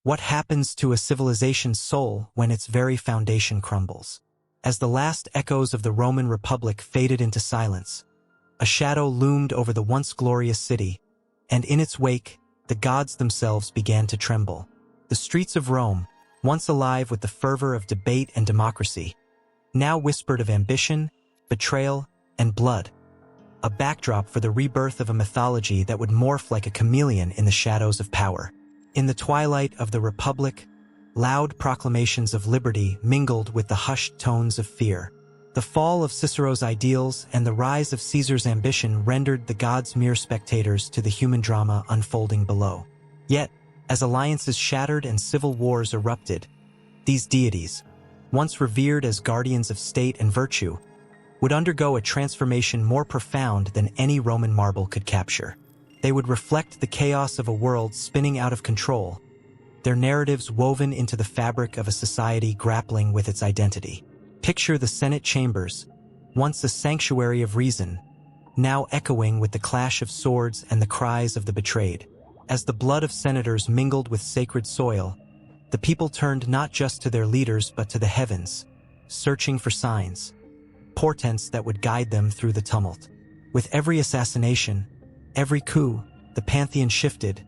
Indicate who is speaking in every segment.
Speaker 1: What happens to a civilization's soul when its very foundation crumbles? As the last echoes of the Roman Republic faded into silence, a shadow loomed over the once glorious city, and in its wake, the gods themselves began to tremble. The streets of Rome, once alive with the fervor of debate and democracy, now whispered of ambition, betrayal, and blood, a backdrop for the rebirth of a mythology that would morph like a chameleon in the shadows of power. In the twilight of the Republic, loud proclamations of liberty mingled with the hushed tones of fear. The fall of Cicero's ideals and the rise of Caesar's ambition rendered the gods mere spectators to the human drama unfolding below. Yet, as alliances shattered and civil wars erupted, these deities, once revered as guardians of state and virtue, would undergo a transformation more profound than any Roman marble could capture. They would reflect the chaos of a world spinning out of control, their narratives woven into the fabric of a society grappling with its identity. Picture the Senate chambers, once a sanctuary of reason, now echoing with the clash of swords and the cries of the betrayed. As the blood of senators mingled with sacred soil, the people turned not just to their leaders but to the heavens, searching for signs, portents that would guide them through the tumult. With every assassination, every coup, the pantheon shifted,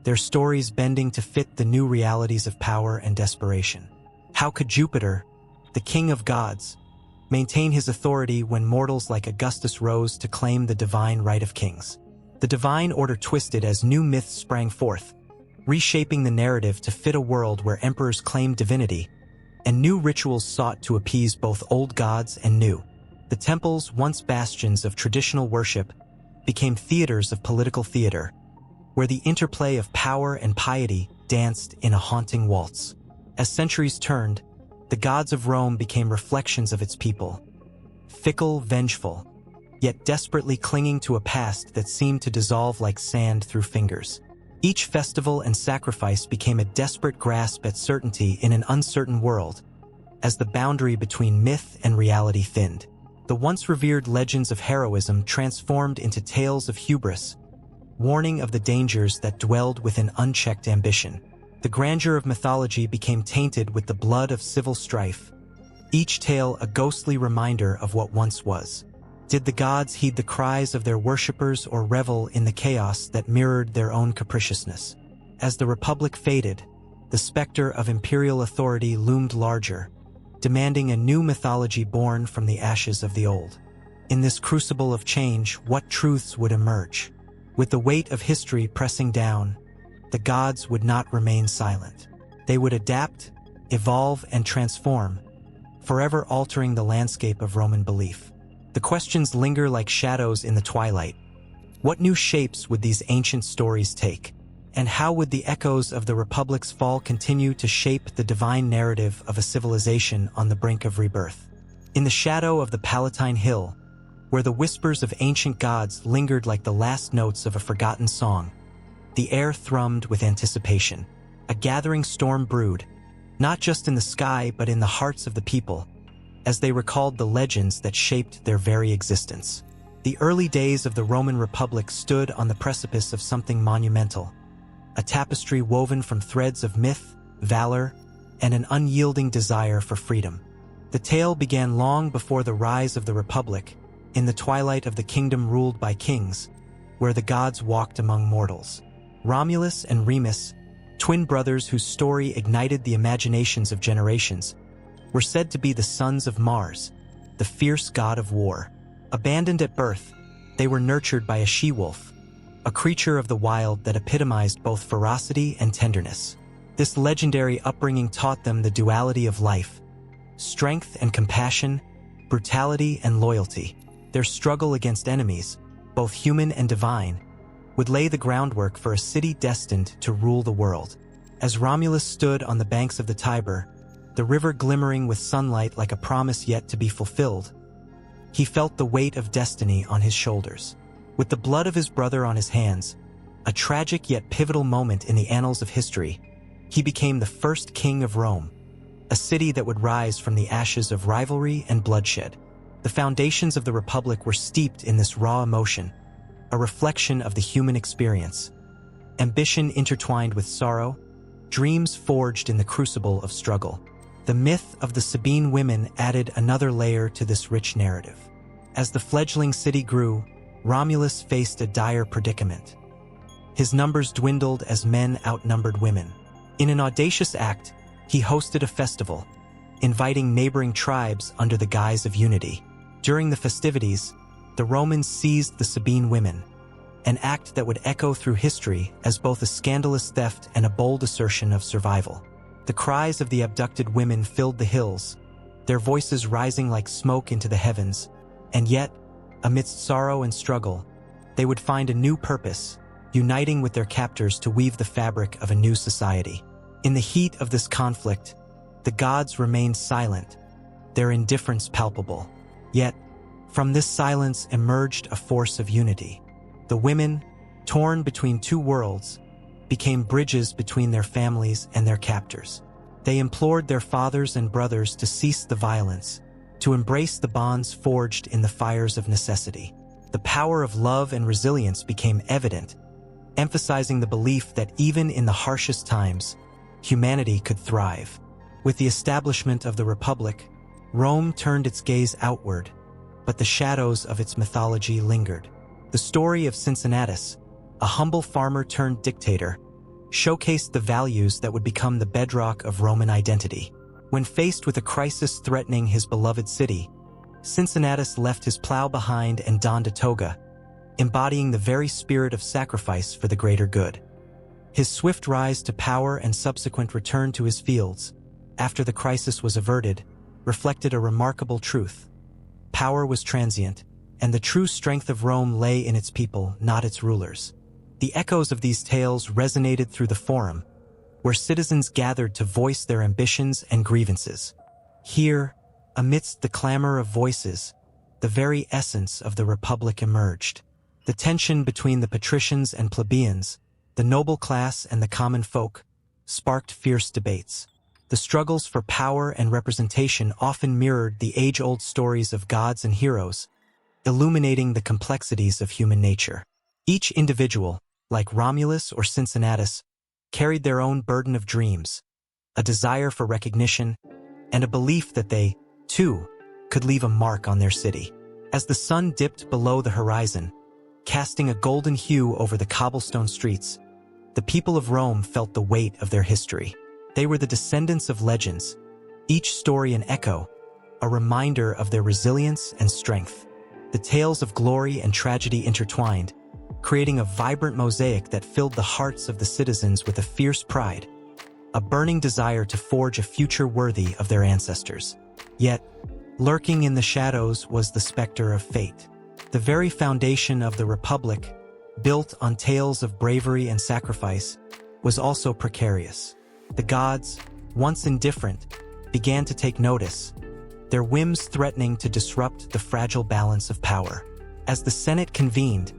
Speaker 1: their stories bending to fit the new realities of power and desperation. How could Jupiter, the king of gods, maintain his authority when mortals like Augustus rose to claim the divine right of kings? The divine order twisted as new myths sprang forth, reshaping the narrative to fit a world where emperors claimed divinity, and new rituals sought to appease both old gods and new. The temples, once bastions of traditional worship, became theaters of political theater, where the interplay of power and piety danced in a haunting waltz. As centuries turned, the gods of Rome became reflections of its people, fickle, vengeful, yet desperately clinging to a past that seemed to dissolve like sand through fingers. Each festival and sacrifice became a desperate grasp at certainty in an uncertain world, as the boundary between myth and reality thinned. The once revered legends of heroism transformed into tales of hubris, warning of the dangers that dwelled within unchecked ambition. The grandeur of mythology became tainted with the blood of civil strife, each tale a ghostly reminder of what once was. Did the gods heed the cries of their worshippers or revel in the chaos that mirrored their own capriciousness? As the Republic faded, the specter of imperial authority loomed larger, demanding a new mythology born from the ashes of the old. In this crucible of change, what truths would emerge? With the weight of history pressing down, the gods would not remain silent. They would adapt, evolve, and transform, forever altering the landscape of Roman belief. The questions linger like shadows in the twilight. What new shapes would these ancient stories take? And how would the echoes of the Republic's fall continue to shape the divine narrative of a civilization on the brink of rebirth? In the shadow of the Palatine Hill, where the whispers of ancient gods lingered like the last notes of a forgotten song, the air thrummed with anticipation. A gathering storm brewed, not just in the sky but in the hearts of the people, as they recalled the legends that shaped their very existence. The early days of the Roman Republic stood on the precipice of something monumental, a tapestry woven from threads of myth, valor, and an unyielding desire for freedom. The tale began long before the rise of the Republic, in the twilight of the kingdom ruled by kings, where the gods walked among mortals. Romulus and Remus, twin brothers whose story ignited the imaginations of generations, were said to be the sons of Mars, the fierce god of war. Abandoned at birth, they were nurtured by a she-wolf, a creature of the wild that epitomized both ferocity and tenderness. This legendary upbringing taught them the duality of life, strength and compassion, brutality and loyalty. Their struggle against enemies, both human and divine, would lay the groundwork for a city destined to rule the world. As Romulus stood on the banks of the Tiber, the river glimmering with sunlight like a promise yet to be fulfilled, he felt the weight of destiny on his shoulders. With the blood of his brother on his hands, a tragic yet pivotal moment in the annals of history, he became the first king of Rome, a city that would rise from the ashes of rivalry and bloodshed. The foundations of the Republic were steeped in this raw emotion, a reflection of the human experience. Ambition intertwined with sorrow, dreams forged in the crucible of struggle. The myth of the Sabine women added another layer to this rich narrative. As the fledgling city grew, Romulus faced a dire predicament. His numbers dwindled as men outnumbered women. In an audacious act, he hosted a festival, inviting neighboring tribes under the guise of unity. During the festivities, the Romans seized the Sabine women, an act that would echo through history as both a scandalous theft and a bold assertion of survival. The cries of the abducted women filled the hills, their voices rising like smoke into the heavens, and yet, amidst sorrow and struggle, they would find a new purpose, uniting with their captors to weave the fabric of a new society. In the heat of this conflict, the gods remained silent, their indifference palpable. Yet, from this silence emerged a force of unity. The women, torn between two worlds, became bridges between their families and their captors. They implored their fathers and brothers to cease the violence, to embrace the bonds forged in the fires of necessity. The power of love and resilience became evident, emphasizing the belief that even in the harshest times, humanity could thrive. With the establishment of the Republic, Rome turned its gaze outward, but the shadows of its mythology lingered. The story of Cincinnatus, a humble farmer turned dictator, showcased the values that would become the bedrock of Roman identity. When faced with a crisis threatening his beloved city, Cincinnatus left his plow behind and donned a toga, embodying the very spirit of sacrifice for the greater good. His swift rise to power and subsequent return to his fields, after the crisis was averted, reflected a remarkable truth. Power was transient, and the true strength of Rome lay in its people, not its rulers. The echoes of these tales resonated through the Forum, where citizens gathered to voice their ambitions and grievances. Here, amidst the clamor of voices, the very essence of the Republic emerged. The tension between the patricians and plebeians, the noble class and the common folk, sparked fierce debates. The struggles for power and representation often mirrored the age-old stories of gods and heroes, illuminating the complexities of human nature. Each individual, like Romulus or Cincinnatus, carried their own burden of dreams, a desire for recognition, and a belief that they, too, could leave a mark on their city. As the sun dipped below the horizon, casting a golden hue over the cobblestone streets, the people of Rome felt the weight of their history. They were the descendants of legends, each story an echo, a reminder of their resilience and strength. The tales of glory and tragedy intertwined, creating a vibrant mosaic that filled the hearts of the citizens with a fierce pride, a burning desire to forge a future worthy of their ancestors. Yet, lurking in the shadows was the specter of fate. The very foundation of the Republic, built on tales of bravery and sacrifice, was also precarious. The gods, once indifferent, began to take notice, their whims threatening to disrupt the fragile balance of power. As the Senate convened,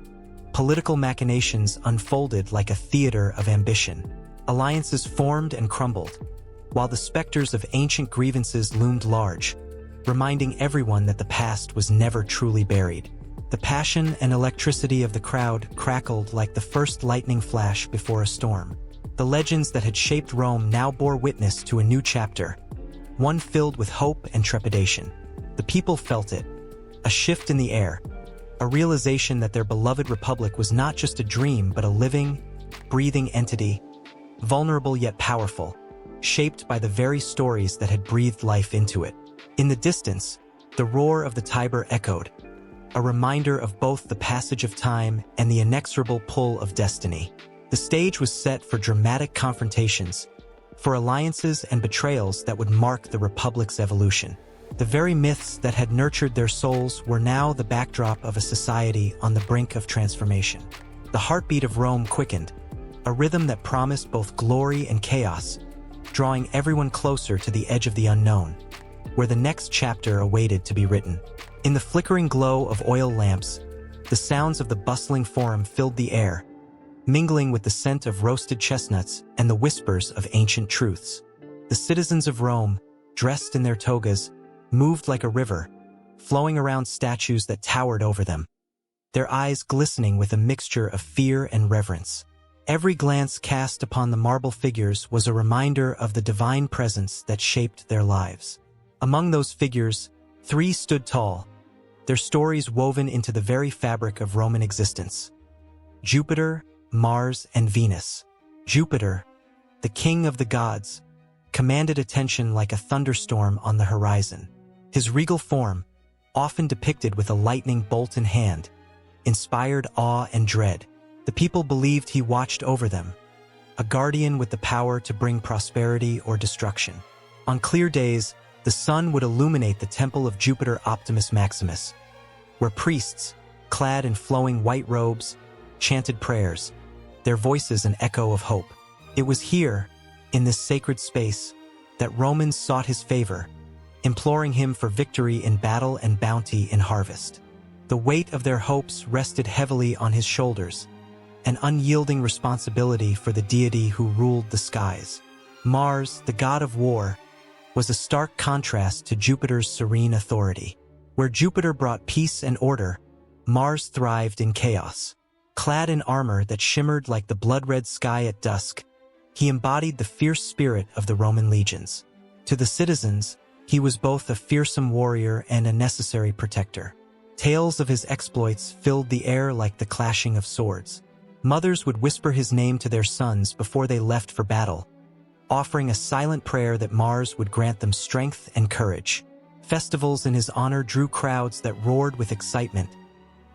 Speaker 1: political machinations unfolded like a theater of ambition. Alliances formed and crumbled, while the specters of ancient grievances loomed large, reminding everyone that the past was never truly buried. The passion and electricity of the crowd crackled like the first lightning flash before a storm. The legends that had shaped Rome now bore witness to a new chapter, one filled with hope and trepidation. The people felt it, a shift in the air, a realization that their beloved republic was not just a dream but a living, breathing entity, vulnerable yet powerful, shaped by the very stories that had breathed life into it. In the distance, the roar of the Tiber echoed, a reminder of both the passage of time and the inexorable pull of destiny. The stage was set for dramatic confrontations, for alliances and betrayals that would mark the Republic's evolution. The very myths that had nurtured their souls were now the backdrop of a society on the brink of transformation. The heartbeat of Rome quickened, a rhythm that promised both glory and chaos, drawing everyone closer to the edge of the unknown, where the next chapter awaited to be written. In the flickering glow of oil lamps, the sounds of the bustling forum filled the air, mingling with the scent of roasted chestnuts and the whispers of ancient truths. The citizens of Rome, dressed in their togas, moved like a river, flowing around statues that towered over them, their eyes glistening with a mixture of fear and reverence. Every glance cast upon the marble figures was a reminder of the divine presence that shaped their lives. Among those figures, 3 stood tall, their stories woven into the very fabric of Roman existence. Jupiter, Mars, and Venus. Jupiter, the king of the gods, commanded attention like a thunderstorm on the horizon. His regal form, often depicted with a lightning bolt in hand, inspired awe and dread. The people believed he watched over them, a guardian with the power to bring prosperity or destruction. On clear days, the sun would illuminate the temple of Jupiter Optimus Maximus, where priests, clad in flowing white robes, chanted prayers, their voices an echo of hope. It was here, in this sacred space, that Romans sought his favor, imploring him for victory in battle and bounty in harvest. The weight of their hopes rested heavily on his shoulders, an unyielding responsibility for the deity who ruled the skies. Mars, the god of war, was a stark contrast to Jupiter's serene authority. Where Jupiter brought peace and order, Mars thrived in chaos. Clad in armor that shimmered like the blood-red sky at dusk, he embodied the fierce spirit of the Roman legions. To the citizens, he was both a fearsome warrior and a necessary protector. Tales of his exploits filled the air like the clashing of swords. Mothers would whisper his name to their sons before they left for battle, offering a silent prayer that Mars would grant them strength and courage. Festivals in his honor drew crowds that roared with excitement,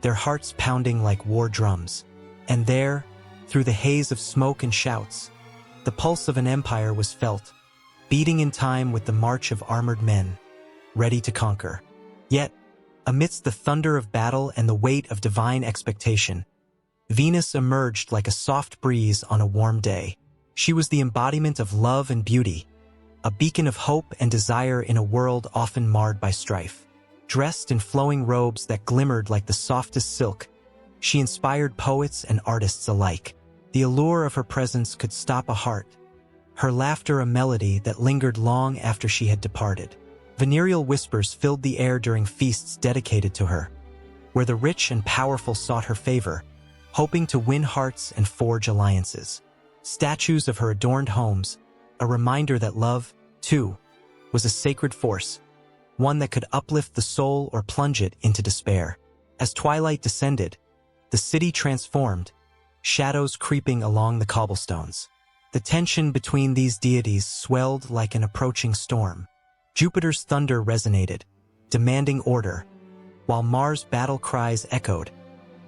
Speaker 1: their hearts pounding like war drums. And there, through the haze of smoke and shouts, the pulse of an empire was felt, beating in time with the march of armored men, ready to conquer. Yet, amidst the thunder of battle and the weight of divine expectation, Venus emerged like a soft breeze on a warm day. She was the embodiment of love and beauty, a beacon of hope and desire in a world often marred by strife. Dressed in flowing robes that glimmered like the softest silk, she inspired poets and artists alike. The allure of her presence could stop a heart, her laughter a melody that lingered long after she had departed. Venereal whispers filled the air during feasts dedicated to her, where the rich and powerful sought her favor, hoping to win hearts and forge alliances. Statues of her adorned homes, a reminder that love, too, was a sacred force, one that could uplift the soul or plunge it into despair. As twilight descended, the city transformed, shadows creeping along the cobblestones. The tension between these deities swelled like an approaching storm. Jupiter's thunder resonated, demanding order, while Mars' battle cries echoed,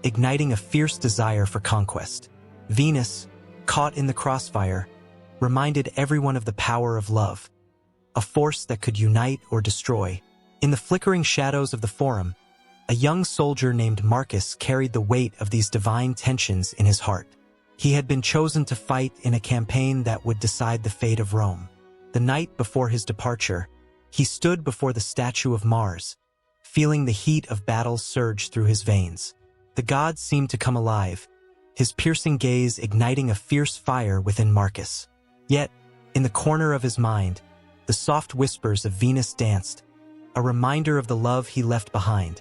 Speaker 1: igniting a fierce desire for conquest. Venus, caught in the crossfire, reminded everyone of the power of love, a force that could unite or destroy. In the flickering shadows of the Forum, a young soldier named Marcus carried the weight of these divine tensions in his heart. He had been chosen to fight in a campaign that would decide the fate of Rome. The night before his departure, he stood before the statue of Mars, feeling the heat of battle surge through his veins. The god seemed to come alive, his piercing gaze igniting a fierce fire within Marcus. Yet, in the corner of his mind, the soft whispers of Venus danced, a reminder of the love he left behind,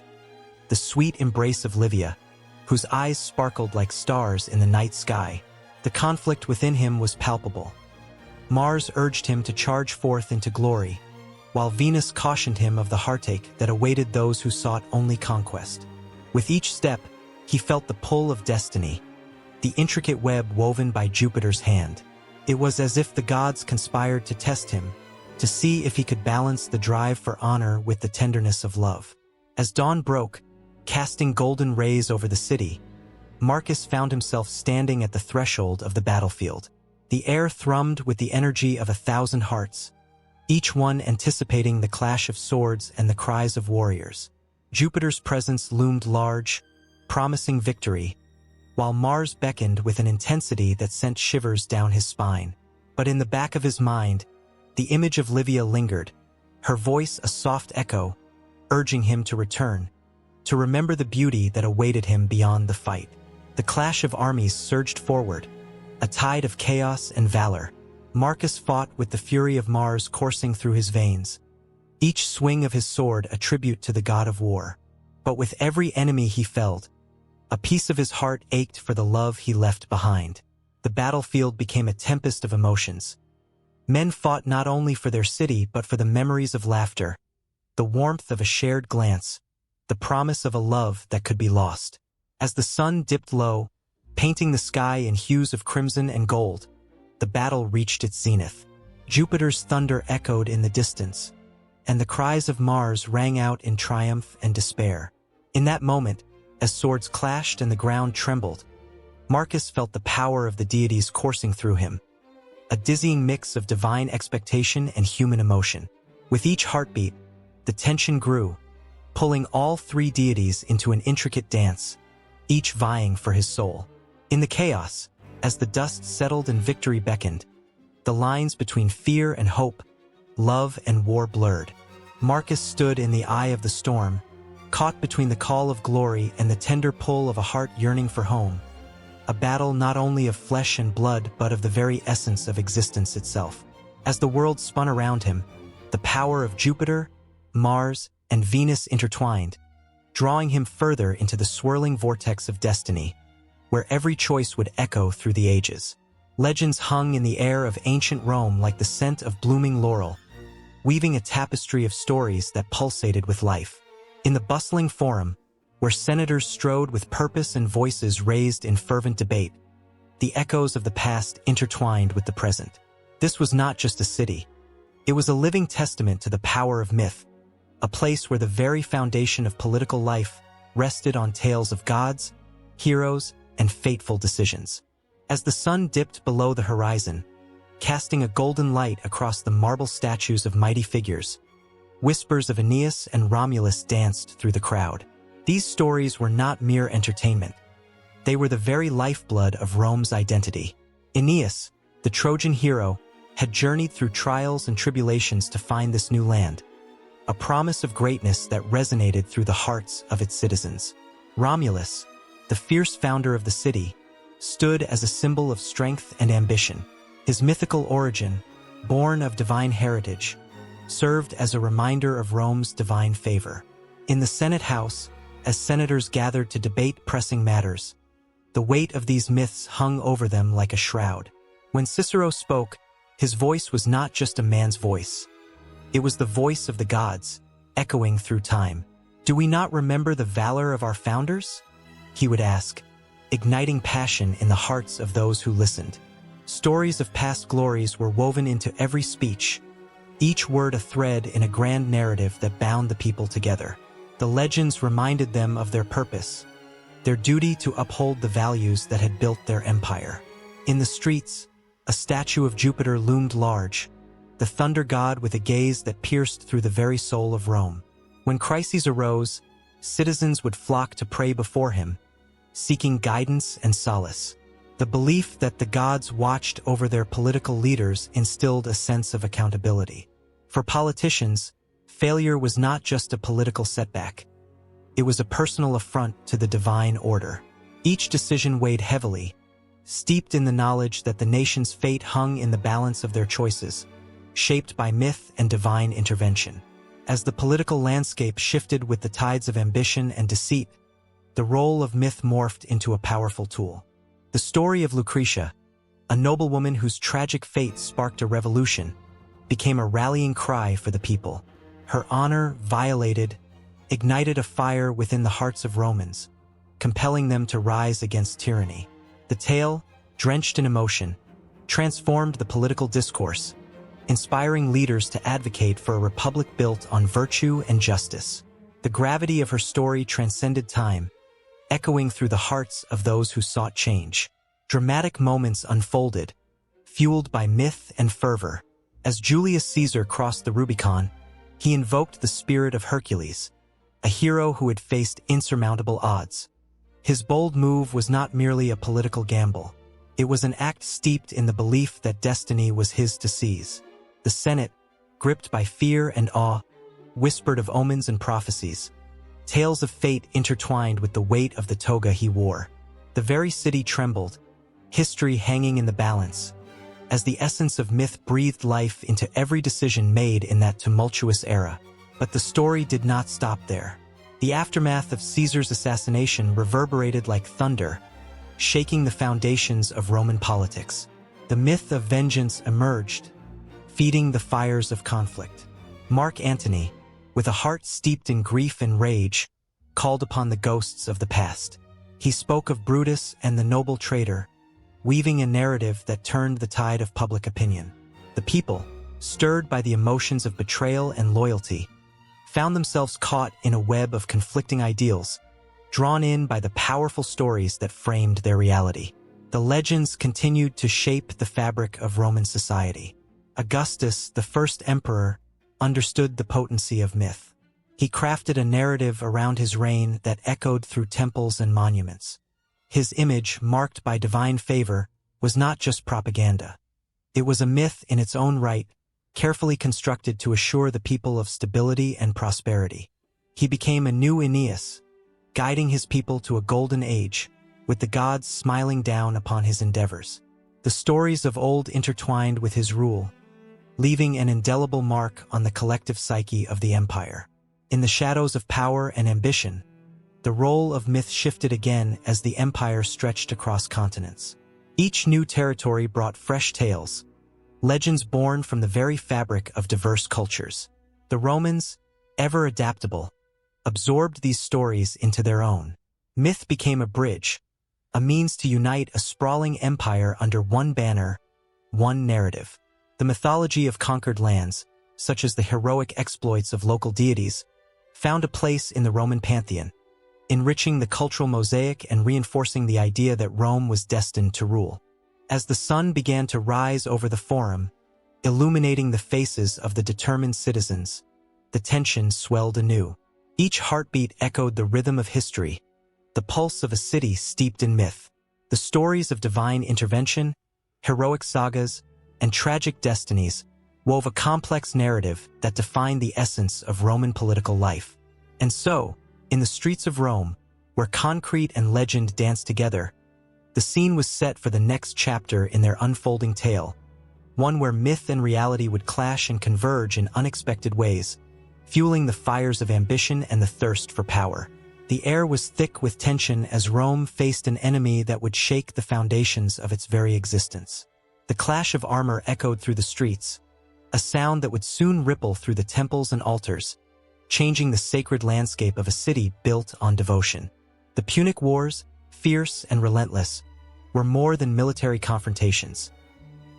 Speaker 1: the sweet embrace of Livia, whose eyes sparkled like stars in the night sky. The conflict within him was palpable. Mars urged him to charge forth into glory, while Venus cautioned him of the heartache that awaited those who sought only conquest. With each step, he felt the pull of destiny, the intricate web woven by Jupiter's hand. It was as if the gods conspired to test him, to see if he could balance the drive for honor with the tenderness of love. As dawn broke, casting golden rays over the city, Marcus found himself standing at the threshold of the battlefield. The air thrummed with the energy of 1,000 hearts, each one anticipating the clash of swords and the cries of warriors. Jupiter's presence loomed large, promising victory, while Mars beckoned with an intensity that sent shivers down his spine. But in the back of his mind, the image of Livia lingered, her voice a soft echo, urging him to return, to remember the beauty that awaited him beyond the fight. The clash of armies surged forward, a tide of chaos and valor. Marcus fought with the fury of Mars coursing through his veins, each swing of his sword a tribute to the god of war. But with every enemy he felled, a piece of his heart ached for the love he left behind. the battlefield became a tempest of emotions. Men fought not only for their city but for the memories of laughter, the warmth of a shared glance, the promise of a love that could be lost. As the sun dipped low, painting the sky in hues of crimson and gold, the battle reached its zenith. Jupiter's thunder echoed in the distance, and the cries of Mars rang out in triumph and despair. In that moment, as swords clashed and the ground trembled, Marcus felt the power of the deities coursing through him, a dizzying mix of divine expectation and human emotion. With each heartbeat, the tension grew, pulling all three deities into an intricate dance, each vying for his soul. In the chaos, as the dust settled and victory beckoned, the lines between fear and hope, love and war blurred. Marcus stood in the eye of the storm, caught between the call of glory and the tender pull of a heart yearning for home, a battle not only of flesh and blood but of the very essence of existence itself. As the world spun around him, the power of Jupiter, Mars, and Venus intertwined, drawing him further into the swirling vortex of destiny, where every choice would echo through the ages. Legends hung in the air of ancient Rome like the scent of blooming laurel, weaving a tapestry of stories that pulsated with life. In the bustling forum, where senators strode with purpose and voices raised in fervent debate, the echoes of the past intertwined with the present. This was not just a city. It was a living testament to the power of myth, a place where the very foundation of political life rested on tales of gods, heroes, and fateful decisions. As the sun dipped below the horizon, casting a golden light across the marble statues of mighty figures, whispers of Aeneas and Romulus danced through the crowd. These stories were not mere entertainment. They were the very lifeblood of Rome's identity. Aeneas, the Trojan hero, had journeyed through trials and tribulations to find this new land, a promise of greatness that resonated through the hearts of its citizens. Romulus, the fierce founder of the city, stood as a symbol of strength and ambition. His mythical origin, born of divine heritage, served as a reminder of Rome's divine favor. In the Senate House, as senators gathered to debate pressing matters, the weight of these myths hung over them like a shroud. When Cicero spoke, his voice was not just a man's voice. It was the voice of the gods, echoing through time. "Do we not remember the valor of our founders?" he would ask, igniting passion in the hearts of those who listened. Stories of past glories were woven into every speech, each word a thread in a grand narrative that bound the people together. The legends reminded them of their purpose, their duty to uphold the values that had built their empire. In the streets, a statue of Jupiter loomed large, the thunder god with a gaze that pierced through the very soul of Rome. When crises arose, citizens would flock to pray before him, seeking guidance and solace. The belief that the gods watched over their political leaders instilled a sense of accountability. For politicians, failure was not just a political setback. It was a personal affront to the divine order. Each decision weighed heavily, steeped in the knowledge that the nation's fate hung in the balance of their choices, shaped by myth and divine intervention. As the political landscape shifted with the tides of ambition and deceit, the role of myth morphed into a powerful tool. The story of Lucretia, a noblewoman whose tragic fate sparked a revolution, became a rallying cry for the people. Her honor, violated, ignited a fire within the hearts of Romans, compelling them to rise against tyranny. The tale, drenched in emotion, transformed the political discourse, inspiring leaders to advocate for a republic built on virtue and justice. The gravity of her story transcended time, echoing through the hearts of those who sought change. Dramatic moments unfolded, fueled by myth and fervor. As Julius Caesar crossed the Rubicon, he invoked the spirit of Hercules, a hero who had faced insurmountable odds. His bold move was not merely a political gamble. It was an act steeped in the belief that destiny was his to seize. The Senate, gripped by fear and awe, whispered of omens and prophecies, tales of fate intertwined with the weight of the toga he wore. The very city trembled, history hanging in the balance, as the essence of myth breathed life into every decision made in that tumultuous era. But the story did not stop there. The aftermath of Caesar's assassination reverberated like thunder, shaking the foundations of Roman politics. The myth of vengeance emerged, feeding the fires of conflict. Mark Antony, with a heart steeped in grief and rage, called upon the ghosts of the past. He spoke of Brutus and the noble traitor, weaving a narrative that turned the tide of public opinion. The people, stirred by the emotions of betrayal and loyalty, found themselves caught in a web of conflicting ideals, drawn in by the powerful stories that framed their reality. The legends continued to shape the fabric of Roman society. Augustus, the first emperor, understood the potency of myth. He crafted a narrative around his reign that echoed through temples and monuments. His image, marked by divine favor, was not just propaganda. It was a myth in its own right, carefully constructed to assure the people of stability and prosperity. He became a new Aeneas, guiding his people to a golden age, with the gods smiling down upon his endeavors. The stories of old intertwined with his rule, leaving an indelible mark on the collective psyche of the empire. In the shadows of power and ambition, the role of myth shifted again as the empire stretched across continents. Each new territory brought fresh tales, legends born from the very fabric of diverse cultures. The Romans, ever adaptable, absorbed these stories into their own. Myth became a bridge, a means to unite a sprawling empire under one banner, one narrative. The mythology of conquered lands, such as the heroic exploits of local deities, found a place in the Roman pantheon, enriching the cultural mosaic and reinforcing the idea that Rome was destined to rule. As the sun began to rise over the Forum, illuminating the faces of the determined citizens, the tension swelled anew. Each heartbeat echoed the rhythm of history, the pulse of a city steeped in myth. The stories of divine intervention, heroic sagas, and tragic destinies wove a complex narrative that defined the essence of Roman political life. And so, in the streets of Rome, where concrete and legend danced together, the scene was set for the next chapter in their unfolding tale, one where myth and reality would clash and converge in unexpected ways, fueling the fires of ambition and the thirst for power. The air was thick with tension as Rome faced an enemy that would shake the foundations of its very existence. The clash of armor echoed through the streets, a sound that would soon ripple through the temples and altars, changing the sacred landscape of a city built on devotion. The Punic Wars, fierce and relentless, were more than military confrontations.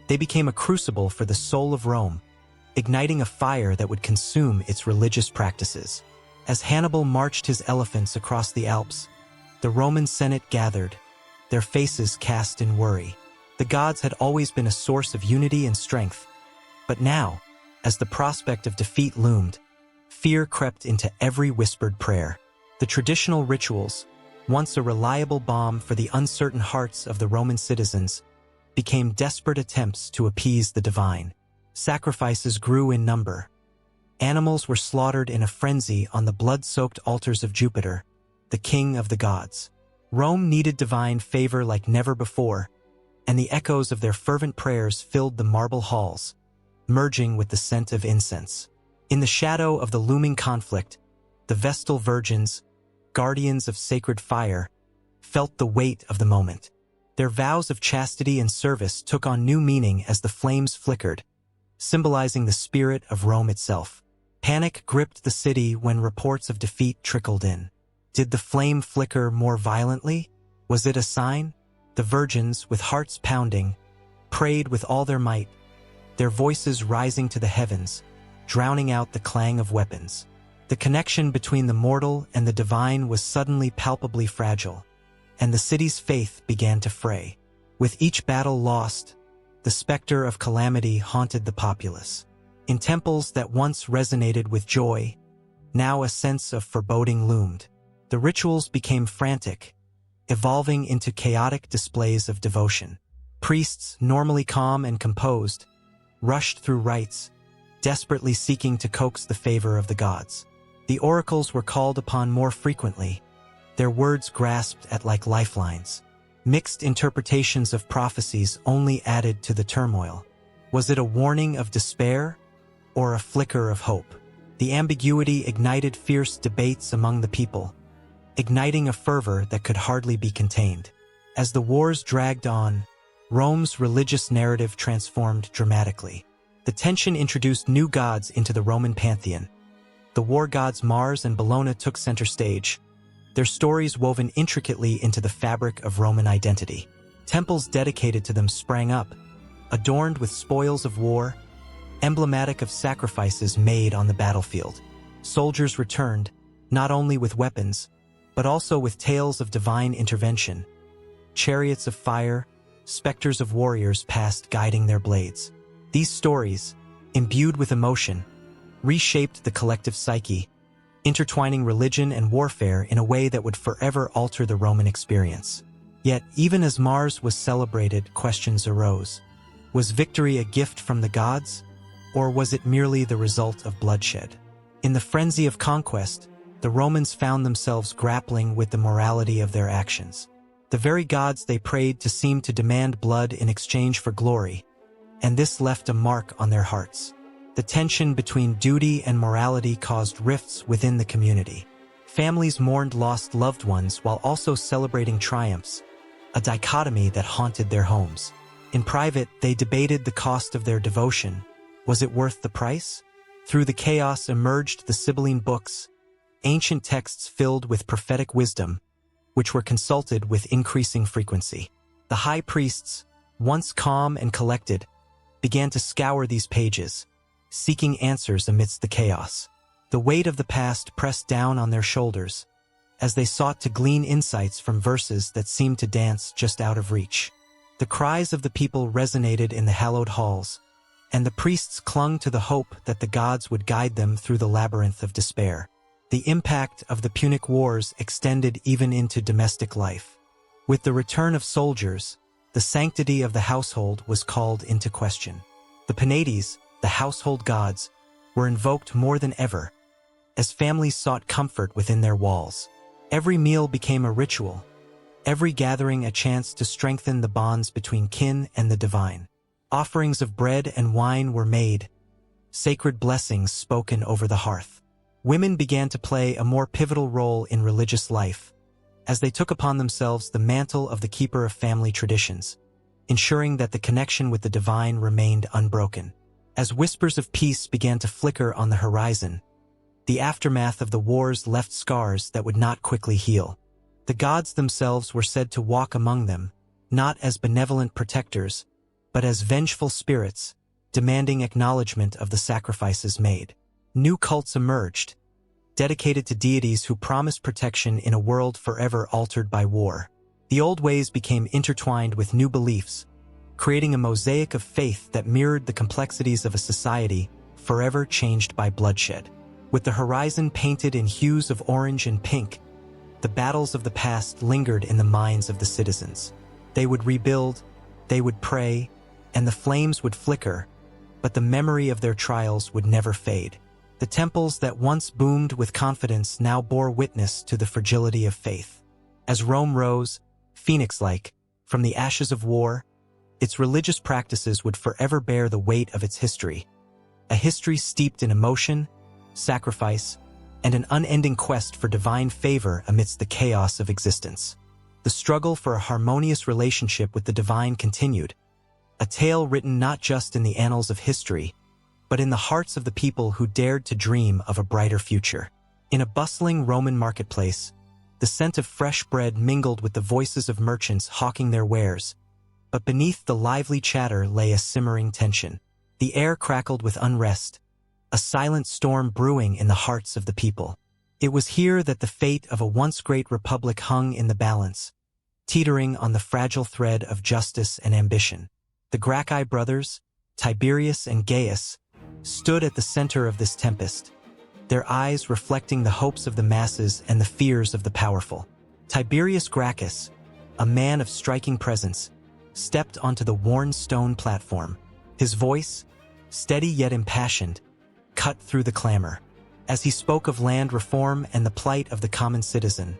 Speaker 1: They became a crucible for the soul of Rome, igniting a fire that would consume its religious practices. As Hannibal marched his elephants across the Alps, the Roman Senate gathered, their faces cast in worry. The gods had always been a source of unity and strength, but now, as the prospect of defeat loomed, fear crept into every whispered prayer. The traditional rituals, once a reliable balm for the uncertain hearts of the Roman citizens, became desperate attempts to appease the divine. Sacrifices grew in number. Animals were slaughtered in a frenzy on the blood-soaked altars of Jupiter, the king of the gods. Rome needed divine favor like never before, and the echoes of their fervent prayers filled the marble halls, merging with the scent of incense. In the shadow of the looming conflict, the Vestal Virgins, guardians of sacred fire, felt the weight of the moment. Their vows of chastity and service took on new meaning as the flames flickered, symbolizing the spirit of Rome itself. Panic gripped the city when reports of defeat trickled in. Did the flame flicker more violently? Was it a sign? The virgins, with hearts pounding, prayed with all their might, their voices rising to the heavens, drowning out the clang of weapons. The connection between the mortal and the divine was suddenly palpably fragile, and the city's faith began to fray. With each battle lost, the specter of calamity haunted the populace. In temples that once resonated with joy, now a sense of foreboding loomed. The rituals became frantic, evolving into chaotic displays of devotion. Priests, normally calm and composed, rushed through rites, desperately seeking to coax the favor of the gods. The oracles were called upon more frequently, their words grasped at like lifelines. Mixed interpretations of prophecies only added to the turmoil. Was it a warning of despair or a flicker of hope? The ambiguity ignited fierce debates among the people, igniting a fervor that could hardly be contained. As the wars dragged on, Rome's religious narrative transformed dramatically. The tension introduced new gods into the Roman pantheon. The war gods Mars and Bellona took center stage, their stories woven intricately into the fabric of Roman identity. Temples dedicated to them sprang up, adorned with spoils of war, emblematic of sacrifices made on the battlefield. Soldiers returned, not only with weapons, but also with tales of divine intervention. Chariots of fire, specters of warriors passed guiding their blades. These stories, imbued with emotion, reshaped the collective psyche, intertwining religion and warfare in a way that would forever alter the Roman experience. Yet, even as Mars was celebrated, questions arose. Was victory a gift from the gods, or was it merely the result of bloodshed? In the frenzy of conquest, the Romans found themselves grappling with the morality of their actions. The very gods they prayed to seemed to demand blood in exchange for glory, and this left a mark on their hearts. The tension between duty and morality caused rifts within the community. Families mourned lost loved ones while also celebrating triumphs, a dichotomy that haunted their homes. In private, they debated the cost of their devotion. Was it worth the price? Through the chaos emerged the Sibylline books, ancient texts filled with prophetic wisdom, which were consulted with increasing frequency. The high priests, once calm and collected, began to scour these pages, seeking answers amidst the chaos. The weight of the past pressed down on their shoulders as they sought to glean insights from verses that seemed to dance just out of reach. The cries of the people resonated in the hallowed halls, and the priests clung to the hope that the gods would guide them through the labyrinth of despair. The impact of the Punic Wars extended even into domestic life. With the return of soldiers, the sanctity of the household was called into question. The Penates, the household gods, were invoked more than ever, as families sought comfort within their walls. Every meal became a ritual, every gathering a chance to strengthen the bonds between kin and the divine. Offerings of bread and wine were made, sacred blessings spoken over the hearth. Women began to play a more pivotal role in religious life, as they took upon themselves the mantle of the keeper of family traditions, ensuring that the connection with the divine remained unbroken. As whispers of peace began to flicker on the horizon, the aftermath of the wars left scars that would not quickly heal. The gods themselves were said to walk among them, not as benevolent protectors, but as vengeful spirits, demanding acknowledgement of the sacrifices made. New cults emerged, dedicated to deities who promised protection in a world forever altered by war. The old ways became intertwined with new beliefs, creating a mosaic of faith that mirrored the complexities of a society forever changed by bloodshed. With the horizon painted in hues of orange and pink, the battles of the past lingered in the minds of the citizens. They would rebuild, they would pray, and the flames would flicker, but the memory of their trials would never fade. The temples that once boomed with confidence now bore witness to the fragility of faith. As Rome rose, phoenix-like, from the ashes of war, its religious practices would forever bear the weight of its history, a history steeped in emotion, sacrifice, and an unending quest for divine favor amidst the chaos of existence. The struggle for a harmonious relationship with the divine continued, a tale written not just in the annals of history, but in the hearts of the people who dared to dream of a brighter future. In a bustling Roman marketplace, the scent of fresh bread mingled with the voices of merchants hawking their wares, but beneath the lively chatter lay a simmering tension. The air crackled with unrest, a silent storm brewing in the hearts of the people. It was here that the fate of a once great republic hung in the balance, teetering on the fragile thread of justice and ambition. The Gracchi brothers, Tiberius and Gaius, stood at the center of this tempest, their eyes reflecting the hopes of the masses and the fears of the powerful. Tiberius Gracchus, a man of striking presence, stepped onto the worn stone platform. His voice, steady yet impassioned, cut through the clamor. As he spoke of land reform and the plight of the common citizen,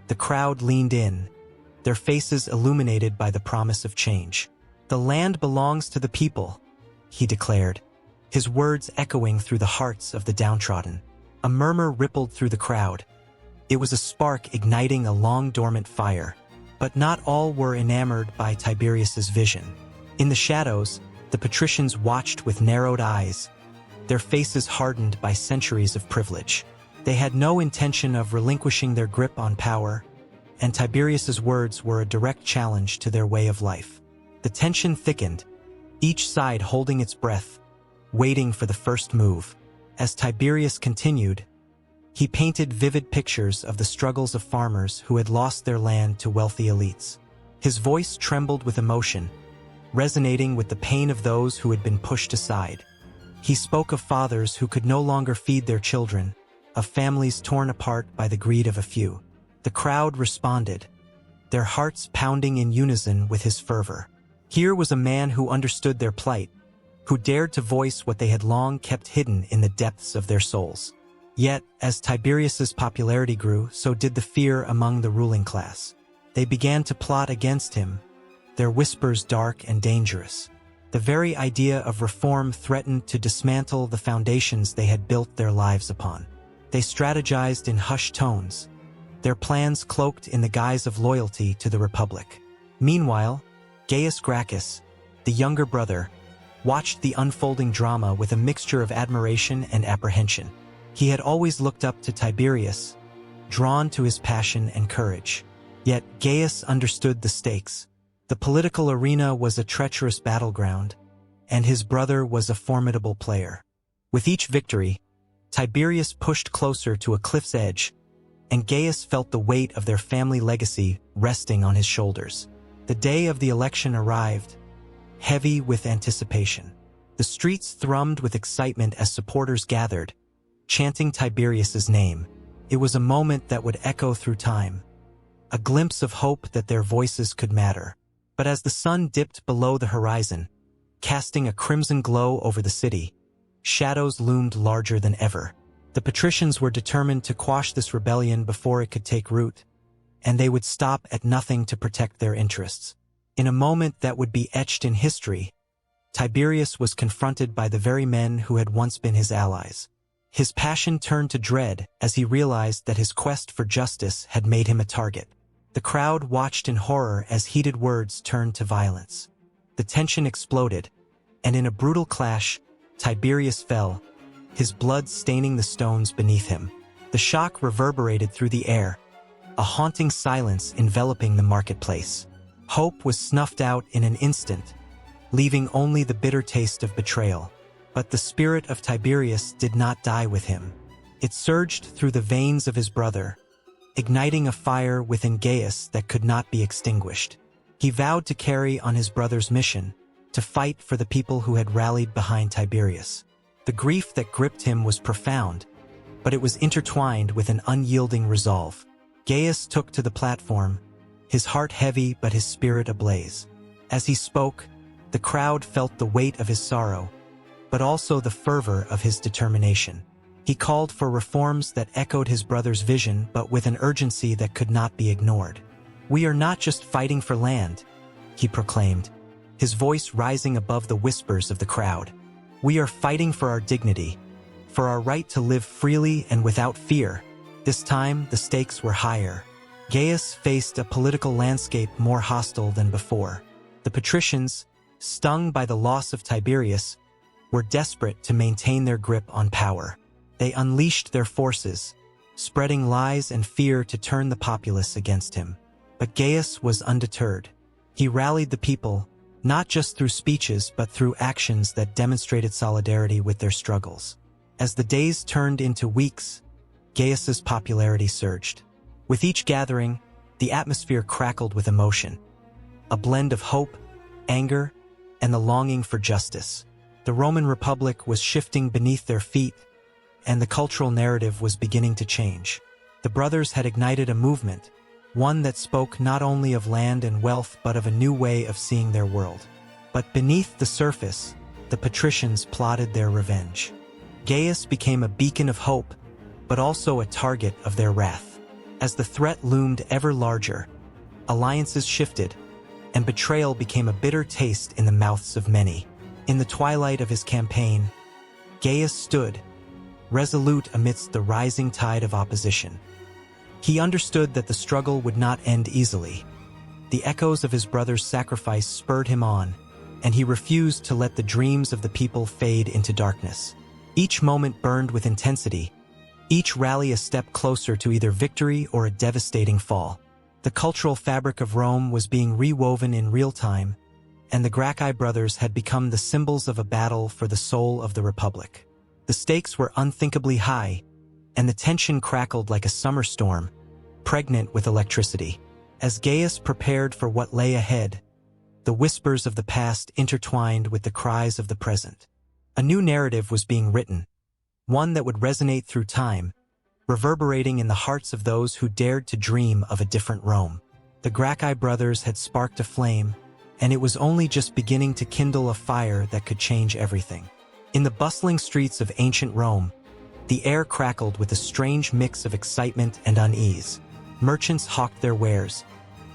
Speaker 1: the crowd leaned in, their faces illuminated by the promise of change. "The land belongs to the people," he declared, his words echoing through the hearts of the downtrodden. A murmur rippled through the crowd. It was a spark igniting a long-dormant fire, But not all were enamored by Tiberius's vision. In the shadows, the patricians watched with narrowed eyes, their faces hardened by centuries of privilege. They had no intention of relinquishing their grip on power, and Tiberius's words were a direct challenge to their way of life. The tension thickened, each side holding its breath, waiting for the first move. As Tiberius continued, he painted vivid pictures of the struggles of farmers who had lost their land to wealthy elites. His voice trembled with emotion, resonating with the pain of those who had been pushed aside. He spoke of fathers who could no longer feed their children, of families torn apart by the greed of a few. The crowd responded, their hearts pounding in unison with his fervor. Here was a man who understood their plight, who dared to voice what they had long kept hidden in the depths of their souls. Yet, as Tiberius's popularity grew, so did the fear among the ruling class. They began to plot against him, their whispers dark and dangerous. The very idea of reform threatened to dismantle the foundations they had built their lives upon. They strategized in hushed tones, their plans cloaked in the guise of loyalty to the Republic. Meanwhile, Gaius Gracchus, the younger brother, watched the unfolding drama with a mixture of admiration and apprehension. He had always looked up to Tiberius, drawn to his passion and courage. Yet Gaius understood the stakes. The political arena was a treacherous battleground, and his brother was a formidable player. With each victory, Tiberius pushed closer to a cliff's edge, and Gaius felt the weight of their family legacy resting on his shoulders. The day of the election arrived, heavy with anticipation. The streets thrummed with excitement as supporters gathered, chanting Tiberius's name. It was a moment that would echo through time, a glimpse of hope that their voices could matter. But as the sun dipped below the horizon, casting a crimson glow over the city, shadows loomed larger than ever. The patricians were determined to quash this rebellion before it could take root, and they would stop at nothing to protect their interests. In a moment that would be etched in history, Tiberius was confronted by the very men who had once been his allies. His passion turned to dread as he realized that his quest for justice had made him a target. The crowd watched in horror as heated words turned to violence. The tension exploded, and in a brutal clash, Tiberius fell, his blood staining the stones beneath him. The shock reverberated through the air, a haunting silence enveloping the marketplace. Hope was snuffed out in an instant, leaving only the bitter taste of betrayal. But the spirit of Tiberius did not die with him. It surged through the veins of his brother, igniting a fire within Gaius that could not be extinguished. He vowed to carry on his brother's mission, to fight for the people who had rallied behind Tiberius. The grief that gripped him was profound, but it was intertwined with an unyielding resolve. Gaius took to the platform, his heart heavy but his spirit ablaze. As he spoke, the crowd felt the weight of his sorrow, but also the fervor of his determination. He called for reforms that echoed his brother's vision, but with an urgency that could not be ignored. "We are not just fighting for land," he proclaimed, his voice rising above the whispers of the crowd. "We are fighting for our dignity, for our right to live freely and without fear." This time, the stakes were higher. Gaius faced a political landscape more hostile than before. The patricians, stung by the loss of Tiberius, were desperate to maintain their grip on power. They unleashed their forces, spreading lies and fear to turn the populace against him. But Gaius was undeterred. He rallied the people, not just through speeches but through actions that demonstrated solidarity with their struggles. As the days turned into weeks, Gaius's popularity surged. With each gathering, the atmosphere crackled with emotion, a blend of hope, anger, and the longing for justice. The Roman Republic was shifting beneath their feet, and the cultural narrative was beginning to change. The brothers had ignited a movement, one that spoke not only of land and wealth but of a new way of seeing their world. But beneath the surface, the patricians plotted their revenge. Gaius became a beacon of hope, but also a target of their wrath. As the threat loomed ever larger, alliances shifted, and betrayal became a bitter taste in the mouths of many. In the twilight of his campaign, Gaius stood, resolute amidst the rising tide of opposition. He understood that the struggle would not end easily, The echoes of his brother's sacrifice spurred him on, and he refused to let the dreams of the people fade into darkness. Each moment burned with intensity, each rally a step closer to either victory or a devastating fall. The cultural fabric of Rome was being rewoven in real time, and the Gracchi brothers had become the symbols of a battle for the soul of the Republic. The stakes were unthinkably high, and the tension crackled like a summer storm, pregnant with electricity. As Gaius prepared for what lay ahead, the whispers of the past intertwined with the cries of the present. A new narrative was being written, one that would resonate through time, reverberating in the hearts of those who dared to dream of a different Rome. The Gracchi brothers had sparked a flame, and it was only just beginning to kindle a fire that could change everything. In the bustling streets of ancient Rome, the air crackled with a strange mix of excitement and unease. Merchants hawked their wares,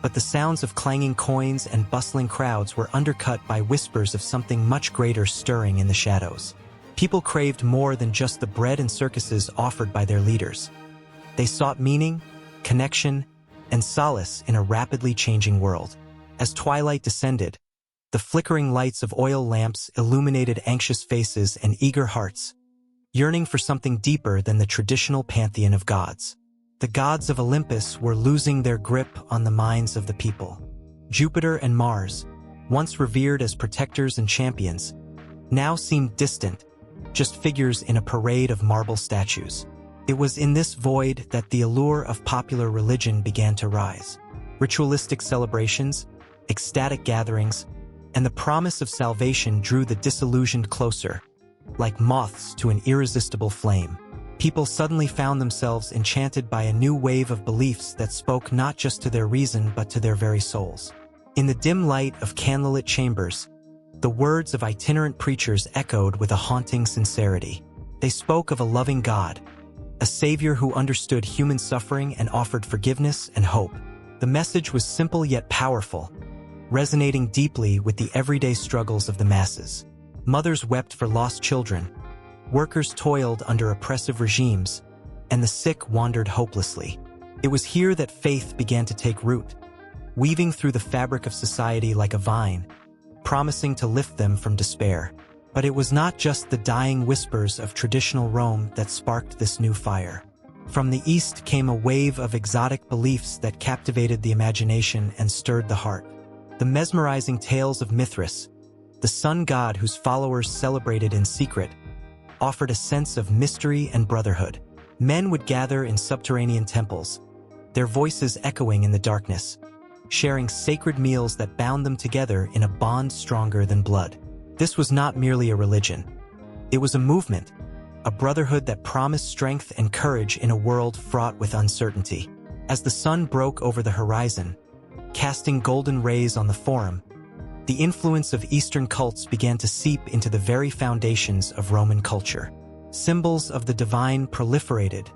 Speaker 1: but the sounds of clanging coins and bustling crowds were undercut by whispers of something much greater stirring in the shadows. People craved more than just the bread and circuses offered by their leaders. They sought meaning, connection, and solace in a rapidly changing world. As twilight descended, the flickering lights of oil lamps illuminated anxious faces and eager hearts, yearning for something deeper than the traditional pantheon of gods. The gods of Olympus were losing their grip on the minds of the people. Jupiter and Mars, once revered as protectors and champions, now seemed distant, just figures in a parade of marble statues. It was in this void that the allure of popular religion began to rise. Ritualistic celebrations, ecstatic gatherings, and the promise of salvation drew the disillusioned closer, like moths to an irresistible flame. People suddenly found themselves enchanted by a new wave of beliefs that spoke not just to their reason but to their very souls. In the dim light of candlelit chambers, the words of itinerant preachers echoed with a haunting sincerity. They spoke of a loving God, a savior who understood human suffering and offered forgiveness and hope. The message was simple yet powerful, resonating deeply with the everyday struggles of the masses. Mothers wept for lost children, workers toiled under oppressive regimes, and the sick wandered hopelessly. It was here that faith began to take root, weaving through the fabric of society like a vine, promising to lift them from despair. But it was not just the dying whispers of traditional Rome that sparked this new fire. From the east came a wave of exotic beliefs that captivated the imagination and stirred the heart. The mesmerizing tales of Mithras, the sun god whose followers celebrated in secret, offered a sense of mystery and brotherhood. Men would gather in subterranean temples, their voices echoing in the darkness, sharing sacred meals that bound them together in a bond stronger than blood. This was not merely a religion. It was a movement, a brotherhood that promised strength and courage in a world fraught with uncertainty. As the sun broke over the horizon, casting golden rays on the Forum, the influence of Eastern cults began to seep into the very foundations of Roman culture. Symbols of the divine proliferated,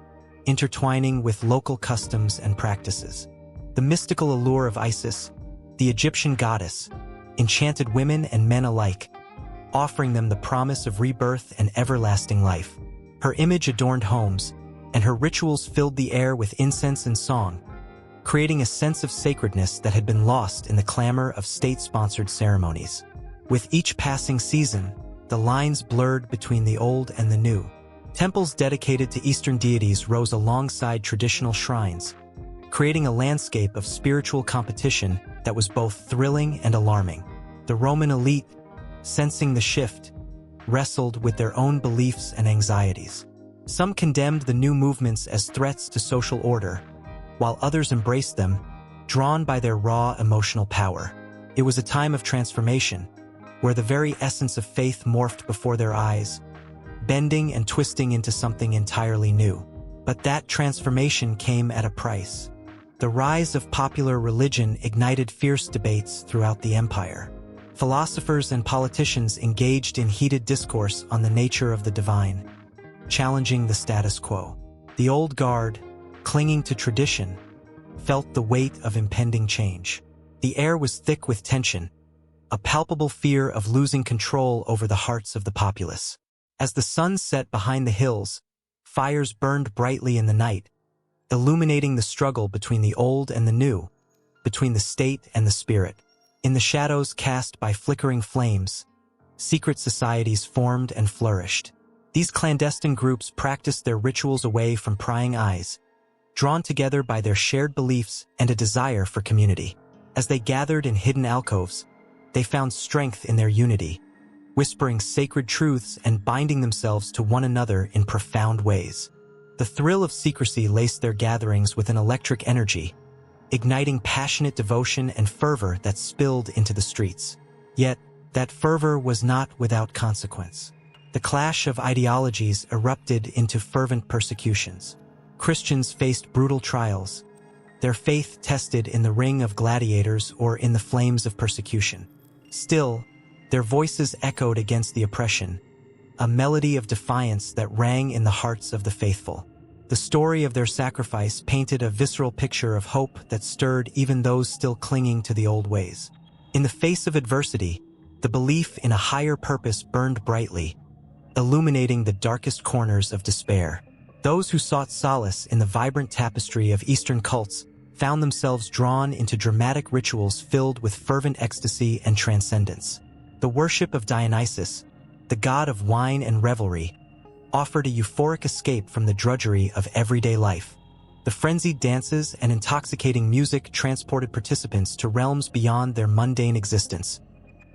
Speaker 1: intertwining with local customs and practices. The mystical allure of Isis, the Egyptian goddess, enchanted women and men alike, offering them the promise of rebirth and everlasting life. Her image adorned homes, and her rituals filled the air with incense and song, creating a sense of sacredness that had been lost in the clamor of state-sponsored ceremonies. With each passing season, the lines blurred between the old and the new. Temples dedicated to Eastern deities rose alongside traditional shrines, creating a landscape of spiritual competition that was both thrilling and alarming. The Roman elite, sensing the shift, wrestled with their own beliefs and anxieties. Some condemned the new movements as threats to social order, while others embraced them, drawn by their raw emotional power. It was a time of transformation, where the very essence of faith morphed before their eyes, bending and twisting into something entirely new. But that transformation came at a price. The rise of popular religion ignited fierce debates throughout the empire. Philosophers and politicians engaged in heated discourse on the nature of the divine, challenging the status quo. The old guard, clinging to tradition, felt the weight of impending change. The air was thick with tension, a palpable fear of losing control over the hearts of the populace. As the sun set behind the hills, fires burned brightly in the night, illuminating the struggle between the old and the new, between the state and the spirit. In the shadows cast by flickering flames, secret societies formed and flourished. These clandestine groups practiced their rituals away from prying eyes, drawn together by their shared beliefs and a desire for community. As they gathered in hidden alcoves, they found strength in their unity, whispering sacred truths and binding themselves to one another in profound ways. The thrill of secrecy laced their gatherings with an electric energy, igniting passionate devotion and fervor that spilled into the streets. Yet, that fervor was not without consequence. The clash of ideologies erupted into fervent persecutions. Christians faced brutal trials, their faith tested in the ring of gladiators or in the flames of persecution. Still, their voices echoed against the oppression, a melody of defiance that rang in the hearts of the faithful. The story of their sacrifice painted a visceral picture of hope that stirred even those still clinging to the old ways. In the face of adversity, the belief in a higher purpose burned brightly, illuminating the darkest corners of despair. Those who sought solace in the vibrant tapestry of Eastern cults found themselves drawn into dramatic rituals filled with fervent ecstasy and transcendence. The worship of Dionysus, the god of wine and revelry, offered a euphoric escape from the drudgery of everyday life. The frenzied dances and intoxicating music transported participants to realms beyond their mundane existence,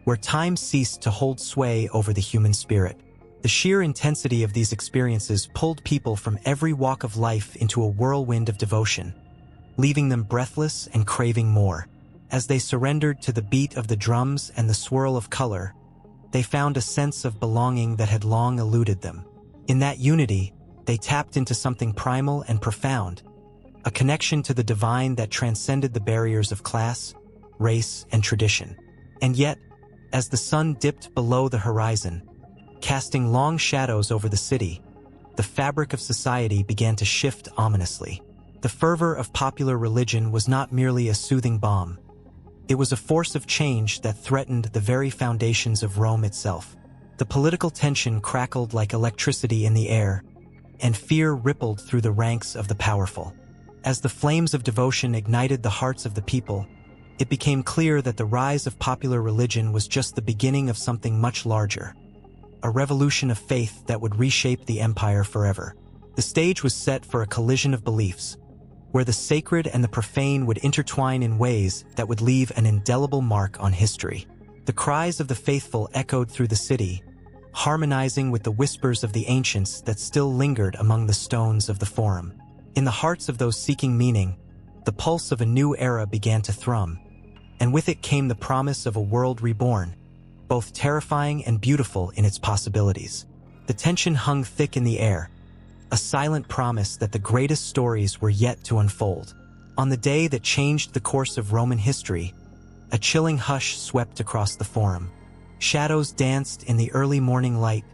Speaker 1: where time ceased to hold sway over the human spirit. The sheer intensity of these experiences pulled people from every walk of life into a whirlwind of devotion, leaving them breathless and craving more. As they surrendered to the beat of the drums and the swirl of color, they found a sense of belonging that had long eluded them. In that unity, they tapped into something primal and profound, a connection to the divine that transcended the barriers of class, race, and tradition. And yet, as the sun dipped below the horizon, casting long shadows over the city, the fabric of society began to shift ominously. The fervor of popular religion was not merely a soothing balm. It was a force of change that threatened the very foundations of Rome itself. The political tension crackled like electricity in the air, and fear rippled through the ranks of the powerful. As the flames of devotion ignited the hearts of the people, it became clear that the rise of popular religion was just the beginning of something much larger, a revolution of faith that would reshape the empire forever. The stage was set for a collision of beliefs, where the sacred and the profane would intertwine in ways that would leave an indelible mark on history. The cries of the faithful echoed through the city, harmonizing with the whispers of the ancients that still lingered among the stones of the Forum. In the hearts of those seeking meaning, the pulse of a new era began to thrum, and with it came the promise of a world reborn, both terrifying and beautiful in its possibilities. The tension hung thick in the air, a silent promise that the greatest stories were yet to unfold. On the day that changed the course of Roman history, a chilling hush swept across the Forum. Shadows danced in the early morning light,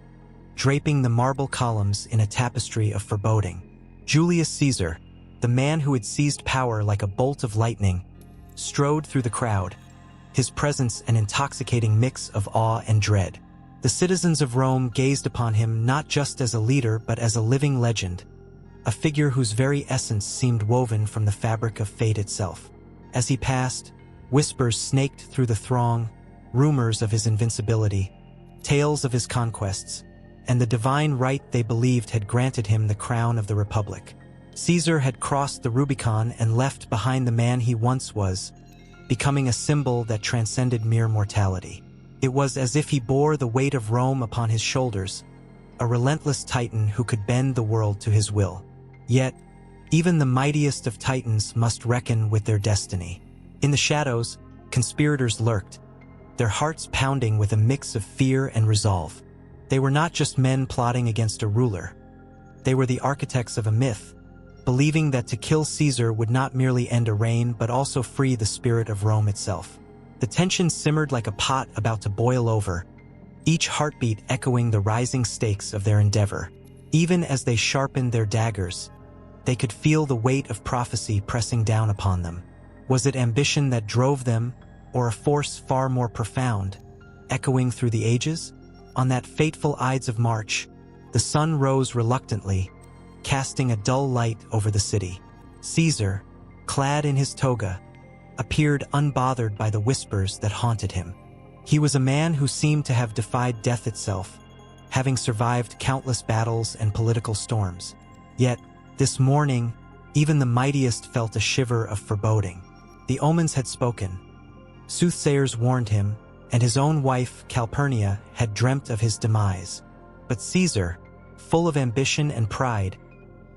Speaker 1: draping the marble columns in a tapestry of foreboding. Julius Caesar, the man who had seized power like a bolt of lightning, strode through the crowd, his presence an intoxicating mix of awe and dread. The citizens of Rome gazed upon him not just as a leader but as a living legend, a figure whose very essence seemed woven from the fabric of fate itself. As he passed, whispers snaked through the throng, rumors of his invincibility, tales of his conquests, and the divine right they believed had granted him the crown of the Republic. Caesar had crossed the Rubicon and left behind the man he once was, becoming a symbol that transcended mere mortality. It was as if he bore the weight of Rome upon his shoulders, a relentless titan who could bend the world to his will. Yet, even the mightiest of titans must reckon with their destiny. In the shadows, conspirators lurked, their hearts pounding with a mix of fear and resolve. They were not just men plotting against a ruler. They were the architects of a myth, believing that to kill Caesar would not merely end a reign but also free the spirit of Rome itself. The tension simmered like a pot about to boil over, each heartbeat echoing the rising stakes of their endeavor. Even as they sharpened their daggers, they could feel the weight of prophecy pressing down upon them. Was it ambition that drove them, or a force far more profound, echoing through the ages? On that fateful Ides of March, the sun rose reluctantly, casting a dull light over the city. Caesar, clad in his toga, appeared unbothered by the whispers that haunted him. He was a man who seemed to have defied death itself, having survived countless battles and political storms. Yet, this morning, even the mightiest felt a shiver of foreboding. The omens had spoken. Soothsayers warned him, and his own wife, Calpurnia, had dreamt of his demise. But Caesar, full of ambition and pride,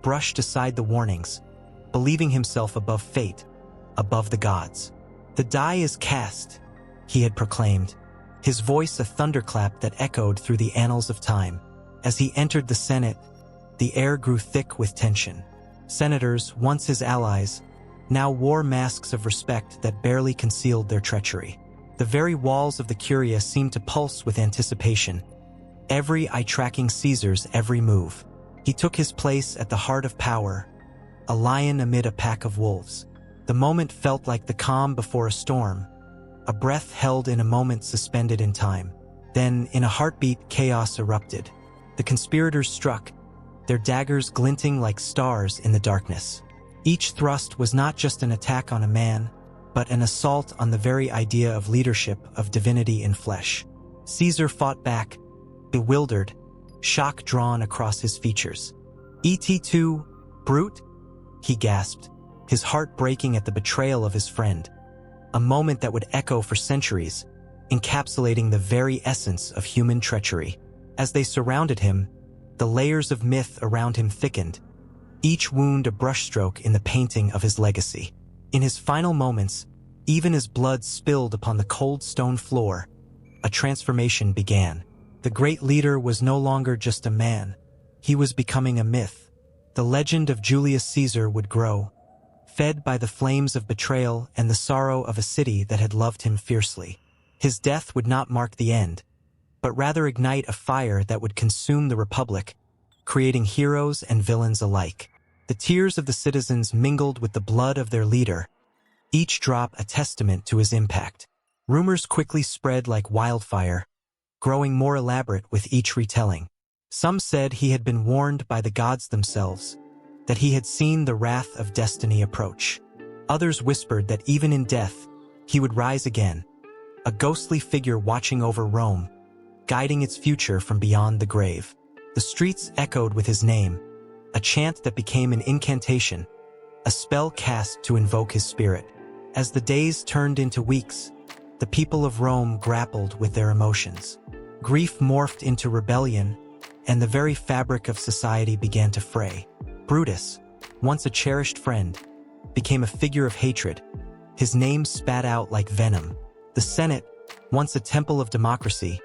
Speaker 1: brushed aside the warnings, believing himself above fate, above the gods. "The die is cast," he had proclaimed, his voice a thunderclap that echoed through the annals of time. As he entered the Senate, the air grew thick with tension. Senators, once his allies, now wore masks of respect that barely concealed their treachery. The very walls of the Curia seemed to pulse with anticipation, every eye tracking Caesar's every move. He took his place at the heart of power, a lion amid a pack of wolves. The moment felt like the calm before a storm, a breath held in a moment suspended in time. Then, in a heartbeat, chaos erupted. The conspirators struck, their daggers glinting like stars in the darkness. Each thrust was not just an attack on a man, but an assault on the very idea of leadership, of divinity in flesh. Caesar fought back, bewildered, shock drawn across his features. "Et brute?" he gasped, his heart breaking at the betrayal of his friend. A moment that would echo for centuries, encapsulating the very essence of human treachery. As they surrounded him, the layers of myth around him thickened, each wound a brushstroke in the painting of his legacy. In his final moments, even as blood spilled upon the cold stone floor, a transformation began. The great leader was no longer just a man. He was becoming a myth. The legend of Julius Caesar would grow, fed by the flames of betrayal and the sorrow of a city that had loved him fiercely. His death would not mark the end, but rather ignite a fire that would consume the Republic, creating heroes and villains alike. The tears of the citizens mingled with the blood of their leader, each drop a testament to his impact. Rumors quickly spread like wildfire, growing more elaborate with each retelling. Some said he had been warned by the gods themselves, that he had seen the wrath of destiny approach. Others whispered that even in death, he would rise again, a ghostly figure watching over Rome, guiding its future from beyond the grave. The streets echoed with his name, a chant that became an incantation, a spell cast to invoke his spirit. As the days turned into weeks, the people of Rome grappled with their emotions. Grief morphed into rebellion, and the very fabric of society began to fray. Brutus, once a cherished friend, became a figure of hatred, his name spat out like venom. The Senate, once a temple of democracy,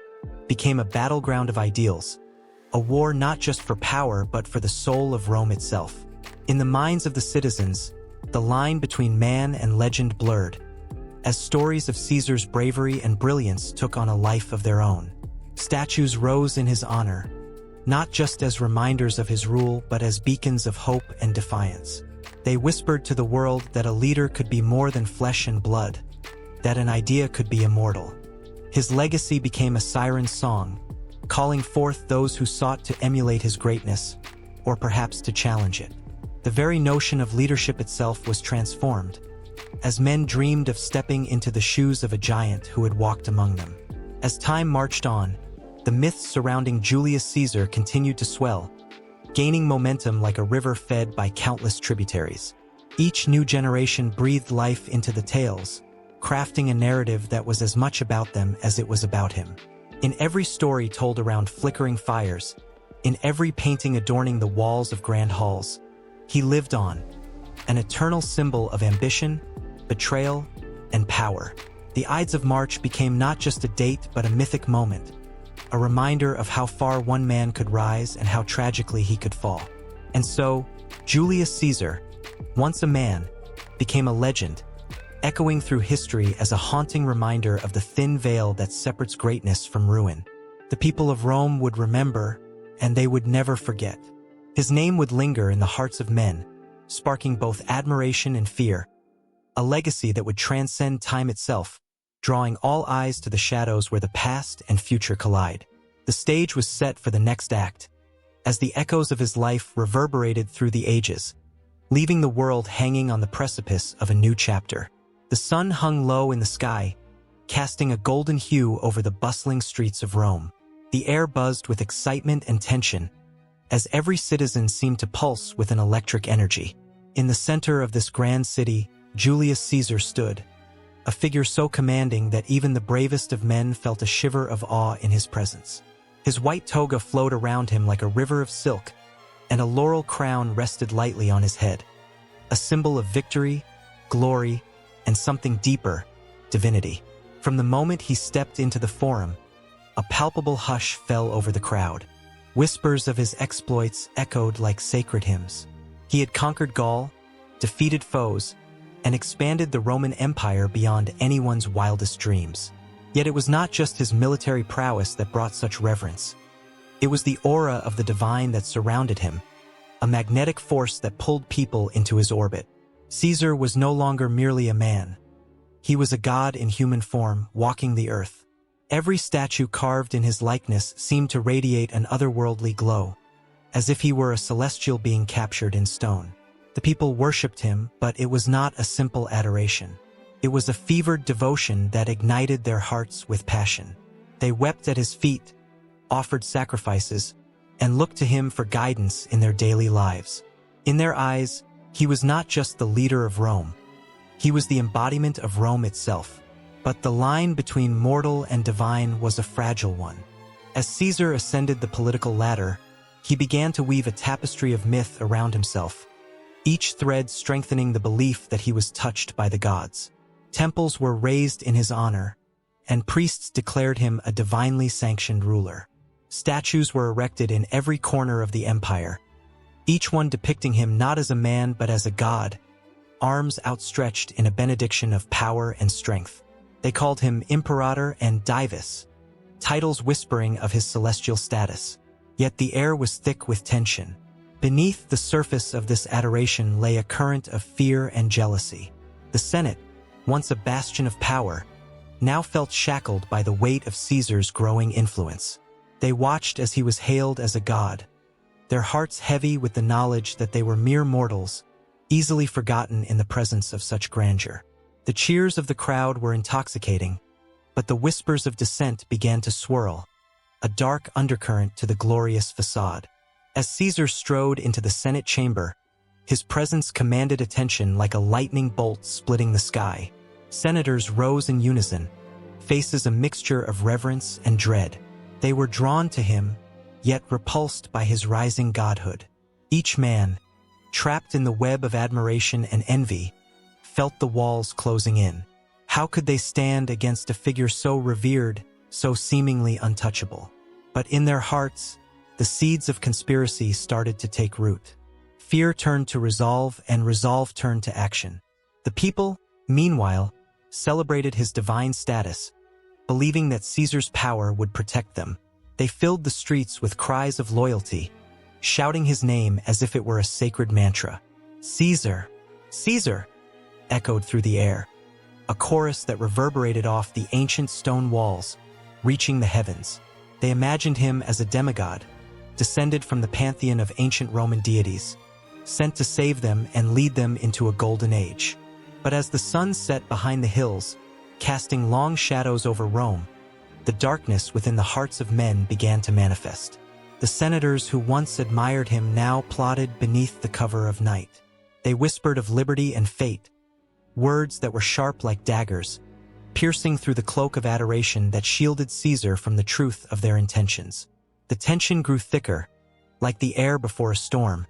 Speaker 1: became a battleground of ideals, a war not just for power but for the soul of Rome itself. In the minds of the citizens, the line between man and legend blurred, as stories of Caesar's bravery and brilliance took on a life of their own. Statues rose in his honor, not just as reminders of his rule but as beacons of hope and defiance. They whispered to the world that a leader could be more than flesh and blood, that an idea could be immortal. His legacy became a siren song, calling forth those who sought to emulate his greatness, or perhaps to challenge it. The very notion of leadership itself was transformed, as men dreamed of stepping into the shoes of a giant who had walked among them. As time marched on, the myths surrounding Julius Caesar continued to swell, gaining momentum like a river fed by countless tributaries. Each new generation breathed life into the tales, crafting a narrative that was as much about them as it was about him. In every story told around flickering fires, in every painting adorning the walls of grand halls, he lived on, an eternal symbol of ambition, betrayal, and power. The Ides of March became not just a date but a mythic moment, a reminder of how far one man could rise and how tragically he could fall. And so, Julius Caesar, once a man, became a legend, echoing through history as a haunting reminder of the thin veil that separates greatness from ruin. The people of Rome would remember, and they would never forget. His name would linger in the hearts of men, sparking both admiration and fear, a legacy that would transcend time itself, drawing all eyes to the shadows where the past and future collide. The stage was set for the next act, as the echoes of his life reverberated through the ages, leaving the world hanging on the precipice of a new chapter. The sun hung low in the sky, casting a golden hue over the bustling streets of Rome. The air buzzed with excitement and tension, as every citizen seemed to pulse with an electric energy. In the center of this grand city, Julius Caesar stood, a figure so commanding that even the bravest of men felt a shiver of awe in his presence. His white toga flowed around him like a river of silk, and a laurel crown rested lightly on his head, a symbol of victory, glory, and something deeper, divinity. From the moment he stepped into the forum, a palpable hush fell over the crowd. Whispers of his exploits echoed like sacred hymns. He had conquered Gaul, defeated foes, and expanded the Roman Empire beyond anyone's wildest dreams. Yet it was not just his military prowess that brought such reverence. It was the aura of the divine that surrounded him, a magnetic force that pulled people into his orbit. Caesar was no longer merely a man. He was a god in human form, walking the earth. Every statue carved in his likeness seemed to radiate an otherworldly glow, as if he were a celestial being captured in stone. The people worshipped him, but it was not a simple adoration. It was a fevered devotion that ignited their hearts with passion. They wept at his feet, offered sacrifices, and looked to him for guidance in their daily lives. In their eyes, he was not just the leader of Rome. He was the embodiment of Rome itself. But the line between mortal and divine was a fragile one. As Caesar ascended the political ladder, he began to weave a tapestry of myth around himself, each thread strengthening the belief that he was touched by the gods. Temples were raised in his honor, and priests declared him a divinely sanctioned ruler. Statues were erected in every corner of the empire, each one depicting him not as a man but as a god, arms outstretched in a benediction of power and strength. They called him Imperator and Divus, titles whispering of his celestial status. Yet the air was thick with tension. Beneath the surface of this adoration lay a current of fear and jealousy. The Senate, once a bastion of power, now felt shackled by the weight of Caesar's growing influence. They watched as he was hailed as a god, their hearts heavy with the knowledge that they were mere mortals, easily forgotten in the presence of such grandeur. The cheers of the crowd were intoxicating, but the whispers of dissent began to swirl, a dark undercurrent to the glorious facade. As Caesar strode into the Senate chamber, his presence commanded attention like a lightning bolt splitting the sky. Senators rose in unison, faces a mixture of reverence and dread. They were drawn to him, yet repulsed by his rising godhood. Each man, trapped in the web of admiration and envy, felt the walls closing in. How could they stand against a figure so revered, so seemingly untouchable? But in their hearts, the seeds of conspiracy started to take root. Fear turned to resolve, and resolve turned to action. The people, meanwhile, celebrated his divine status, believing that Caesar's power would protect them. They filled the streets with cries of loyalty, shouting his name as if it were a sacred mantra. "Caesar! Caesar!" echoed through the air, a chorus that reverberated off the ancient stone walls, reaching the heavens. They imagined him as a demigod, descended from the pantheon of ancient Roman deities, sent to save them and lead them into a golden age. But as the sun set behind the hills, casting long shadows over Rome, the darkness within the hearts of men began to manifest. The senators who once admired him now plotted beneath the cover of night. They whispered of liberty and fate, words that were sharp like daggers, piercing through the cloak of adoration that shielded Caesar from the truth of their intentions. The tension grew thicker, like the air before a storm,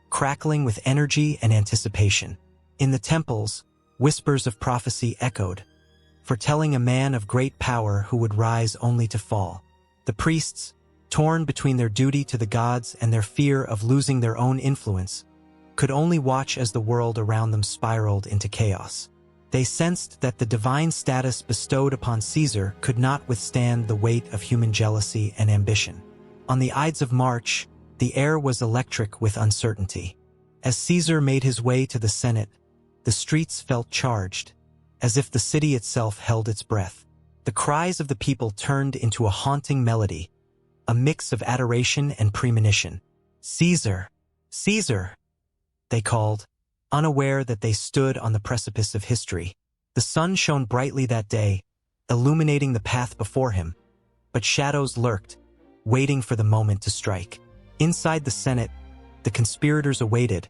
Speaker 1: crackling with energy and anticipation. In the temples, whispers of prophecy echoed, foretelling a man of great power who would rise only to fall. The priests, torn between their duty to the gods and their fear of losing their own influence, could only watch as the world around them spiraled into chaos. They sensed that the divine status bestowed upon Caesar could not withstand the weight of human jealousy and ambition. On the Ides of March, the air was electric with uncertainty. As Caesar made his way to the Senate, the streets felt charged, as if the city itself held its breath. The cries of the people turned into a haunting melody, a mix of adoration and premonition. "Caesar! Caesar!" they called, unaware that they stood on the precipice of history. The sun shone brightly that day, illuminating the path before him, but shadows lurked, waiting for the moment to strike. Inside the Senate, the conspirators awaited,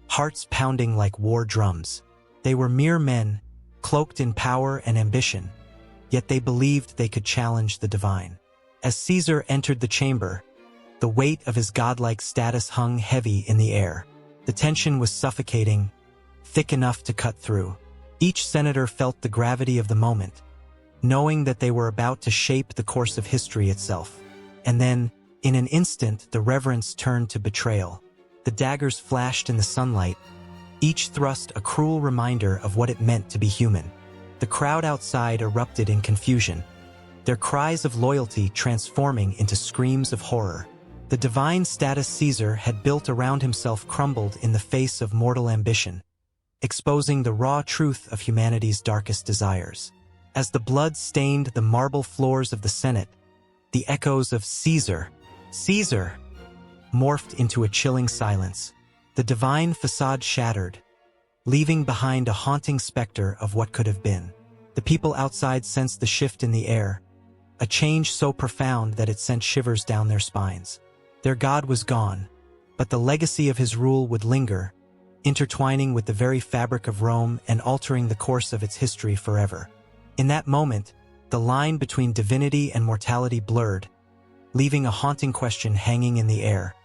Speaker 1: hearts pounding like war drums. They were mere men, cloaked in power and ambition, yet they believed they could challenge the divine. As Caesar entered the chamber, the weight of his godlike status hung heavy in the air. The tension was suffocating, thick enough to cut through. Each senator felt the gravity of the moment, knowing that they were about to shape the course of history itself. And then, in an instant, the reverence turned to betrayal. The daggers flashed in the sunlight, each thrust a cruel reminder of what it meant to be human. The crowd outside erupted in confusion, their cries of loyalty transforming into screams of horror. The divine status Caesar had built around himself crumbled in the face of mortal ambition, exposing the raw truth of humanity's darkest desires. As the blood stained the marble floors of the Senate, the echoes of "Caesar, Caesar," morphed into a chilling silence. The divine facade shattered, leaving behind a haunting specter of what could have been. The people outside sensed the shift in the air, a change so profound that it sent shivers down their spines. Their god was gone, but the legacy of his rule would linger, intertwining with the very fabric of Rome and altering the course of its history forever. In that moment, the line between divinity and mortality blurred, leaving a haunting question hanging in the air.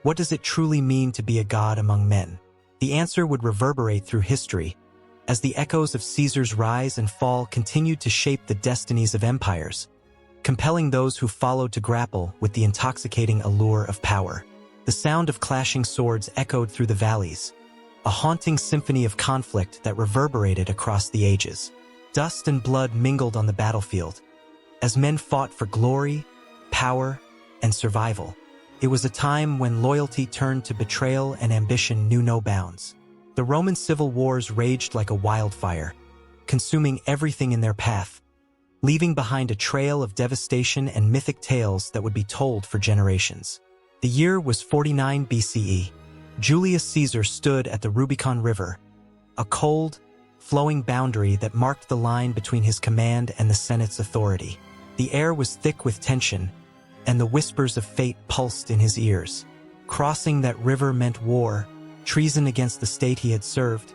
Speaker 1: What does it truly mean to be a god among men? The answer would reverberate through history, as the echoes of Caesar's rise and fall continued to shape the destinies of empires, compelling those who followed to grapple with the intoxicating allure of power. The sound of clashing swords echoed through the valleys, a haunting symphony of conflict that reverberated across the ages. Dust and blood mingled on the battlefield, as men fought for glory, power, and survival. It was a time when loyalty turned to betrayal and ambition knew no bounds. The Roman civil wars raged like a wildfire, consuming everything in their path, leaving behind a trail of devastation and mythic tales that would be told for generations. The year was 49 BCE. Julius Caesar stood at the Rubicon River, a cold, flowing boundary that marked the line between his command and the Senate's authority. The air was thick with tension, and the whispers of fate pulsed in his ears. Crossing that river meant war, treason against the state he had served,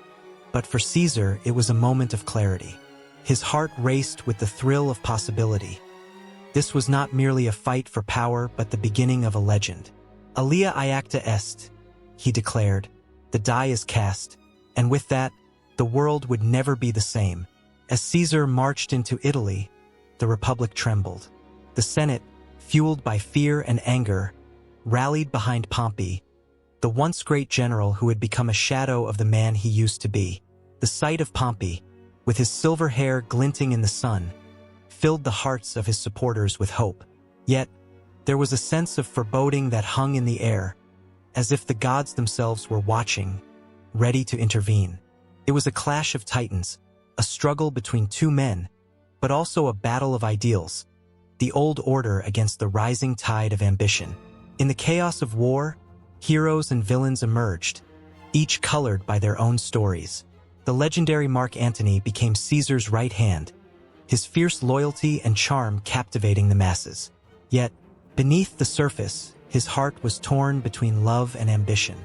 Speaker 1: but for Caesar it was a moment of clarity. His heart raced with the thrill of possibility. This was not merely a fight for power, but the beginning of a legend. Alia iacta est, he declared. The die is cast, and with that, the world would never be the same. As Caesar marched into Italy, the Republic trembled. The Senate, fueled by fear and anger, rallied behind Pompey, the once great general who had become a shadow of the man he used to be. The sight of Pompey, with his silver hair glinting in the sun, filled the hearts of his supporters with hope. Yet, there was a sense of foreboding that hung in the air, as if the gods themselves were watching, ready to intervene. It was a clash of titans, a struggle between two men, but also a battle of ideals, the old order against the rising tide of ambition. In the chaos of war, heroes and villains emerged, each colored by their own stories. The legendary Mark Antony became Caesar's right hand, his fierce loyalty and charm captivating the masses. Yet, beneath the surface, his heart was torn between love and ambition.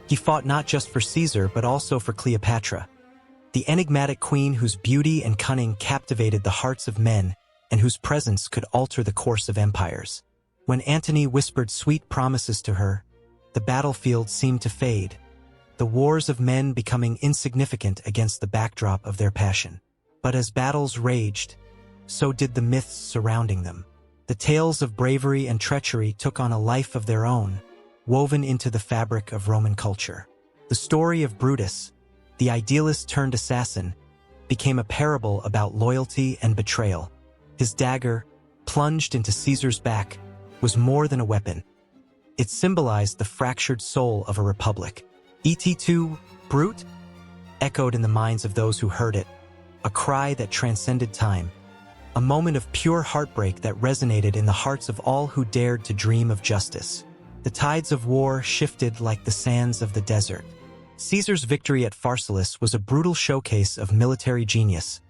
Speaker 1: He fought not just for Caesar but also for Cleopatra, the enigmatic queen whose beauty and cunning captivated the hearts of men and whose presence could alter the course of empires. When Antony whispered sweet promises to her, the battlefield seemed to fade, the wars of men becoming insignificant against the backdrop of their passion. But as battles raged, so did the myths surrounding them. The tales of bravery and treachery took on a life of their own, woven into the fabric of Roman culture. The story of Brutus, the idealist-turned-assassin, became a parable about loyalty and betrayal. His dagger, plunged into Caesar's back, was more than a weapon. It symbolized the fractured soul of a republic. Et Brute? Echoed in the minds of those who heard it, a cry that transcended time, a moment of pure heartbreak that resonated in the hearts of all who dared to dream of justice. The tides of war shifted like the sands of the desert. Caesar's victory at Pharsalus was a brutal showcase of military genius,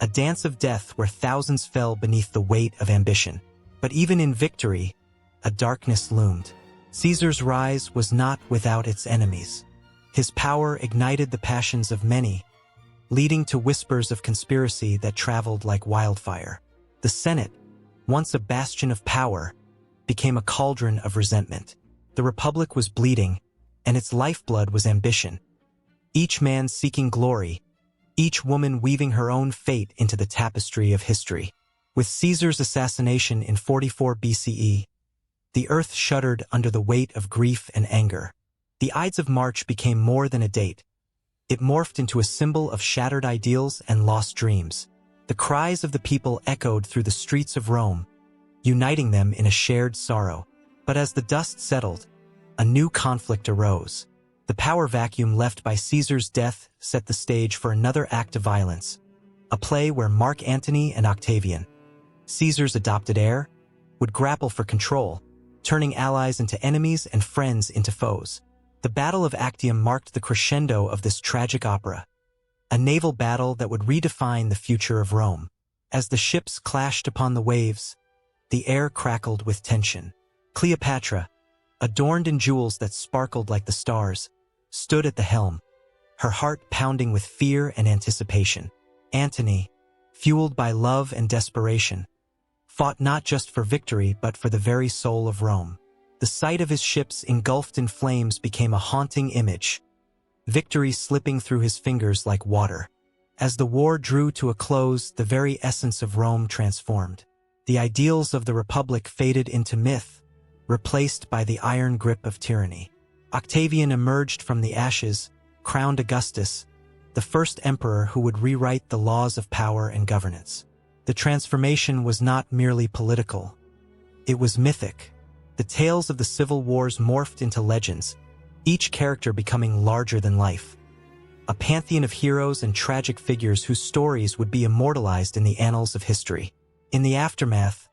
Speaker 1: a dance of death where thousands fell beneath the weight of ambition. But even in victory, a darkness loomed. Caesar's rise was not without its enemies. His power ignited the passions of many, leading to whispers of conspiracy that traveled like wildfire. The Senate, once a bastion of power, became a cauldron of resentment. The Republic was bleeding, and its lifeblood was ambition. Each man seeking glory, each woman weaving her own fate into the tapestry of history. With Caesar's assassination in 44 BCE, the earth shuddered under the weight of grief and anger. The Ides of March became more than a date. It morphed into a symbol of shattered ideals and lost dreams. The cries of the people echoed through the streets of Rome, uniting them in a shared sorrow. But as the dust settled, a new conflict arose. The power vacuum left by Caesar's death set the stage for another act of violence, a play where Mark Antony and Octavian, Caesar's adopted heir, would grapple for control, turning allies into enemies and friends into foes. The Battle of Actium marked the crescendo of this tragic opera, a naval battle that would redefine the future of Rome. As the ships clashed upon the waves, the air crackled with tension. Cleopatra, adorned in jewels that sparkled like the stars, stood at the helm, her heart pounding with fear and anticipation. Antony, fueled by love and desperation, fought not just for victory but for the very soul of Rome. The sight of his ships engulfed in flames became a haunting image, victory slipping through his fingers like water. As the war drew to a close, the very essence of Rome transformed. The ideals of the Republic faded into myth, replaced by the iron grip of tyranny. Octavian emerged from the ashes, crowned Augustus, the first emperor who would rewrite the laws of power and governance. The transformation was not merely political. It was mythic. The tales of the civil wars morphed into legends, each character becoming larger than life. A pantheon of heroes and tragic figures whose stories would be immortalized in the annals of history. In the aftermath,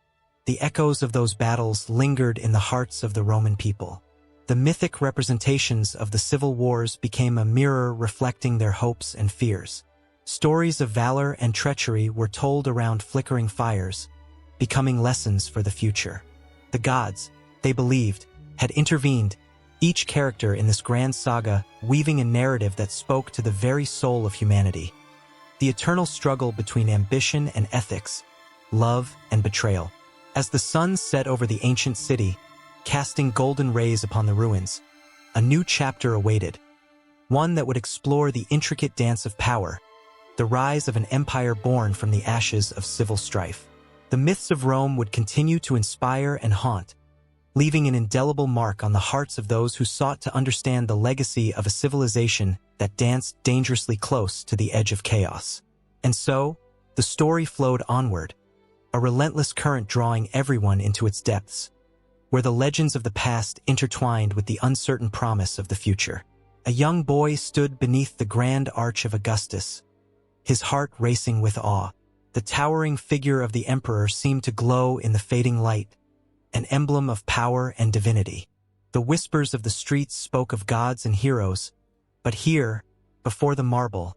Speaker 1: the echoes of those battles lingered in the hearts of the Roman people. The mythic representations of the civil wars became a mirror reflecting their hopes and fears. Stories of valor and treachery were told around flickering fires, becoming lessons for the future. The gods, they believed, had intervened, each character in this grand saga weaving a narrative that spoke to the very soul of humanity. The eternal struggle between ambition and ethics, love and betrayal. As the sun set over the ancient city, casting golden rays upon the ruins, a new chapter awaited, one that would explore the intricate dance of power, the rise of an empire born from the ashes of civil strife. The myths of Rome would continue to inspire and haunt, leaving an indelible mark on the hearts of those who sought to understand the legacy of a civilization that danced dangerously close to the edge of chaos. And so, the story flowed onward, a relentless current drawing everyone into its depths, where the legends of the past intertwined with the uncertain promise of the future. A young boy stood beneath the grand arch of Augustus, his heart racing with awe. The towering figure of the emperor seemed to glow in the fading light, an emblem of power and divinity. The whispers of the streets spoke of gods and heroes, but here, before the marble,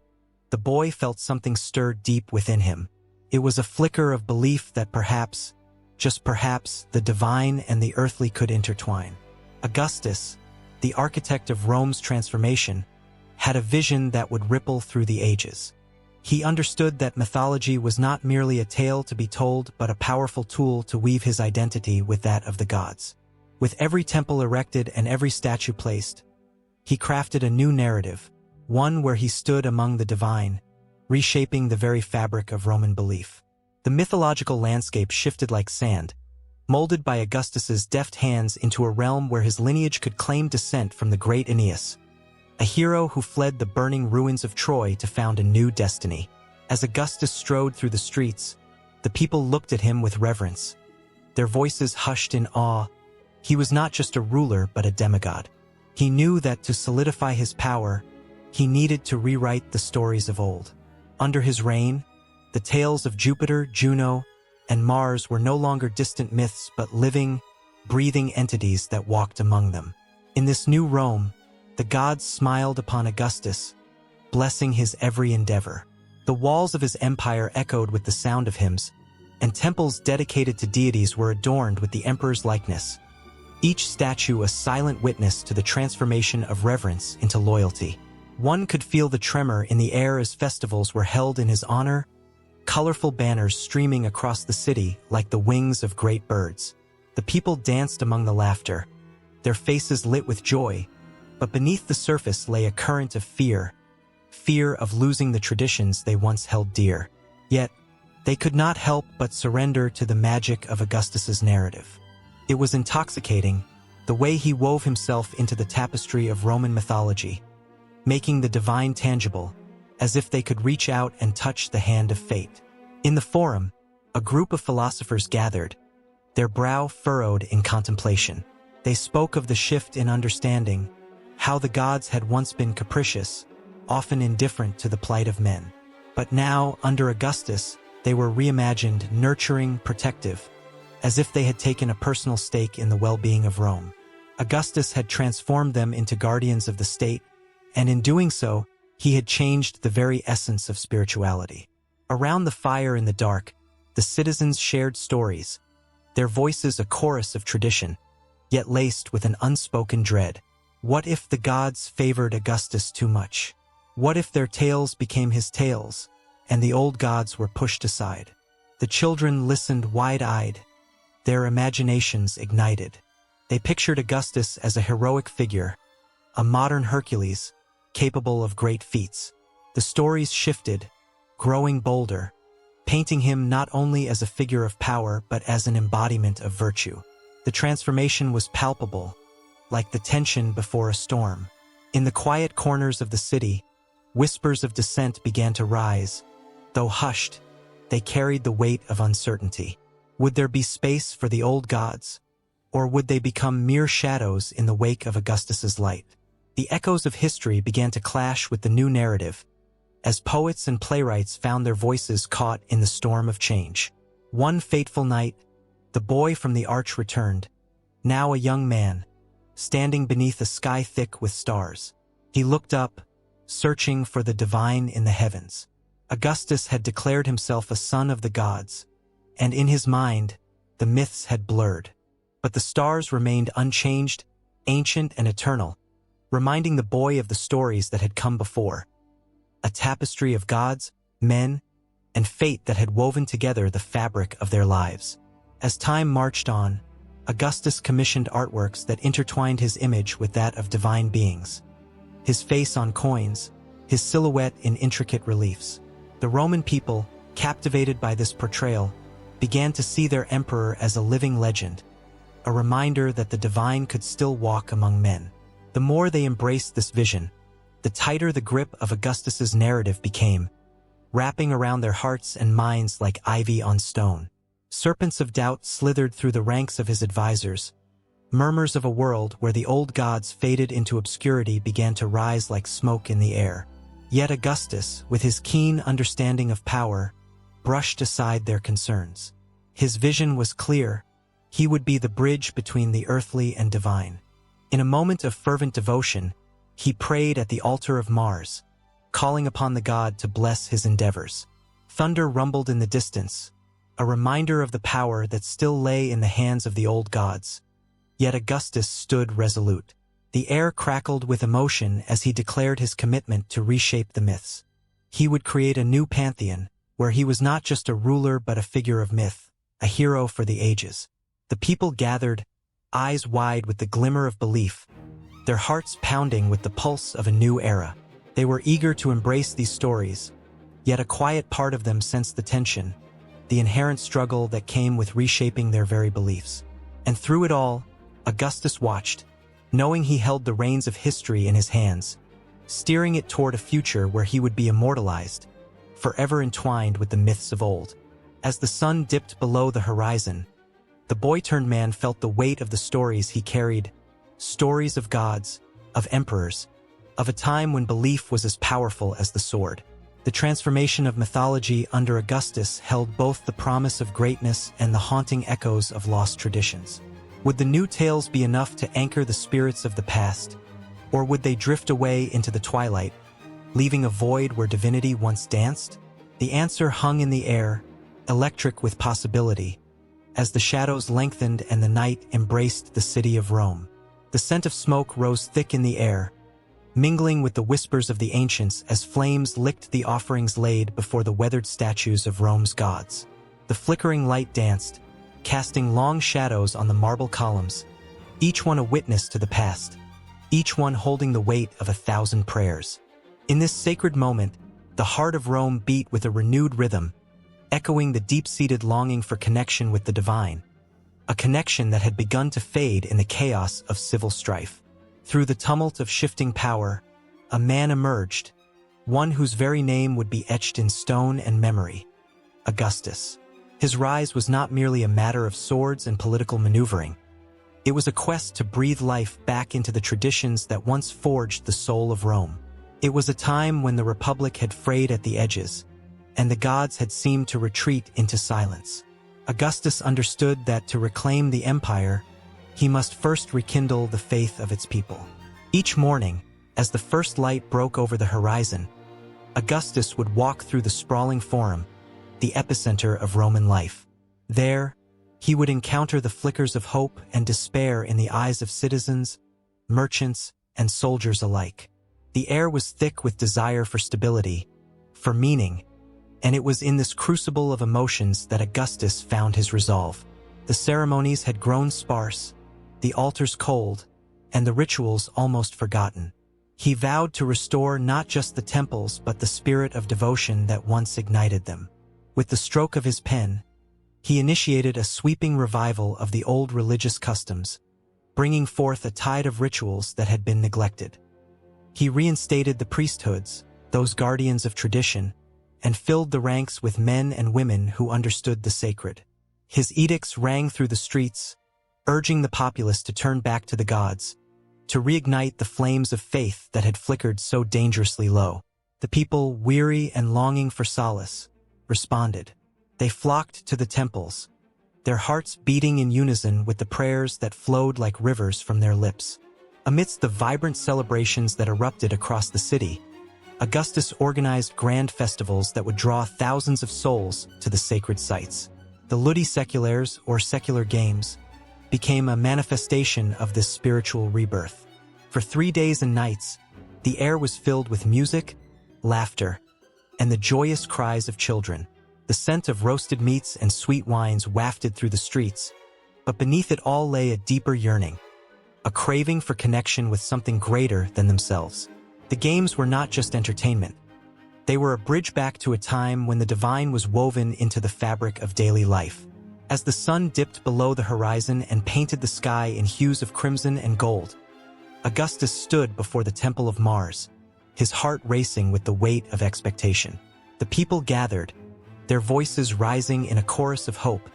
Speaker 1: the boy felt something stir deep within him. It was a flicker of belief that perhaps, just perhaps, the divine and the earthly could intertwine. Augustus, the architect of Rome's transformation, had a vision that would ripple through the ages. He understood that mythology was not merely a tale to be told but a powerful tool to weave his identity with that of the gods. With every temple erected and every statue placed, he crafted a new narrative, one where he stood among the divine, reshaping the very fabric of Roman belief. The mythological landscape shifted like sand, molded by Augustus's deft hands into a realm where his lineage could claim descent from the great Aeneas, a hero who fled the burning ruins of Troy to found a new destiny. As Augustus strode through the streets, the people looked at him with reverence, their voices hushed in awe. He was not just a ruler but a demigod. He knew that to solidify his power, he needed to rewrite the stories of old. Under his reign, the tales of Jupiter, Juno, and Mars were no longer distant myths but living, breathing entities that walked among them. In this new Rome, The gods smiled upon Augustus, blessing his every endeavor. The walls of his empire echoed with the sound of hymns, and temples dedicated to deities were adorned with the emperor's likeness, each statue a silent witness to the transformation of reverence into loyalty. One could feel the tremor in the air as festivals were held in his honor, colorful banners streaming across the city like the wings of great birds. The people danced among the laughter, their faces lit with joy, but beneath the surface lay a current of fear of losing the traditions they once held dear. Yet, they could not help but surrender to the magic of Augustus's narrative. It was intoxicating, the way he wove himself into the tapestry of Roman mythology, making the divine tangible, as if they could reach out and touch the hand of fate. In the forum, a group of philosophers gathered, their brow furrowed in contemplation. They spoke of the shift in understanding, how the gods had once been capricious, often indifferent to the plight of men. But now, under Augustus, they were reimagined, nurturing, protective, as if they had taken a personal stake in the well-being of Rome. Augustus had transformed them into guardians of the state, and in doing so, he had changed the very essence of spirituality. Around the fire in the dark, the citizens shared stories, their voices a chorus of tradition, yet laced with an unspoken dread. What if the gods favored Augustus too much? What if their tales became his tales, and the old gods were pushed aside? The children listened wide-eyed, their imaginations ignited. They pictured Augustus as a heroic figure, a modern Hercules, capable of great feats. The stories shifted, growing bolder, painting him not only as a figure of power but as an embodiment of virtue. The transformation was palpable, like the tension before a storm. In the quiet corners of the city, whispers of dissent began to rise. Though hushed, they carried the weight of uncertainty. Would there be space for the old gods, or would they become mere shadows in the wake of Augustus's light? The echoes of history began to clash with the new narrative, as poets and playwrights found their voices caught in the storm of change. One fateful night, the boy from the arch returned, now a young man, standing beneath a sky thick with stars. He looked up, searching for the divine in the heavens. Augustus had declared himself a son of the gods, and in his mind, the myths had blurred. But the stars remained unchanged, ancient and eternal, reminding the boy of the stories that had come before. A tapestry of gods, men, and fate that had woven together the fabric of their lives. As time marched on, Augustus commissioned artworks that intertwined his image with that of divine beings. His face on coins, his silhouette in intricate reliefs. The Roman people, captivated by this portrayal, began to see their emperor as a living legend, a reminder that the divine could still walk among men. The more they embraced this vision, the tighter the grip of Augustus's narrative became, wrapping around their hearts and minds like ivy on stone. Serpents of doubt slithered through the ranks of his advisors. Murmurs of a world where the old gods faded into obscurity began to rise like smoke in the air. Yet Augustus, with his keen understanding of power, brushed aside their concerns. His vision was clear. He would be the bridge between the earthly and divine. In a moment of fervent devotion, he prayed at the altar of Mars, calling upon the god to bless his endeavors. Thunder rumbled in the distance, a reminder of the power that still lay in the hands of the old gods. Yet Augustus stood resolute. The air crackled with emotion as he declared his commitment to reshape the myths. He would create a new pantheon, where he was not just a ruler but a figure of myth, a hero for the ages. The people gathered, eyes wide with the glimmer of belief, their hearts pounding with the pulse of a new era. They were eager to embrace these stories, yet a quiet part of them sensed the tension, the inherent struggle that came with reshaping their very beliefs. And through it all, Augustus watched, knowing he held the reins of history in his hands, steering it toward a future where he would be immortalized, forever entwined with the myths of old. As the sun dipped below the horizon, the boy-turned-man felt the weight of the stories he carried, stories of gods, of emperors, of a time when belief was as powerful as the sword. The transformation of mythology under Augustus held both the promise of greatness and the haunting echoes of lost traditions. Would the new tales be enough to anchor the spirits of the past, Or would they drift away into the twilight, leaving a void where divinity once danced? The answer hung in the air, electric with possibility, as the shadows lengthened and the night embraced the city of Rome. The scent of smoke rose thick in the air, mingling with the whispers of the ancients as flames licked the offerings laid before the weathered statues of Rome's gods. The flickering light danced, casting long shadows on the marble columns, each one a witness to the past, each one holding the weight of 1,000 prayers. In this sacred moment, the heart of Rome beat with a renewed rhythm, echoing the deep-seated longing for connection with the divine, a connection that had begun to fade in the chaos of civil strife. Through the tumult of shifting power, a man emerged, one whose very name would be etched in stone and memory: Augustus. His rise was not merely a matter of swords and political maneuvering. It was a quest to breathe life back into the traditions that once forged the soul of Rome. It was a time when the Republic had frayed at the edges, and the gods had seemed to retreat into silence. Augustus understood that to reclaim the empire, he must first rekindle the faith of its people. Each morning, as the first light broke over the horizon, Augustus would walk through the sprawling forum, the epicenter of Roman life. There, he would encounter the flickers of hope and despair in the eyes of citizens, merchants, and soldiers alike. The air was thick with desire for stability, for meaning, and it was in this crucible of emotions that Augustus found his resolve. The ceremonies had grown sparse, the altars cold, and the rituals almost forgotten. He vowed to restore not just the temples but the spirit of devotion that once ignited them. With the stroke of his pen, he initiated a sweeping revival of the old religious customs, bringing forth a tide of rituals that had been neglected. He reinstated the priesthoods, those guardians of tradition, and filled the ranks with men and women who understood the sacred. His edicts rang through the streets, urging the populace to turn back to the gods, to reignite the flames of faith that had flickered so dangerously low. The people, weary and longing for solace, responded. They flocked to the temples, their hearts beating in unison with the prayers that flowed like rivers from their lips. Amidst the vibrant celebrations that erupted across the city, Augustus organized grand festivals that would draw thousands of souls to the sacred sites. The Ludi Seculares, or secular games, became a manifestation of this spiritual rebirth. For 3 days and nights, the air was filled with music, laughter, and the joyous cries of children. The scent of roasted meats and sweet wines wafted through the streets, but beneath it all lay a deeper yearning, a craving for connection with something greater than themselves. The games were not just entertainment. They were a bridge back to a time when the divine was woven into the fabric of daily life. As the sun dipped below the horizon and painted the sky in hues of crimson and gold, Augustus stood before the temple of Mars, his heart racing with the weight of expectation. The people gathered, their voices rising in a chorus of hope,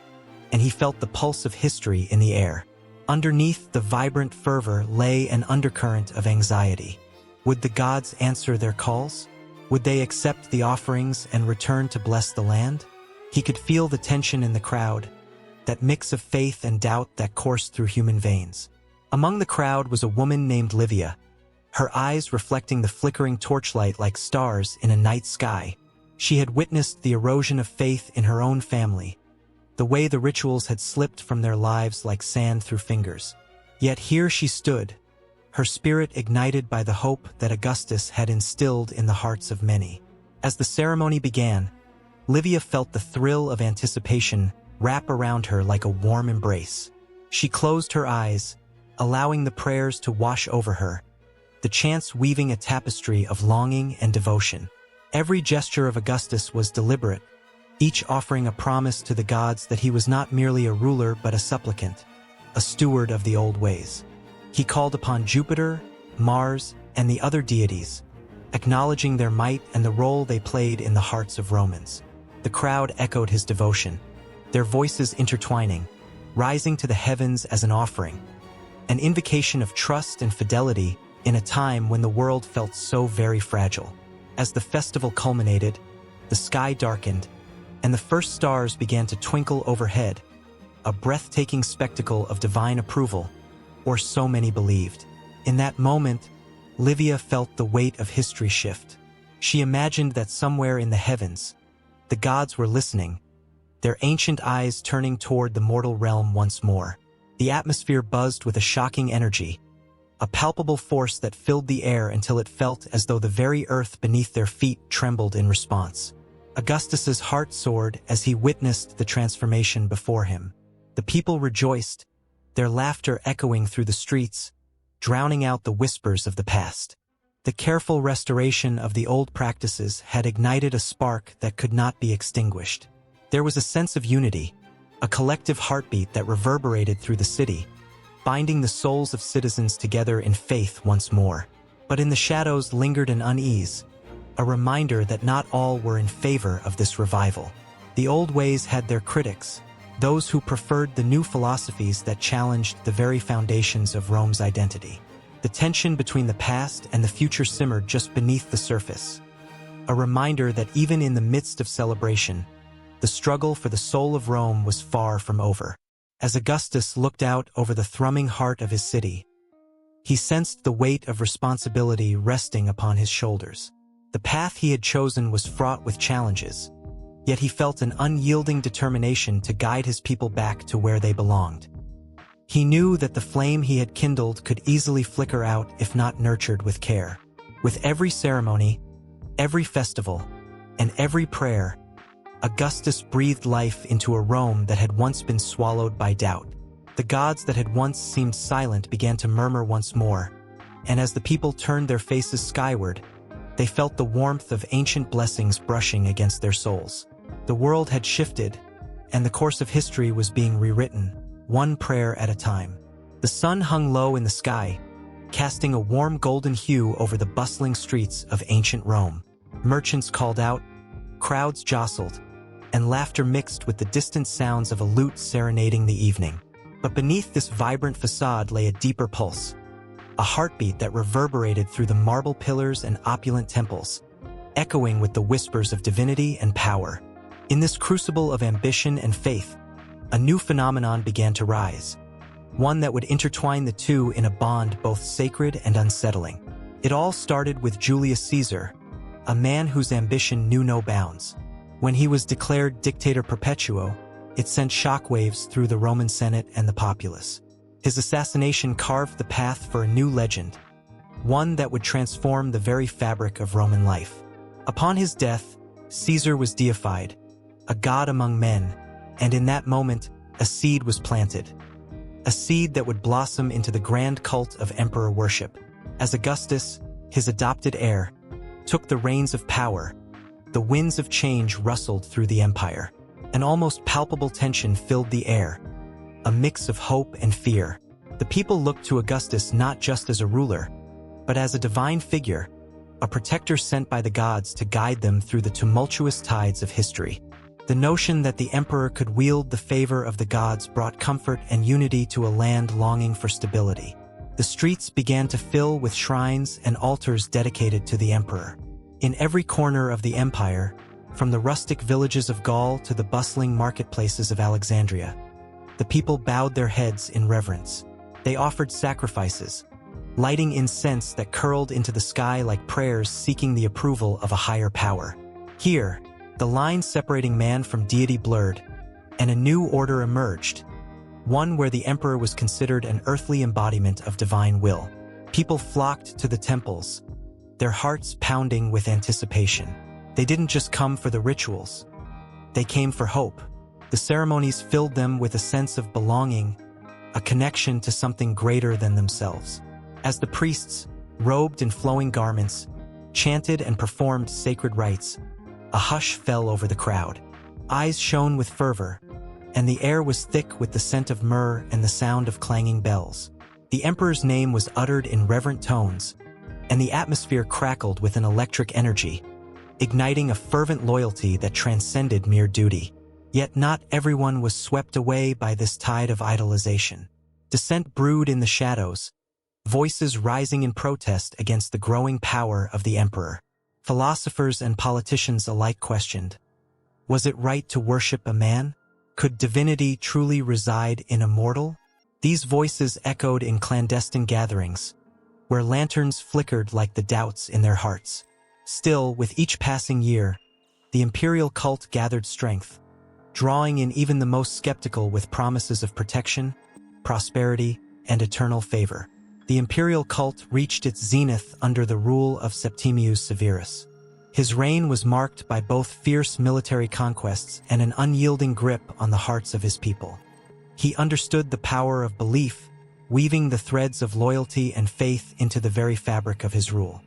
Speaker 1: and he felt the pulse of history in the air. Underneath the vibrant fervor lay an undercurrent of anxiety. Would the gods answer their calls? Would they accept the offerings and return to bless the land? He could feel the tension in the crowd, that mix of faith and doubt that coursed through human veins. Among the crowd was a woman named Livia, her eyes reflecting the flickering torchlight like stars in a night sky. She had witnessed the erosion of faith in her own family, the way the rituals had slipped from their lives like sand through fingers. Yet here she stood, her spirit ignited by the hope that Augustus had instilled in the hearts of many. As the ceremony began, Livia felt the thrill of anticipation wrap around her like a warm embrace. She closed her eyes, allowing the prayers to wash over her, the chants weaving a tapestry of longing and devotion. Every gesture of Augustus was deliberate, each offering a promise to the gods that he was not merely a ruler but a supplicant, a steward of the old ways. He called upon Jupiter, Mars, and the other deities, acknowledging their might and the role they played in the hearts of Romans. The crowd echoed his devotion, their voices intertwining, rising to the heavens as an offering, an invocation of trust and fidelity in a time when the world felt so very fragile. As the festival culminated, the sky darkened, and the first stars began to twinkle overhead, a breathtaking spectacle of divine approval, or so many believed. In that moment, Livia felt the weight of history shift. She imagined that somewhere in the heavens, the gods were listening, their ancient eyes turning toward the mortal realm once more. The atmosphere buzzed with a shocking energy, a palpable force that filled the air until it felt as though the very earth beneath their feet trembled in response. Augustus's heart soared as he witnessed the transformation before him. The people rejoiced, their laughter echoing through the streets, drowning out the whispers of the past. The careful restoration of the old practices had ignited a spark that could not be extinguished. There was a sense of unity, a collective heartbeat that reverberated through the city, binding the souls of citizens together in faith once more. But in the shadows lingered an unease, a reminder that not all were in favor of this revival. The old ways had their critics, those who preferred the new philosophies that challenged the very foundations of Rome's identity. The tension between the past and the future simmered just beneath the surface, a reminder that even in the midst of celebration, the struggle for the soul of Rome was far from over. As Augustus looked out over the thrumming heart of his city, he sensed the weight of responsibility resting upon his shoulders. The path he had chosen was fraught with challenges, yet he felt an unyielding determination to guide his people back to where they belonged. He knew that the flame he had kindled could easily flicker out if not nurtured with care. With every ceremony, every festival, and every prayer, Augustus breathed life into a Rome that had once been swallowed by doubt. The gods that had once seemed silent began to murmur once more, and as the people turned their faces skyward, they felt the warmth of ancient blessings brushing against their souls. The world had shifted, and the course of history was being rewritten, one prayer at a time. The sun hung low in the sky, casting a warm golden hue over the bustling streets of ancient Rome. Merchants called out, crowds jostled, and laughter mixed with the distant sounds of a lute serenading the evening. But beneath this vibrant facade lay a deeper pulse, a heartbeat that reverberated through the marble pillars and opulent temples, echoing with the whispers of divinity and power. In this crucible of ambition and faith, a new phenomenon began to rise, one that would intertwine the two in a bond both sacred and unsettling. It all started with Julius Caesar, a man whose ambition knew no bounds. When he was declared dictator perpetuo, it sent shockwaves through the Roman Senate and the populace. His assassination carved the path for a new legend, one that would transform the very fabric of Roman life. Upon his death, Caesar was deified, a god among men, and in that moment, a seed was planted. A seed that would blossom into the grand cult of emperor worship. As Augustus, his adopted heir, took the reins of power, the winds of change rustled through the empire. An almost palpable tension filled the air, a mix of hope and fear. The people looked to Augustus not just as a ruler, but as a divine figure, a protector sent by the gods to guide them through the tumultuous tides of history. The notion that the emperor could wield the favor of the gods brought comfort and unity to a land longing for stability. The streets began to fill with shrines and altars dedicated to the emperor. In every corner of the empire, from the rustic villages of Gaul to the bustling marketplaces of Alexandria, the people bowed their heads in reverence. They offered sacrifices, lighting incense that curled into the sky like prayers seeking the approval of a higher power. Here, the line separating man from deity blurred, and a new order emerged, one where the emperor was considered an earthly embodiment of divine will. People flocked to the temples, their hearts pounding with anticipation. They didn't just come for the rituals. They came for hope. The ceremonies filled them with a sense of belonging, a connection to something greater than themselves. As the priests, robed in flowing garments, chanted and performed sacred rites, a hush fell over the crowd. Eyes shone with fervor, and the air was thick with the scent of myrrh and the sound of clanging bells. The emperor's name was uttered in reverent tones, and the atmosphere crackled with an electric energy, igniting a fervent loyalty that transcended mere duty. Yet not everyone was swept away by this tide of idolization. Dissent brewed in the shadows, voices rising in protest against the growing power of the emperor. Philosophers and politicians alike questioned, was it right to worship a man? Could divinity truly reside in a mortal? These voices echoed in clandestine gatherings, where lanterns flickered like the doubts in their hearts. Still, with each passing year, the imperial cult gathered strength, drawing in even the most skeptical with promises of protection, prosperity, and eternal favor. The imperial cult reached its zenith under the rule of Septimius Severus. His reign was marked by both fierce military conquests and an unyielding grip on the hearts of his people. He understood the power of belief, weaving the threads of loyalty and faith into the very fabric of his rule.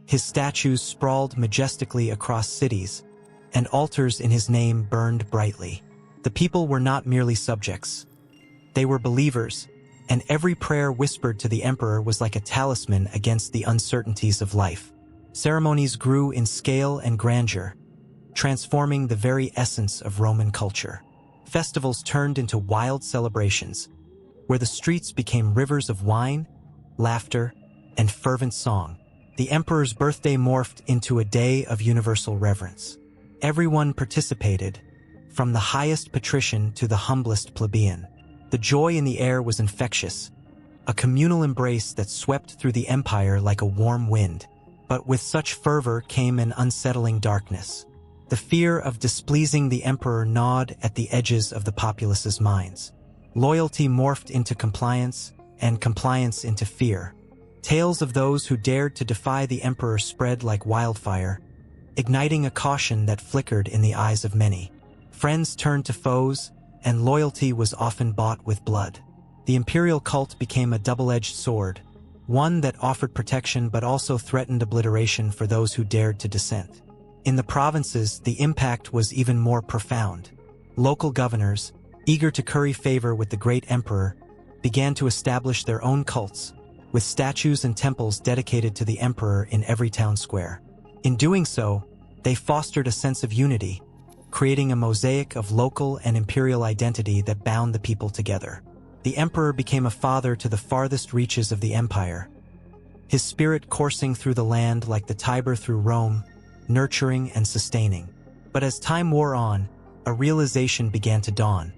Speaker 1: His statues sprawled majestically across cities, and altars in his name burned brightly. The people were not merely subjects. They were believers, and every prayer whispered to the emperor was like a talisman against the uncertainties of life. Ceremonies grew in scale and grandeur, transforming the very essence of Roman culture. Festivals turned into wild celebrations, where the streets became rivers of wine, laughter, and fervent song. The emperor's birthday morphed into a day of universal reverence. Everyone participated, from the highest patrician to the humblest plebeian. The joy in the air was infectious, a communal embrace that swept through the empire like a warm wind. But with such fervor came an unsettling darkness. The fear of displeasing the emperor gnawed at the edges of the populace's minds. Loyalty morphed into compliance, and compliance into fear. Tales of those who dared to defy the emperor spread like wildfire, igniting a caution that flickered in the eyes of many. Friends turned to foes, and loyalty was often bought with blood. The imperial cult became a double-edged sword, one that offered protection but also threatened obliteration for those who dared to dissent. In the provinces, the impact was even more profound. Local governors, eager to curry favor with the great emperor, began to establish their own cults, with statues and temples dedicated to the emperor in every town square. In doing so, they fostered a sense of unity, creating a mosaic of local and imperial identity that bound the people together. The emperor became a father to the farthest reaches of the empire, his spirit coursing through the land like the Tiber through Rome, nurturing and sustaining. But as time wore on, a realization began to dawn.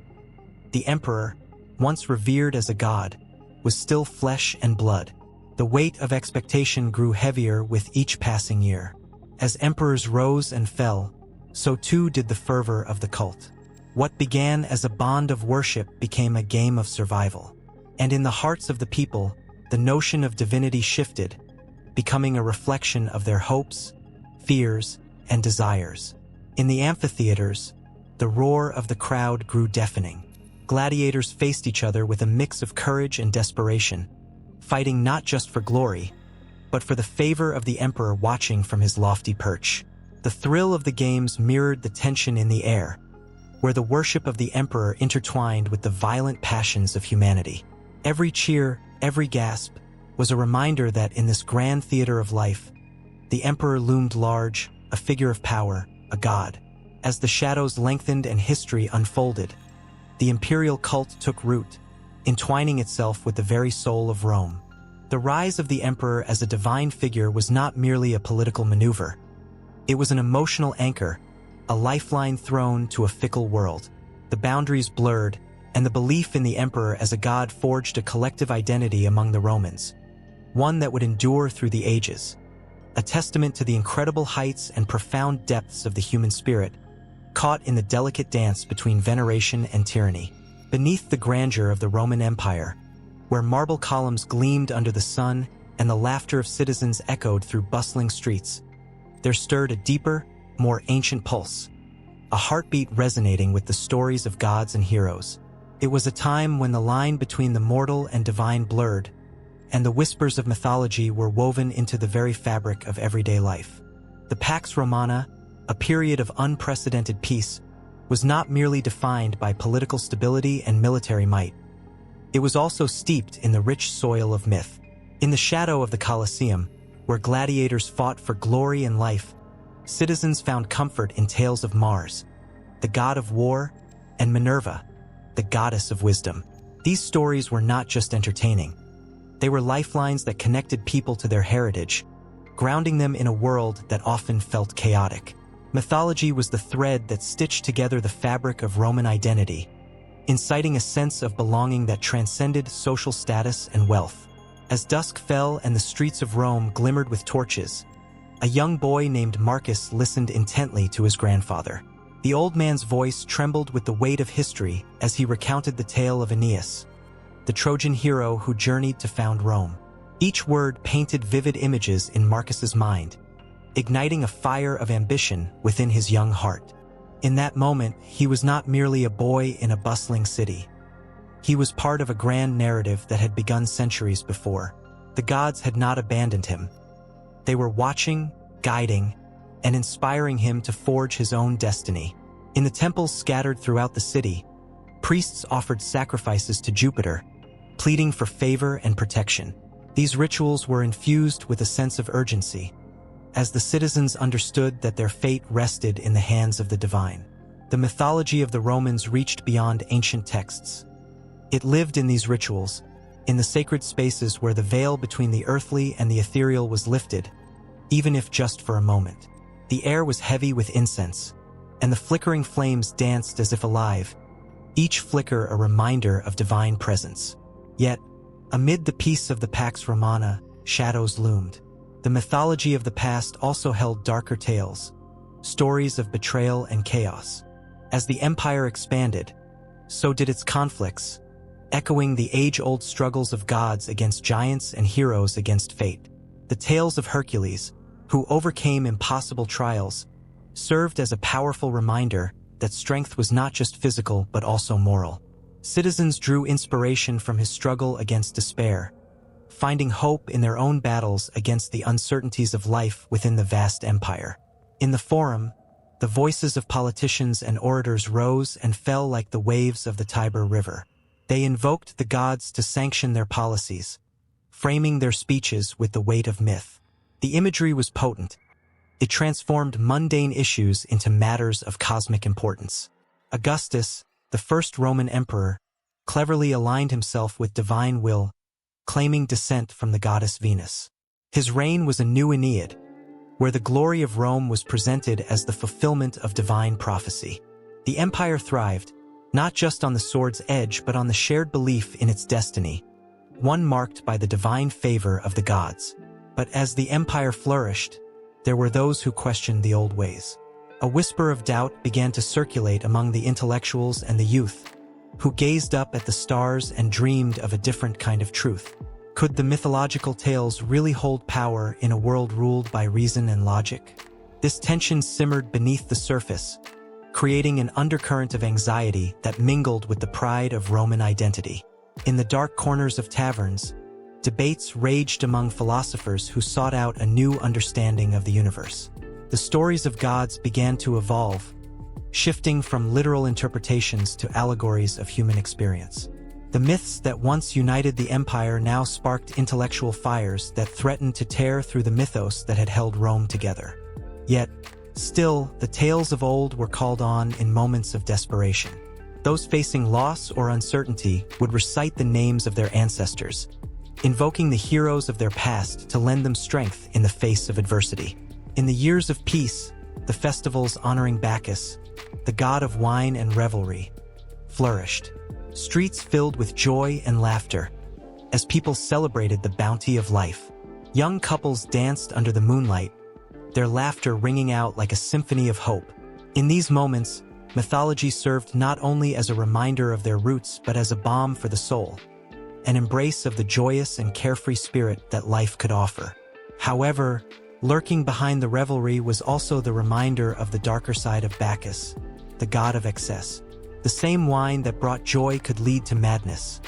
Speaker 1: The emperor, once revered as a god, was still flesh and blood. The weight of expectation grew heavier with each passing year. As emperors rose and fell, so too did the fervor of the cult. What began as a bond of worship became a game of survival. And in the hearts of the people, the notion of divinity shifted, becoming a reflection of their hopes, fears, and desires. In the amphitheaters, the roar of the crowd grew deafening. Gladiators faced each other with a mix of courage and desperation, fighting not just for glory, but for the favor of the emperor watching from his lofty perch. The thrill of the games mirrored the tension in the air, where the worship of the emperor intertwined with the violent passions of humanity. Every cheer, every gasp, was a reminder that in this grand theater of life, the emperor loomed large, a figure of power, a god. As the shadows lengthened and history unfolded, the imperial cult took root, entwining itself with the very soul of Rome. The rise of the emperor as a divine figure was not merely a political maneuver. It was an emotional anchor, a lifeline thrown to a fickle world. The boundaries blurred, and the belief in the emperor as a god forged a collective identity among the Romans, one that would endure through the ages. A testament to the incredible heights and profound depths of the human spirit, caught in the delicate dance between veneration and tyranny. Beneath the grandeur of the Roman Empire, where marble columns gleamed under the sun and the laughter of citizens echoed through bustling streets, there stirred a deeper, more ancient pulse, a heartbeat resonating with the stories of gods and heroes. It was a time when the line between the mortal and divine blurred, and the whispers of mythology were woven into the very fabric of everyday life. The Pax Romana, a period of unprecedented peace, was not merely defined by political stability and military might. It was also steeped in the rich soil of myth. In the shadow of the Colosseum, where gladiators fought for glory and life, citizens found comfort in tales of Mars, the god of war, and Minerva, the goddess of wisdom. These stories were not just entertaining. They were lifelines that connected people to their heritage, grounding them in a world that often felt chaotic. Mythology was the thread that stitched together the fabric of Roman identity, inciting a sense of belonging that transcended social status and wealth. As dusk fell and the streets of Rome glimmered with torches, a young boy named Marcus listened intently to his grandfather. The old man's voice trembled with the weight of history as he recounted the tale of Aeneas, the Trojan hero who journeyed to found Rome. Each word painted vivid images in Marcus's mind, igniting a fire of ambition within his young heart. In that moment, he was not merely a boy in a bustling city. He was part of a grand narrative that had begun centuries before. The gods had not abandoned him. They were watching, guiding, and inspiring him to forge his own destiny. In the temples scattered throughout the city, priests offered sacrifices to Jupiter, pleading for favor and protection. These rituals were infused with a sense of urgency, as the citizens understood that their fate rested in the hands of the divine. The mythology of the Romans reached beyond ancient texts. It lived in these rituals, in the sacred spaces where the veil between the earthly and the ethereal was lifted, even if just for a moment. The air was heavy with incense, and the flickering flames danced as if alive, each flicker a reminder of divine presence. Yet, amid the peace of the Pax Romana, shadows loomed. The mythology of the past also held darker tales, stories of betrayal and chaos. As the empire expanded, so did its conflicts, echoing the age-old struggles of gods against giants and heroes against fate. The tales of Hercules, who overcame impossible trials, served as a powerful reminder that strength was not just physical but also moral. Citizens drew inspiration from his struggle against despair, finding hope in their own battles against the uncertainties of life within the vast empire. In the Forum, the voices of politicians and orators rose and fell like the waves of the Tiber River. They invoked the gods to sanction their policies, framing their speeches with the weight of myth. The imagery was potent. It transformed mundane issues into matters of cosmic importance. Augustus, the first Roman emperor, cleverly aligned himself with divine will, claiming descent from the goddess Venus. His reign was a new Aeneid, where the glory of Rome was presented as the fulfillment of divine prophecy. The empire thrived, not just on the sword's edge but on the shared belief in its destiny, one marked by the divine favor of the gods. But as the empire flourished, there were those who questioned the old ways. A whisper of doubt began to circulate among the intellectuals and the youth, who gazed up at the stars and dreamed of a different kind of truth. Could the mythological tales really hold power in a world ruled by reason and logic? This tension simmered beneath the surface, creating an undercurrent of anxiety that mingled with the pride of Roman identity. In the dark corners of taverns, debates raged among philosophers who sought out a new understanding of the universe. The stories of gods began to evolve, shifting from literal interpretations to allegories of human experience. The myths that once united the empire now sparked intellectual fires that threatened to tear through the mythos that had held Rome together. Yet, still, the tales of old were called on in moments of desperation. Those facing loss or uncertainty would recite the names of their ancestors, invoking the heroes of their past to lend them strength in the face of adversity. In the years of peace, the festivals honoring Bacchus, the god of wine and revelry, flourished, streets filled with joy and laughter, as people celebrated the bounty of life. Young couples danced under the moonlight, their laughter ringing out like a symphony of hope. In these moments, mythology served not only as a reminder of their roots but as a balm for the soul, an embrace of the joyous and carefree spirit that life could offer. However, lurking behind the revelry was also the reminder of the darker side of Bacchus, the god of excess. The same wine that brought joy could lead to madness.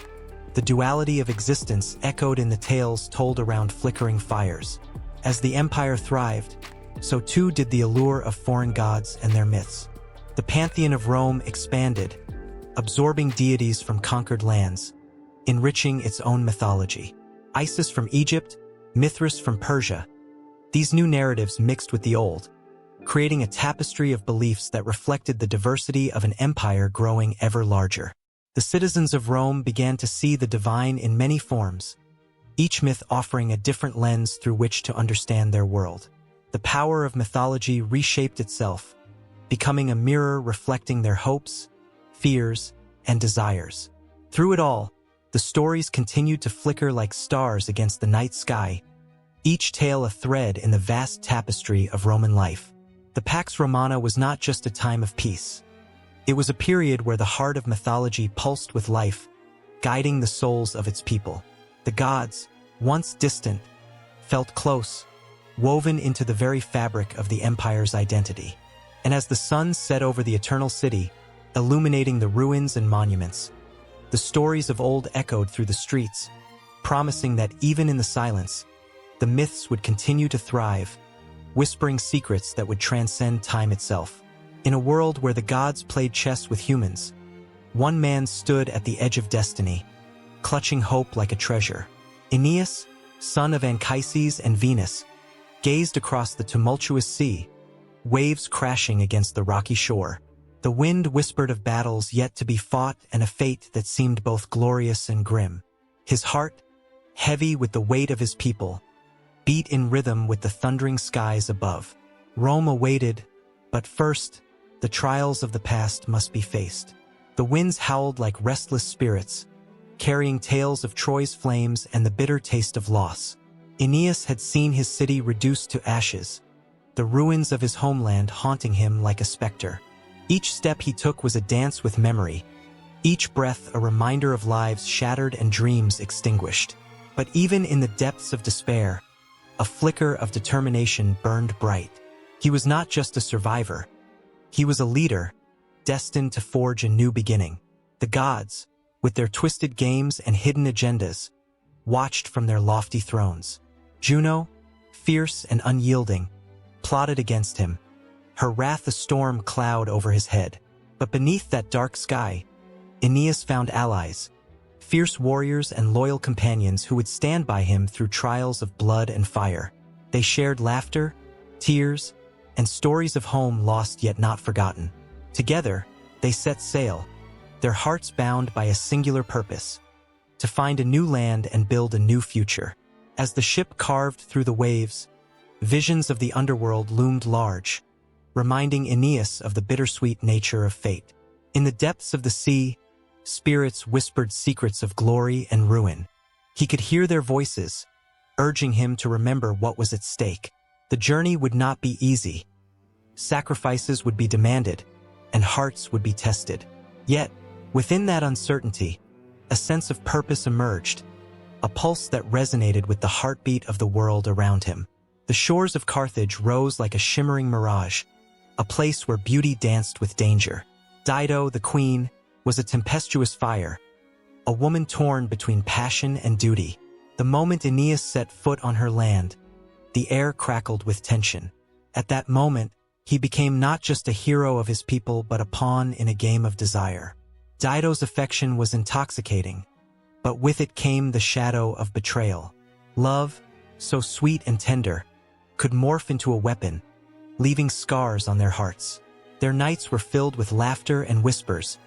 Speaker 1: The duality of existence echoed in the tales told around flickering fires. As the empire thrived, so too did the allure of foreign gods and their myths. The pantheon of Rome expanded, absorbing deities from conquered lands, enriching its own mythology. Isis from Egypt, Mithras from Persia. These new narratives mixed with the old, creating a tapestry of beliefs that reflected the diversity of an empire growing ever larger. The citizens of Rome began to see the divine in many forms, each myth offering a different lens through which to understand their world. The power of mythology reshaped itself, becoming a mirror reflecting their hopes, fears, and desires. Through it all, The stories continued to flicker like stars against the night sky, each tale a thread in the vast tapestry of Roman life. The Pax Romana was not just a time of peace. It was a period where the heart of mythology pulsed with life, guiding the souls of its people. The gods, once distant, felt close, woven into the very fabric of the empire's identity. And as the sun set over the eternal city, illuminating the ruins and monuments, the stories of old echoed through the streets, promising that even in the silence, the myths would continue to thrive, whispering secrets that would transcend time itself. In a world where the gods played chess with humans, one man stood at the edge of destiny, clutching hope like a treasure. Aeneas, son of Anchises and Venus, gazed across the tumultuous sea, waves crashing against the rocky shore. The wind whispered of battles yet to be fought and a fate that seemed both glorious and grim. His heart, heavy with the weight of his people, beat in rhythm with the thundering skies above. Rome awaited, but first, the trials of the past must be faced. The winds howled like restless spirits, carrying tales of Troy's flames and the bitter taste of loss. Aeneas had seen his city reduced to ashes, the ruins of his homeland haunting him like a specter. Each step he took was a dance with memory, each breath a reminder of lives shattered and dreams extinguished. But even in the depths of despair, a flicker of determination burned bright. He was not just a survivor. He was a leader, destined to forge a new beginning. The gods, with their twisted games and hidden agendas, watched from their lofty thrones. Juno, fierce and unyielding, plotted against him, her wrath a storm cloud over his head. But beneath that dark sky, Aeneas found allies, fierce warriors and loyal companions who would stand by him through trials of blood and fire. They shared laughter, tears, and stories of home lost yet not forgotten. Together, they set sail, their hearts bound by a singular purpose: to find a new land and build a new future. As the ship carved through the waves, visions of the underworld loomed large, reminding Aeneas of the bittersweet nature of fate. In the depths of the sea, spirits whispered secrets of glory and ruin. He could hear their voices, urging him to remember what was at stake. The journey would not be easy. Sacrifices would be demanded, and hearts would be tested. Yet, within that uncertainty, a sense of purpose emerged, a pulse that resonated with the heartbeat of the world around him. The shores of Carthage rose like a shimmering mirage, a place where beauty danced with danger. Dido, the queen, was a tempestuous fire, a woman torn between passion and duty. The moment Aeneas set foot on her land, the air crackled with tension. At that moment, he became not just a hero of his people but a pawn in a game of desire. Dido's affection was intoxicating, but with it came the shadow of betrayal. Love, so sweet and tender, could morph into a weapon, leaving scars on their hearts. Their nights were filled with laughter and whispers,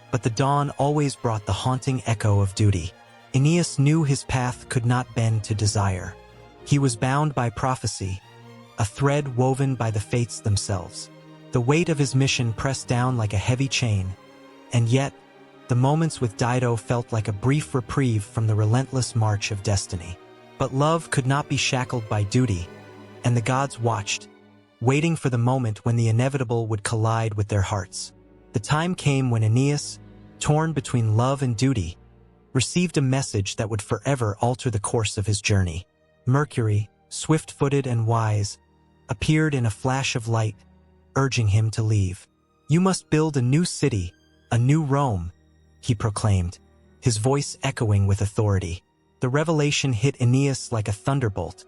Speaker 1: but the dawn always brought the haunting echo of duty. Aeneas knew his path could not bend to desire. He was bound by prophecy, a thread woven by the fates themselves. The weight of his mission pressed down like a heavy chain, and yet, the moments with Dido felt like a brief reprieve from the relentless march of destiny. But love could not be shackled by duty, and the gods watched, waiting for the moment when the inevitable would collide with their hearts. The time came when Aeneas, torn between love and duty, received a message that would forever alter the course of his journey. Mercury, swift-footed and wise, appeared in a flash of light, urging him to leave. "You must build a new city, a new Rome," he proclaimed, his voice echoing with authority. The revelation hit Aeneas like a thunderbolt.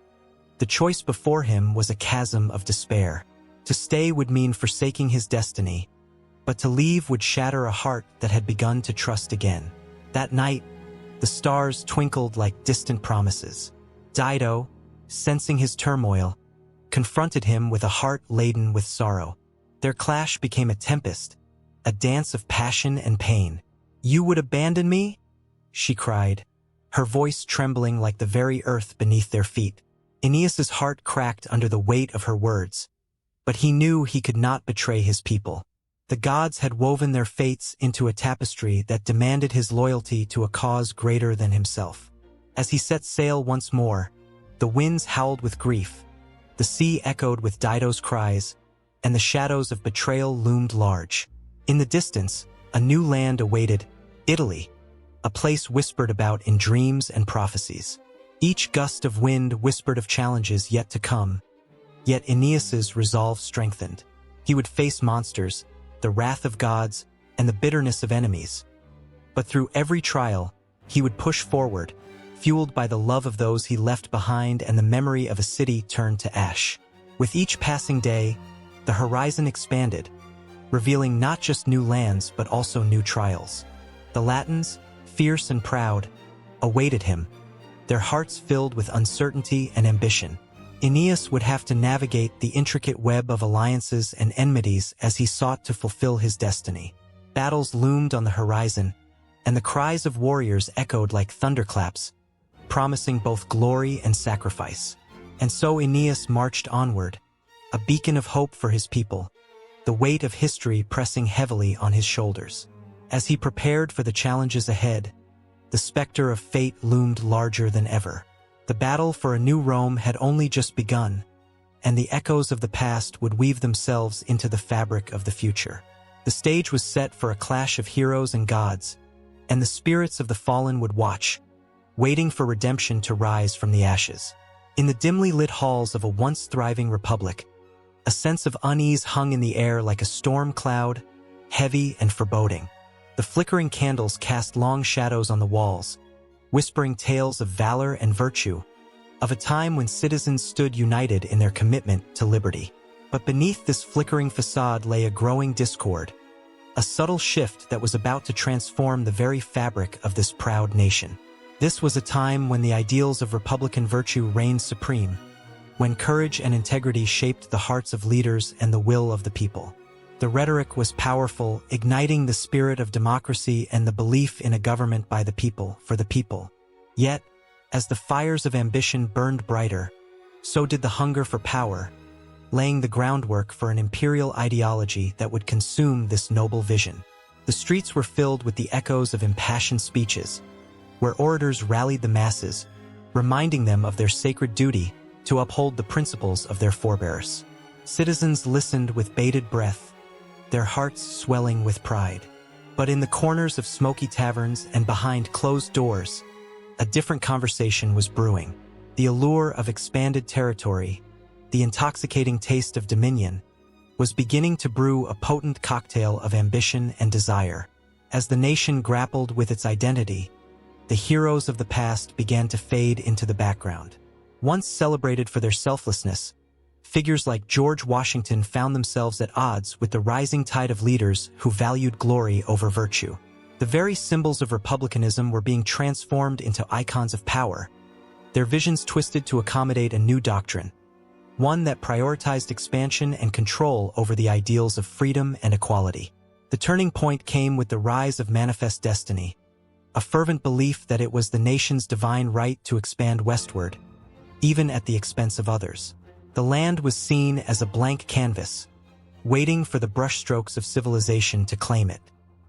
Speaker 1: The choice before him was a chasm of despair. To stay would mean forsaking his destiny, but to leave would shatter a heart that had begun to trust again. That night, the stars twinkled like distant promises. Dido, sensing his turmoil, confronted him with a heart laden with sorrow. Their clash became a tempest, a dance of passion and pain. "You would abandon me?" she cried, her voice trembling like the very earth beneath their feet. Aeneas's heart cracked under the weight of her words, but he knew he could not betray his people. The gods had woven their fates into a tapestry that demanded his loyalty to a cause greater than himself. As he set sail once more, the winds howled with grief, the sea echoed with Dido's cries, and the shadows of betrayal loomed large. In the distance, a new land awaited, Italy, a place whispered about in dreams and prophecies. Each gust of wind whispered of challenges yet to come, yet Aeneas's resolve strengthened. He would face monsters, the wrath of gods, and the bitterness of enemies. But through every trial, he would push forward, fueled by the love of those he left behind and the memory of a city turned to ash. With each passing day, the horizon expanded, revealing not just new lands but also new trials. The Latins, fierce and proud, awaited him, their hearts filled with uncertainty and ambition. Aeneas would have to navigate the intricate web of alliances and enmities as he sought to fulfill his destiny. Battles loomed on the horizon, and the cries of warriors echoed like thunderclaps, promising both glory and sacrifice. And so Aeneas marched onward, a beacon of hope for his people, the weight of history pressing heavily on his shoulders. As he prepared for the challenges ahead, the specter of fate loomed larger than ever. The battle for a new Rome had only just begun, and the echoes of the past would weave themselves into the fabric of the future. The stage was set for a clash of heroes and gods, and the spirits of the fallen would watch, waiting for redemption to rise from the ashes. In the dimly lit halls of a once thriving republic, a sense of unease hung in the air like a storm cloud, heavy and foreboding. The flickering candles cast long shadows on the walls, whispering tales of valor and virtue, of a time when citizens stood united in their commitment to liberty. But beneath this flickering facade lay a growing discord, a subtle shift that was about to transform the very fabric of this proud nation. This was a time when the ideals of republican virtue reigned supreme, when courage and integrity shaped the hearts of leaders and the will of the people. The rhetoric was powerful, igniting the spirit of democracy and the belief in a government by the people, for the people. Yet, as the fires of ambition burned brighter, so did the hunger for power, laying the groundwork for an imperial ideology that would consume this noble vision. The streets were filled with the echoes of impassioned speeches, where orators rallied the masses, reminding them of their sacred duty to uphold the principles of their forebears. Citizens listened with bated breath, their hearts swelling with pride. But in the corners of smoky taverns and behind closed doors, a different conversation was brewing. The allure of expanded territory, the intoxicating taste of dominion, was beginning to brew a potent cocktail of ambition and desire. As the nation grappled with its identity, the heroes of the past began to fade into the background. Once celebrated for their selflessness, figures like George Washington found themselves at odds with the rising tide of leaders who valued glory over virtue. The very symbols of republicanism were being transformed into icons of power, their visions twisted to accommodate a new doctrine, one that prioritized expansion and control over the ideals of freedom and equality. The turning point came with the rise of manifest destiny, a fervent belief that it was the nation's divine right to expand westward, even at the expense of others. The land was seen as a blank canvas, waiting for the brushstrokes of civilization to claim it.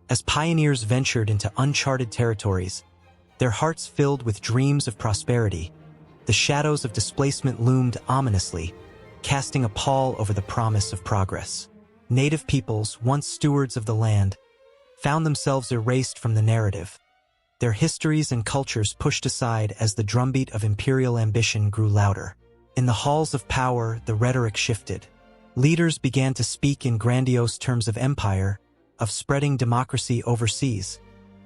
Speaker 1: As pioneers ventured into uncharted territories, their hearts filled with dreams of prosperity, the shadows of displacement loomed ominously, casting a pall over the promise of progress. Native peoples, once stewards of the land, found themselves erased from the narrative, their histories and cultures pushed aside as the drumbeat of imperial ambition grew louder. In the halls of power, the rhetoric shifted. Leaders began to speak in grandiose terms of empire, of spreading democracy overseas,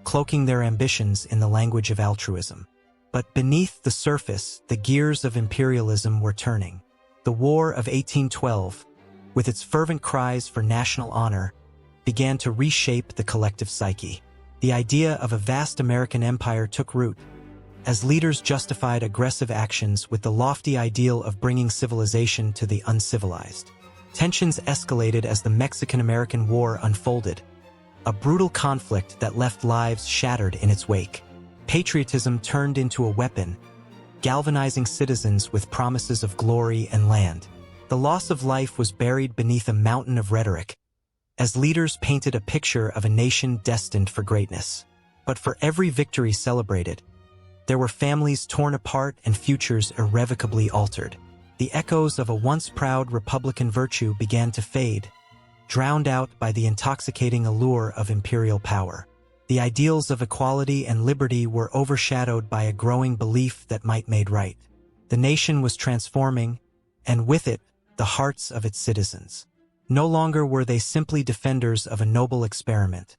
Speaker 1: cloaking their ambitions in the language of altruism. But beneath the surface, the gears of imperialism were turning. The War of 1812, with its fervent cries for national honor, began to reshape the collective psyche. The idea of a vast American empire took root, as leaders justified aggressive actions with the lofty ideal of bringing civilization to the uncivilized. Tensions escalated as the Mexican-American War unfolded, a brutal conflict that left lives shattered in its wake. Patriotism turned into a weapon, galvanizing citizens with promises of glory and land. The loss of life was buried beneath a mountain of rhetoric, as leaders painted a picture of a nation destined for greatness. But for every victory celebrated, there were families torn apart and futures irrevocably altered. The echoes of a once proud republican virtue began to fade, drowned out by the intoxicating allure of imperial power. The ideals of equality and liberty were overshadowed by a growing belief that might made right. The nation was transforming, and with it, the hearts of its citizens. No longer were they simply defenders of a noble experiment.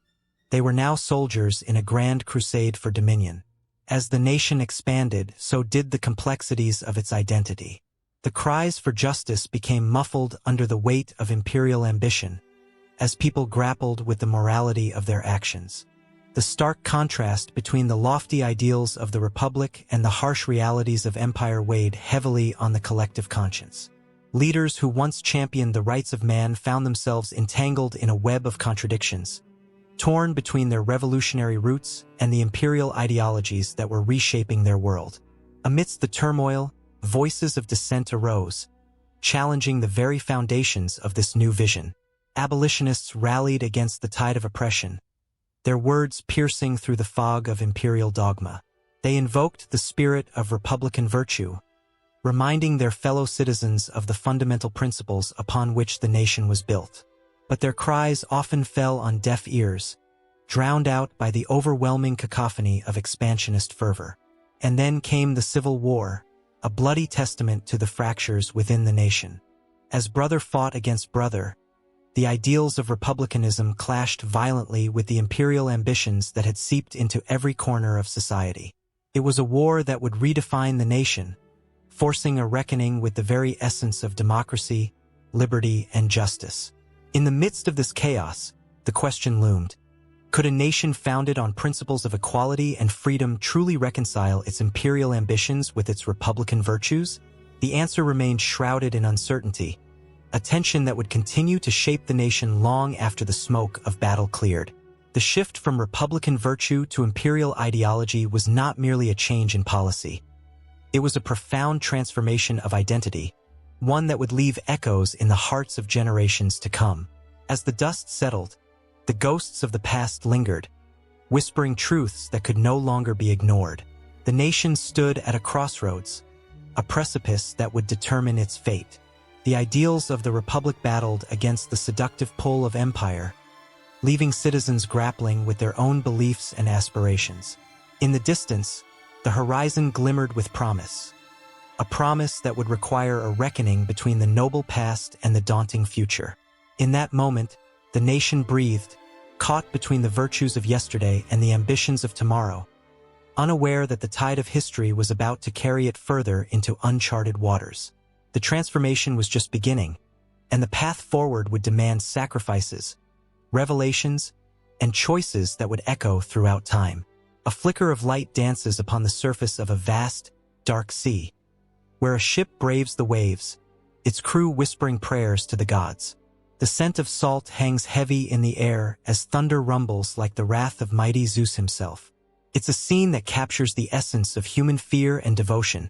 Speaker 1: They were now soldiers in a grand crusade for dominion. As the nation expanded, so did the complexities of its identity. The cries for justice became muffled under the weight of imperial ambition, as people grappled with the morality of their actions. The stark contrast between the lofty ideals of the Republic and the harsh realities of empire weighed heavily on the collective conscience. Leaders who once championed the rights of man found themselves entangled in a web of contradictions, torn between their revolutionary roots and the imperial ideologies that were reshaping their world. Amidst the turmoil, voices of dissent arose, challenging the very foundations of this new vision. Abolitionists rallied against the tide of oppression, their words piercing through the fog of imperial dogma. They invoked the spirit of republican virtue, reminding their fellow citizens of the fundamental principles upon which the nation was built. But their cries often fell on deaf ears, drowned out by the overwhelming cacophony of expansionist fervor. And then came the Civil War, a bloody testament to the fractures within the nation. As brother fought against brother, the ideals of republicanism clashed violently with the imperial ambitions that had seeped into every corner of society. It was a war that would redefine the nation, forcing a reckoning with the very essence of democracy, liberty, and justice. In the midst of this chaos, the question loomed: could a nation founded on principles of equality and freedom truly reconcile its imperial ambitions with its republican virtues? The answer remained shrouded in uncertainty, a tension that would continue to shape the nation long after the smoke of battle cleared. The shift from republican virtue to imperial ideology was not merely a change in policy. It was a profound transformation of identity, one that would leave echoes in the hearts of generations to come. As the dust settled, the ghosts of the past lingered, whispering truths that could no longer be ignored. The nation stood at a crossroads, a precipice that would determine its fate. The ideals of the Republic battled against the seductive pull of empire, leaving citizens grappling with their own beliefs and aspirations. In the distance, the horizon glimmered with promise, a promise that would require a reckoning between the noble past and the daunting future. In that moment, the nation breathed, caught between the virtues of yesterday and the ambitions of tomorrow, unaware that the tide of history was about to carry it further into uncharted waters. The transformation was just beginning, and the path forward would demand sacrifices, revelations, and choices that would echo throughout time. A flicker of light dances upon the surface of a vast, dark sea, where a ship braves the waves, its crew whispering prayers to the gods. The scent of salt hangs heavy in the air as thunder rumbles like the wrath of mighty Zeus himself. It's a scene that captures the essence of human fear and devotion,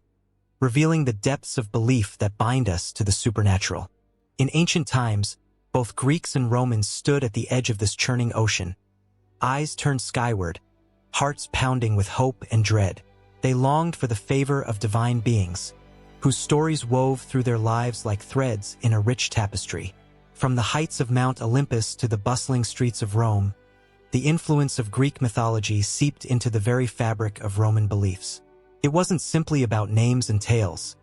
Speaker 1: revealing the depths of belief that bind us to the supernatural. In ancient times, both Greeks and Romans stood at the edge of this churning ocean, eyes turned skyward, hearts pounding with hope and dread. They longed for the favor of divine beings, whose stories wove through their lives like threads in a rich tapestry. From the heights of Mount Olympus to the bustling streets of Rome, the influence of Greek mythology seeped into the very fabric of Roman beliefs. It wasn't simply about names and tales.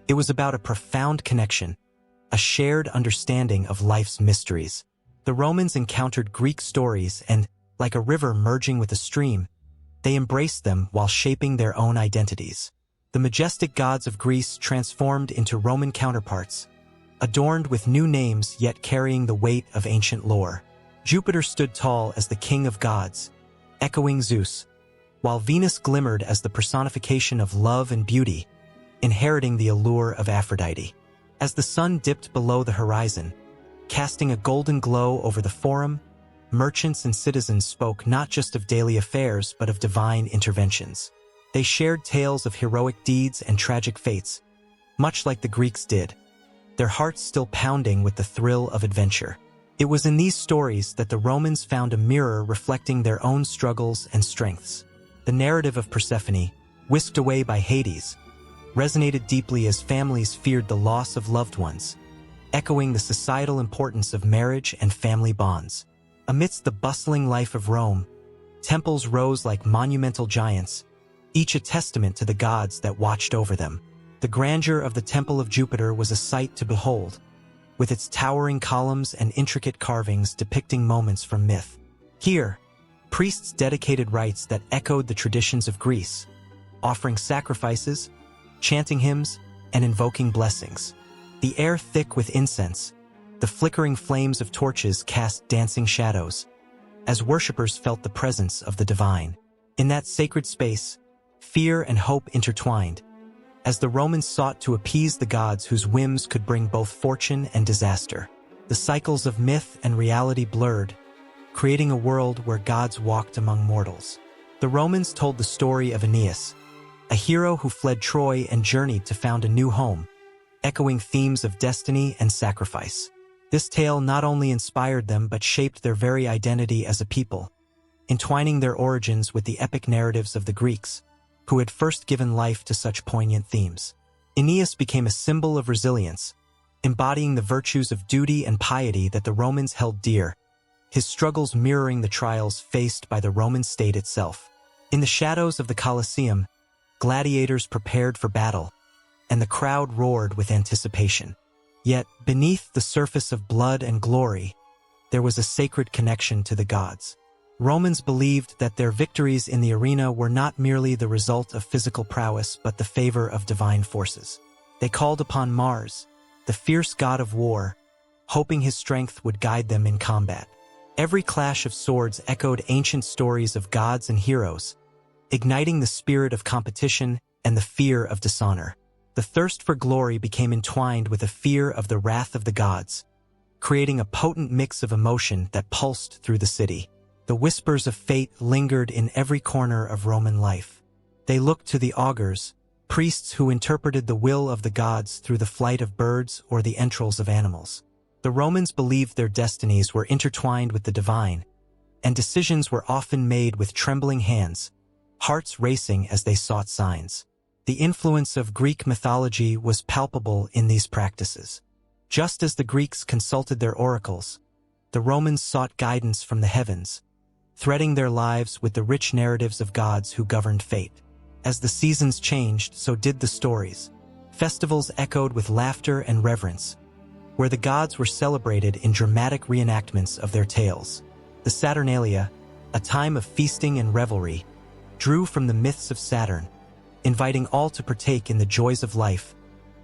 Speaker 1: It was about a profound connection, a shared understanding of life's mysteries. The Romans encountered Greek stories and, like a river merging with a stream, they embraced them while shaping their own identities. The majestic gods of Greece transformed into Roman counterparts, adorned with new names yet carrying the weight of ancient lore. Jupiter stood tall as the king of gods, echoing Zeus, while Venus glimmered as the personification of love and beauty, inheriting the allure of Aphrodite. As the sun dipped below the horizon, casting a golden glow over the forum, merchants and citizens spoke not just of daily affairs but of divine interventions. They shared tales of heroic deeds and tragic fates, much like the Greeks did, their hearts still pounding with the thrill of adventure. It was in these stories that the Romans found a mirror reflecting their own struggles and strengths. The narrative of Persephone, whisked away by Hades, resonated deeply as families feared the loss of loved ones, echoing the societal importance of marriage and family bonds. Amidst the bustling life of Rome, temples rose like monumental giants, each a testament to the gods that watched over them. The grandeur of the Temple of Jupiter was a sight to behold, with its towering columns and intricate carvings depicting moments from myth. Here, priests dedicated rites that echoed the traditions of Greece, offering sacrifices, chanting hymns, and invoking blessings. The air thick with incense, the flickering flames of torches cast dancing shadows, as worshippers felt the presence of the divine. In that sacred space, fear and hope intertwined, as the Romans sought to appease the gods whose whims could bring both fortune and disaster. The cycles of myth and reality blurred, creating a world where gods walked among mortals. The Romans told the story of Aeneas, a hero who fled Troy and journeyed to found a new home, echoing themes of destiny and sacrifice. This tale not only inspired them but shaped their very identity as a people, entwining their origins with the epic narratives of the Greeks, who had first given life to such poignant themes. Aeneas became a symbol of resilience, embodying the virtues of duty and piety that the Romans held dear, his struggles mirroring the trials faced by the Roman state itself. In the shadows of the Colosseum, gladiators prepared for battle, and the crowd roared with anticipation. Yet, beneath the surface of blood and glory, there was a sacred connection to the gods. Romans believed that their victories in the arena were not merely the result of physical prowess but the favor of divine forces. They called upon Mars, the fierce god of war, hoping his strength would guide them in combat. Every clash of swords echoed ancient stories of gods and heroes, igniting the spirit of competition and the fear of dishonor. The thirst for glory became entwined with a fear of the wrath of the gods, creating a potent mix of emotion that pulsed through the city. The whispers of fate lingered in every corner of Roman life. They looked to the augurs, priests who interpreted the will of the gods through the flight of birds or the entrails of animals. The Romans believed their destinies were intertwined with the divine, and decisions were often made with trembling hands, hearts racing as they sought signs. The influence of Greek mythology was palpable in these practices. Just as the Greeks consulted their oracles, the Romans sought guidance from the heavens, threading their lives with the rich narratives of gods who governed fate. As the seasons changed, so did the stories. Festivals echoed with laughter and reverence, where the gods were celebrated in dramatic reenactments of their tales. The Saturnalia, a time of feasting and revelry, drew from the myths of Saturn, inviting all to partake in the joys of life,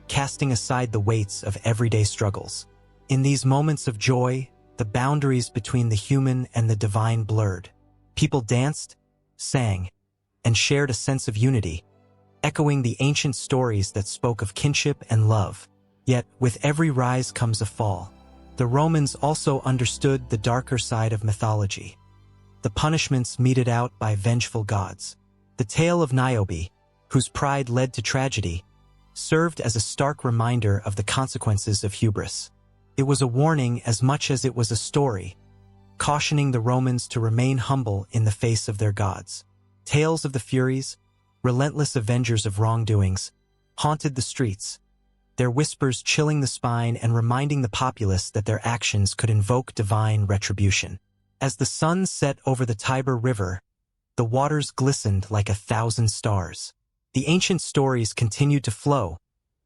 Speaker 1: casting aside the weights of everyday struggles. In these moments of joy, the boundaries between the human and the divine blurred. People danced, sang, and shared a sense of unity, echoing the ancient stories that spoke of kinship and love. Yet, with every rise comes a fall. The Romans also understood the darker side of mythology, the punishments meted out by vengeful gods. The tale of Niobe, whose pride led to tragedy, served as a stark reminder of the consequences of hubris. It was a warning as much as it was a story, cautioning the Romans to remain humble in the face of their gods. Tales of the Furies, relentless avengers of wrongdoings, haunted the streets, their whispers chilling the spine and reminding the populace that their actions could invoke divine retribution. As the sun set over the Tiber River, the waters glistened like 1,000 stars. The ancient stories continued to flow,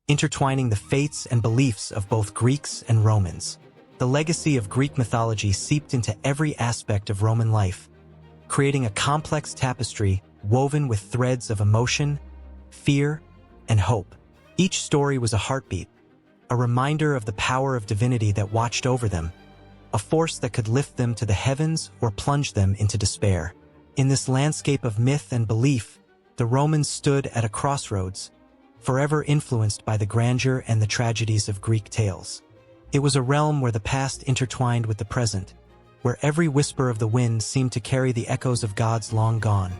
Speaker 1: intertwining the fates and beliefs of both Greeks and Romans. The legacy of Greek mythology seeped into every aspect of Roman life, creating a complex tapestry woven with threads of emotion, fear, and hope. Each story was a heartbeat, a reminder of the power of divinity that watched over them, a force that could lift them to the heavens or plunge them into despair. In this landscape of myth and belief, the Romans stood at a crossroads, forever influenced by the grandeur and the tragedies of Greek tales. It was a realm where the past intertwined with the present, where every whisper of the wind seemed to carry the echoes of gods long gone,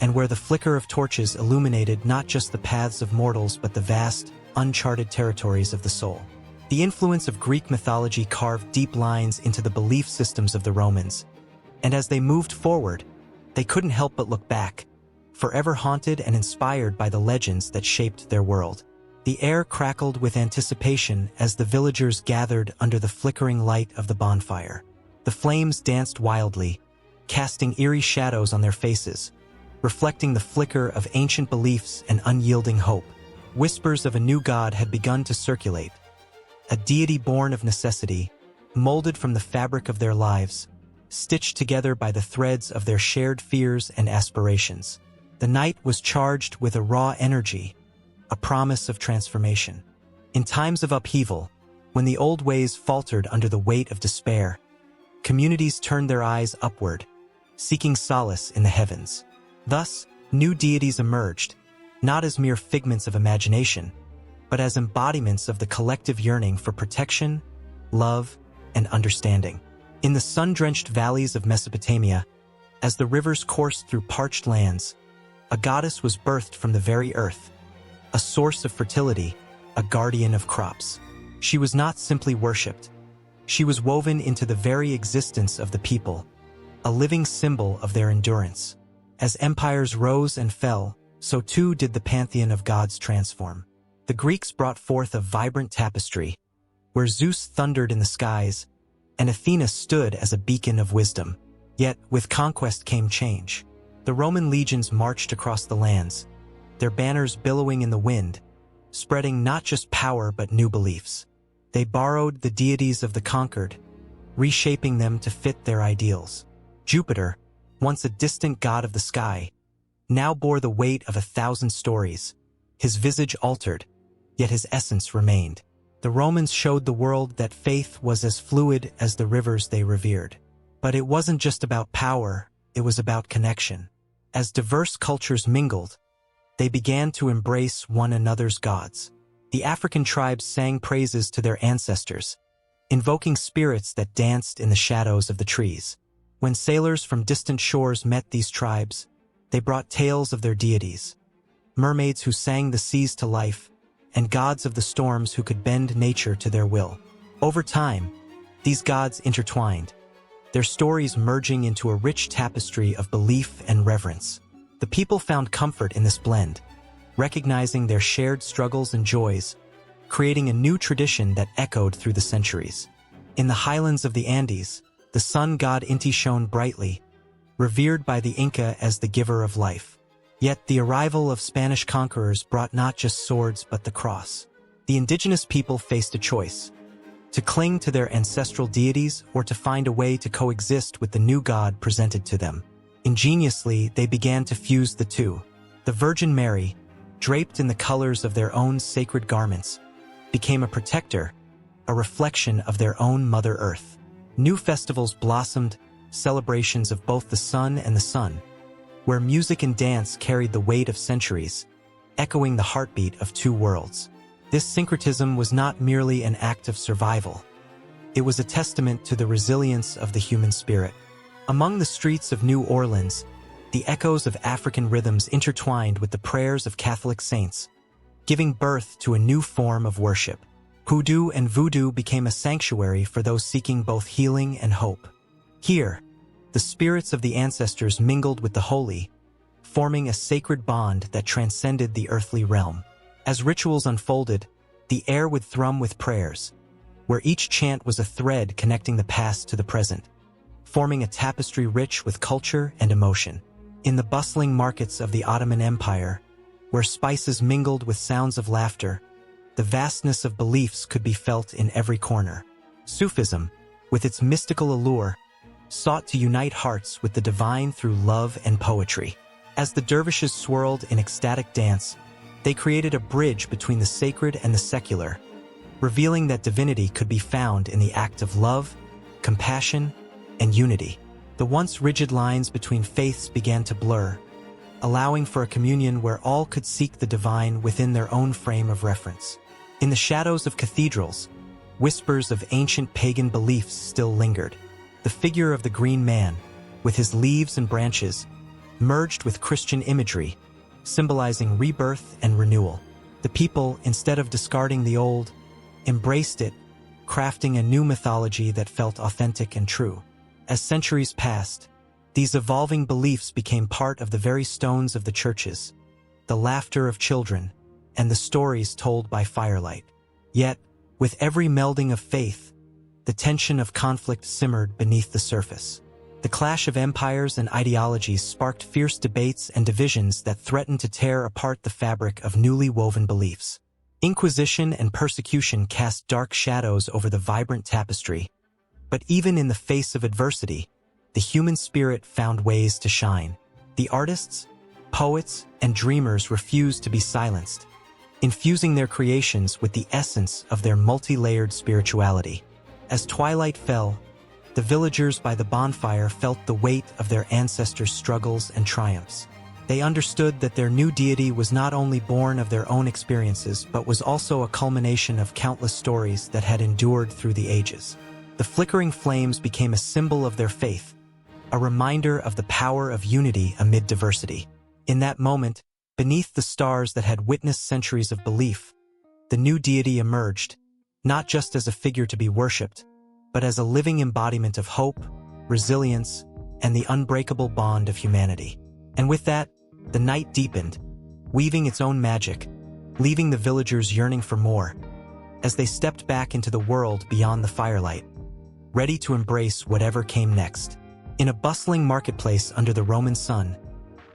Speaker 1: and where the flicker of torches illuminated not just the paths of mortals but the vast, uncharted territories of the soul. The influence of Greek mythology carved deep lines into the belief systems of the Romans, and as they moved forward, they couldn't help but look back, forever haunted and inspired by the legends that shaped their world. The air crackled with anticipation as the villagers gathered under the flickering light of the bonfire. The flames danced wildly, casting eerie shadows on their faces, reflecting the flicker of ancient beliefs and unyielding hope. Whispers of a new god had begun to circulate, a deity born of necessity, molded from the fabric of their lives, stitched together by the threads of their shared fears and aspirations. The night was charged with a raw energy, a promise of transformation. In times of upheaval, when the old ways faltered under the weight of despair, communities turned their eyes upward, seeking solace in the heavens. Thus, new deities emerged, not as mere figments of imagination, but as embodiments of the collective yearning for protection, love, and understanding. In the sun-drenched valleys of Mesopotamia, as the rivers coursed through parched lands, a goddess was birthed from the very earth, a source of fertility, a guardian of crops. She was not simply worshipped. She was woven into the very existence of the people, a living symbol of their endurance. As empires rose and fell, so too did the pantheon of gods transform. The Greeks brought forth a vibrant tapestry, where Zeus thundered in the skies, and Athena stood as a beacon of wisdom. Yet, with conquest came change. The Roman legions marched across the lands, their banners billowing in the wind, spreading not just power but new beliefs. They borrowed the deities of the conquered, reshaping them to fit their ideals. Jupiter, once a distant god of the sky, now bore the weight of 1,000 stories. His visage altered, yet his essence remained. The Romans showed the world that faith was as fluid as the rivers they revered. But it wasn't just about power, it was about connection. As diverse cultures mingled, they began to embrace one another's gods. The African tribes sang praises to their ancestors, invoking spirits that danced in the shadows of the trees. When sailors from distant shores met these tribes, they brought tales of their deities, mermaids who sang the seas to life, and gods of the storms who could bend nature to their will. Over time, these gods intertwined, their stories merging into a rich tapestry of belief and reverence. The people found comfort in this blend, recognizing their shared struggles and joys, creating a new tradition that echoed through the centuries. In the highlands of the Andes, the sun god Inti shone brightly, revered by the Inca as the giver of life. Yet the arrival of Spanish conquerors brought not just swords but the cross. The indigenous people faced a choice: to cling to their ancestral deities or to find a way to coexist with the new god presented to them. Ingeniously, they began to fuse the two. The Virgin Mary, draped in the colors of their own sacred garments, became a protector, a reflection of their own Mother Earth. New festivals blossomed, celebrations of both the sun and the sun, where music and dance carried the weight of centuries, echoing the heartbeat of two worlds. This syncretism was not merely an act of survival. It was a testament to the resilience of the human spirit. Among the streets of New Orleans, the echoes of African rhythms intertwined with the prayers of Catholic saints, giving birth to a new form of worship. Hoodoo and voodoo became a sanctuary for those seeking both healing and hope. Here, the spirits of the ancestors mingled with the holy, forming a sacred bond that transcended the earthly realm. As rituals unfolded, the air would thrum with prayers, where each chant was a thread connecting the past to the present, forming a tapestry rich with culture and emotion. In the bustling markets of the Ottoman Empire, where spices mingled with sounds of laughter, the vastness of beliefs could be felt in every corner. Sufism, with its mystical allure, sought to unite hearts with the divine through love and poetry. As the dervishes swirled in ecstatic dance, they created a bridge between the sacred and the secular, revealing that divinity could be found in the act of love, compassion, and unity. The once rigid lines between faiths began to blur, allowing for a communion where all could seek the divine within their own frame of reference. In the shadows of cathedrals, whispers of ancient pagan beliefs still lingered. The figure of the green man, with his leaves and branches, merged with Christian imagery, symbolizing rebirth and renewal. The people, instead of discarding the old, embraced it, crafting a new mythology that felt authentic and true. As centuries passed, these evolving beliefs became part of the very stones of the churches, the laughter of children, and the stories told by firelight. Yet, with every melding of faith, the tension of conflict simmered beneath the surface. The clash of empires and ideologies sparked fierce debates and divisions that threatened to tear apart the fabric of newly woven beliefs. Inquisition and persecution cast dark shadows over the vibrant tapestry, but even in the face of adversity, the human spirit found ways to shine. The artists, poets, and dreamers refused to be silenced, infusing their creations with the essence of their multi-layered spirituality. As twilight fell, the villagers by the bonfire felt the weight of their ancestors' struggles and triumphs. They understood that their new deity was not only born of their own experiences but was also a culmination of countless stories that had endured through the ages. The flickering flames became a symbol of their faith, a reminder of the power of unity amid diversity. In that moment, beneath the stars that had witnessed centuries of belief, the new deity emerged, not just as a figure to be worshipped, but as a living embodiment of hope, resilience, and the unbreakable bond of humanity. And with that, the night deepened, weaving its own magic, leaving the villagers yearning for more, as they stepped back into the world beyond the firelight, ready to embrace whatever came next. In a bustling marketplace under the Roman sun,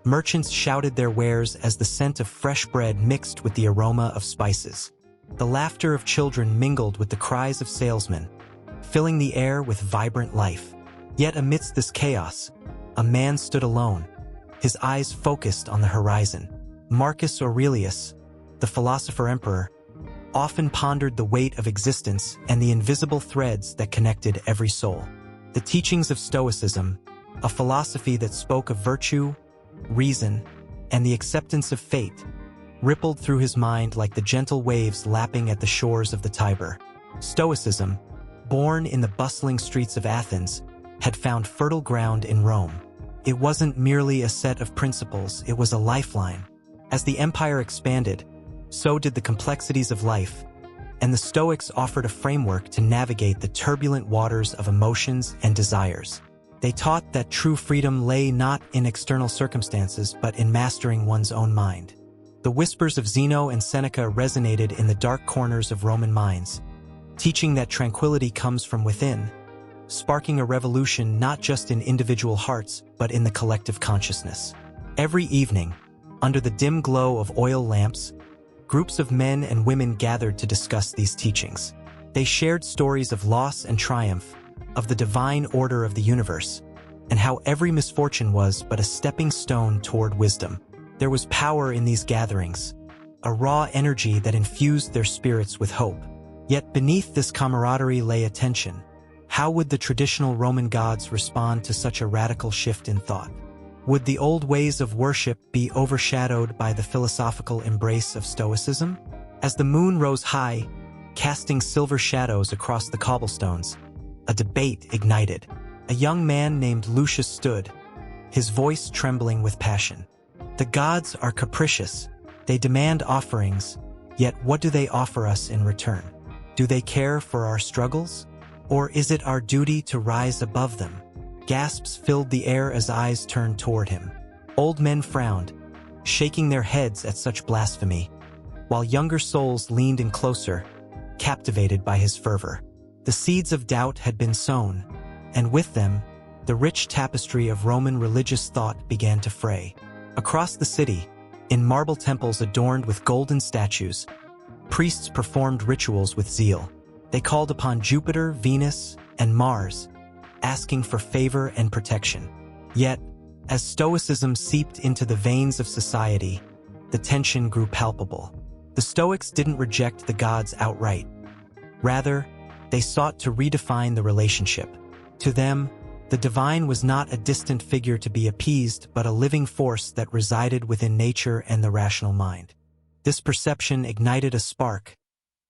Speaker 1: merchants shouted their wares as the scent of fresh bread mixed with the aroma of spices. The laughter of children mingled with the cries of salesmen, filling the air with vibrant life. Yet amidst this chaos, a man stood alone, his eyes focused on the horizon. Marcus Aurelius, the philosopher-emperor, often pondered the weight of existence and the invisible threads that connected every soul. The teachings of Stoicism, a philosophy that spoke of virtue, reason, and the acceptance of fate, rippled through his mind like the gentle waves lapping at the shores of the Tiber. Stoicism, born in the bustling streets of Athens, had found fertile ground in Rome. It wasn't merely a set of principles, it was a lifeline. As the empire expanded, so did the complexities of life, and the Stoics offered a framework to navigate the turbulent waters of emotions and desires. They taught that true freedom lay not in external circumstances but in mastering one's own mind. The whispers of Zeno and Seneca resonated in the dark corners of Roman minds, teaching that tranquility comes from within, sparking a revolution not just in individual hearts but in the collective consciousness. Every evening, under the dim glow of oil lamps, groups of men and women gathered to discuss these teachings. They shared stories of loss and triumph, of the divine order of the universe, and how every misfortune was but a stepping stone toward wisdom. There was power in these gatherings, a raw energy that infused their spirits with hope. Yet beneath this camaraderie lay a tension. How would the traditional Roman gods respond to such a radical shift in thought? Would the old ways of worship be overshadowed by the philosophical embrace of Stoicism? As the moon rose high, casting silver shadows across the cobblestones, a debate ignited. A young man named Lucius stood, his voice trembling with passion. The gods are capricious. They demand offerings, yet what do they offer us in return? Do they care for our struggles? Or is it our duty to rise above them? Gasps filled the air as eyes turned toward him. Old men frowned, shaking their heads at such blasphemy, while younger souls leaned in closer, captivated by his fervor. The seeds of doubt had been sown, and with them, the rich tapestry of Roman religious thought began to fray. Across the city, in marble temples adorned with golden statues, priests performed rituals with zeal. They called upon Jupiter, Venus, and Mars, asking for favor and protection. Yet, as Stoicism seeped into the veins of society, the tension grew palpable. The Stoics didn't reject the gods outright. Rather, they sought to redefine the relationship. To them, the divine was not a distant figure to be appeased, but a living force that resided within nature and the rational mind. This perception ignited a spark,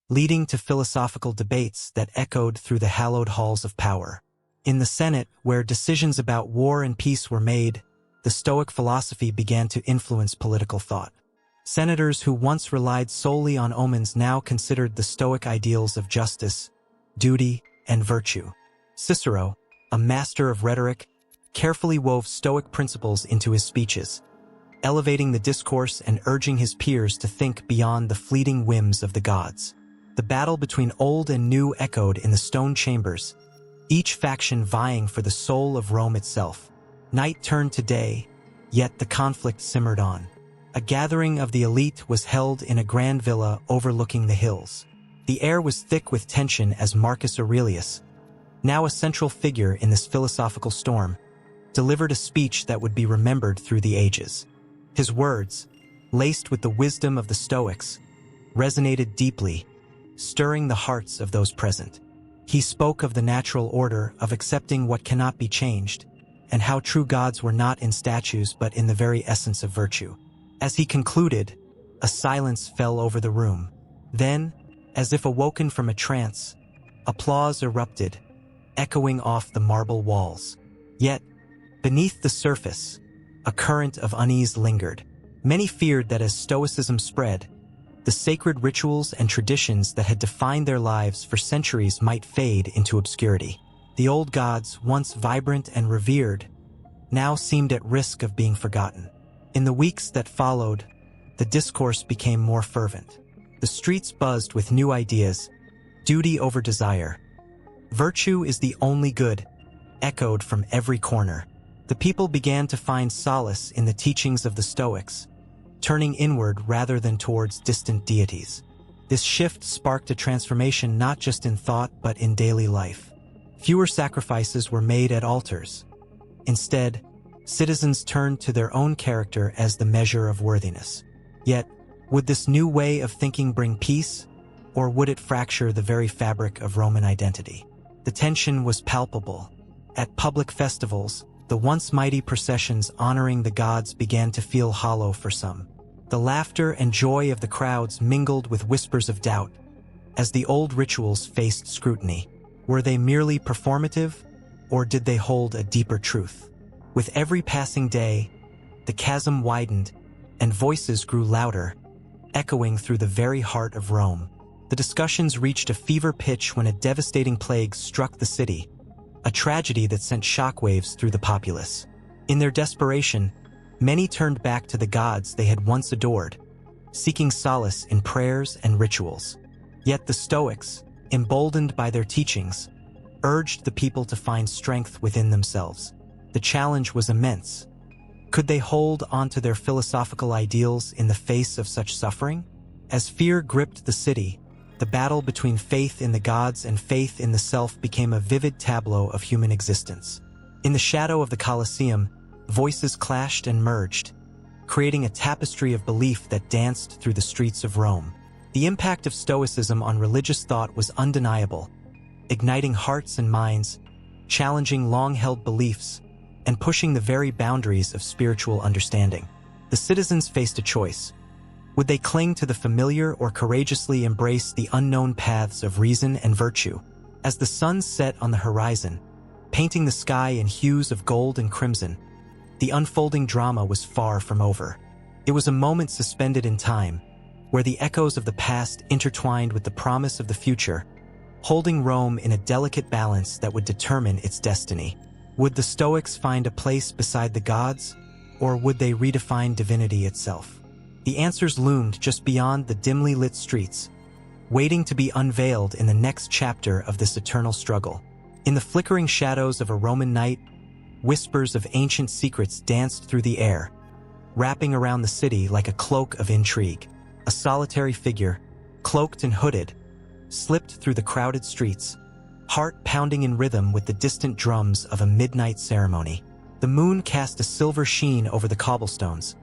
Speaker 1: leading to philosophical debates that echoed through the hallowed halls of power. In the Senate, where decisions about war and peace were made, the Stoic philosophy began to influence political thought. Senators who once relied solely on omens now considered the Stoic ideals of justice, duty, and virtue. Cicero, a master of rhetoric, carefully wove Stoic principles into his speeches, elevating the discourse and urging his peers to think beyond the fleeting whims of the gods. The battle between old and new echoed in the stone chambers, each faction vying for the soul of Rome itself. Night turned to day, yet the conflict simmered on. A gathering of the elite was held in a grand villa overlooking the hills. The air was thick with tension as Marcus Aurelius, now a central figure in this philosophical storm, delivered a speech that would be remembered through the ages. His words, laced with the wisdom of the Stoics, resonated deeply, stirring the hearts of those present. He spoke of the natural order of accepting what cannot be changed, and how true gods were not in statues but in the very essence of virtue. As he concluded, a silence fell over the room. Then, as if awoken from a trance, applause erupted, echoing off the marble walls. Yet, beneath the surface, a current of unease lingered. Many feared that as Stoicism spread, the sacred rituals and traditions that had defined their lives for centuries might fade into obscurity. The old gods, once vibrant and revered, now seemed at risk of being forgotten. In the weeks that followed, the discourse became more fervent. The streets buzzed with new ideas, duty over desire. Virtue is the only good, echoed from every corner. The people began to find solace in the teachings of the Stoics, turning inward rather than towards distant deities. This shift sparked a transformation not just in thought but in daily life. Fewer sacrifices were made at altars. Instead, citizens turned to their own character as the measure of worthiness. Yet, would this new way of thinking bring peace, or would it fracture the very fabric of Roman identity? The tension was palpable. At public festivals, the once mighty processions honoring the gods began to feel hollow for some. The laughter and joy of the crowds mingled with whispers of doubt, as the old rituals faced scrutiny. Were they merely performative, or did they hold a deeper truth? With every passing day, the chasm widened, and voices grew louder, echoing through the very heart of Rome. The discussions reached a fever pitch when a devastating plague struck the city, a tragedy that sent shockwaves through the populace. In their desperation, many turned back to the gods they had once adored, seeking solace in prayers and rituals. Yet the Stoics, emboldened by their teachings, urged the people to find strength within themselves. The challenge was immense. Could they hold onto their philosophical ideals in the face of such suffering? As fear gripped the city, the battle between faith in the gods and faith in the self became a vivid tableau of human existence. In the shadow of the Colosseum, voices clashed and merged, creating a tapestry of belief that danced through the streets of Rome. The impact of Stoicism on religious thought was undeniable, igniting hearts and minds, challenging long-held beliefs, and pushing the very boundaries of spiritual understanding. The citizens faced a choice. Would they cling to the familiar or courageously embrace the unknown paths of reason and virtue? As the sun set on the horizon, painting the sky in hues of gold and crimson, the unfolding drama was far from over. It was a moment suspended in time, where the echoes of the past intertwined with the promise of the future, holding Rome in a delicate balance that would determine its destiny. Would the Stoics find a place beside the gods, or would they redefine divinity itself? The answers loomed just beyond the dimly lit streets, waiting to be unveiled in the next chapter of this eternal struggle. In the flickering shadows of a Roman night, whispers of ancient secrets danced through the air, wrapping around the city like a cloak of intrigue. A solitary figure, cloaked and hooded, slipped through the crowded streets, heart pounding in rhythm with the distant drums of a midnight ceremony. The moon cast a silver sheen over the cobblestones,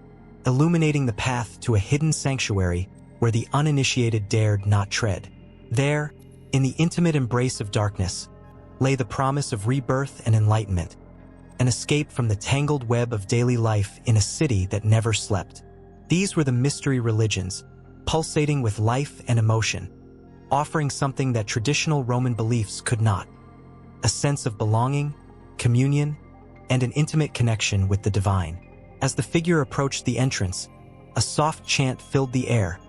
Speaker 1: illuminating the path to a hidden sanctuary where the uninitiated dared not tread. There, in the intimate embrace of darkness, lay the promise of rebirth and enlightenment, an escape from the tangled web of daily life in a city that never slept. These were the mystery religions, pulsating with life and emotion, offering something that traditional Roman beliefs could not: a sense of belonging, communion, and an intimate connection with the divine. As the figure approached the entrance, A soft chant filled the air,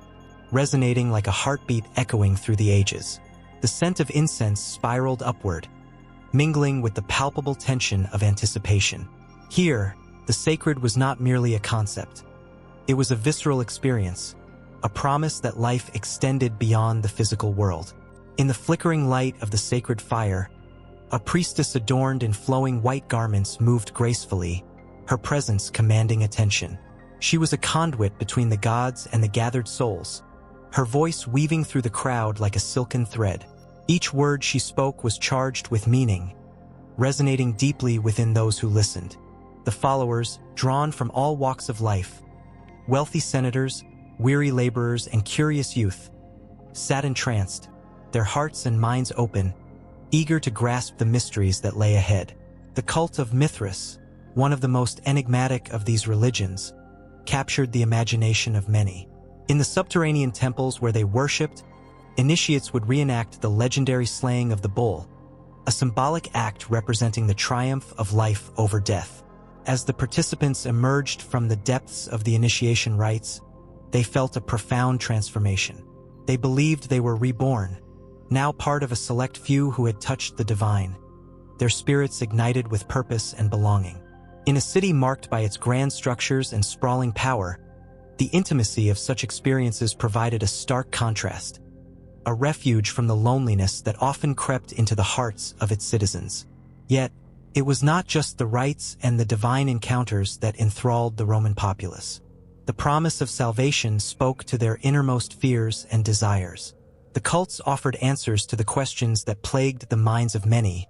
Speaker 1: resonating like a heartbeat echoing through the ages. The scent of incense spiraled upward, mingling with the palpable tension of anticipation. Here, the sacred was not merely a concept. It was a visceral experience, a promise that life extended beyond the physical world. In the flickering light of the sacred fire, a priestess adorned in flowing white garments moved gracefully, her presence commanding attention. She was a conduit between the gods and the gathered souls, her voice weaving through the crowd like a silken thread. Each word she spoke was charged with meaning, resonating deeply within those who listened. The followers, drawn from all walks of life, wealthy senators, weary laborers, and curious youth, sat entranced, their hearts and minds open, eager to grasp the mysteries that lay ahead. The cult of Mithras, one of the most enigmatic of these religions, captured the imagination of many. In the subterranean temples where they worshipped, initiates would reenact the legendary slaying of the bull, a symbolic act representing the triumph of life over death. As the participants emerged from the depths of the initiation rites, they felt a profound transformation. They believed they were reborn, now part of a select few who had touched the divine, their spirits ignited with purpose and belonging. In a city marked by its grand structures and sprawling power, the intimacy of such experiences provided a stark contrast, a refuge from the loneliness that often crept into the hearts of its citizens. Yet, it was not just the rites and the divine encounters that enthralled the Roman populace. The promise of salvation spoke to their innermost fears and desires. The cults offered answers to the questions that plagued the minds of many.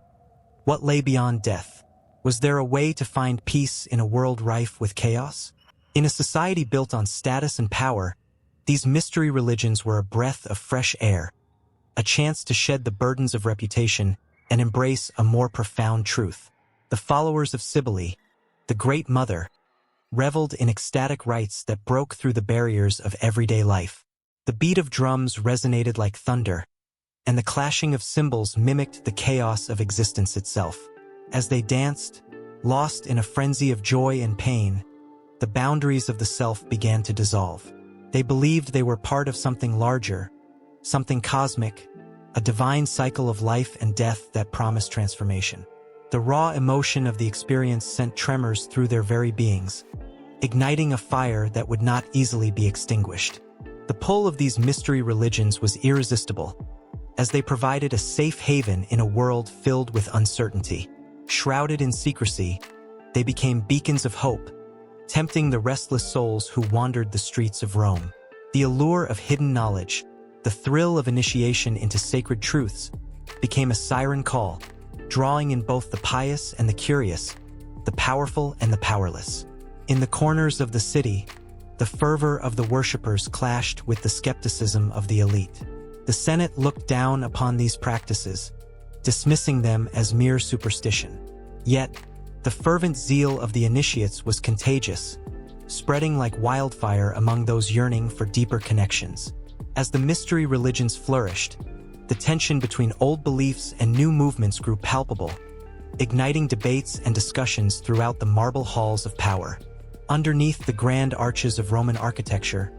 Speaker 1: What lay beyond death? Was there a way to find peace in a world rife with chaos? In a society built on status and power, these mystery religions were a breath of fresh air, a chance to shed the burdens of reputation and embrace a more profound truth. The followers of Cybele, the Great Mother, reveled in ecstatic rites that broke through the barriers of everyday life. The beat of drums resonated like thunder, and the clashing of cymbals mimicked the chaos of existence itself. As they danced, lost in a frenzy of joy and pain, the boundaries of the self began to dissolve. They believed they were part of something larger, something cosmic, a divine cycle of life and death that promised transformation. The raw emotion of the experience sent tremors through their very beings, igniting a fire that would not easily be extinguished. The pull of these mystery religions was irresistible, as they provided a safe haven in a world filled with uncertainty. Shrouded in secrecy, they became beacons of hope, tempting the restless souls who wandered the streets of Rome. The allure of hidden knowledge, the thrill of initiation into sacred truths, became a siren call, drawing in both the pious and the curious, the powerful and the powerless. In the corners of the city, the fervor of the worshippers clashed with the skepticism of the elite. The Senate looked down upon these practices, dismissing them as mere superstition. Yet, the fervent zeal of the initiates was contagious, spreading like wildfire among those yearning for deeper connections. As the mystery religions flourished, the tension between old beliefs and new movements grew palpable, igniting debates and discussions throughout the marble halls of power. Underneath the grand arches of Roman architecture,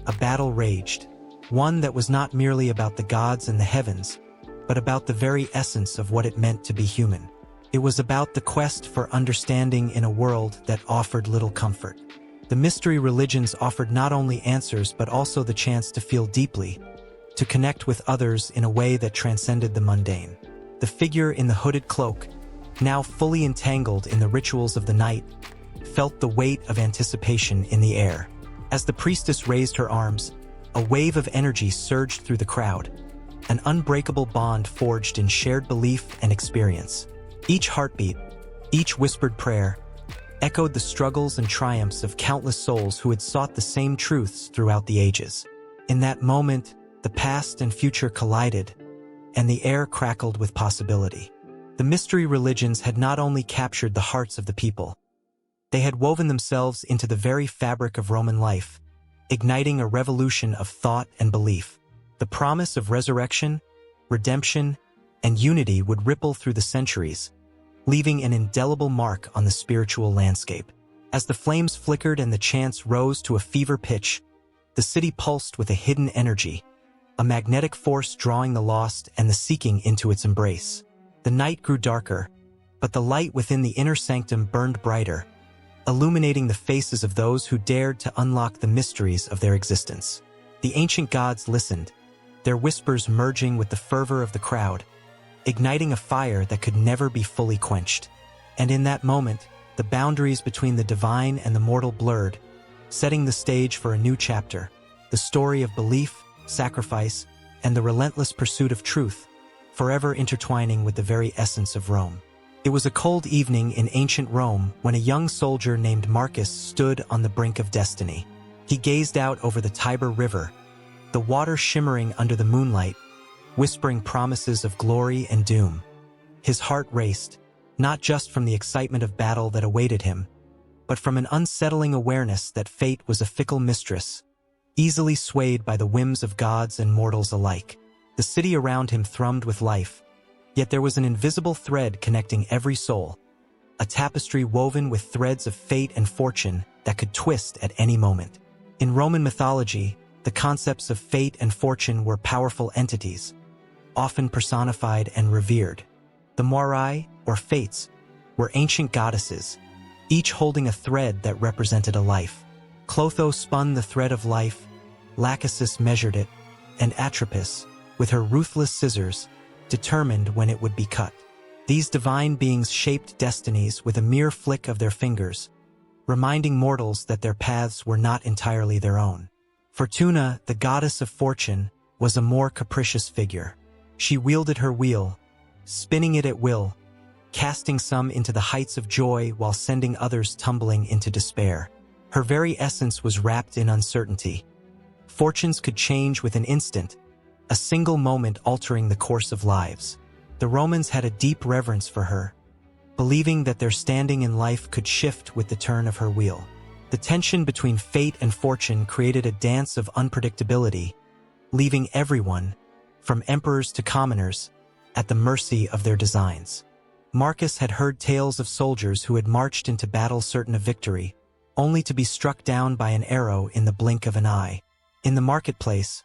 Speaker 1: a battle raged, one that was not merely about the gods and the heavens, but about the very essence of what it meant to be human. It was about the quest for understanding in a world that offered little comfort. The mystery religions offered not only answers but also the chance to feel deeply, to connect with others in a way that transcended the mundane. The figure in the hooded cloak, now fully entangled in the rituals of the night, felt the weight of anticipation in the air. As the priestess raised her arms, a wave of energy surged through the crowd, an unbreakable bond forged in shared belief and experience. Each heartbeat, each whispered prayer, echoed the struggles and triumphs of countless souls who had sought the same truths throughout the ages. In that moment, the past and future collided, and the air crackled with possibility. The mystery religions had not only captured the hearts of the people, they had woven themselves into the very fabric of Roman life, igniting a revolution of thought and belief. The promise of resurrection, redemption, and unity would ripple through the centuries, leaving an indelible mark on the spiritual landscape. As the flames flickered and the chants rose to a fever pitch, the city pulsed with a hidden energy, a magnetic force drawing the lost and the seeking into its embrace. The night grew darker, but the light within the inner sanctum burned brighter, illuminating the faces of those who dared to unlock the mysteries of their existence. The ancient gods listened, their whispers merging with the fervor of the crowd, igniting a fire that could never be fully quenched. And in that moment, the boundaries between the divine and the mortal blurred, setting the stage for a new chapter, the story of belief, sacrifice, and the relentless pursuit of truth, forever intertwining with the very essence of Rome. It was a cold evening in ancient Rome when a young soldier named Marcus stood on the brink of destiny. He gazed out over the Tiber River, the water shimmering under the moonlight, whispering promises of glory and doom. His heart raced, not just from the excitement of battle that awaited him, but from an unsettling awareness that fate was a fickle mistress, easily swayed by the whims of gods and mortals alike. The city around him thrummed with life, yet there was an invisible thread connecting every soul, a tapestry woven with threads of fate and fortune that could twist at any moment. In Roman mythology, the concepts of fate and fortune were powerful entities, often personified and revered. The Moirai, or Fates, were ancient goddesses, each holding a thread that represented a life. Clotho spun the thread of life, Lachesis measured it, and Atropos, with her ruthless scissors, determined when it would be cut. These divine beings shaped destinies with a mere flick of their fingers, reminding mortals that their paths were not entirely their own. Fortuna, the goddess of fortune, was a more capricious figure. She wielded her wheel, spinning it at will, casting some into the heights of joy while sending others tumbling into despair. Her very essence was wrapped in uncertainty. Fortunes could change with an instant, a single moment altering the course of lives. The Romans had a deep reverence for her, believing that their standing in life could shift with the turn of her wheel. The tension between fate and fortune created a dance of unpredictability, leaving everyone, from emperors to commoners, at the mercy of their designs. Marcus had heard tales of soldiers who had marched into battle certain of victory, only to be struck down by an arrow in the blink of an eye. In the marketplace,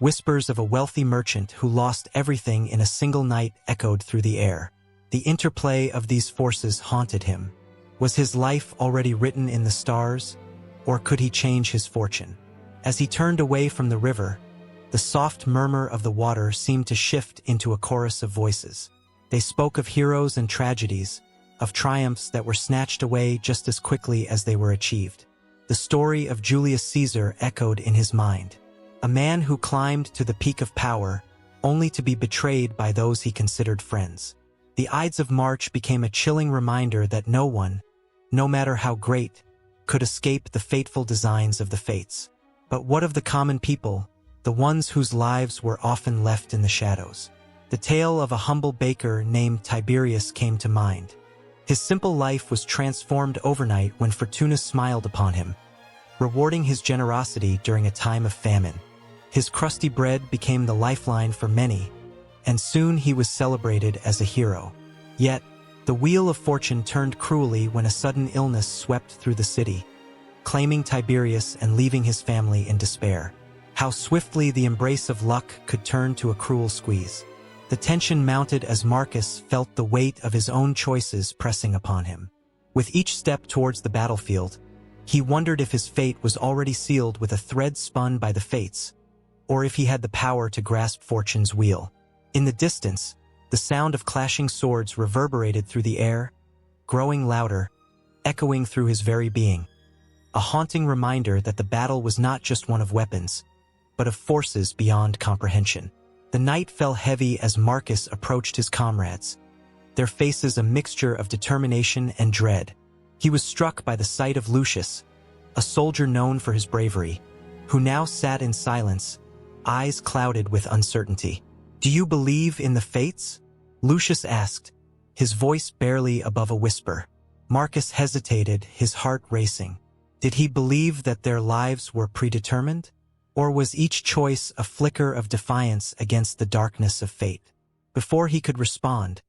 Speaker 1: whispers of a wealthy merchant who lost everything in a single night echoed through the air. The interplay of these forces haunted him. Was his life already written in the stars, or could he change his fortune? As he turned away from the river, the soft murmur of the water seemed to shift into a chorus of voices. They spoke of heroes and tragedies, of triumphs that were snatched away just as quickly as they were achieved. The story of Julius Caesar echoed in his mind. A man who climbed to the peak of power, only to be betrayed by those he considered friends. The Ides of March became a chilling reminder that no one, no matter how great, could escape the fateful designs of the fates. But what of the common people, the ones whose lives were often left in the shadows? The tale of a humble baker named Tiberius came to mind. His simple life was transformed overnight when Fortuna smiled upon him, rewarding his generosity during a time of famine. His crusty bread became the lifeline for many, and soon he was celebrated as a hero. Yet, the wheel of fortune turned cruelly when a sudden illness swept through the city, claiming Tiberius and leaving his family in despair. How swiftly the embrace of luck could turn to a cruel squeeze. The tension mounted as Marcus felt the weight of his own choices pressing upon him. With each step towards the battlefield, he wondered if his fate was already sealed with a thread spun by the fates, or if he had the power to grasp fortune's wheel. In the distance, the sound of clashing swords reverberated through the air, growing louder, echoing through his very being. A haunting reminder that the battle was not just one of weapons, but of forces beyond comprehension. The night fell heavy as Marcus approached his comrades, their faces a mixture of determination and dread. He was struck by the sight of Lucius, a soldier known for his bravery, who now sat in silence, eyes clouded with uncertainty. "Do you believe in the fates?" Lucius asked, his voice barely above a whisper. Marcus hesitated, his heart racing. Did he believe that their lives were predetermined? Or was each choice a flicker of defiance against the darkness of fate? Before he could respond,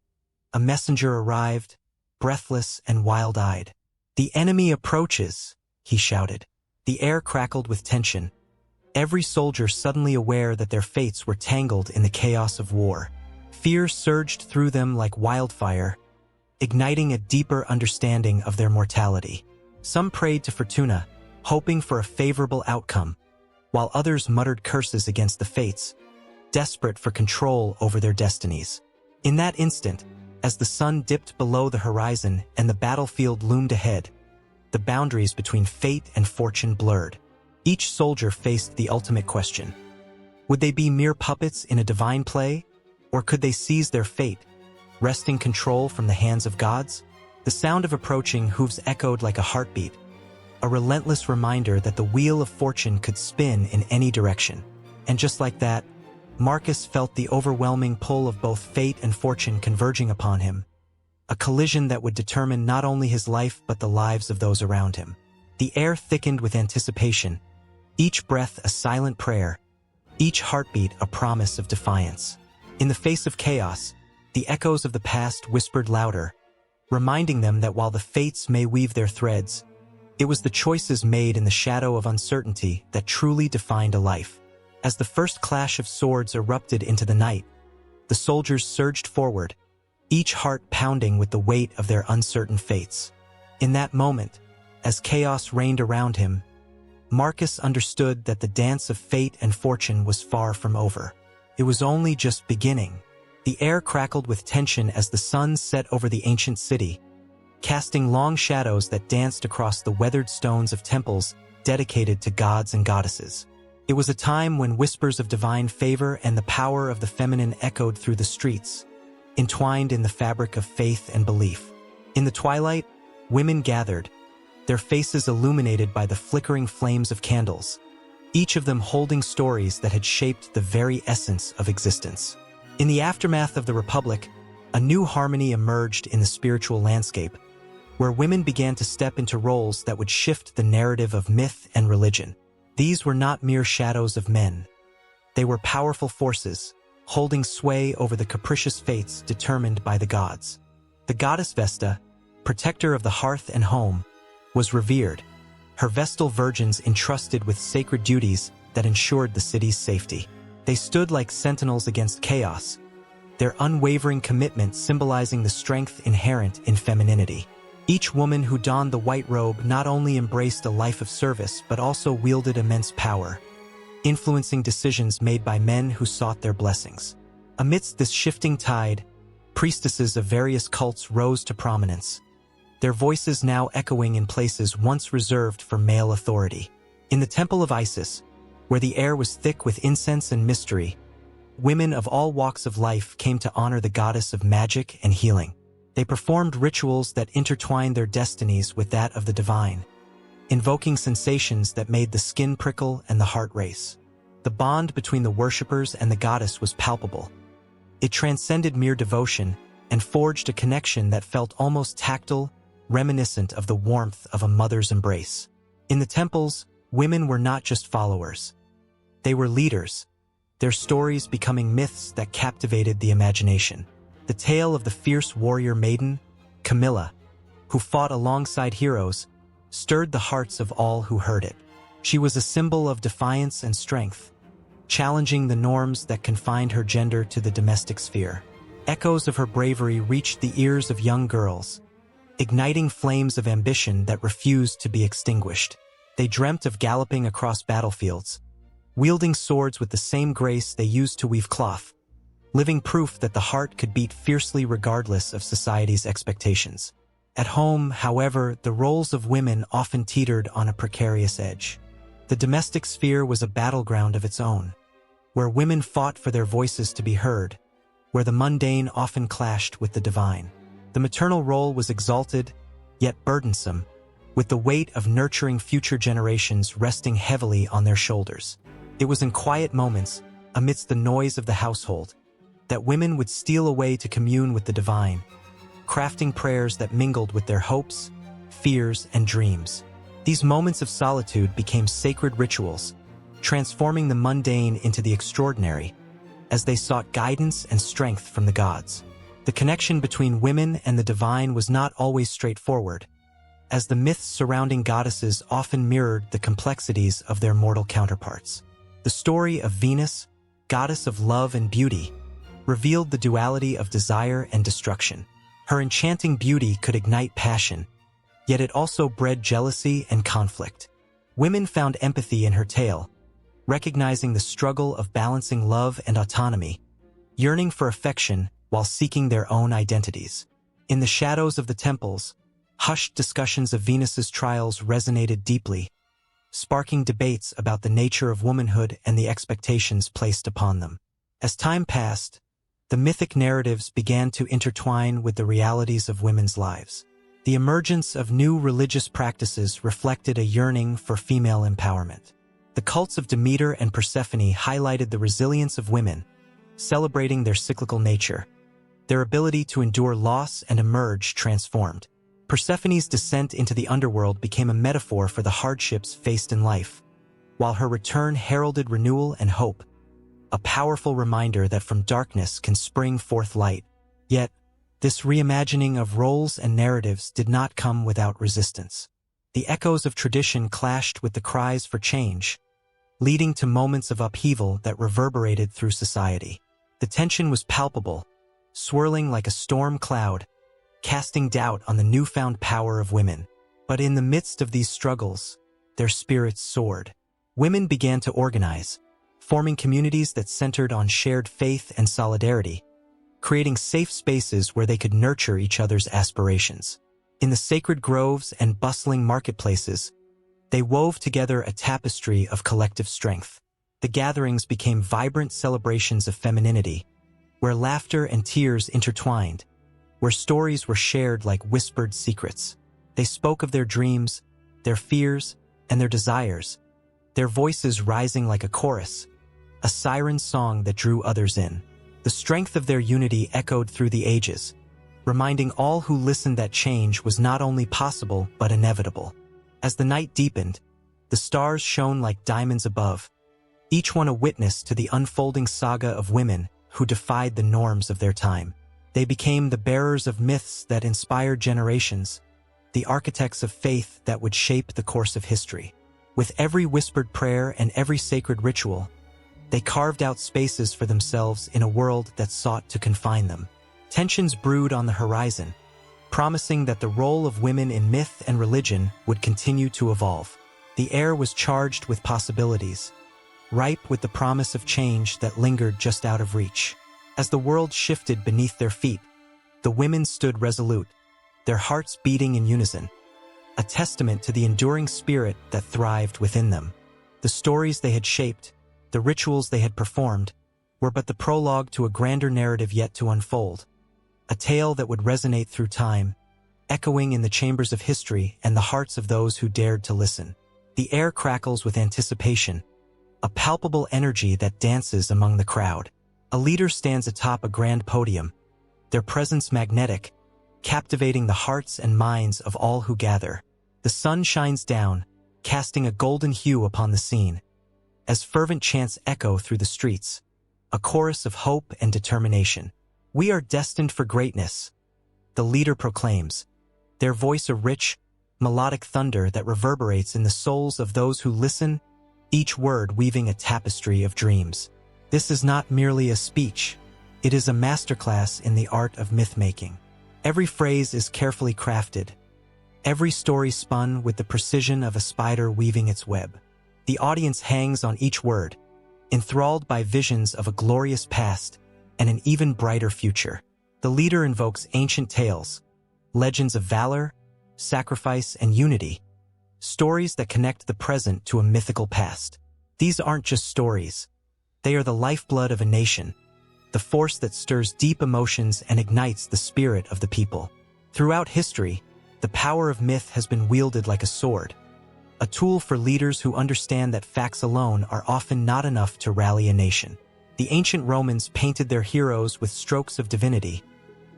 Speaker 1: a messenger arrived, breathless and wild-eyed. "The enemy approaches," he shouted. The air crackled with tension, every soldier suddenly aware that their fates were tangled in the chaos of war. Fear surged through them like wildfire, igniting a deeper understanding of their mortality. Some prayed to Fortuna, hoping for a favorable outcome, while others muttered curses against the fates, desperate for control over their destinies. In that instant, as the sun dipped below the horizon and the battlefield loomed ahead, the boundaries between fate and fortune blurred. Each soldier faced the ultimate question. Would they be mere puppets in a divine play, or could they seize their fate, wresting control from the hands of gods? The sound of approaching hooves echoed like a heartbeat, a relentless reminder that the wheel of fortune could spin in any direction. And just like that, Marcus felt the overwhelming pull of both fate and fortune converging upon him, a collision that would determine not only his life but the lives of those around him. The air thickened with anticipation, each breath a silent prayer, each heartbeat a promise of defiance. In the face of chaos, the echoes of the past whispered louder, reminding them that while the fates may weave their threads, it was the choices made in the shadow of uncertainty that truly defined a life. As the first clash of swords erupted into the night, the soldiers surged forward, each heart pounding with the weight of their uncertain fates. In that moment, as chaos reigned around him, Marcus understood that the dance of fate and fortune was far from over. It was only just beginning. The air crackled with tension as the sun set over the ancient city, casting long shadows that danced across the weathered stones of temples dedicated to gods and goddesses. It was a time when whispers of divine favor and the power of the feminine echoed through the streets, entwined in the fabric of faith and belief. In the twilight, women gathered, their faces illuminated by the flickering flames of candles, each of them holding stories that had shaped the very essence of existence. In the aftermath of the Republic, a new harmony emerged in the spiritual landscape, where women began to step into roles that would shift the narrative of myth and religion. These were not mere shadows of men. They were powerful forces, holding sway over the capricious fates determined by the gods. The goddess Vesta, protector of the hearth and home, was revered, her Vestal virgins entrusted with sacred duties that ensured the city's safety. They stood like sentinels against chaos, their unwavering commitment symbolizing the strength inherent in femininity. Each woman who donned the white robe not only embraced a life of service but also wielded immense power, influencing decisions made by men who sought their blessings. Amidst this shifting tide, priestesses of various cults rose to prominence, their voices now echoing in places once reserved for male authority. In the Temple of Isis, where the air was thick with incense and mystery, women of all walks of life came to honor the goddess of magic and healing. They performed rituals that intertwined their destinies with that of the divine, invoking sensations that made the skin prickle and the heart race. The bond between the worshippers and the goddess was palpable. It transcended mere devotion and forged a connection that felt almost tactile, reminiscent of the warmth of a mother's embrace. In the temples, women were not just followers. They were leaders, their stories becoming myths that captivated the imagination. The tale of the fierce warrior maiden, Camilla, who fought alongside heroes, stirred the hearts of all who heard it. She was a symbol of defiance and strength, challenging the norms that confined her gender to the domestic sphere. Echoes of her bravery reached the ears of young girls, igniting flames of ambition that refused to be extinguished. They dreamt of galloping across battlefields, wielding swords with the same grace they used to weave cloth, living proof that the heart could beat fiercely regardless of society's expectations. At home, however, the roles of women often teetered on a precarious edge. The domestic sphere was a battleground of its own, where women fought for their voices to be heard, where the mundane often clashed with the divine. The maternal role was exalted, yet burdensome, with the weight of nurturing future generations resting heavily on their shoulders. It was in quiet moments, amidst the noise of the household, that women would steal away to commune with the divine, crafting prayers that mingled with their hopes, fears, and dreams. These moments of solitude became sacred rituals, transforming the mundane into the extraordinary, as they sought guidance and strength from the gods. The connection between women and the divine was not always straightforward. as the myths surrounding goddesses often mirrored the complexities of their mortal counterparts. The story of Venus, goddess of love and beauty, revealed the duality of desire and destruction. Her enchanting beauty could ignite passion, yet it also bred jealousy and conflict. Women found empathy in her tale, recognizing the struggle of balancing love and autonomy, yearning for affection while seeking their own identities. In the shadows of the temples, hushed discussions of Venus's trials resonated deeply, sparking debates about the nature of womanhood and the expectations placed upon them. As time passed, the mythic narratives began to intertwine with the realities of women's lives. The emergence of new religious practices reflected a yearning for female empowerment. The cults of Demeter and Persephone highlighted the resilience of women, celebrating their cyclical nature. Their ability to endure loss and emerge transformed. Persephone's descent into the underworld became a metaphor for the hardships faced in life, while her return heralded renewal and hope, a powerful reminder that from darkness can spring forth light. Yet, this reimagining of roles and narratives did not come without resistance. The echoes of tradition clashed with the cries for change, leading to moments of upheaval that reverberated through society. The tension was palpable, swirling like a storm cloud, casting doubt on the newfound power of women. But in the midst of these struggles, their spirits soared. Women began to organize, forming communities that centered on shared faith and solidarity, creating safe spaces where they could nurture each other's aspirations. In the sacred groves and bustling marketplaces, they wove together a tapestry of collective strength. The gatherings became vibrant celebrations of femininity, where laughter and tears intertwined, where stories were shared like whispered secrets. They spoke of their dreams, their fears, and their desires, their voices rising like a chorus, a siren song that drew others in. The strength of their unity echoed through the ages, reminding all who listened that change was not only possible but inevitable. As the night deepened, the stars shone like diamonds above, each one a witness to the unfolding saga of women who defied the norms of their time. They became the bearers of myths that inspired generations, the architects of faith that would shape the course of history. With every whispered prayer and every sacred ritual, they carved out spaces for themselves in a world that sought to confine them. Tensions brewed on the horizon, promising that the role of women in myth and religion would continue to evolve. The air was charged with possibilities, ripe with the promise of change that lingered just out of reach. As the world shifted beneath their feet, the women stood resolute, their hearts beating in unison, a testament to the enduring spirit that thrived within them. The stories they had shaped, the rituals they had performed, were but the prologue to a grander narrative yet to unfold, a tale that would resonate through time, echoing in the chambers of history and the hearts of those who dared to listen. The air crackles with anticipation, a palpable energy that dances among the crowd. A leader stands atop a grand podium, their presence magnetic, captivating the hearts and minds of all who gather. The sun shines down, casting a golden hue upon the scene. As fervent chants echo through the streets, a chorus of hope and determination. "We are destined for greatness," the leader proclaims, their voice a rich, melodic thunder that reverberates in the souls of those who listen, each word weaving a tapestry of dreams. This is not merely a speech, it is a masterclass in the art of myth-making. Every phrase is carefully crafted, every story spun with the precision of a spider weaving its web. The audience hangs on each word, enthralled by visions of a glorious past and an even brighter future. The leader invokes ancient tales, legends of valor, sacrifice, and unity, stories that connect the present to a mythical past. These aren't just stories. They are the lifeblood of a nation, the force that stirs deep emotions and ignites the spirit of the people. Throughout history, the power of myth has been wielded like a sword, a tool for leaders who understand that facts alone are often not enough to rally a nation. The ancient Romans painted their heroes with strokes of divinity,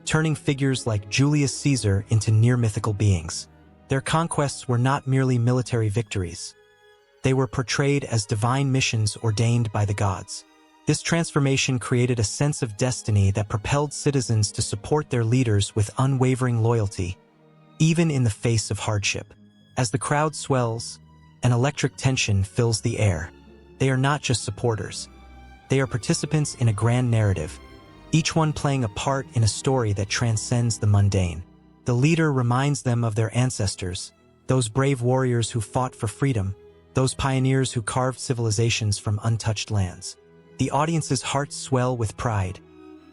Speaker 1: turning figures like Julius Caesar into near-mythical beings. Their conquests were not merely military victories. They were portrayed as divine missions ordained by the gods. This transformation created a sense of destiny that propelled citizens to support their leaders with unwavering loyalty, even in the face of hardship. As the crowd swells, an electric tension fills the air. They are not just supporters. They are participants in a grand narrative, each one playing a part in a story that transcends the mundane. The leader reminds them of their ancestors, those brave warriors who fought for freedom, those pioneers who carved civilizations from untouched lands. The audience's hearts swell with pride,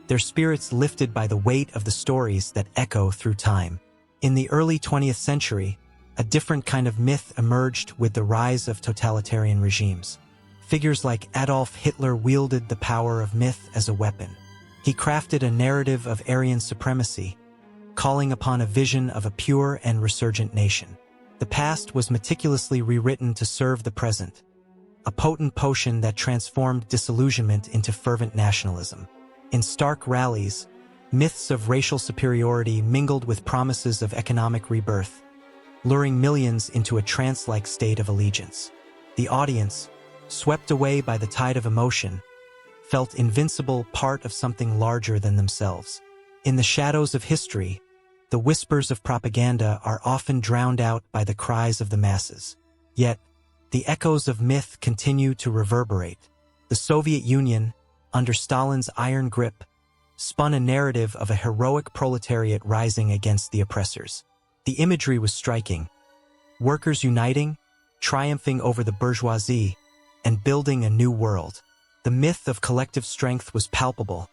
Speaker 1: their spirits lifted by the weight of the stories that echo through time. In the early 20th century, a different kind of myth emerged with the rise of totalitarian regimes. Figures like Adolf Hitler wielded the power of myth as a weapon. He crafted a narrative of Aryan supremacy, calling upon a vision of a pure and resurgent nation. The past was meticulously rewritten to serve the present, a potent potion that transformed disillusionment into fervent nationalism. In stark rallies, myths of racial superiority mingled with promises of economic rebirth, luring millions into a trance-like state of allegiance. The audience, swept away by the tide of emotion, felt invincible, part of something larger than themselves. In the shadows of history, the whispers of propaganda are often drowned out by the cries of the masses. Yet, the echoes of myth continue to reverberate. The Soviet Union, under Stalin's iron grip, spun a narrative of a heroic proletariat rising against the oppressors. The imagery was striking. Workers uniting, triumphing over the bourgeoisie, and building a new world. The myth of collective strength was palpable,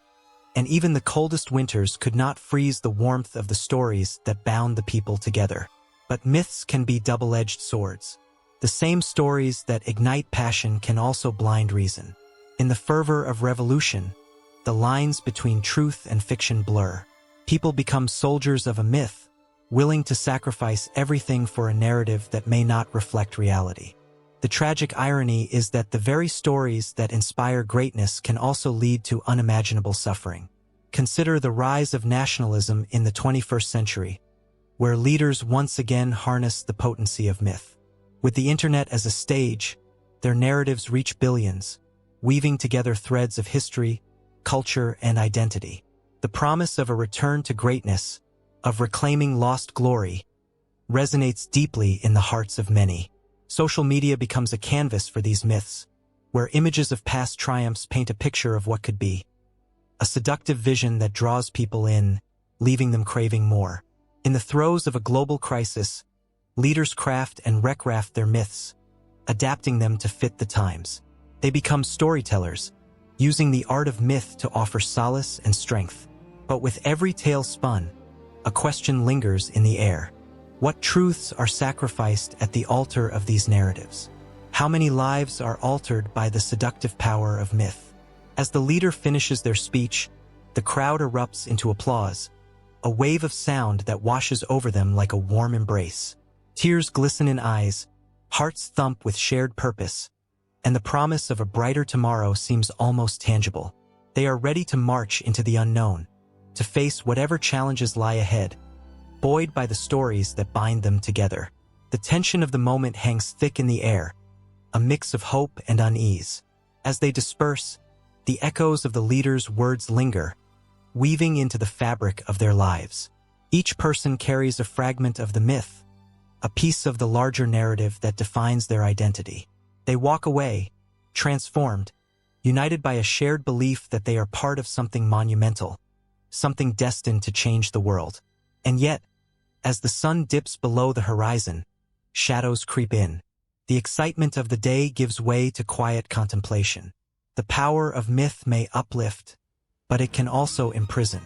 Speaker 1: and even the coldest winters could not freeze the warmth of the stories that bound the people together. But myths can be double-edged swords. The same stories that ignite passion can also blind reason. In the fervor of revolution, the lines between truth and fiction blur. People become soldiers of a myth, willing to sacrifice everything for a narrative that may not reflect reality. The tragic irony is that the very stories that inspire greatness can also lead to unimaginable suffering. Consider the rise of nationalism in the 21st century, where leaders once again harness the potency of myth. With the internet as a stage, their narratives reach billions, weaving together threads of history, culture, and identity. The promise of a return to greatness, of reclaiming lost glory, resonates deeply in the hearts of many. Social media becomes a canvas for these myths, where images of past triumphs paint a picture of what could be. A seductive vision that draws people in, leaving them craving more. In the throes of a global crisis, leaders craft and recraft their myths, adapting them to fit the times. They become storytellers, using the art of myth to offer solace and strength. But with every tale spun, a question lingers in the air. What truths are sacrificed at the altar of these narratives? How many lives are altered by the seductive power of myth? As the leader finishes their speech, the crowd erupts into applause, a wave of sound that washes over them like a warm embrace. Tears glisten in eyes, hearts thump with shared purpose, and the promise of a brighter tomorrow seems almost tangible. They are ready to march into the unknown, to face whatever challenges lie ahead, buoyed by the stories that bind them together. The tension of the moment hangs thick in the air, a mix of hope and unease. As they disperse, the echoes of the leader's words linger, weaving into the fabric of their lives. Each person carries a fragment of the myth, a piece of the larger narrative that defines their identity. They walk away, transformed, united by a shared belief that they are part of something monumental, something destined to change the world. And yet, as the sun dips below the horizon, shadows creep in. The excitement of the day gives way to quiet contemplation. The power of myth may uplift, but it can also imprison.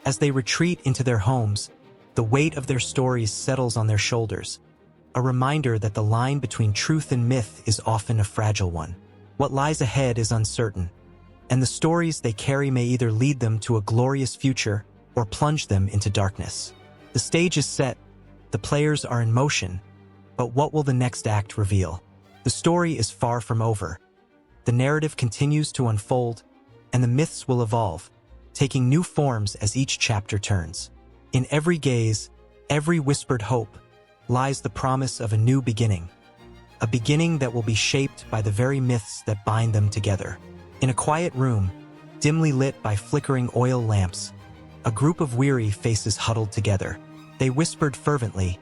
Speaker 1: As they retreat into their homes, the weight of their stories settles on their shoulders, a reminder that the line between truth and myth is often a fragile one. What lies ahead is uncertain, and the stories they carry may either lead them to a glorious future or plunge them into darkness. The stage is set, the players are in motion, but what will the next act reveal? The story is far from over. The narrative continues to unfold, and the myths will evolve, taking new forms as each chapter turns. In every gaze, every whispered hope, lies the promise of a new beginning, a beginning that will be shaped by the very myths that bind them together. In a quiet room, dimly lit by flickering oil lamps, a group of weary faces huddled together. They whispered fervently,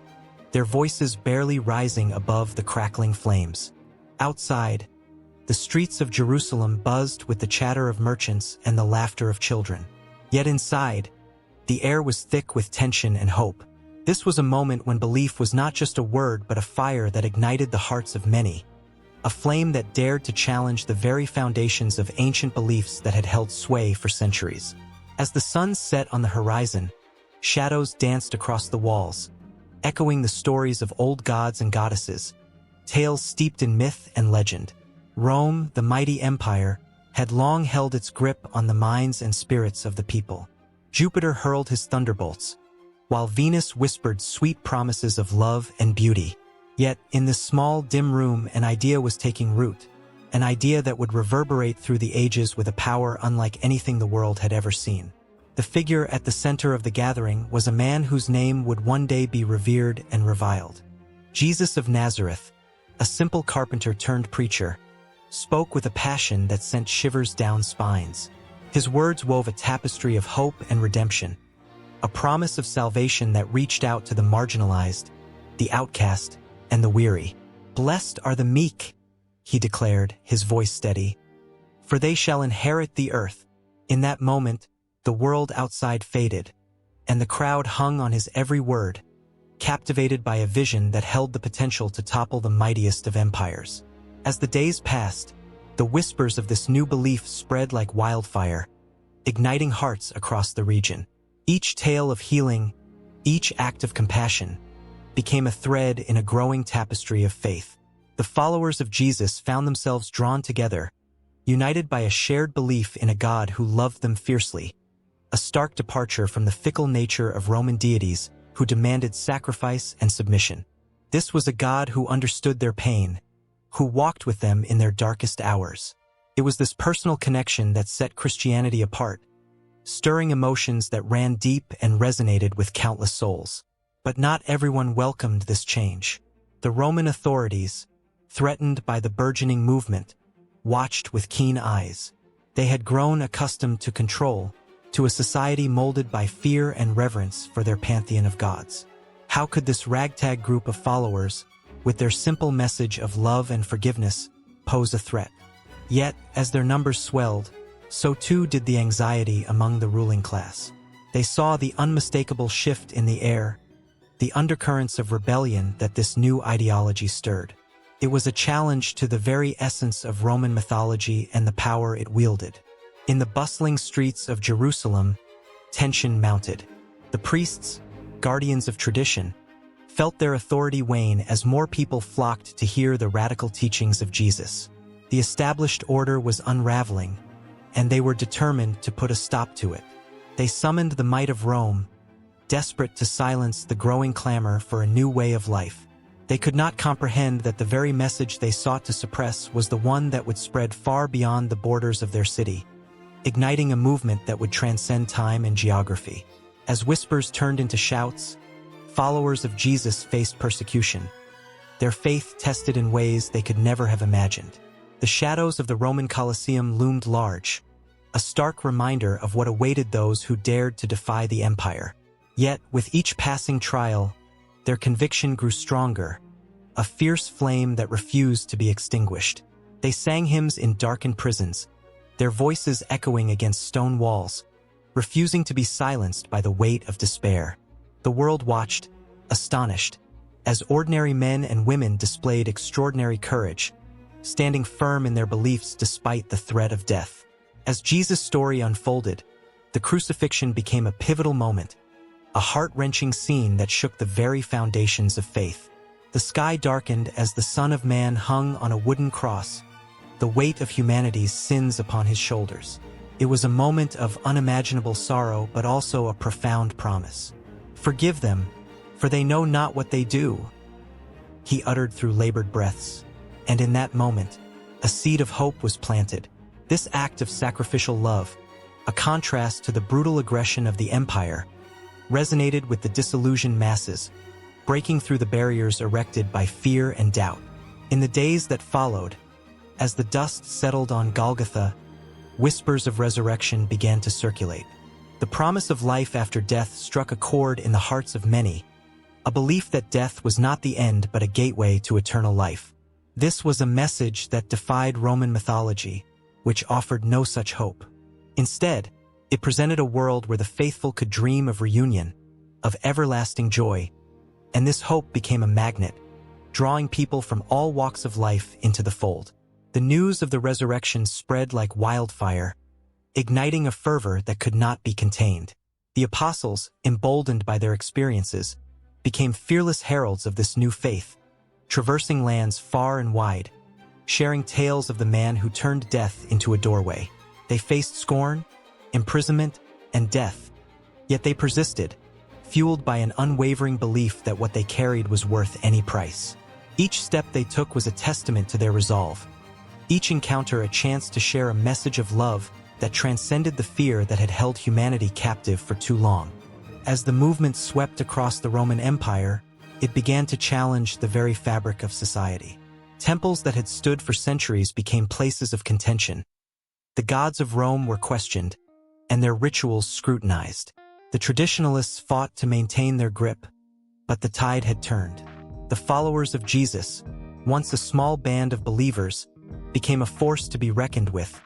Speaker 1: their voices barely rising above the crackling flames. Outside, the streets of Jerusalem buzzed with the chatter of merchants and the laughter of children. Yet inside, the air was thick with tension and hope. This was a moment when belief was not just a word but a fire that ignited the hearts of many, a flame that dared to challenge the very foundations of ancient beliefs that had held sway for centuries. As the sun set on the horizon, shadows danced across the walls, echoing the stories of old gods and goddesses, tales steeped in myth and legend. Rome, the mighty empire, had long held its grip on the minds and spirits of the people. Jupiter hurled his thunderbolts, while Venus whispered sweet promises of love and beauty. Yet, in this small, dim room, an idea was taking root, an idea that would reverberate through the ages with a power unlike anything the world had ever seen. The figure at the center of the gathering was a man whose name would one day be revered and reviled. Jesus of Nazareth, a simple carpenter turned preacher, spoke with a passion that sent shivers down spines. His words wove a tapestry of hope and redemption, a promise of salvation that reached out to the marginalized, the outcast, and the weary. "Blessed are the meek," he declared, his voice steady, "for they shall inherit the earth." In that moment, the world outside faded, and the crowd hung on his every word, captivated by a vision that held the potential to topple the mightiest of empires. As the days passed, the whispers of this new belief spread like wildfire, igniting hearts across the region. Each tale of healing, each act of compassion, became a thread in a growing tapestry of faith. The followers of Jesus found themselves drawn together, united by a shared belief in a God who loved them fiercely, a stark departure from the fickle nature of Roman deities who demanded sacrifice and submission. This was a God who understood their pain, who walked with them in their darkest hours. It was this personal connection that set Christianity apart, stirring emotions that ran deep and resonated with countless souls. But not everyone welcomed this change. The Roman authorities, threatened by the burgeoning movement, watched with keen eyes. They had grown accustomed to control, to a society molded by fear and reverence for their pantheon of gods. How could this ragtag group of followers, with their simple message of love and forgiveness, pose a threat? Yet, as their numbers swelled, so too did the anxiety among the ruling class. They saw the unmistakable shift in the air, the undercurrents of rebellion that this new ideology stirred. It was a challenge to the very essence of Roman mythology and the power it wielded. In the bustling streets of Jerusalem, tension mounted. The priests, guardians of tradition, felt their authority wane as more people flocked to hear the radical teachings of Jesus. The established order was unraveling, and they were determined to put a stop to it. They summoned the might of Rome, desperate to silence the growing clamor for a new way of life. They could not comprehend that the very message they sought to suppress was the one that would spread far beyond the borders of their city, igniting a movement that would transcend time and geography. As whispers turned into shouts, followers of Jesus faced persecution, their faith tested in ways they could never have imagined. The shadows of the Roman Colosseum loomed large, a stark reminder of what awaited those who dared to defy the empire. Yet, with each passing trial, their conviction grew stronger, a fierce flame that refused to be extinguished. They sang hymns in darkened prisons, their voices echoing against stone walls, refusing to be silenced by the weight of despair. The world watched, astonished, as ordinary men and women displayed extraordinary courage, standing firm in their beliefs despite the threat of death. As Jesus' story unfolded, the crucifixion became a pivotal moment, a heart-wrenching scene that shook the very foundations of faith. The sky darkened as the Son of Man hung on a wooden cross, the weight of humanity's sins upon his shoulders. It was a moment of unimaginable sorrow, but also a profound promise. "Forgive them, for they know not what they do," he uttered through labored breaths. And in that moment, a seed of hope was planted. This act of sacrificial love, a contrast to the brutal aggression of the empire, resonated with the disillusioned masses, breaking through the barriers erected by fear and doubt. In the days that followed, as the dust settled on Golgotha, whispers of resurrection began to circulate. The promise of life after death struck a chord in the hearts of many, a belief that death was not the end but a gateway to eternal life. This was a message that defied Roman mythology, which offered no such hope. Instead, it presented a world where the faithful could dream of reunion, of everlasting joy, and this hope became a magnet, drawing people from all walks of life into the fold. The news of the resurrection spread like wildfire, igniting a fervor that could not be contained. The apostles, emboldened by their experiences, became fearless heralds of this new faith, traversing lands far and wide, sharing tales of the man who turned death into a doorway. They faced scorn, imprisonment, and death, yet they persisted, fueled by an unwavering belief that what they carried was worth any price. Each step they took was a testament to their resolve, each encounter a chance to share a message of love that transcended the fear that had held humanity captive for too long. As the movement swept across the Roman Empire, it began to challenge the very fabric of society. Temples that had stood for centuries became places of contention. The gods of Rome were questioned, and their rituals scrutinized. The traditionalists fought to maintain their grip, but the tide had turned. The followers of Jesus, once a small band of believers, became a force to be reckoned with,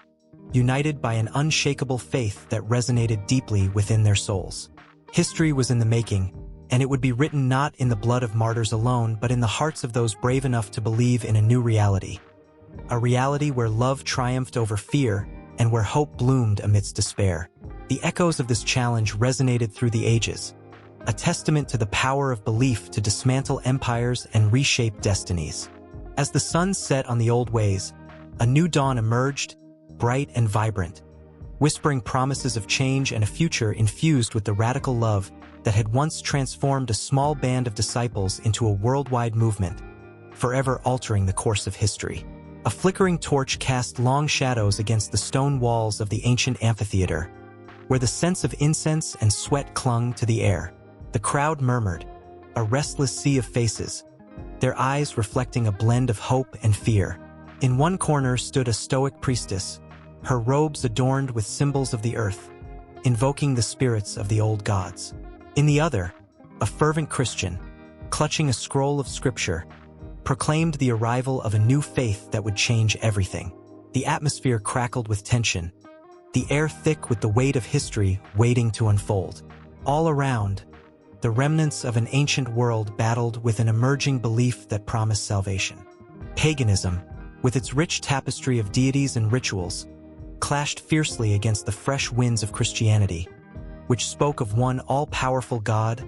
Speaker 1: united by an unshakable faith that resonated deeply within their souls. History was in the making, and it would be written not in the blood of martyrs alone, but in the hearts of those brave enough to believe in a new reality. A reality where love triumphed over fear and where hope bloomed amidst despair. The echoes of this challenge resonated through the ages, a testament to the power of belief to dismantle empires and reshape destinies. As the sun set on the old ways, a new dawn emerged, bright and vibrant, whispering promises of change and a future infused with the radical love that had once transformed a small band of disciples into a worldwide movement, forever altering the course of history. A flickering torch cast long shadows against the stone walls of the ancient amphitheater, where the scents of incense and sweat clung to the air. The crowd murmured, a restless sea of faces, their eyes reflecting a blend of hope and fear. In one corner stood a stoic priestess, her robes adorned with symbols of the earth, invoking the spirits of the old gods. In the other, a fervent Christian, clutching a scroll of scripture, proclaimed the arrival of a new faith that would change everything. The atmosphere crackled with tension, the air thick with the weight of history waiting to unfold. All around, the remnants of an ancient world battled with an emerging belief that promised salvation. Paganism, with its rich tapestry of deities and rituals, clashed fiercely against the fresh winds of Christianity, which spoke of one all-powerful God,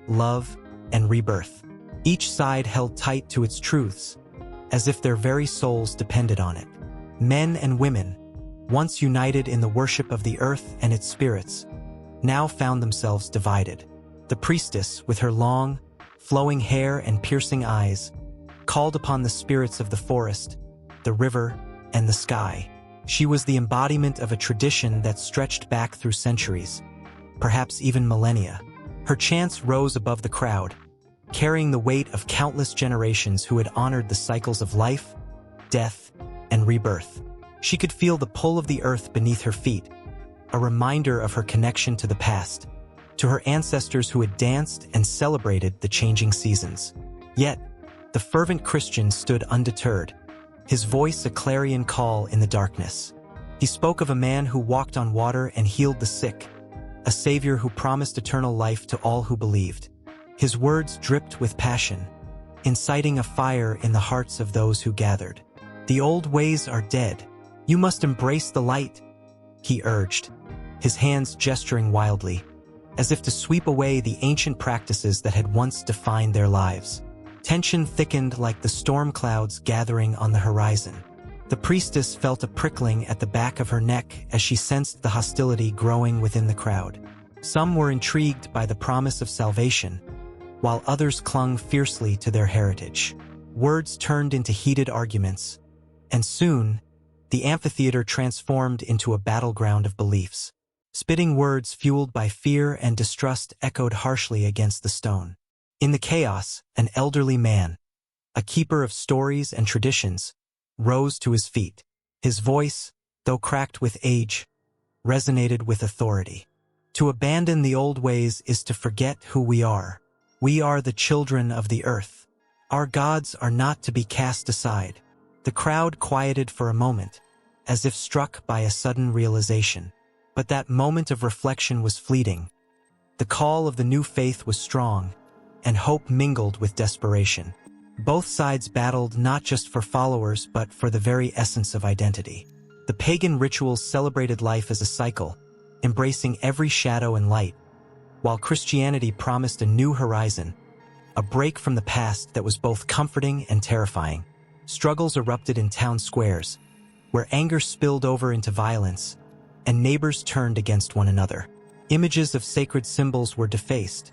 Speaker 1: love, and rebirth. Each side held tight to its truths, as if their very souls depended on it. Men and women, once united in the worship of the earth and its spirits, now found themselves divided. The priestess, with her long, flowing hair and piercing eyes, called upon the spirits of the forest, the river, and the sky. She was the embodiment of a tradition that stretched back through centuries, perhaps even millennia. Her chants rose above the crowd, carrying the weight of countless generations who had honored the cycles of life, death, and rebirth. She could feel the pull of the earth beneath her feet, a reminder of her connection to the past, to her ancestors who had danced and celebrated the changing seasons. Yet, the fervent Christian stood undeterred, his voice a clarion call in the darkness. He spoke of a man who walked on water and healed the sick, a savior who promised eternal life to all who believed. His words dripped with passion, inciting a fire in the hearts of those who gathered. "The old ways are dead. You must embrace the light," he urged, his hands gesturing wildly, as if to sweep away the ancient practices that had once defined their lives. Tension thickened like the storm clouds gathering on the horizon. The priestess felt a prickling at the back of her neck as she sensed the hostility growing within the crowd. Some were intrigued by the promise of salvation, while others clung fiercely to their heritage. Words turned into heated arguments, and soon, the amphitheater transformed into a battleground of beliefs. Spitting words fueled by fear and distrust echoed harshly against the stone. In the chaos, an elderly man, a keeper of stories and traditions, rose to his feet. His voice, though cracked with age, resonated with authority. To abandon the old ways is to forget who we are. We are the children of the earth. Our gods are not to be cast aside. The crowd quieted for a moment, as if struck by a sudden realization. But that moment of reflection was fleeting. The call of the new faith was strong, and hope mingled with desperation. Both sides battled not just for followers but for the very essence of identity. The pagan rituals celebrated life as a cycle, embracing every shadow and light, while Christianity promised a new horizon, a break from the past that was both comforting and terrifying. Struggles erupted in town squares, where anger spilled over into violence, and neighbors turned against one another. Images of sacred symbols were defaced,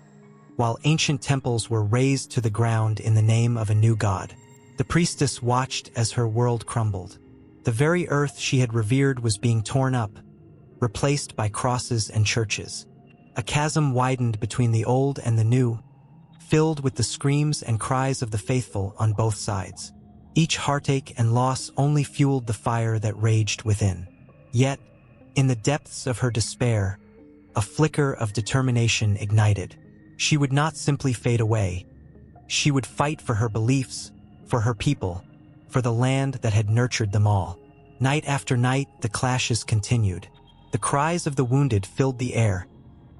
Speaker 1: while ancient temples were razed to the ground in the name of a new god. The priestess watched as her world crumbled. The very earth she had revered was being torn up, replaced by crosses and churches. A chasm widened between the old and the new, filled with the screams and cries of the faithful on both sides. Each heartache and loss only fueled the fire that raged within. Yet, in the depths of her despair, a flicker of determination ignited. She would not simply fade away. She would fight for her beliefs, for her people, for the land that had nurtured them all. Night after night, the clashes continued. The cries of the wounded filled the air,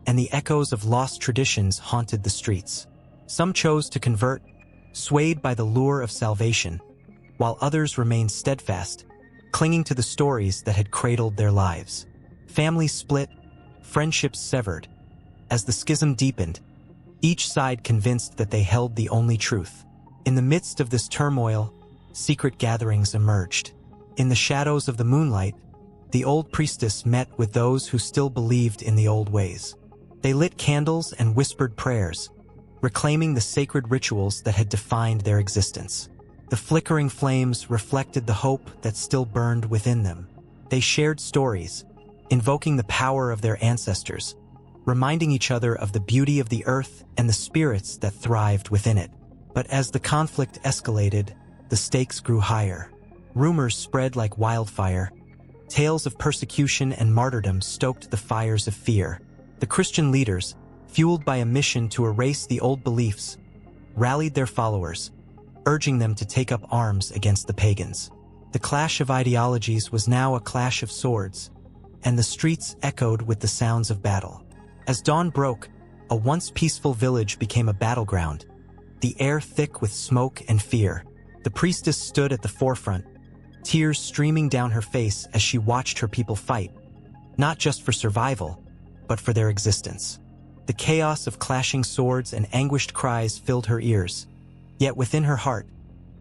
Speaker 1: and the echoes of lost traditions haunted the streets. Some chose to convert, swayed by the lure of salvation, while others remained steadfast, clinging to the stories that had cradled their lives. Families split, friendships severed. As the schism deepened, each side convinced that they held the only truth. In the midst of this turmoil, secret gatherings emerged. In the shadows of the moonlight, the old priestess met with those who still believed in the old ways. They lit candles and whispered prayers, reclaiming the sacred rituals that had defined their existence. The flickering flames reflected the hope that still burned within them. They shared stories, invoking the power of their ancestors, reminding each other of the beauty of the earth and the spirits that thrived within it. But as the conflict escalated, the stakes grew higher. Rumors spread like wildfire. Tales of persecution and martyrdom stoked the fires of fear. The Christian leaders, fueled by a mission to erase the old beliefs, rallied their followers, urging them to take up arms against the pagans. The clash of ideologies was now a clash of swords, and the streets echoed with the sounds of battle. As dawn broke, a once peaceful village became a battleground, the air thick with smoke and fear. The priestess stood at the forefront, tears streaming down her face as she watched her people fight, not just for survival, but for their existence. The chaos of clashing swords and anguished cries filled her ears, yet within her heart,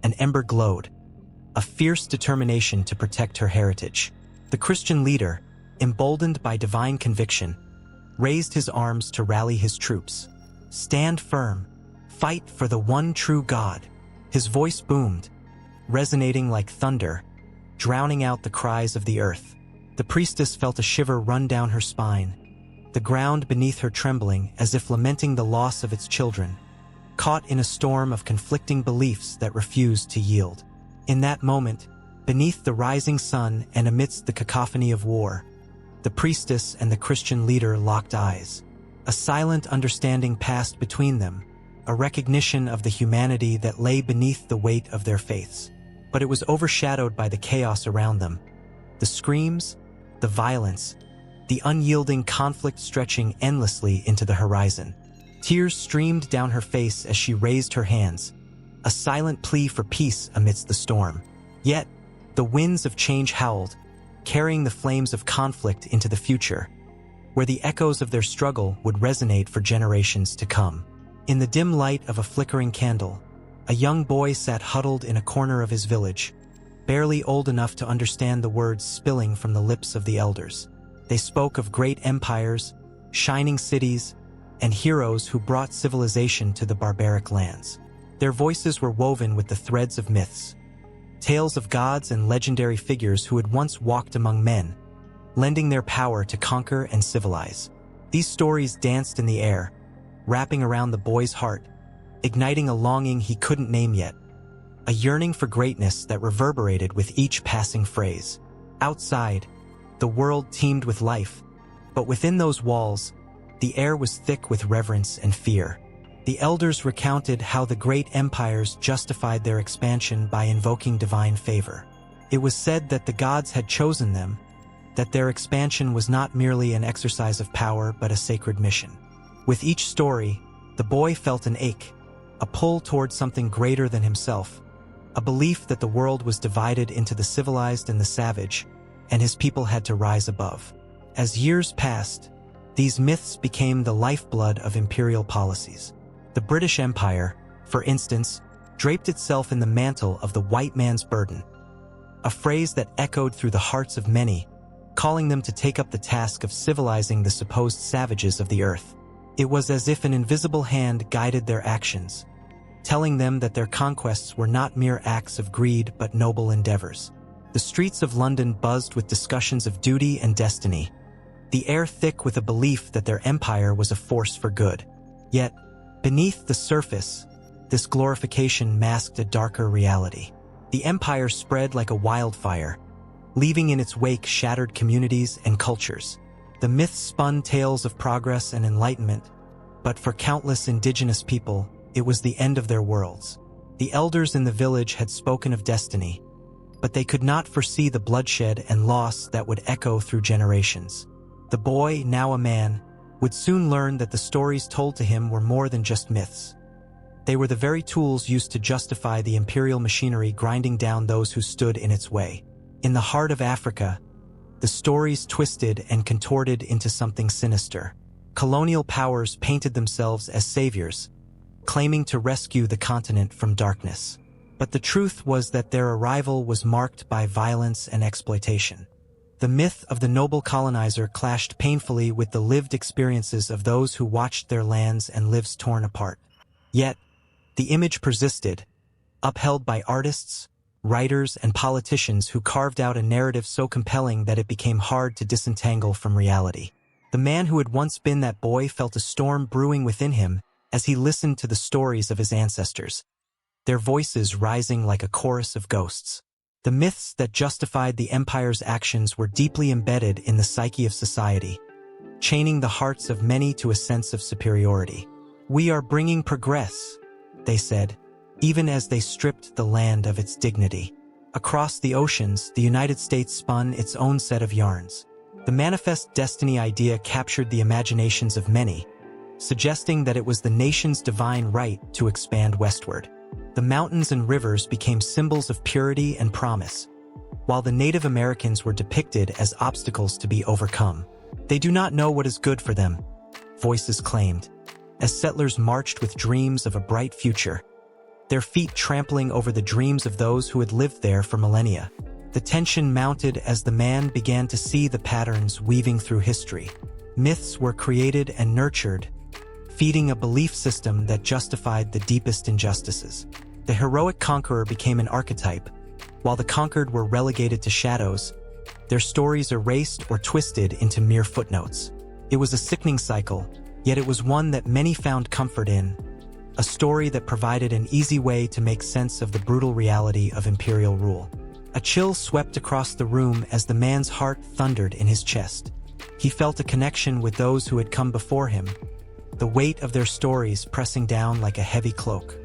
Speaker 1: an ember glowed, a fierce determination to protect her heritage. The Christian leader, emboldened by divine conviction, raised his arms to rally his troops. "Stand firm. Fight for the one true God." His voice boomed, resonating like thunder, drowning out the cries of the earth. The priestess felt a shiver run down her spine, the ground beneath her trembling as if lamenting the loss of its children, caught in a storm of conflicting beliefs that refused to yield. In that moment, beneath the rising sun and amidst the cacophony of war, the priestess and the Christian leader locked eyes. A silent understanding passed between them, a recognition of the humanity that lay beneath the weight of their faiths. But it was overshadowed by the chaos around them. The screams, the violence, the unyielding conflict stretching endlessly into the horizon. Tears streamed down her face as she raised her hands, a silent plea for peace amidst the storm. Yet, the winds of change howled, carrying the flames of conflict into the future, where the echoes of their struggle would resonate for generations to come. In the dim light of a flickering candle, a young boy sat huddled in a corner of his village, barely old enough to understand the words spilling from the lips of the elders. They spoke of great empires, shining cities, and heroes who brought civilization to the barbaric lands. Their voices were woven with the threads of myths, tales of gods and legendary figures who had once walked among men, lending their power to conquer and civilize. These stories danced in the air, wrapping around the boy's heart, igniting a longing he couldn't name yet, a yearning for greatness that reverberated with each passing phrase. Outside, the world teemed with life, but within those walls, The air was thick with reverence and fear. The elders recounted how the great empires justified their expansion by invoking divine favor. It was said that the gods had chosen them, that their expansion was not merely an exercise of power but a sacred mission. With each story, the boy felt an ache, a pull toward something greater than himself, a belief that the world was divided into the civilized and the savage, and his people had to rise above. As years passed, these myths became the lifeblood of imperial policies. The British Empire, for instance, draped itself in the mantle of the white man's burden, a phrase that echoed through the hearts of many, calling them to take up the task of civilizing the supposed savages of the earth. It was as if an invisible hand guided their actions, telling them that their conquests were not mere acts of greed but noble endeavors. The streets of London buzzed with discussions of duty and destiny, the air thick with a belief that their empire was a force for good. Yet, beneath the surface, this glorification masked a darker reality. The empire spread like a wildfire, leaving in its wake shattered communities and cultures. The myths spun tales of progress and enlightenment, but for countless indigenous people, it was the end of their worlds. The elders in the village had spoken of destiny, but they could not foresee the bloodshed and loss that would echo through generations. The boy, now a man, would soon learn that the stories told to him were more than just myths. They were the very tools used to justify the imperial machinery grinding down those who stood in its way. In the heart of Africa, the stories twisted and contorted into something sinister. Colonial powers painted themselves as saviors, claiming to rescue the continent from darkness. But the truth was that their arrival was marked by violence and exploitation. The myth of the noble colonizer clashed painfully with the lived experiences of those who watched their lands and lives torn apart. Yet, the image persisted, upheld by artists, writers, and politicians who carved out a narrative so compelling that it became hard to disentangle from reality. The man who had once been that boy felt a storm brewing within him as he listened to the stories of his ancestors, their voices rising like a chorus of ghosts. The myths that justified the empire's actions were deeply embedded in the psyche of society, chaining the hearts of many to a sense of superiority. "We are bringing progress," they said, even as they stripped the land of its dignity. Across the oceans, the United States spun its own set of yarns. The manifest destiny idea captured the imaginations of many, suggesting that it was the nation's divine right to expand westward. The mountains and rivers became symbols of purity and promise, while the Native Americans were depicted as obstacles to be overcome. "They do not know what is good for them," voices claimed, as settlers marched with dreams of a bright future, their feet trampling over the dreams of those who had lived there for millennia. The tension mounted as the man began to see the patterns weaving through history. Myths were created and nurtured, feeding a belief system that justified the deepest injustices. The heroic conqueror became an archetype, while the conquered were relegated to shadows, their stories erased or twisted into mere footnotes. It was a sickening cycle, yet it was one that many found comfort in, a story that provided an easy way to make sense of the brutal reality of imperial rule. A chill swept across the room as the man's heart thundered in his chest. He felt a connection with those who had come before him, the weight of their stories pressing down like a heavy cloak.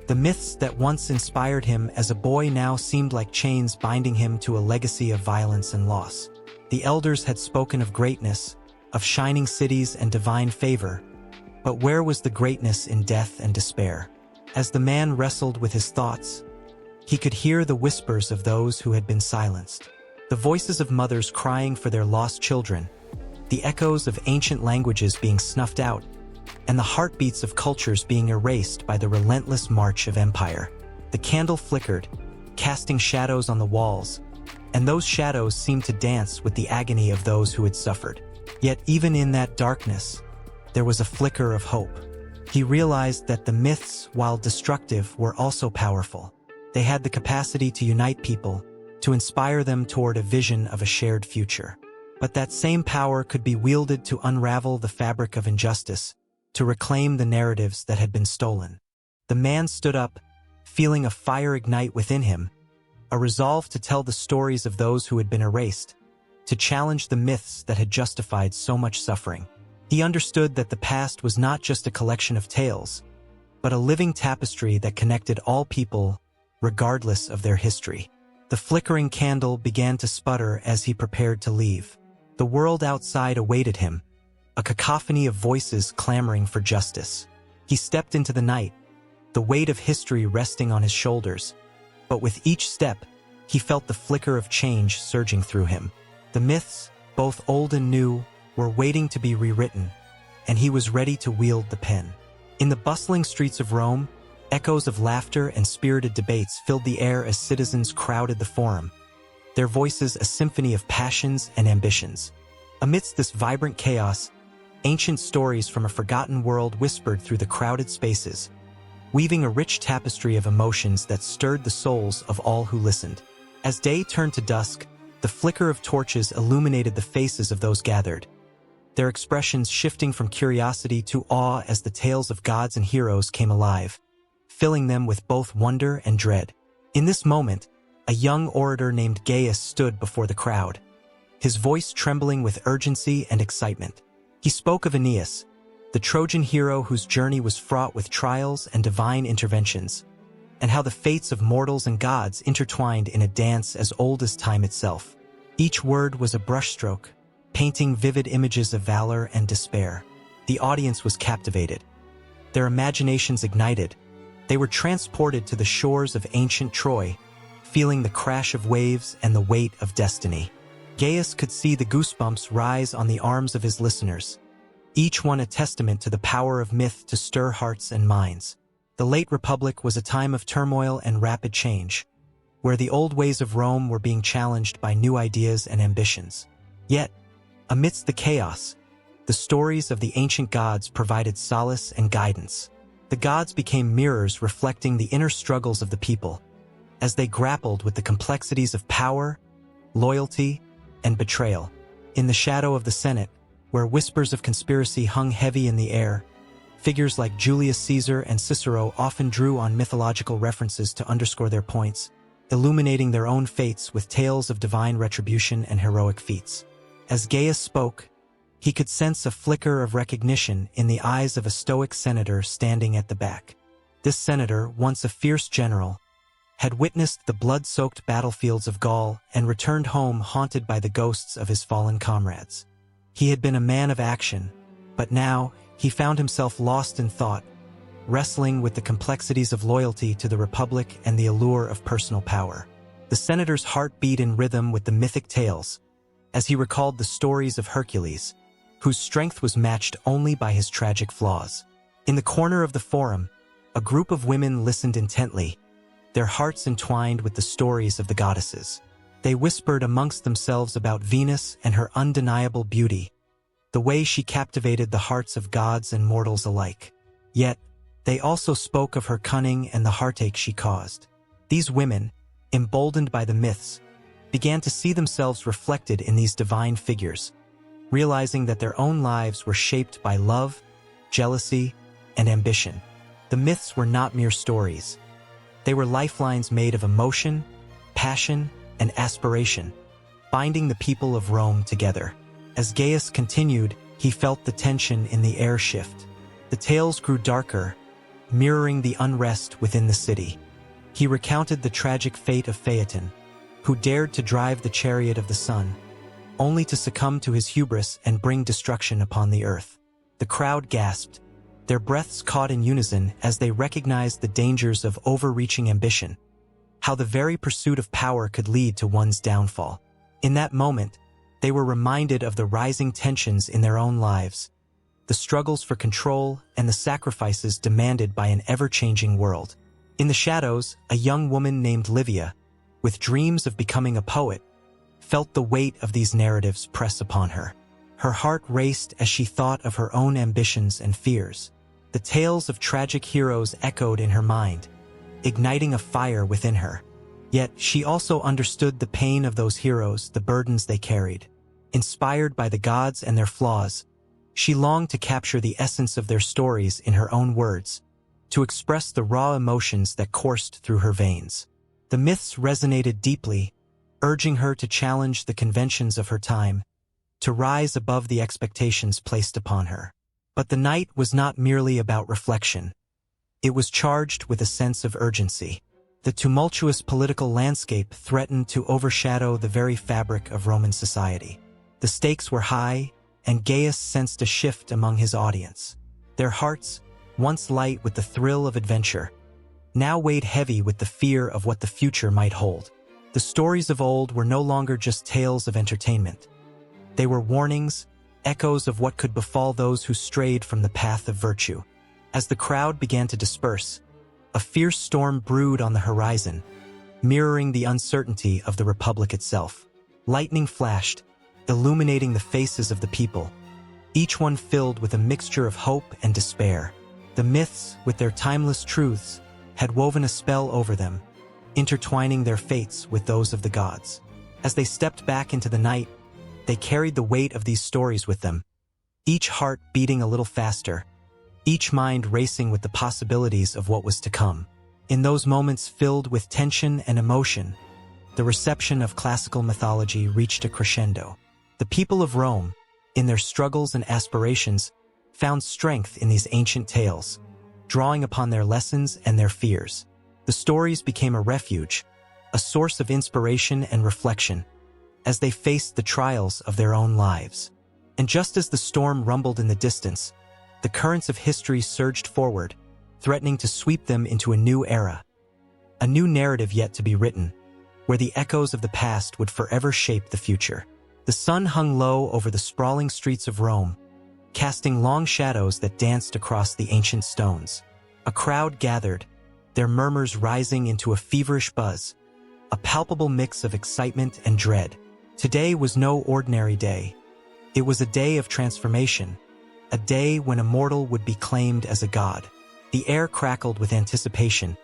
Speaker 1: The myths that once inspired him as a boy now seemed like chains binding him to a legacy of violence and loss. The elders had spoken of greatness, of shining cities and divine favor, but where was the greatness in death and despair? As the man wrestled with his thoughts, he could hear the whispers of those who had been silenced, the voices of mothers crying for their lost children, the echoes of ancient languages being snuffed out, and the heartbeats of cultures being erased by the relentless march of empire. The candle flickered, casting shadows on the walls, and those shadows seemed to dance with the agony of those who had suffered. Yet even in that darkness, there was a flicker of hope. He realized that the myths, while destructive, were also powerful. They had the capacity to unite people, to inspire them toward a vision of a shared future. But that same power could be wielded to unravel the fabric of injustice, to reclaim the narratives that had been stolen. The man stood up, feeling a fire ignite within him, a resolve to tell the stories of those who had been erased, to challenge the myths that had justified so much suffering. He understood that the past was not just a collection of tales, but a living tapestry that connected all people, regardless of their history. The flickering candle began to sputter as he prepared to leave. The world outside awaited him, a cacophony of voices clamoring for justice. He stepped into the night, the weight of history resting on his shoulders, but with each step, he felt the flicker of change surging through him. The myths, both old and new, were waiting to be rewritten, and he was ready to wield the pen. In the bustling streets of Rome, echoes of laughter and spirited debates filled the air as citizens crowded the forum, their voices a symphony of passions and ambitions. Amidst this vibrant chaos, ancient stories from a forgotten world whispered through the crowded spaces, weaving a rich tapestry of emotions that stirred the souls of all who listened. As day turned to dusk, the flicker of torches illuminated the faces of those gathered, their expressions shifting from curiosity to awe as the tales of gods and heroes came alive, filling them with both wonder and dread. In this moment, a young orator named Gaius stood before the crowd, his voice trembling with urgency and excitement. He spoke of Aeneas, the Trojan hero whose journey was fraught with trials and divine interventions, and how the fates of mortals and gods intertwined in a dance as old as time itself. Each word was a brushstroke, painting vivid images of valor and despair. The audience was captivated, their imaginations ignited. They were transported to the shores of ancient Troy, feeling the crash of waves and the weight of destiny. Gaius could see the goosebumps rise on the arms of his listeners, each one a testament to the power of myth to stir hearts and minds. The late Republic was a time of turmoil and rapid change, where the old ways of Rome were being challenged by new ideas and ambitions. Yet, amidst the chaos, the stories of the ancient gods provided solace and guidance. The gods became mirrors reflecting the inner struggles of the people, as they grappled with the complexities of power, loyalty, and betrayal. In the shadow of the Senate, where whispers of conspiracy hung heavy in the air, figures like Julius Caesar and Cicero often drew on mythological references to underscore their points, illuminating their own fates with tales of divine retribution and heroic feats. As Gaius spoke, he could sense a flicker of recognition in the eyes of a stoic senator standing at the back. This senator, once a fierce general, had witnessed the blood-soaked battlefields of Gaul and returned home haunted by the ghosts of his fallen comrades. He had been a man of action, but now he found himself lost in thought, wrestling with the complexities of loyalty to the Republic and the allure of personal power. The senator's heart beat in rhythm with the mythic tales, as he recalled the stories of Hercules, whose strength was matched only by his tragic flaws. In the corner of the forum, a group of women listened intently, their hearts entwined with the stories of the goddesses. They whispered amongst themselves about Venus and her undeniable beauty, the way she captivated the hearts of gods and mortals alike. Yet, they also spoke of her cunning and the heartache she caused. These women, emboldened by the myths, began to see themselves reflected in these divine figures, realizing that their own lives were shaped by love, jealousy, and ambition. The myths were not mere stories. They were lifelines made of emotion, passion, and aspiration, binding the people of Rome together. As Gaius continued, he felt the tension in the air shift. The tales grew darker, mirroring the unrest within the city. He recounted the tragic fate of Phaeton, who dared to drive the chariot of the sun, only to succumb to his hubris and bring destruction upon the earth. The crowd gasped, their breaths caught in unison as they recognized the dangers of overreaching ambition, how the very pursuit of power could lead to one's downfall. In that moment, they were reminded of the rising tensions in their own lives, the struggles for control and the sacrifices demanded by an ever-changing world. In the shadows, a young woman named Livia, with dreams of becoming a poet, felt the weight of these narratives press upon her. Her heart raced as she thought of her own ambitions and fears. The tales of tragic heroes echoed in her mind, igniting a fire within her. Yet she also understood the pain of those heroes, the burdens they carried. Inspired by the gods and their flaws, she longed to capture the essence of their stories in her own words, to express the raw emotions that coursed through her veins. The myths resonated deeply, urging her to challenge the conventions of her time, to rise above the expectations placed upon her. But the night was not merely about reflection. It was charged with a sense of urgency. The tumultuous political landscape threatened to overshadow the very fabric of Roman society. The stakes were high, and Gaius sensed a shift among his audience. Their hearts, once light with the thrill of adventure, now weighed heavy with the fear of what the future might hold. The stories of old were no longer just tales of entertainment. They were warnings, echoes of what could befall those who strayed from the path of virtue. As the crowd began to disperse, a fierce storm brewed on the horizon, mirroring the uncertainty of the Republic itself. Lightning flashed, illuminating the faces of the people, each one filled with a mixture of hope and despair. The myths, with their timeless truths, had woven a spell over them, intertwining their fates with those of the gods. As they stepped back into the night, they carried the weight of these stories with them, each heart beating a little faster, each mind racing with the possibilities of what was to come. In those moments filled with tension and emotion, the reception of classical mythology reached a crescendo. The people of Rome, in their struggles and aspirations, found strength in these ancient tales, drawing upon their lessons and their fears. The stories became a refuge, a source of inspiration and reflection, as they faced the trials of their own lives. And just as the storm rumbled in the distance, the currents of history surged forward, threatening to sweep them into a new era, a new narrative yet to be written, where the echoes of the past would forever shape the future. The sun hung low over the sprawling streets of Rome, casting long shadows that danced across the ancient stones. A crowd gathered, their murmurs rising into a feverish buzz, a palpable mix of excitement and dread. Today was no ordinary day. It was a day of transformation, a day when a mortal would be claimed as a god. The air crackled with anticipation,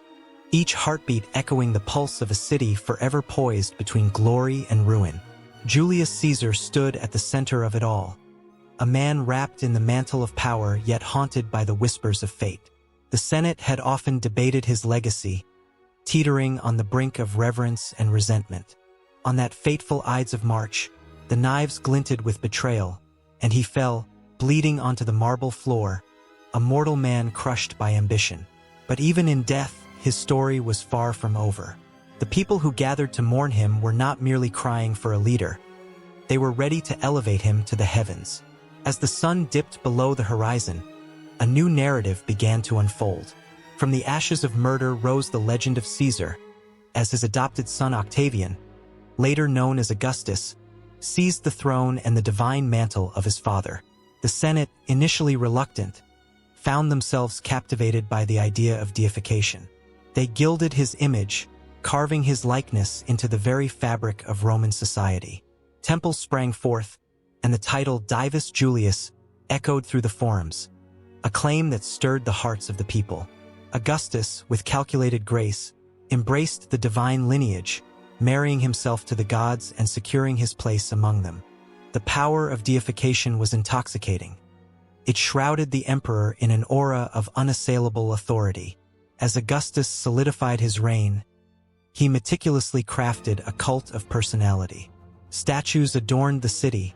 Speaker 1: each heartbeat echoing the pulse of a city forever poised between glory and ruin. Julius Caesar stood at the center of it all, a man wrapped in the mantle of power yet haunted by the whispers of fate. The Senate had often debated his legacy, teetering on the brink of reverence and resentment. On that fateful Ides of March, the knives glinted with betrayal, and he fell, bleeding onto the marble floor, a mortal man crushed by ambition. But even in death, his story was far from over. The people who gathered to mourn him were not merely crying for a leader. They were ready to elevate him to the heavens. As the sun dipped below the horizon, a new narrative began to unfold. From the ashes of murder rose the legend of Caesar, as his adopted son Octavian, later known as Augustus, seized the throne and the divine mantle of his father. The Senate, initially reluctant, found themselves captivated by the idea of deification. They gilded his image, carving his likeness into the very fabric of Roman society. Temples sprang forth, and the title Divus Julius echoed through the forums, a claim that stirred the hearts of the people. Augustus, with calculated grace, embraced the divine lineage, marrying himself to the gods and securing his place among them. The power of deification was intoxicating. It shrouded the emperor in an aura of unassailable authority. As Augustus solidified his reign, he meticulously crafted a cult of personality. Statues adorned the city,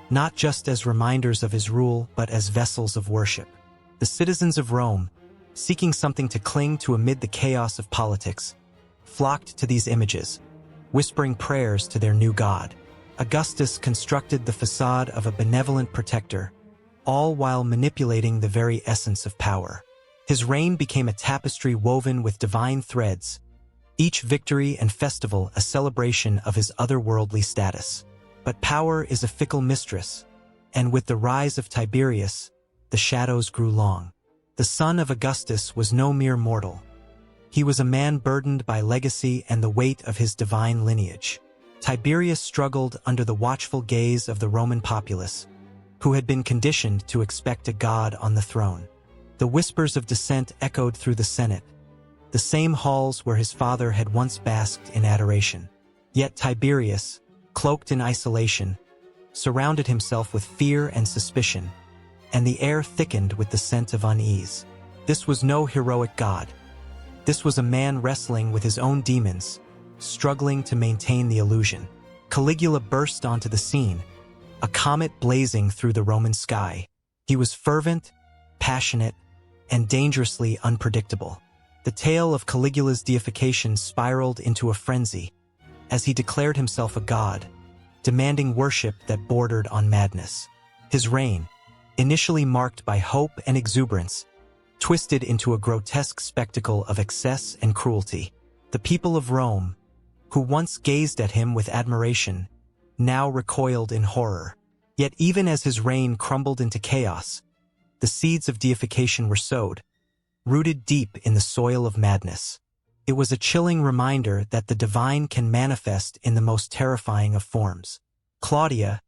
Speaker 1: not just as reminders of his rule, but as vessels of worship. The citizens of Rome, seeking something to cling to amid the chaos of politics, flocked to these images, whispering prayers to their new god. Augustus constructed the facade of a benevolent protector, all while manipulating the very essence of power. His reign became a tapestry woven with divine threads, each victory and festival a celebration of his otherworldly status. But power is a fickle mistress, and with the rise of Tiberius, the shadows grew long. The son of Augustus was no mere mortal. He was a man burdened by legacy and the weight of his divine lineage. Tiberius struggled under the watchful gaze of the Roman populace, who had been conditioned to expect a god on the throne. The whispers of dissent echoed through the Senate, the same halls where his father had once basked in adoration. Yet Tiberius, cloaked in isolation, surrounded himself with fear and suspicion, and the air thickened with the scent of unease. This was no heroic god. This was a man wrestling with his own demons, struggling to maintain the illusion. Caligula burst onto the scene, a comet blazing through the Roman sky. He was fervent, passionate, and dangerously unpredictable. The tale of Caligula's deification spiraled into a frenzy as he declared himself a god, demanding worship that bordered on madness. His reign, initially marked by hope and exuberance, twisted into a grotesque spectacle of excess and cruelty. The people of Rome, who once gazed at him with admiration, now recoiled in horror. Yet even as his reign crumbled into chaos, the seeds of deification were sowed, rooted deep in the soil of madness. It was a chilling reminder that the divine can manifest in the most terrifying of forms. Claudia,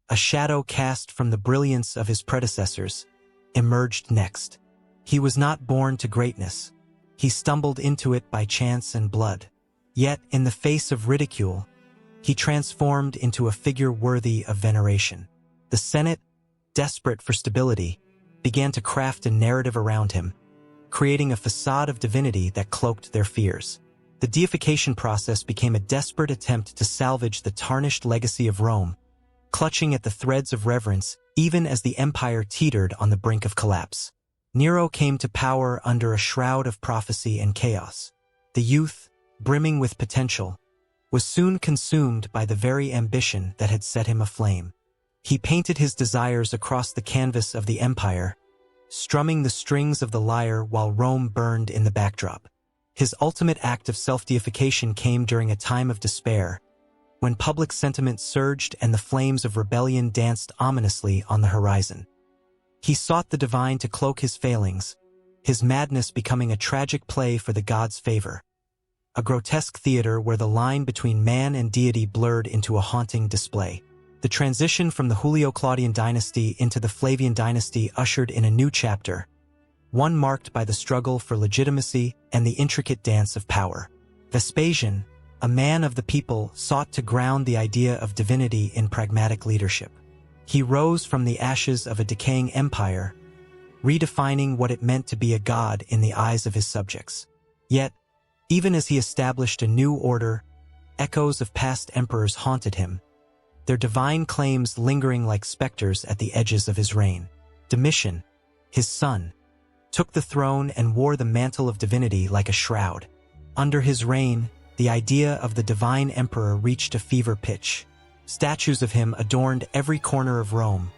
Speaker 1: a shadow cast from the brilliance of his predecessors, emerged next. He was not born to greatness. He stumbled into it by chance and blood. Yet, in the face of ridicule, he transformed into a figure worthy of veneration. The Senate, desperate for stability, began to craft a narrative around him, creating a facade of divinity that cloaked their fears. The deification process became a desperate attempt to salvage the tarnished legacy of Rome, clutching at the threads of reverence even as the empire teetered on the brink of collapse. Nero came to power under a shroud of prophecy and chaos. The youth, brimming with potential, was soon consumed by the very ambition that had set him aflame. He painted his desires across the canvas of the empire, strumming the strings of the lyre while Rome burned in the backdrop. His ultimate act of self-deification came during a time of despair, when public sentiment surged and the flames of rebellion danced ominously on the horizon. He sought the divine to cloak his failings, his madness becoming a tragic play for the god's favor, a grotesque theater where the line between man and deity blurred into a haunting display. The transition from the Julio-Claudian dynasty into the Flavian dynasty ushered in a new chapter, one marked by the struggle for legitimacy and the intricate dance of power. Vespasian, a man of the people, sought to ground the idea of divinity in pragmatic leadership. He rose from the ashes of a decaying empire, redefining what it meant to be a god in the eyes of his subjects. Yet, even as he established a new order, echoes of past emperors haunted him, their divine claims lingering like specters at the edges of his reign. Domitian, his son, took the throne and wore the mantle of divinity like a shroud. Under his reign, the idea of the divine emperor reached a fever pitch. Statues of him adorned every corner of Rome,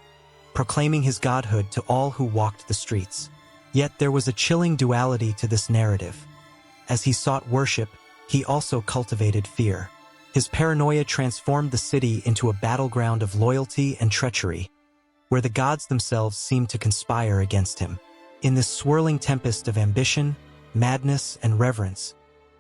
Speaker 1: proclaiming his godhood to all who walked the streets. Yet there was a chilling duality to this narrative. As he sought worship, he also cultivated fear. His paranoia transformed the city into a battleground of loyalty and treachery, where the gods themselves seemed to conspire against him. In this swirling tempest of ambition, madness, and reverence,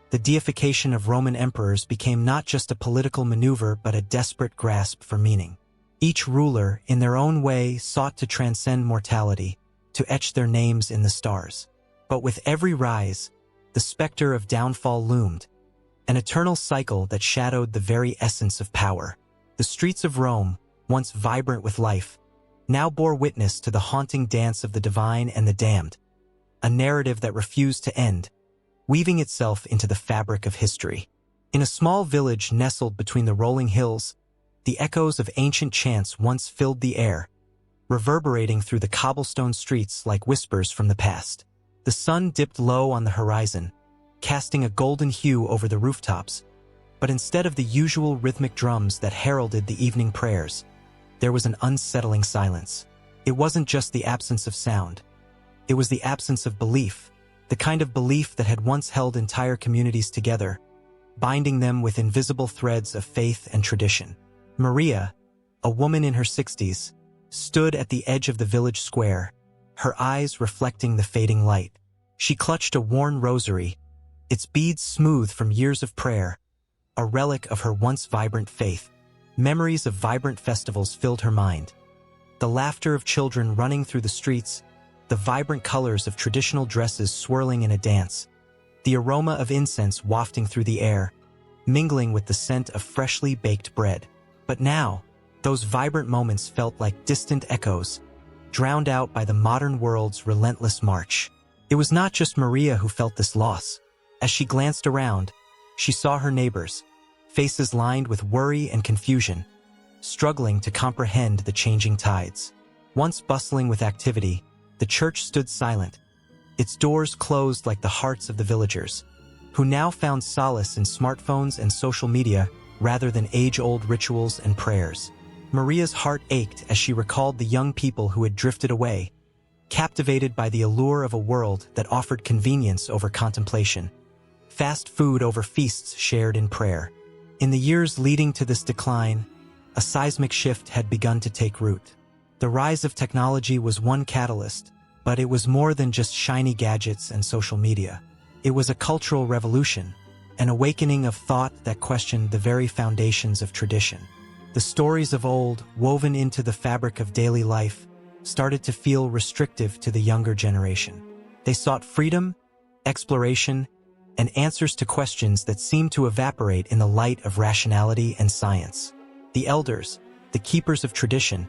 Speaker 1: the deification of Roman emperors became not just a political maneuver but a desperate grasp for meaning. Each ruler, in their own way, sought to transcend mortality, to etch their names in the stars. But with every rise, the specter of downfall loomed, an eternal cycle that shadowed the very essence of power. The streets of Rome, once vibrant with life, now bore witness to the haunting dance of the divine and the damned, a narrative that refused to end, weaving itself into the fabric of history. In a small village nestled between the rolling hills, the echoes of ancient chants once filled the air, reverberating through the cobblestone streets like whispers from the past. The sun dipped low on the horizon, casting a golden hue over the rooftops, but instead of the usual rhythmic drums that heralded the evening prayers, there was an unsettling silence. It wasn't just the absence of sound. It was the absence of belief, the kind of belief that had once held entire communities together, binding them with invisible threads of faith and tradition. Maria, a woman in her 60s, stood at the edge of the village square, her eyes reflecting the fading light. She clutched a worn rosary, its beads smooth from years of prayer, a relic of her once vibrant faith. Memories of vibrant festivals filled her mind. The laughter of children running through the streets, the vibrant colors of traditional dresses swirling in a dance, the aroma of incense wafting through the air, mingling with the scent of freshly baked bread. But now, those vibrant moments felt like distant echoes, drowned out by the modern world's relentless march. It was not just Maria who felt this loss. As she glanced around, she saw her neighbors, faces lined with worry and confusion, struggling to comprehend the changing tides. Once bustling with activity, the church stood silent, its doors closed like the hearts of the villagers, who now found solace in smartphones and social media rather than age-old rituals and prayers. Maria's heart ached as she recalled the young people who had drifted away, captivated by the allure of a world that offered convenience over contemplation, fast food over feasts shared in prayer. In the years leading to this decline, a seismic shift had begun to take root. The rise of technology was one catalyst, but it was more than just shiny gadgets and social media. It was a cultural revolution, an awakening of thought that questioned the very foundations of tradition. The stories of old, woven into the fabric of daily life, started to feel restrictive to the younger generation. They sought freedom, exploration, and answers to questions that seemed to evaporate in the light of rationality and science. The elders, the keepers of tradition,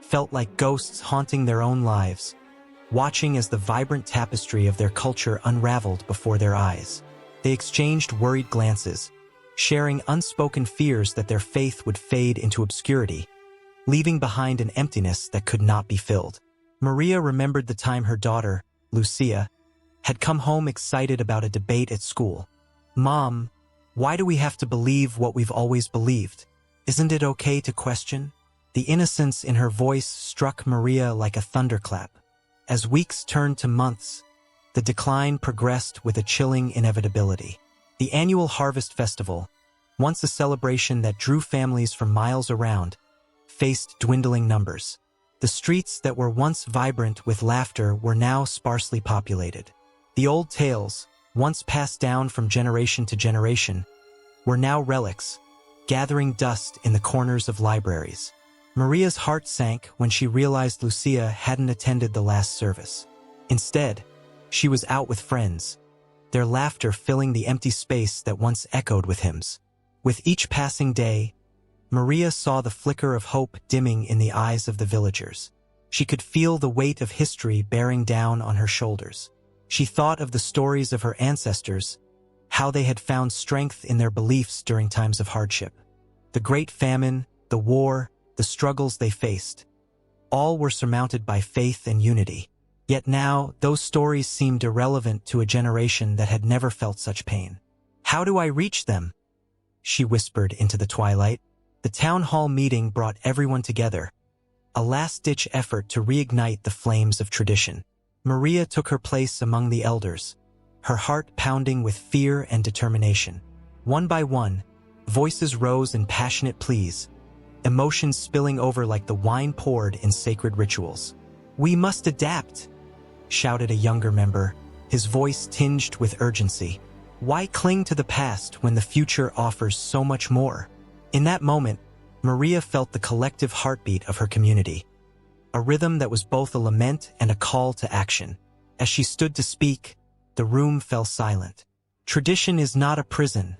Speaker 1: felt like ghosts haunting their own lives, watching as the vibrant tapestry of their culture unraveled before their eyes. They exchanged worried glances, sharing unspoken fears that their faith would fade into obscurity, leaving behind an emptiness that could not be filled. Maria remembered the time her daughter, Lucia, had come home excited about a debate at school. "Mom, why do we have to believe what we've always believed? Isn't it okay to question?" The innocence in her voice struck Maria like a thunderclap. As weeks turned to months, the decline progressed with a chilling inevitability. The annual Harvest Festival, once a celebration that drew families from miles around, faced dwindling numbers. The streets that were once vibrant with laughter were now sparsely populated. The old tales, once passed down from generation to generation, were now relics, gathering dust in the corners of libraries. Maria's heart sank when she realized Lucia hadn't attended the last service. Instead, she was out with friends, their laughter filling the empty space that once echoed with hymns. With each passing day, Maria saw the flicker of hope dimming in the eyes of the villagers. She could feel the weight of history bearing down on her shoulders. She thought of the stories of her ancestors, how they had found strength in their beliefs during times of hardship. The Great Famine, the war, the struggles they faced, all were surmounted by faith and unity. Yet now, those stories seemed irrelevant to a generation that had never felt such pain. "How do I reach them?" she whispered into the twilight. The town hall meeting brought everyone together, a last-ditch effort to reignite the flames of tradition. Maria took her place among the elders, her heart pounding with fear and determination. One by one, voices rose in passionate pleas, emotions spilling over like the wine poured in sacred rituals. "We must adapt," shouted a younger member, his voice tinged with urgency. "Why cling to the past when the future offers so much more?" In that moment, Maria felt the collective heartbeat of her community, a rhythm that was both a lament and a call to action. As she stood to speak, the room fell silent. "Tradition is not a prison,"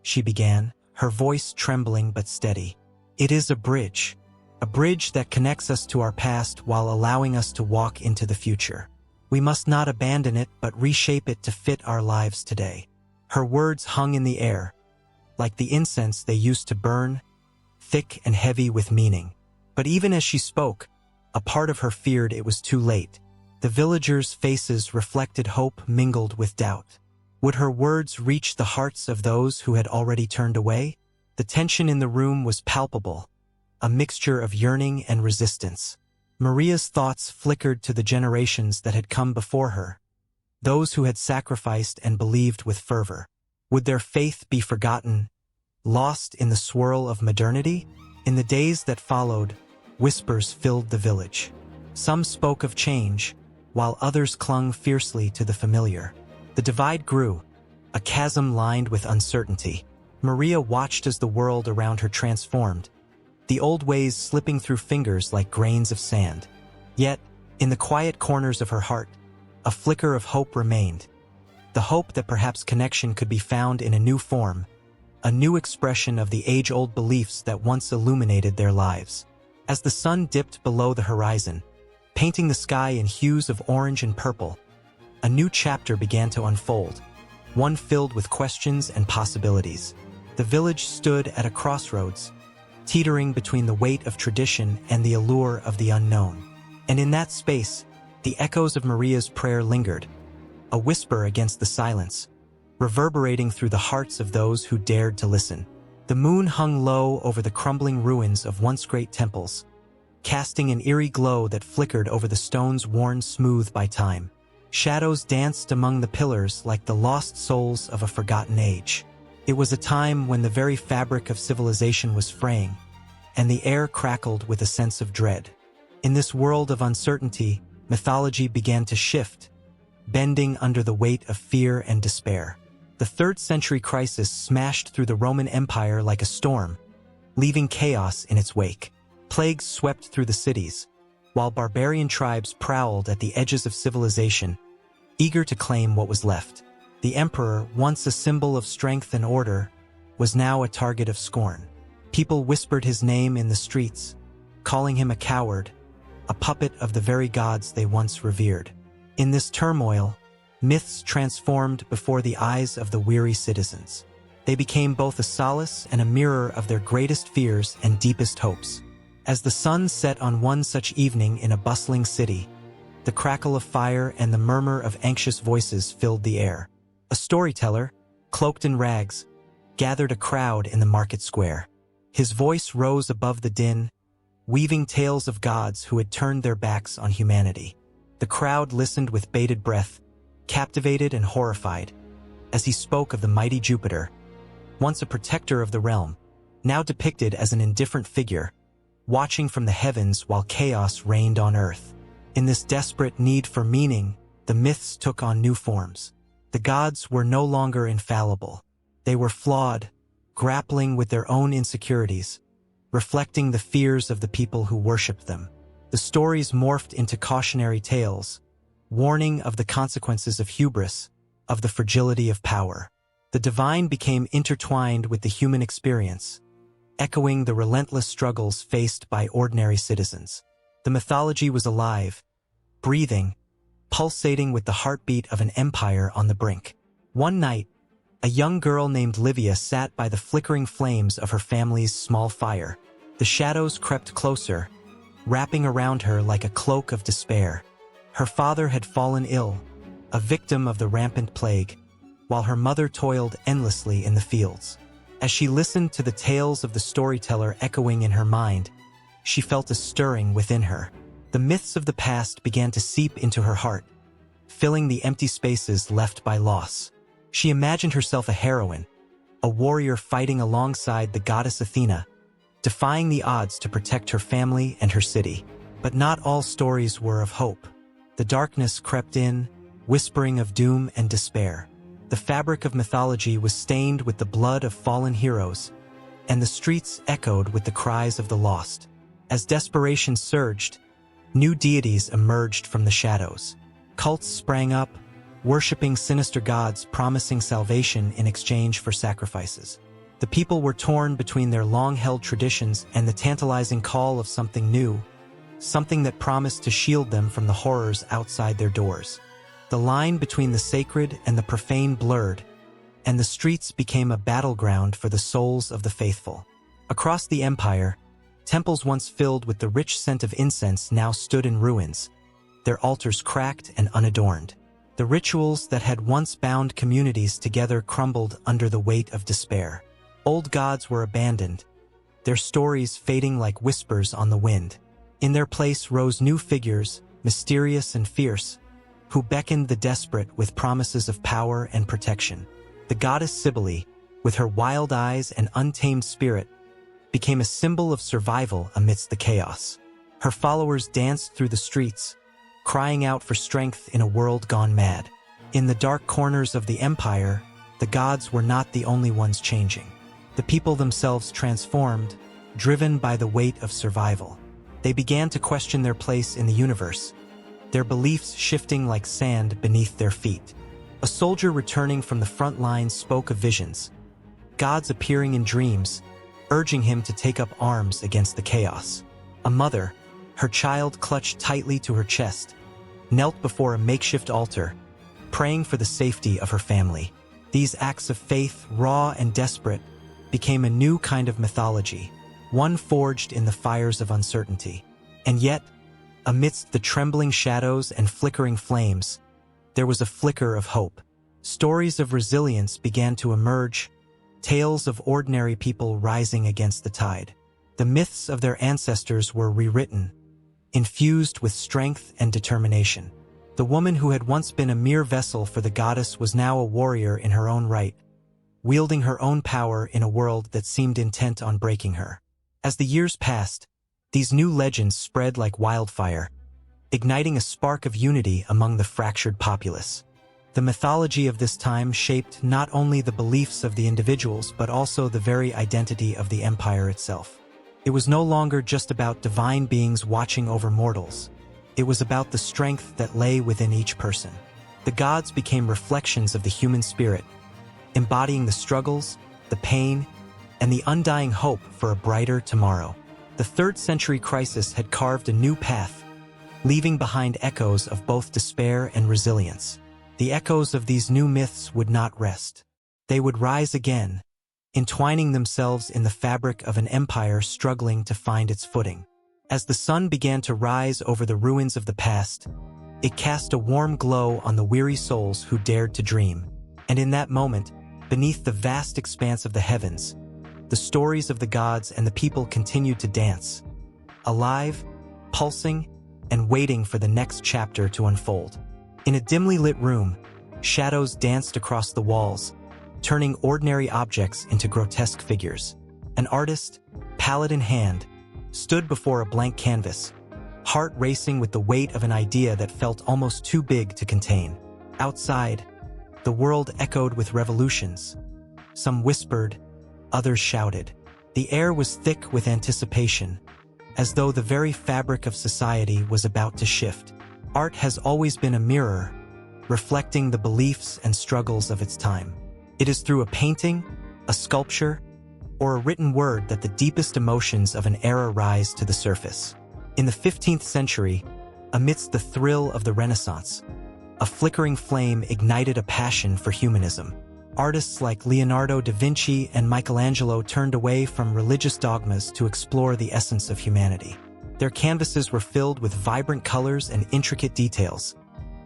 Speaker 1: she began, her voice trembling but steady. "It is a bridge that connects us to our past while allowing us to walk into the future. We must not abandon it but reshape it to fit our lives today." Her words hung in the air, like the incense they used to burn, thick and heavy with meaning. But even as she spoke, a part of her feared it was too late. The villagers' faces reflected hope mingled with doubt. Would her words reach the hearts of those who had already turned away? The tension in the room was palpable, a mixture of yearning and resistance. Maria's thoughts flickered to the generations that had come before her, those who had sacrificed and believed with fervor. Would their faith be forgotten, lost in the swirl of modernity? In the days that followed, whispers filled the village. Some spoke of change, while others clung fiercely to the familiar. The divide grew, a chasm lined with uncertainty. Maria watched as the world around her transformed, the old ways slipping through fingers like grains of sand. Yet, in the quiet corners of her heart, a flicker of hope remained. The hope that perhaps connection could be found in a new form, a new expression of the age-old beliefs that once illuminated their lives. As the sun dipped below the horizon, painting the sky in hues of orange and purple, a new chapter began to unfold, one filled with questions and possibilities. The village stood at a crossroads, teetering between the weight of tradition and the allure of the unknown. And in that space, the echoes of Maria's prayer lingered, a whisper against the silence, reverberating through the hearts of those who dared to listen. The moon hung low over the crumbling ruins of once great temples, casting an eerie glow that flickered over the stones worn smooth by time. Shadows danced among the pillars like the lost souls of a forgotten age. It was a time when the very fabric of civilization was fraying, and the air crackled with a sense of dread. In this world of uncertainty, mythology began to shift, bending under the weight of fear and despair. The 3rd century crisis smashed through the Roman Empire like a storm, leaving chaos in its wake. Plagues swept through the cities, while barbarian tribes prowled at the edges of civilization, eager to claim what was left. The emperor, once a symbol of strength and order, was now a target of scorn. People whispered his name in the streets, calling him a coward, a puppet of the very gods they once revered. In this turmoil, myths transformed before the eyes of the weary citizens. They became both a solace and a mirror of their greatest fears and deepest hopes. As the sun set on one such evening in a bustling city, the crackle of fire and the murmur of anxious voices filled the air. A storyteller, cloaked in rags, gathered a crowd in the market square. His voice rose above the din, weaving tales of gods who had turned their backs on humanity. The crowd listened with bated breath, captivated and horrified, as he spoke of the mighty Jupiter, once a protector of the realm, now depicted as an indifferent figure, watching from the heavens while chaos reigned on earth. In this desperate need for meaning, the myths took on new forms. The gods were no longer infallible. They were flawed, grappling with their own insecurities, reflecting the fears of the people who worshipped them. The stories morphed into cautionary tales, warning of the consequences of hubris, of the fragility of power. The divine became intertwined with the human experience, echoing the relentless struggles faced by ordinary citizens. The mythology was alive, breathing, pulsating with the heartbeat of an empire on the brink. One night, a young girl named Livia sat by the flickering flames of her family's small fire. The shadows crept closer, wrapping around her like a cloak of despair. Her father had fallen ill, a victim of the rampant plague, while her mother toiled endlessly in the fields. As she listened to the tales of the storyteller echoing in her mind, she felt a stirring within her. The myths of the past began to seep into her heart, filling the empty spaces left by loss. She imagined herself a heroine, a warrior fighting alongside the goddess Athena, defying the odds to protect her family and her city. But not all stories were of hope. The darkness crept in, whispering of doom and despair. The fabric of mythology was stained with the blood of fallen heroes, and the streets echoed with the cries of the lost. As desperation surged, new deities emerged from the shadows. Cults sprang up, worshipping sinister gods promising salvation in exchange for sacrifices. The people were torn between their long-held traditions and the tantalizing call of something new, something that promised to shield them from the horrors outside their doors. The line between the sacred and the profane blurred, and the streets became a battleground for the souls of the faithful. Across the empire, temples once filled with the rich scent of incense now stood in ruins, their altars cracked and unadorned. The rituals that had once bound communities together crumbled under the weight of despair. Old gods were abandoned, their stories fading like whispers on the wind. In their place rose new figures, mysterious and fierce, who beckoned the desperate with promises of power and protection. The goddess Cybele, with her wild eyes and untamed spirit, became a symbol of survival amidst the chaos. Her followers danced through the streets, crying out for strength in a world gone mad. In the dark corners of the empire, the gods were not the only ones changing. The people themselves transformed, driven by the weight of survival. They began to question their place in the universe, their beliefs shifting like sand beneath their feet. A soldier returning from the front lines spoke of visions, gods appearing in dreams, urging him to take up arms against the chaos. A mother, her child clutched tightly to her chest, knelt before a makeshift altar, praying for the safety of her family. These acts of faith, raw and desperate, became a new kind of mythology, one forged in the fires of uncertainty. And yet, amidst the trembling shadows and flickering flames, there was a flicker of hope. Stories of resilience began to emerge, tales of ordinary people rising against the tide. The myths of their ancestors were rewritten, infused with strength and determination. The woman who had once been a mere vessel for the goddess was now a warrior in her own right, wielding her own power in a world that seemed intent on breaking her. As the years passed, these new legends spread like wildfire, igniting a spark of unity among the fractured populace. The mythology of this time shaped not only the beliefs of the individuals but also the very identity of the empire itself. It was no longer just about divine beings watching over mortals. It was about the strength that lay within each person. The gods became reflections of the human spirit, embodying the struggles, the pain, and the undying hope for a brighter tomorrow. The 3rd century crisis had carved a new path, leaving behind echoes of both despair and resilience. The echoes of these new myths would not rest. They would rise again, entwining themselves in the fabric of an empire struggling to find its footing. As the sun began to rise over the ruins of the past, it cast a warm glow on the weary souls who dared to dream. And in that moment, beneath the vast expanse of the heavens, the stories of the gods and the people continued to dance, alive, pulsing, and waiting for the next chapter to unfold. In a dimly lit room, shadows danced across the walls, turning ordinary objects into grotesque figures. An artist, palette in hand, stood before a blank canvas, heart racing with the weight of an idea that felt almost too big to contain. Outside, the world echoed with revolutions. Some whispered, others shouted. The air was thick with anticipation, as though the very fabric of society was about to shift. Art has always been a mirror, reflecting the beliefs and struggles of its time. It is through a painting, a sculpture, or a written word that the deepest emotions of an era rise to the surface. In the 15th century, amidst the thrill of the Renaissance, a flickering flame ignited a passion for humanism. Artists like Leonardo da Vinci and Michelangelo turned away from religious dogmas to explore the essence of humanity. Their canvases were filled with vibrant colors and intricate details,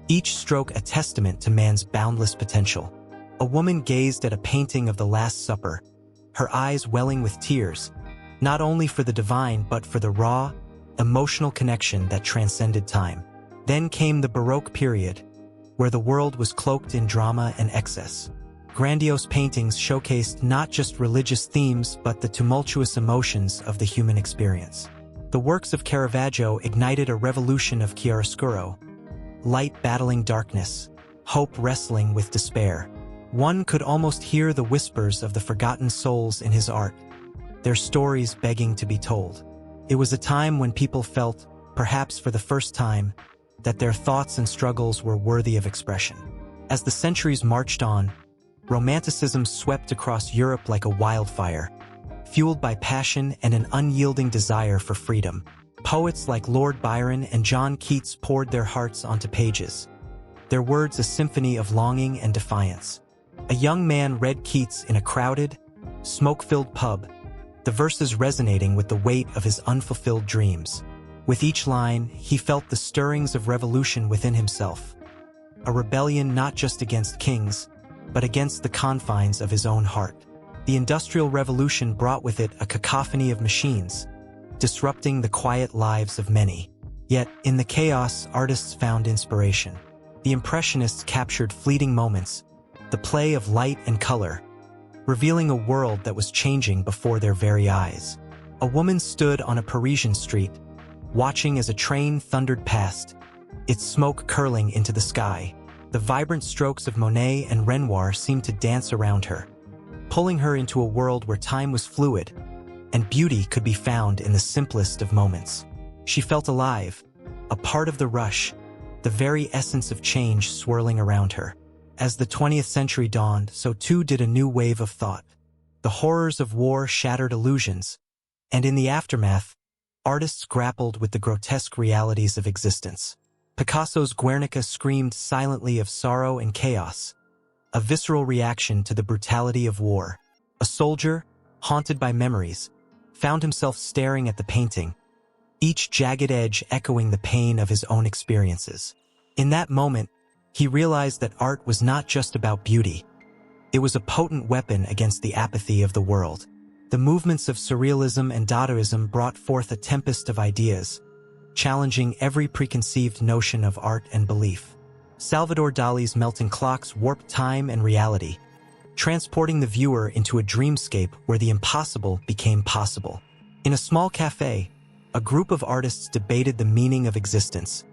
Speaker 1: each stroke a testament to man's boundless potential. A woman gazed at a painting of the Last Supper, her eyes welling with tears, not only for the divine but for the raw, emotional connection that transcended time. Then came the Baroque period, where the world was cloaked in drama and excess. Grandiose paintings showcased not just religious themes but the tumultuous emotions of the human experience. The works of Caravaggio ignited a revolution of chiaroscuro, light battling darkness, hope wrestling with despair. One could almost hear the whispers of the forgotten souls in his art, their stories begging to be told. It was a time when people felt, perhaps for the first time, that their thoughts and struggles were worthy of expression. As the centuries marched on, Romanticism swept across Europe like a wildfire, fueled by passion and an unyielding desire for freedom. Poets like Lord Byron and John Keats poured their hearts onto pages, their words a symphony of longing and defiance. A young man read Keats in a crowded, smoke-filled pub, the verses resonating with the weight of his unfulfilled dreams. With each line, he felt the stirrings of revolution within himself, a rebellion not just against kings, but against the confines of his own heart. The Industrial Revolution brought with it a cacophony of machines, disrupting the quiet lives of many. Yet, in the chaos, artists found inspiration. The Impressionists captured fleeting moments, the play of light and color, revealing a world that was changing before their very eyes. A woman stood on a Parisian street, watching as a train thundered past, its smoke curling into the sky. The vibrant strokes of Monet and Renoir seemed to dance around her, pulling her into a world where time was fluid, and beauty could be found in the simplest of moments. She felt alive, a part of the rush, the very essence of change swirling around her. As the 20th century dawned, so too did a new wave of thought. The horrors of war shattered illusions, and in the aftermath, artists grappled with the grotesque realities of existence. Picasso's Guernica screamed silently of sorrow and chaos, a visceral reaction to the brutality of war. A soldier, haunted by memories, found himself staring at the painting, each jagged edge echoing the pain of his own experiences. In that moment, he realized that art was not just about beauty. It was a potent weapon against the apathy of the world. The movements of surrealism and Dadaism brought forth a tempest of ideas, challenging every preconceived notion of art and belief. Salvador Dali's melting clocks warped time and reality, transporting the viewer into a dreamscape where the impossible became possible. In a small cafe, a group of artists debated the meaning of existence,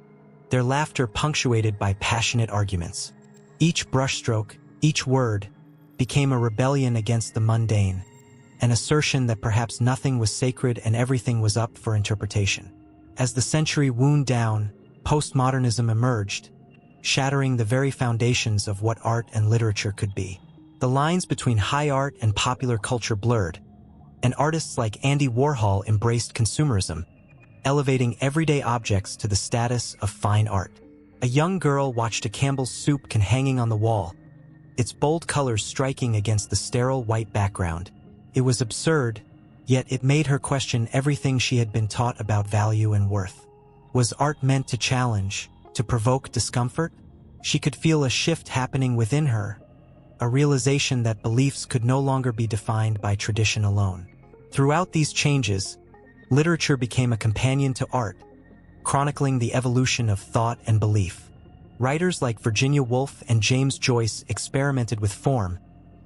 Speaker 1: their laughter punctuated by passionate arguments. Each brushstroke, each word, became a rebellion against the mundane, an assertion that perhaps nothing was sacred and everything was up for interpretation. As the century wound down, postmodernism emerged, shattering the very foundations of what art and literature could be. The lines between high art and popular culture blurred, and artists like Andy Warhol embraced consumerism, elevating everyday objects to the status of fine art. A young girl watched a Campbell's soup can hanging on the wall, its bold colors striking against the sterile white background. It was absurd, yet it made her question everything she had been taught about value and worth. Was art meant to challenge, to provoke discomfort? She could feel a shift happening within her, a realization that beliefs could no longer be defined by tradition alone. Throughout these changes, literature became a companion to art, chronicling the evolution of thought and belief. Writers like Virginia Woolf and James Joyce experimented with form,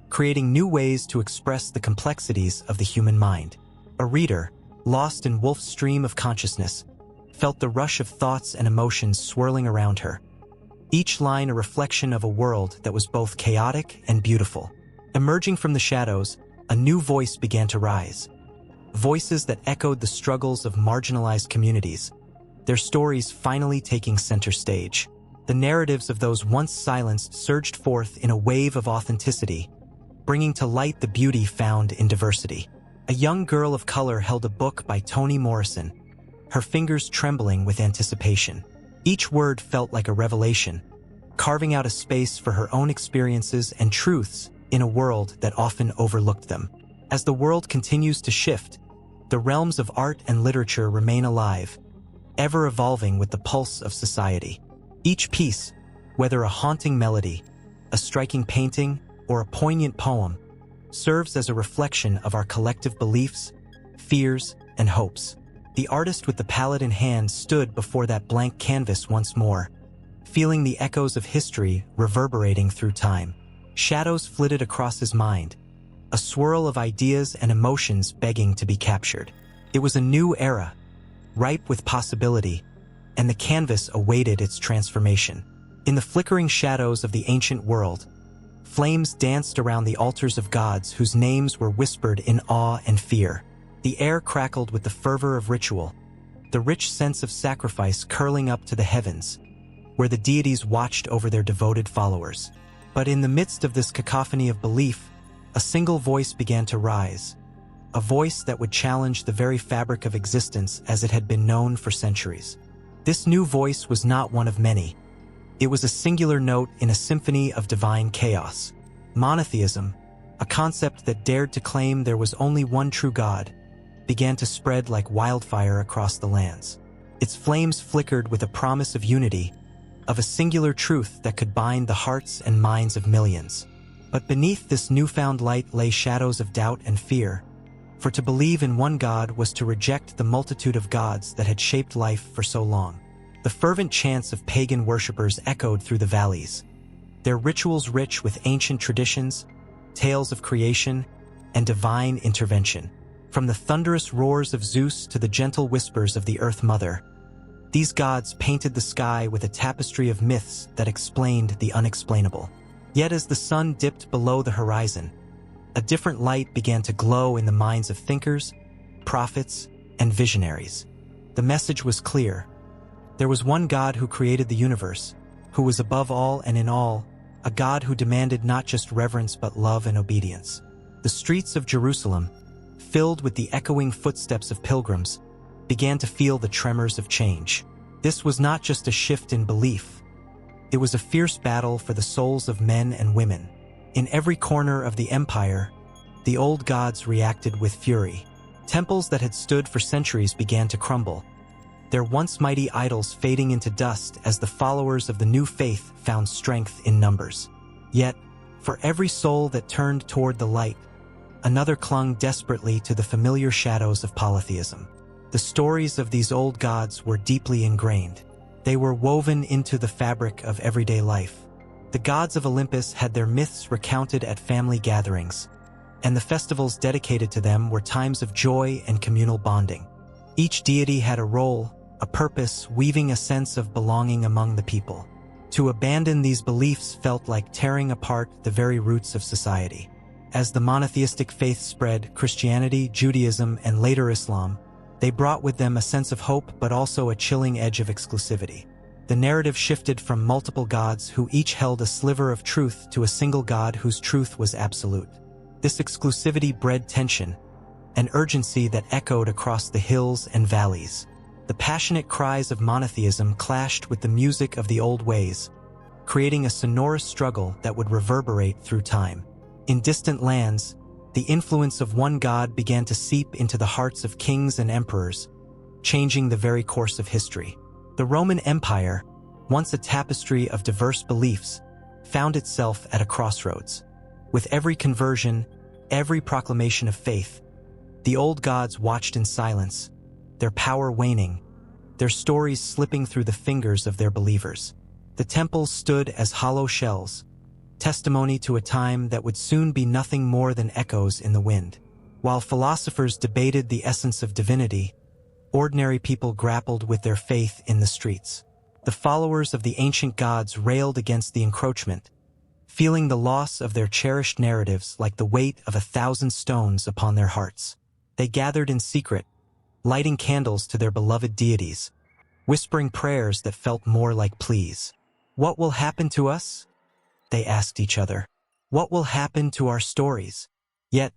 Speaker 1: creating new ways to express the complexities of the human mind. A reader, lost in Woolf's stream of consciousness, felt the rush of thoughts and emotions swirling around her, each line a reflection of a world that was both chaotic and beautiful. Emerging from the shadows, a new voice began to rise. Voices that echoed the struggles of marginalized communities, their stories finally taking center stage. The narratives of those once silenced surged forth in a wave of authenticity, bringing to light the beauty found in diversity. A young girl of color held a book by Toni Morrison, her fingers trembling with anticipation. Each word felt like a revelation, carving out a space for her own experiences and truths in a world that often overlooked them. As the world continues to shift, the realms of art and literature remain alive, ever evolving with the pulse of society. Each piece, whether a haunting melody, a striking painting, or a poignant poem, serves as a reflection of our collective beliefs, fears, and hopes. The artist with the palette in hand stood before that blank canvas once more, feeling the echoes of history reverberating through time. Shadows flitted across his mind, a swirl of ideas and emotions begging to be captured. It was a new era, ripe with possibility, and the canvas awaited its transformation. In the flickering shadows of the ancient world, flames danced around the altars of gods whose names were whispered in awe and fear. The air crackled with the fervor of ritual, the rich sense of sacrifice curling up to the heavens, where the deities watched over their devoted followers. But in the midst of this cacophony of belief, a single voice began to rise, a voice that would challenge the very fabric of existence as it had been known for centuries. This new voice was not one of many. It was a singular note in a symphony of divine chaos. Monotheism, a concept that dared to claim there was only one true God, began to spread like wildfire across the lands. Its flames flickered with a promise of unity, of a singular truth that could bind the hearts and minds of millions. But beneath this newfound light lay shadows of doubt and fear, for to believe in one God was to reject the multitude of gods that had shaped life for so long. The fervent chants of pagan worshippers echoed through the valleys, their rituals rich with ancient traditions, tales of creation, and divine intervention. From the thunderous roars of Zeus to the gentle whispers of the Earth Mother, these gods painted the sky with a tapestry of myths that explained the unexplainable. Yet as the sun dipped below the horizon, a different light began to glow in the minds of thinkers, prophets, and visionaries. The message was clear. There was one God who created the universe, who was above all and in all, a God who demanded not just reverence but love and obedience. The streets of Jerusalem, filled with the echoing footsteps of pilgrims, began to feel the tremors of change. This was not just a shift in belief. It was a fierce battle for the souls of men and women. In every corner of the empire, the old gods reacted with fury. Temples that had stood for centuries began to crumble, their once mighty idols fading into dust as the followers of the new faith found strength in numbers. Yet, for every soul that turned toward the light, another clung desperately to the familiar shadows of polytheism. The stories of these old gods were deeply ingrained. They were woven into the fabric of everyday life. The gods of Olympus had their myths recounted at family gatherings, and the festivals dedicated to them were times of joy and communal bonding. Each deity had a role, a purpose, weaving a sense of belonging among the people. To abandon these beliefs felt like tearing apart the very roots of society. As the monotheistic faiths spread, Christianity, Judaism, and later Islam, they brought with them a sense of hope but also a chilling edge of exclusivity. The narrative shifted from multiple gods who each held a sliver of truth to a single God whose truth was absolute. This exclusivity bred tension, an urgency that echoed across the hills and valleys. The passionate cries of monotheism clashed with the music of the old ways, creating a sonorous struggle that would reverberate through time. In distant lands, the influence of one god began to seep into the hearts of kings and emperors, changing the very course of history. The Roman Empire, once a tapestry of diverse beliefs, found itself at a crossroads. With every conversion, every proclamation of faith, the old gods watched in silence, their power waning, their stories slipping through the fingers of their believers. The temples stood as hollow shells, testimony to a time that would soon be nothing more than echoes in the wind. While philosophers debated the essence of divinity, ordinary people grappled with their faith in the streets. The followers of the ancient gods railed against the encroachment, feeling the loss of their cherished narratives like the weight of 1,000 stones upon their hearts. They gathered in secret, lighting candles to their beloved deities, whispering prayers that felt more like pleas. "What will happen to us?" they asked each other. "What will happen to our stories?" Yet,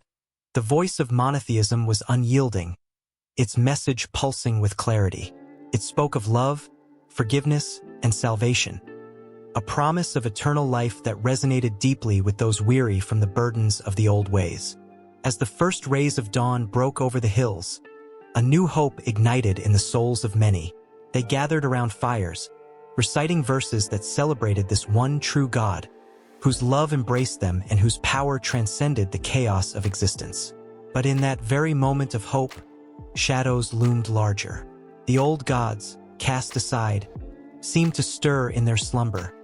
Speaker 1: the voice of monotheism was unyielding, its message pulsing with clarity. It spoke of love, forgiveness, and salvation, a promise of eternal life that resonated deeply with those weary from the burdens of the old ways. As the first rays of dawn broke over the hills, a new hope ignited in the souls of many. They gathered around fires, reciting verses that celebrated this one true God, whose love embraced them and whose power transcended the chaos of existence. But in that very moment of hope, shadows loomed larger. The old gods, cast aside, seemed to stir in their slumber,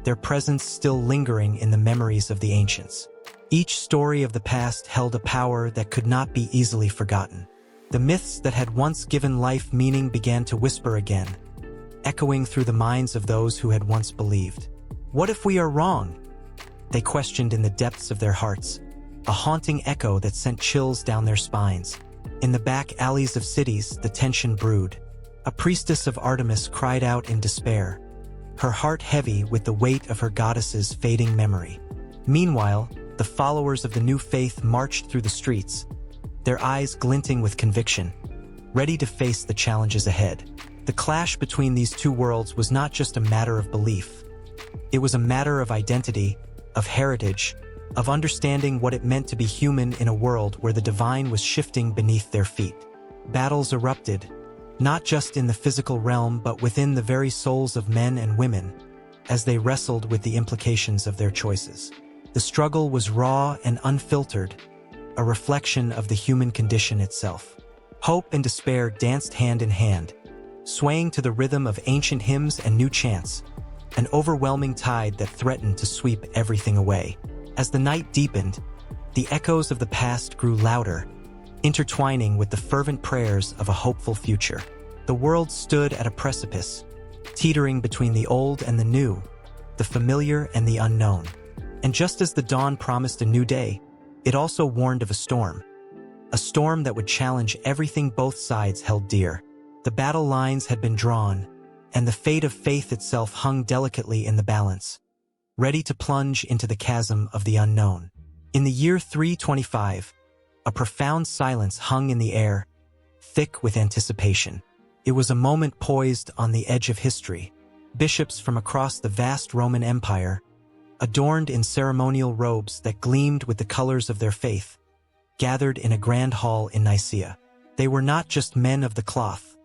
Speaker 1: their presence still lingering in the memories of the ancients. Each story of the past held a power that could not be easily forgotten. The myths that had once given life meaning began to whisper again, echoing through the minds of those who had once believed. "What if we are wrong?" they questioned in the depths of their hearts, a haunting echo that sent chills down their spines. In the back alleys of cities, the tension brewed. A priestess of Artemis cried out in despair, her heart heavy with the weight of her goddess's fading memory. Meanwhile, the followers of the new faith marched through the streets, their eyes glinting with conviction, ready to face the challenges ahead. The clash between these two worlds was not just a matter of belief. It was a matter of identity, of heritage, of understanding what it meant to be human in a world where the divine was shifting beneath their feet. Battles erupted, not just in the physical realm but within the very souls of men and women, as they wrestled with the implications of their choices. The struggle was raw and unfiltered, a reflection of the human condition itself. Hope and despair danced hand in hand, swaying to the rhythm of ancient hymns and new chants, an overwhelming tide that threatened to sweep everything away. As the night deepened, the echoes of the past grew louder, intertwining with the fervent prayers of a hopeful future. The world stood at a precipice, teetering between the old and the new, the familiar and the unknown. And just as the dawn promised a new day, it also warned of a storm that would challenge everything both sides held dear. The battle lines had been drawn, and the fate of faith itself hung delicately in the balance, ready to plunge into the chasm of the unknown. In the year 325, a profound silence hung in the air, thick with anticipation. It was a moment poised on the edge of history. Bishops from across the vast Roman Empire, adorned in ceremonial robes that gleamed with the colors of their faith, gathered in a grand hall in Nicaea. They were not just men of the cloth.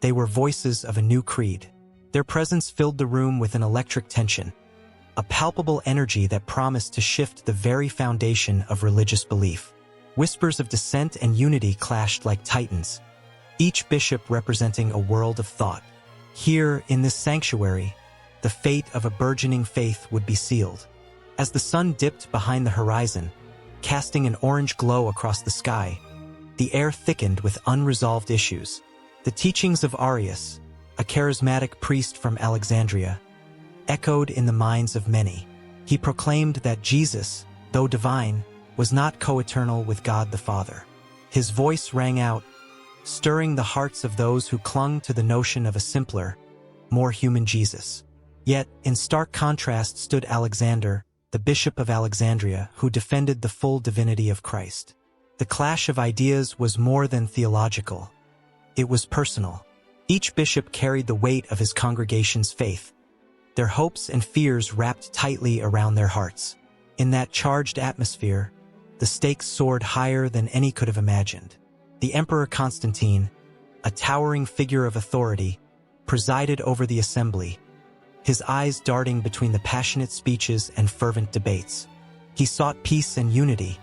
Speaker 1: They were voices of a new creed. Their presence filled the room with an electric tension, a palpable energy that promised to shift the very foundation of religious belief. Whispers of dissent and unity clashed like titans, each bishop representing a world of thought. Here, in this sanctuary, the fate of a burgeoning faith would be sealed. As the sun dipped behind the horizon, casting an orange glow across the sky, the air thickened with unresolved issues. The teachings of Arius, a charismatic priest from Alexandria, echoed in the minds of many. He proclaimed that Jesus, though divine, was not co-eternal with God the Father. His voice rang out, stirring the hearts of those who clung to the notion of a simpler, more human Jesus. Yet, in stark contrast stood Alexander, the Bishop of Alexandria, who defended the full divinity of Christ. The clash of ideas was more than theological. It was personal. Each bishop carried the weight of his congregation's faith, their hopes and fears wrapped tightly around their hearts. In that charged atmosphere, the stakes soared higher than any could have imagined. The Emperor Constantine, a towering figure of authority, presided over the assembly, his eyes darting between the passionate speeches and fervent debates. He sought peace and unity,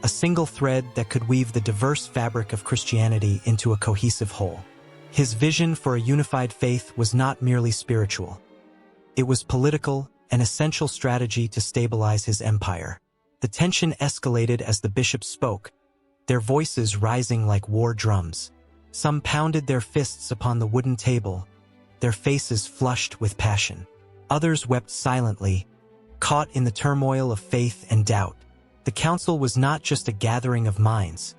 Speaker 1: a single thread that could weave the diverse fabric of Christianity into a cohesive whole. His vision for a unified faith was not merely spiritual. It was political, an essential strategy to stabilize his empire. The tension escalated as the bishops spoke, their voices rising like war drums. Some pounded their fists upon the wooden table, their faces flushed with passion. Others wept silently, caught in the turmoil of faith and doubt. The council was not just a gathering of minds.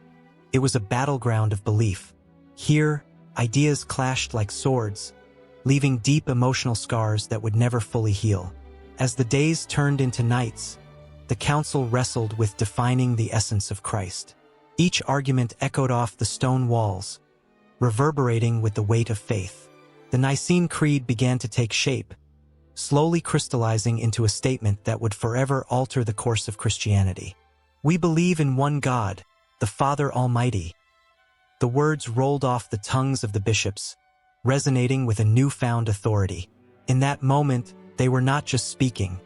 Speaker 1: It was a battleground of belief. Here, ideas clashed like swords, leaving deep emotional scars that would never fully heal. As the days turned into nights, the council wrestled with defining the essence of Christ. Each argument echoed off the stone walls, reverberating with the weight of faith. The Nicene Creed began to take shape, slowly crystallizing into a statement that would forever alter the course of Christianity. We believe in one God, the Father Almighty. The words rolled off the tongues of the bishops, resonating with a newfound authority. In that moment, they were not just speaking,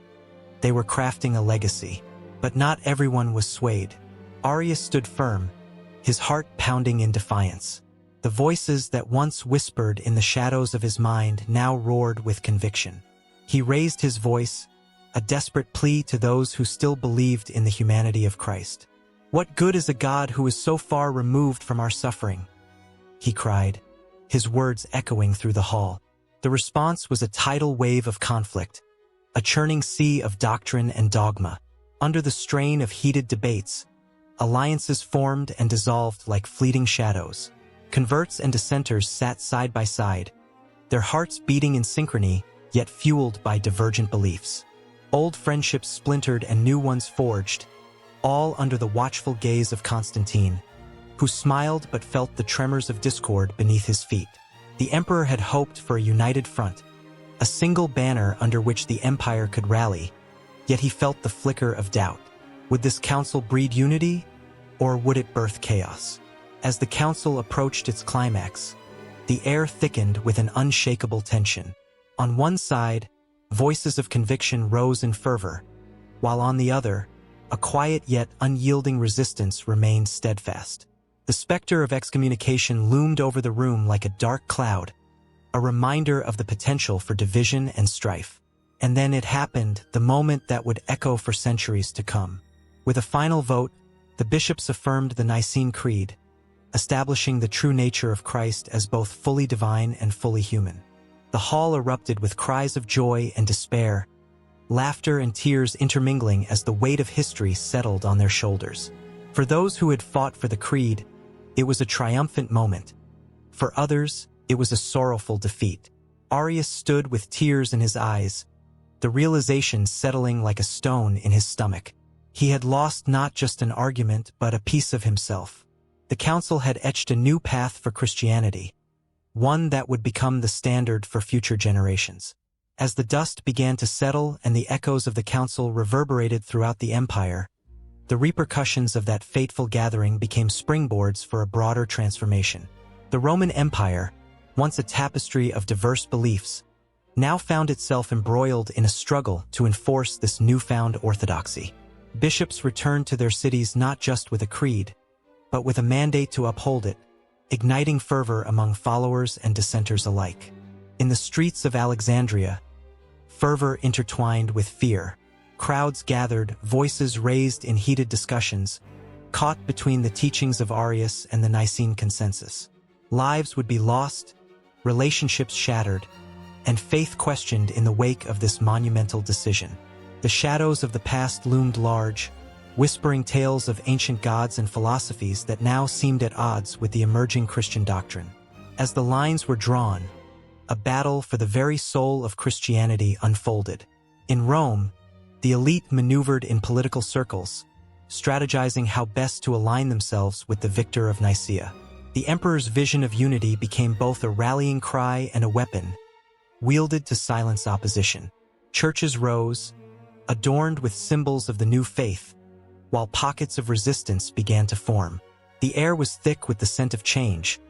Speaker 1: they were crafting a legacy. But not everyone was swayed. Arius stood firm, his heart pounding in defiance. The voices that once whispered in the shadows of his mind now roared with conviction. He raised his voice, a desperate plea to those who still believed in the humanity of Christ. "What good is a God who is so far removed from our suffering?" he cried, his words echoing through the hall. The response was a tidal wave of conflict, a churning sea of doctrine and dogma. Under the strain of heated debates, alliances formed and dissolved like fleeting shadows. Converts and dissenters sat side by side, their hearts beating in synchrony, yet fueled by divergent beliefs. Old friendships splintered and new ones forged, all under the watchful gaze of Constantine, who smiled but felt the tremors of discord beneath his feet. The emperor had hoped for a united front, a single banner under which the empire could rally, yet he felt the flicker of doubt. Would this council breed unity, or would it birth chaos? As the council approached its climax, the air thickened with an unshakable tension. On one side, voices of conviction rose in fervor, while on the other, a quiet yet unyielding resistance remained steadfast. The specter of excommunication loomed over the room like a dark cloud, a reminder of the potential for division and strife. And then it happened, the moment that would echo for centuries to come. With a final vote, the bishops affirmed the Nicene Creed, establishing the true nature of Christ as both fully divine and fully human. The hall erupted with cries of joy and despair, laughter and tears intermingling as the weight of history settled on their shoulders. For those who had fought for the creed, it was a triumphant moment. For others, it was a sorrowful defeat. Arius stood with tears in his eyes, the realization settling like a stone in his stomach. He had lost not just an argument, but a piece of himself. The council had etched a new path for Christianity, one that would become the standard for future generations. As the dust began to settle and the echoes of the council reverberated throughout the empire, the repercussions of that fateful gathering became springboards for a broader transformation. The Roman Empire, once a tapestry of diverse beliefs, now found itself embroiled in a struggle to enforce this newfound orthodoxy. Bishops returned to their cities not just with a creed, but with a mandate to uphold it, igniting fervor among followers and dissenters alike. In the streets of Alexandria, fervor intertwined with fear. Crowds gathered, voices raised in heated discussions, caught between the teachings of Arius and the Nicene consensus. Lives would be lost, relationships shattered, and faith questioned in the wake of this monumental decision. The shadows of the past loomed large, whispering tales of ancient gods and philosophies that now seemed at odds with the emerging Christian doctrine. As the lines were drawn, a battle for the very soul of Christianity unfolded. In Rome, the elite maneuvered in political circles, strategizing how best to align themselves with the victor of Nicaea. The emperor's vision of unity became both a rallying cry and a weapon, wielded to silence opposition. Churches rose, adorned with symbols of the new faith, while pockets of resistance began to form. The air was thick with the scent of change,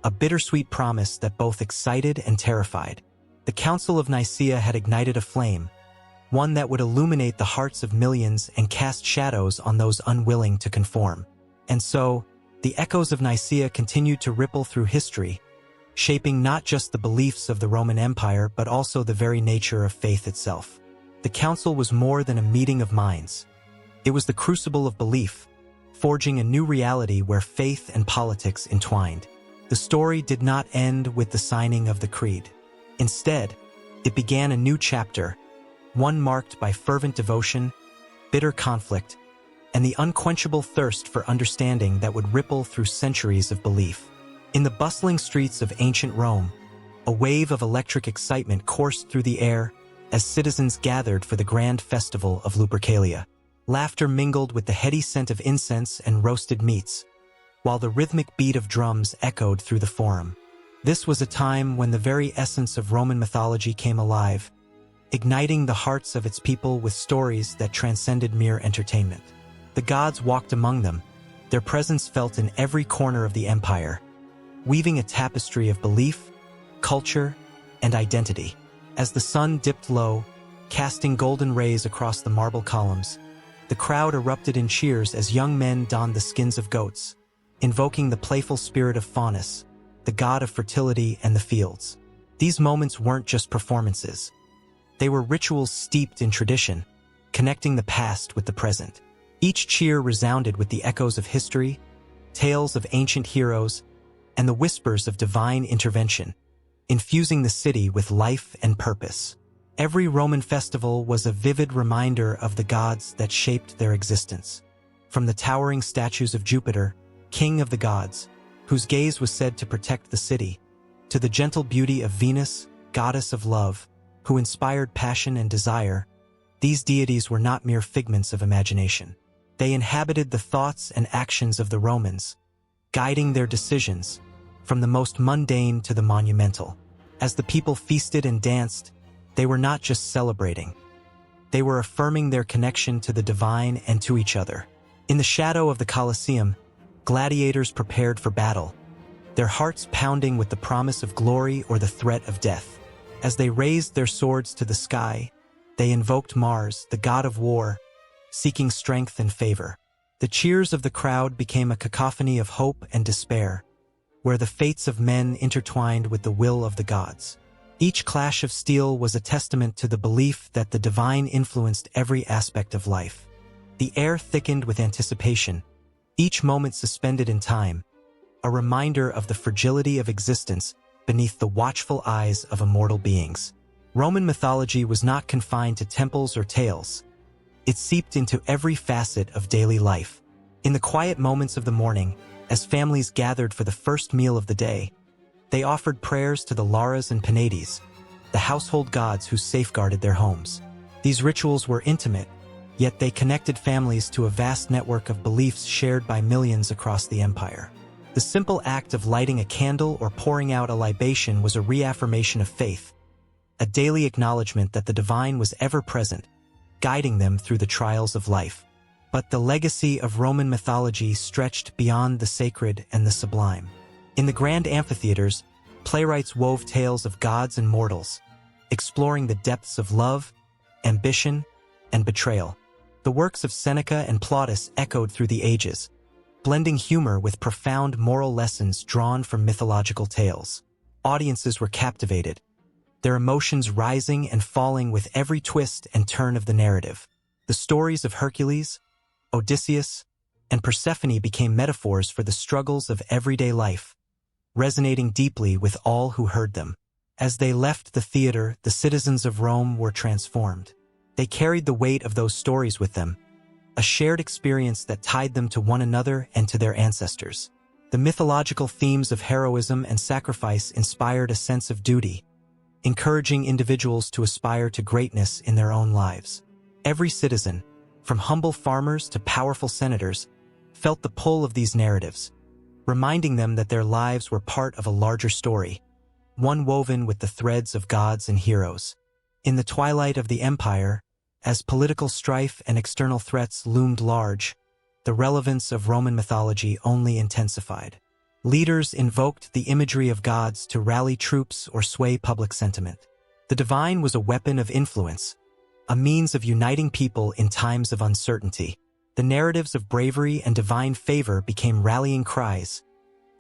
Speaker 1: a bittersweet promise that both excited and terrified. The Council of Nicaea had ignited a flame, one that would illuminate the hearts of millions and cast shadows on those unwilling to conform. And so, the echoes of Nicaea continued to ripple through history, shaping not just the beliefs of the Roman Empire but also the very nature of faith itself. The council was more than a meeting of minds. It was the crucible of belief, forging a new reality where faith and politics entwined. The story did not end with the signing of the creed. Instead, it began a new chapter, one marked by fervent devotion, bitter conflict, and the unquenchable thirst for understanding that would ripple through centuries of belief. In the bustling streets of ancient Rome, a wave of electric excitement coursed through the air as citizens gathered for the grand festival of Lupercalia. Laughter mingled with the heady scent of incense and roasted meats, while the rhythmic beat of drums echoed through the forum. This was a time when the very essence of Roman mythology came alive, igniting the hearts of its people with stories that transcended mere entertainment. The gods walked among them, their presence felt in every corner of the empire, weaving a tapestry of belief, culture, and identity. As the sun dipped low, casting golden rays across the marble columns, the crowd erupted in cheers as young men donned the skins of goats, invoking the playful spirit of Faunus, the god of fertility and the fields. These moments weren't just performances. They were rituals steeped in tradition, connecting the past with the present. Each cheer resounded with the echoes of history, tales of ancient heroes, and the whispers of divine intervention, infusing the city with life and purpose. Every Roman festival was a vivid reminder of the gods that shaped their existence. From the towering statues of Jupiter, king of the gods, whose gaze was said to protect the city, to the gentle beauty of Venus, goddess of love, who inspired passion and desire, these deities were not mere figments of imagination. They inhabited the thoughts and actions of the Romans, guiding their decisions, from the most mundane to the monumental. As the people feasted and danced, they were not just celebrating. They were affirming their connection to the divine and to each other. In the shadow of the Colosseum, gladiators prepared for battle, their hearts pounding with the promise of glory or the threat of death. As they raised their swords to the sky, they invoked Mars, the god of war, seeking strength and favor. The cheers of the crowd became a cacophony of hope and despair, where the fates of men intertwined with the will of the gods. Each clash of steel was a testament to the belief that the divine influenced every aspect of life. The air thickened with anticipation, each moment suspended in time, a reminder of the fragility of existence beneath the watchful eyes of immortal beings. Roman mythology was not confined to temples or tales. It seeped into every facet of daily life. In the quiet moments of the morning, as families gathered for the first meal of the day, they offered prayers to the Laras and Penates, the household gods who safeguarded their homes. These rituals were intimate, yet they connected families to a vast network of beliefs shared by millions across the empire. The simple act of lighting a candle or pouring out a libation was a reaffirmation of faith, a daily acknowledgement that the divine was ever present, guiding them through the trials of life. But the legacy of Roman mythology stretched beyond the sacred and the sublime. In the grand amphitheaters, playwrights wove tales of gods and mortals, exploring the depths of love, ambition, and betrayal. The works of Seneca and Plautus echoed through the ages, blending humor with profound moral lessons drawn from mythological tales. Audiences were captivated, their emotions rising and falling with every twist and turn of the narrative. The stories of Hercules, Odysseus, and Persephone became metaphors for the struggles of everyday life, resonating deeply with all who heard them. As they left the theater, the citizens of Rome were transformed. They carried the weight of those stories with them, a shared experience that tied them to one another and to their ancestors. The mythological themes of heroism and sacrifice inspired a sense of duty, encouraging individuals to aspire to greatness in their own lives. Every citizen, from humble farmers to powerful senators, felt the pull of these narratives, reminding them that their lives were part of a larger story, one woven with the threads of gods and heroes. In the twilight of the empire, as political strife and external threats loomed large, the relevance of Roman mythology only intensified. Leaders invoked the imagery of gods to rally troops or sway public sentiment. The divine was a weapon of influence, a means of uniting people in times of uncertainty. The narratives of bravery and divine favor became rallying cries,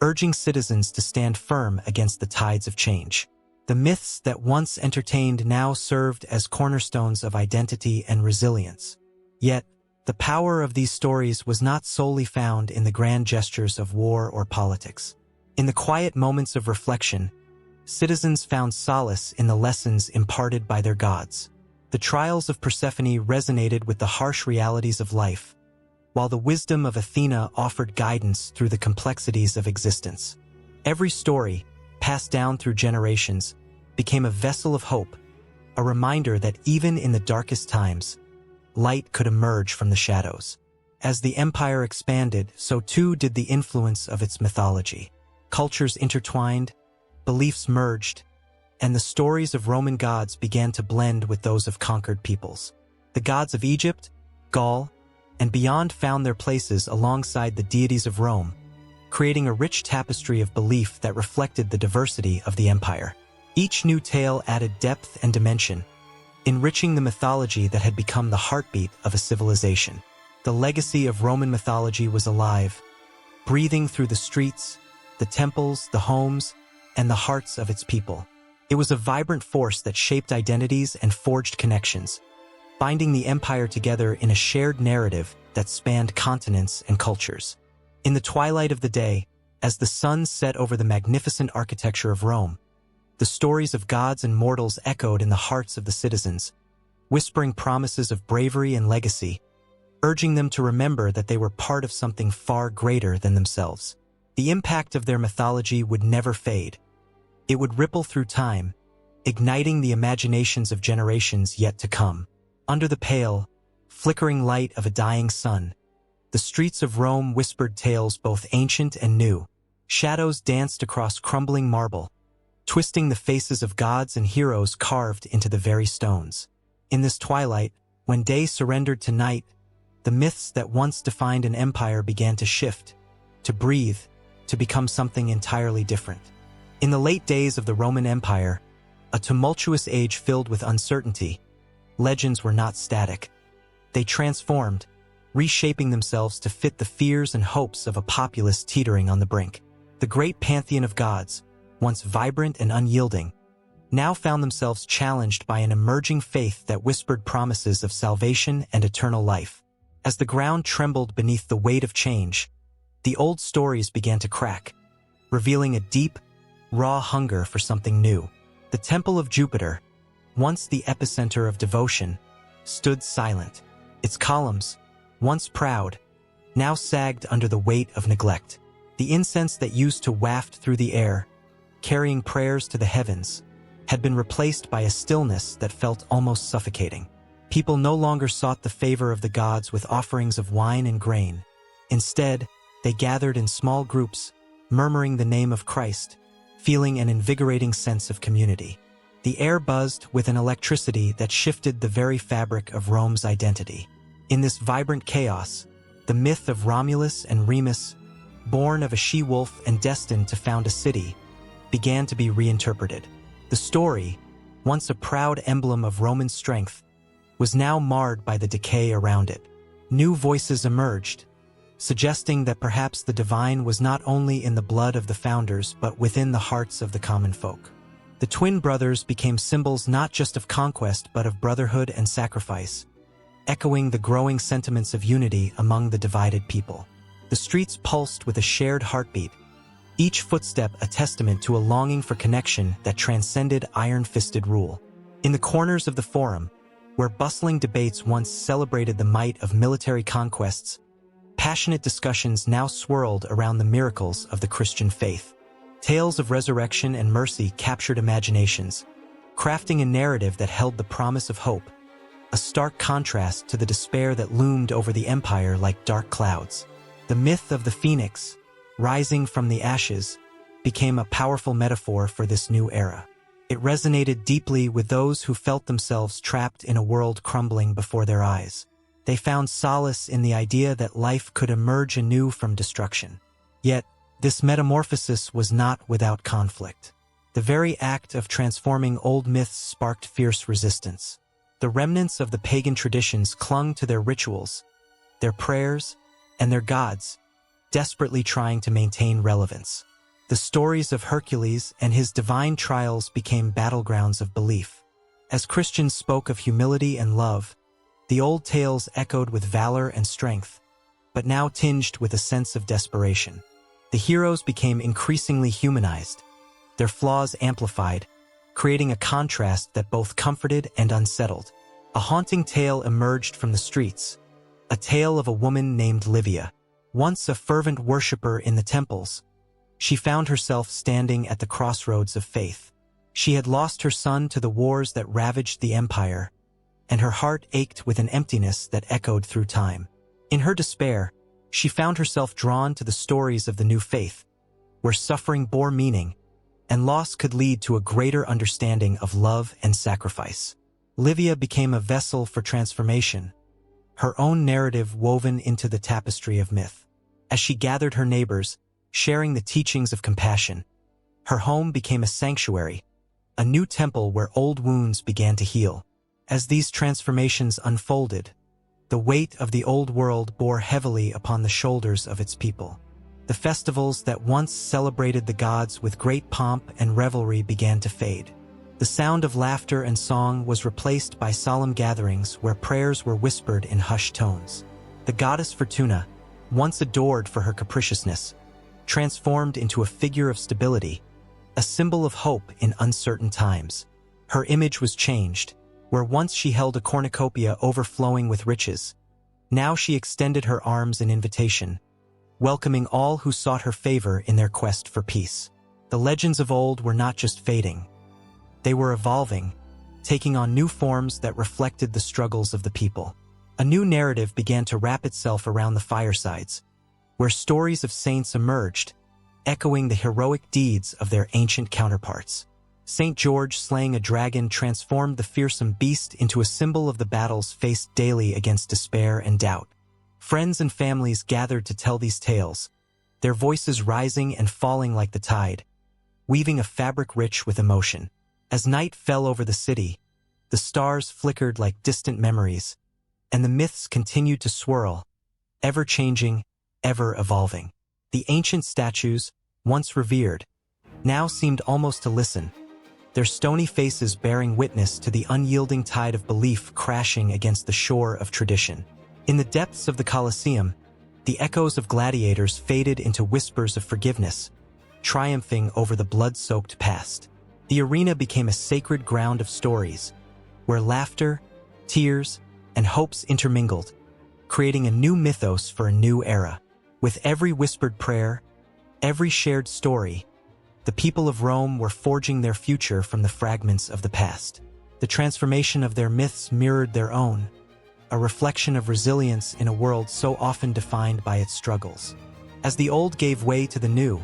Speaker 1: urging citizens to stand firm against the tides of change. The myths that once entertained now served as cornerstones of identity and resilience. Yet, the power of these stories was not solely found in the grand gestures of war or politics. In the quiet moments of reflection, citizens found solace in the lessons imparted by their gods. The trials of Persephone resonated with the harsh realities of life, while the wisdom of Athena offered guidance through the complexities of existence. Every story, passed down through generations, became a vessel of hope, a reminder that even in the darkest times, light could emerge from the shadows. As the empire expanded, so too did the influence of its mythology. Cultures intertwined, beliefs merged, and the stories of Roman gods began to blend with those of conquered peoples. The gods of Egypt, Gaul, and beyond found their places alongside the deities of Rome, creating a rich tapestry of belief that reflected the diversity of the empire. Each new tale added depth and dimension, enriching the mythology that had become the heartbeat of a civilization. The legacy of Roman mythology was alive, breathing through the streets, the temples, the homes, and the hearts of its people. It was a vibrant force that shaped identities and forged connections, binding the empire together in a shared narrative that spanned continents and cultures. In the twilight of the day, as the sun set over the magnificent architecture of Rome, the stories of gods and mortals echoed in the hearts of the citizens, whispering promises of bravery and legacy, urging them to remember that they were part of something far greater than themselves. The impact of their mythology would never fade. It would ripple through time, igniting the imaginations of generations yet to come. Under the pale, flickering light of a dying sun, the streets of Rome whispered tales both ancient and new. Shadows danced across crumbling marble, twisting the faces of gods and heroes carved into the very stones. In this twilight, when day surrendered to night, the myths that once defined an empire began to shift, to breathe, to become something entirely different. In the late days of the Roman Empire, a tumultuous age filled with uncertainty, legends were not static. They transformed, reshaping themselves to fit the fears and hopes of a populace teetering on the brink. The great pantheon of gods, once vibrant and unyielding, now found themselves challenged by an emerging faith that whispered promises of salvation and eternal life. As the ground trembled beneath the weight of change, the old stories began to crack, revealing a deep, raw hunger for something new. The Temple of Jupiter, once the epicenter of devotion, stood silent. Its columns, once proud, now sagged under the weight of neglect. The incense that used to waft through the air, carrying prayers to the heavens, had been replaced by a stillness that felt almost suffocating. People no longer sought the favor of the gods with offerings of wine and grain. Instead, they gathered in small groups, murmuring the name of Christ, feeling an invigorating sense of community. The air buzzed with an electricity that shifted the very fabric of Rome's identity. In this vibrant chaos, the myth of Romulus and Remus, born of a she-wolf and destined to found a city, began to be reinterpreted. The story, once a proud emblem of Roman strength, was now marred by the decay around it. New voices emerged, suggesting that perhaps the divine was not only in the blood of the founders but within the hearts of the common folk. The twin brothers became symbols not just of conquest but of brotherhood and sacrifice, echoing the growing sentiments of unity among the divided people. The streets pulsed with a shared heartbeat, each footstep a testament to a longing for connection that transcended iron-fisted rule. In the corners of the forum, where bustling debates once celebrated the might of military conquests, passionate discussions now swirled around the miracles of the Christian faith. Tales of resurrection and mercy captured imaginations, crafting a narrative that held the promise of hope, a stark contrast to the despair that loomed over the empire like dark clouds. The myth of the phoenix, rising from the ashes, became a powerful metaphor for this new era. It resonated deeply with those who felt themselves trapped in a world crumbling before their eyes. They found solace in the idea that life could emerge anew from destruction. Yet, this metamorphosis was not without conflict. The very act of transforming old myths sparked fierce resistance. The remnants of the pagan traditions clung to their rituals, their prayers, and their gods, desperately trying to maintain relevance. The stories of Hercules and his divine trials became battlegrounds of belief. As Christians spoke of humility and love, the old tales echoed with valor and strength, but now tinged with a sense of desperation. The heroes became increasingly humanized, their flaws amplified, creating a contrast that both comforted and unsettled. A haunting tale emerged from the streets, a tale of a woman named Livia. Once a fervent worshiper in the temples, she found herself standing at the crossroads of faith. She had lost her son to the wars that ravaged the empire, and her heart ached with an emptiness that echoed through time. In her despair, she found herself drawn to the stories of the new faith, where suffering bore meaning, and loss could lead to a greater understanding of love and sacrifice. Livia became a vessel for transformation, her own narrative woven into the tapestry of myth. As she gathered her neighbors, sharing the teachings of compassion, her home became a sanctuary, a new temple where old wounds began to heal. As these transformations unfolded, the weight of the old world bore heavily upon the shoulders of its people. The festivals that once celebrated the gods with great pomp and revelry began to fade. The sound of laughter and song was replaced by solemn gatherings where prayers were whispered in hushed tones. The goddess Fortuna, once adored for her capriciousness, transformed into a figure of stability, a symbol of hope in uncertain times. Her image was changed. Where once she held a cornucopia overflowing with riches, now she extended her arms in invitation, welcoming all who sought her favor in their quest for peace. The legends of old were not just fading. They were evolving, taking on new forms that reflected the struggles of the people. A new narrative began to wrap itself around the firesides, where stories of saints emerged, echoing the heroic deeds of their ancient counterparts. St. George slaying a dragon transformed the fearsome beast into a symbol of the battles faced daily against despair and doubt. Friends and families gathered to tell these tales, their voices rising and falling like the tide, weaving a fabric rich with emotion. As night fell over the city, the stars flickered like distant memories, and the myths continued to swirl, ever-changing, ever-evolving. The ancient statues, once revered, now seemed almost to listen, their stony faces bearing witness to the unyielding tide of belief crashing against the shore of tradition. In the depths of the Colosseum, the echoes of gladiators faded into whispers of forgiveness, triumphing over the blood-soaked past. The arena became a sacred ground of stories, where laughter, tears, and hopes intermingled, creating a new mythos for a new era. With every whispered prayer, every shared story, the people of Rome were forging their future from the fragments of the past. The transformation of their myths mirrored their own, a reflection of resilience in a world so often defined by its struggles. As the old gave way to the new,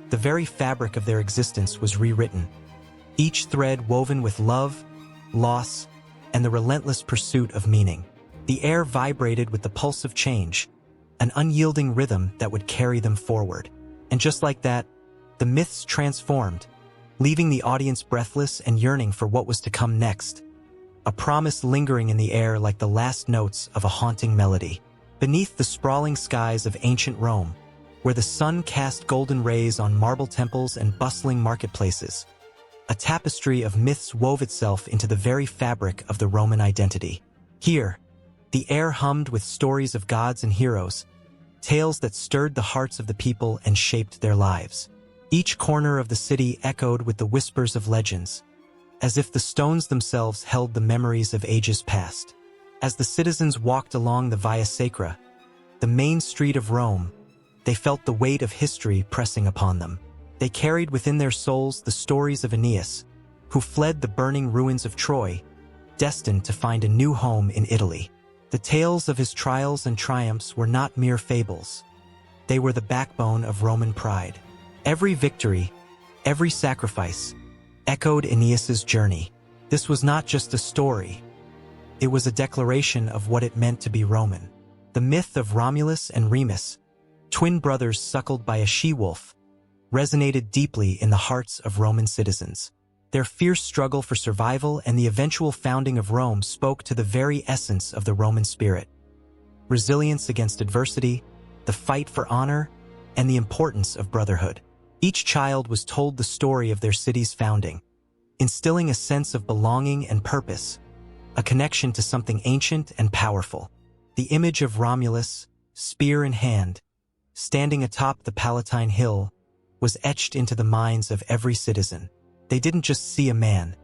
Speaker 1: the very fabric of their existence was rewritten, each thread woven with love, loss, and the relentless pursuit of meaning. The air vibrated with the pulse of change, an unyielding rhythm that would carry them forward. And just like that, the myths transformed, leaving the audience breathless and yearning for what was to come next. A promise lingering in the air like the last notes of a haunting melody. Beneath the sprawling skies of ancient Rome, where the sun cast golden rays on marble temples and bustling marketplaces, a tapestry of myths wove itself into the very fabric of the Roman identity. Here, the air hummed with stories of gods and heroes, tales that stirred the hearts of the people and shaped their lives. Each corner of the city echoed with the whispers of legends, as if the stones themselves held the memories of ages past. As the citizens walked along the Via Sacra, the main street of Rome, they felt the weight of history pressing upon them. They carried within their souls the stories of Aeneas, who fled the burning ruins of Troy, destined to find a new home in Italy. The tales of his trials and triumphs were not mere fables. They were the backbone of Roman pride. Every victory, every sacrifice, echoed Aeneas's journey. This was not just a story. It was a declaration of what it meant to be Roman. The myth of Romulus and Remus, twin brothers suckled by a she-wolf, resonated deeply in the hearts of Roman citizens. Their fierce struggle for survival and the eventual founding of Rome spoke to the very essence of the Roman spirit. Resilience against adversity, the fight for honor, and the importance of brotherhood. Each child was told the story of their city's founding, instilling a sense of belonging and purpose, a connection to something ancient and powerful. The image of Romulus, spear in hand, standing atop the Palatine Hill, was etched into the minds of every citizen. They didn't just see a man.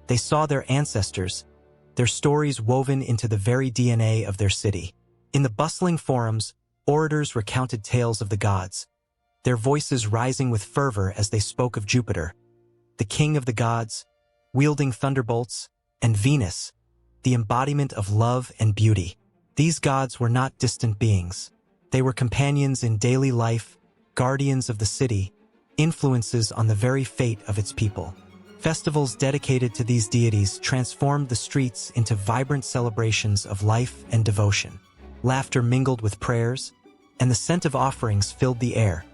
Speaker 1: They saw their ancestors, their stories woven into the very DNA of their city. In the bustling forums, orators recounted tales of the gods, their voices rising with fervor as they spoke of Jupiter, the king of the gods, wielding thunderbolts, and Venus, the embodiment of love and beauty. These gods were not distant beings. They were companions in daily life, guardians of the city, influences on the very fate of its people. Festivals dedicated to these deities transformed the streets into vibrant celebrations of life and devotion. Laughter mingled with prayers, and the scent of offerings filled the air,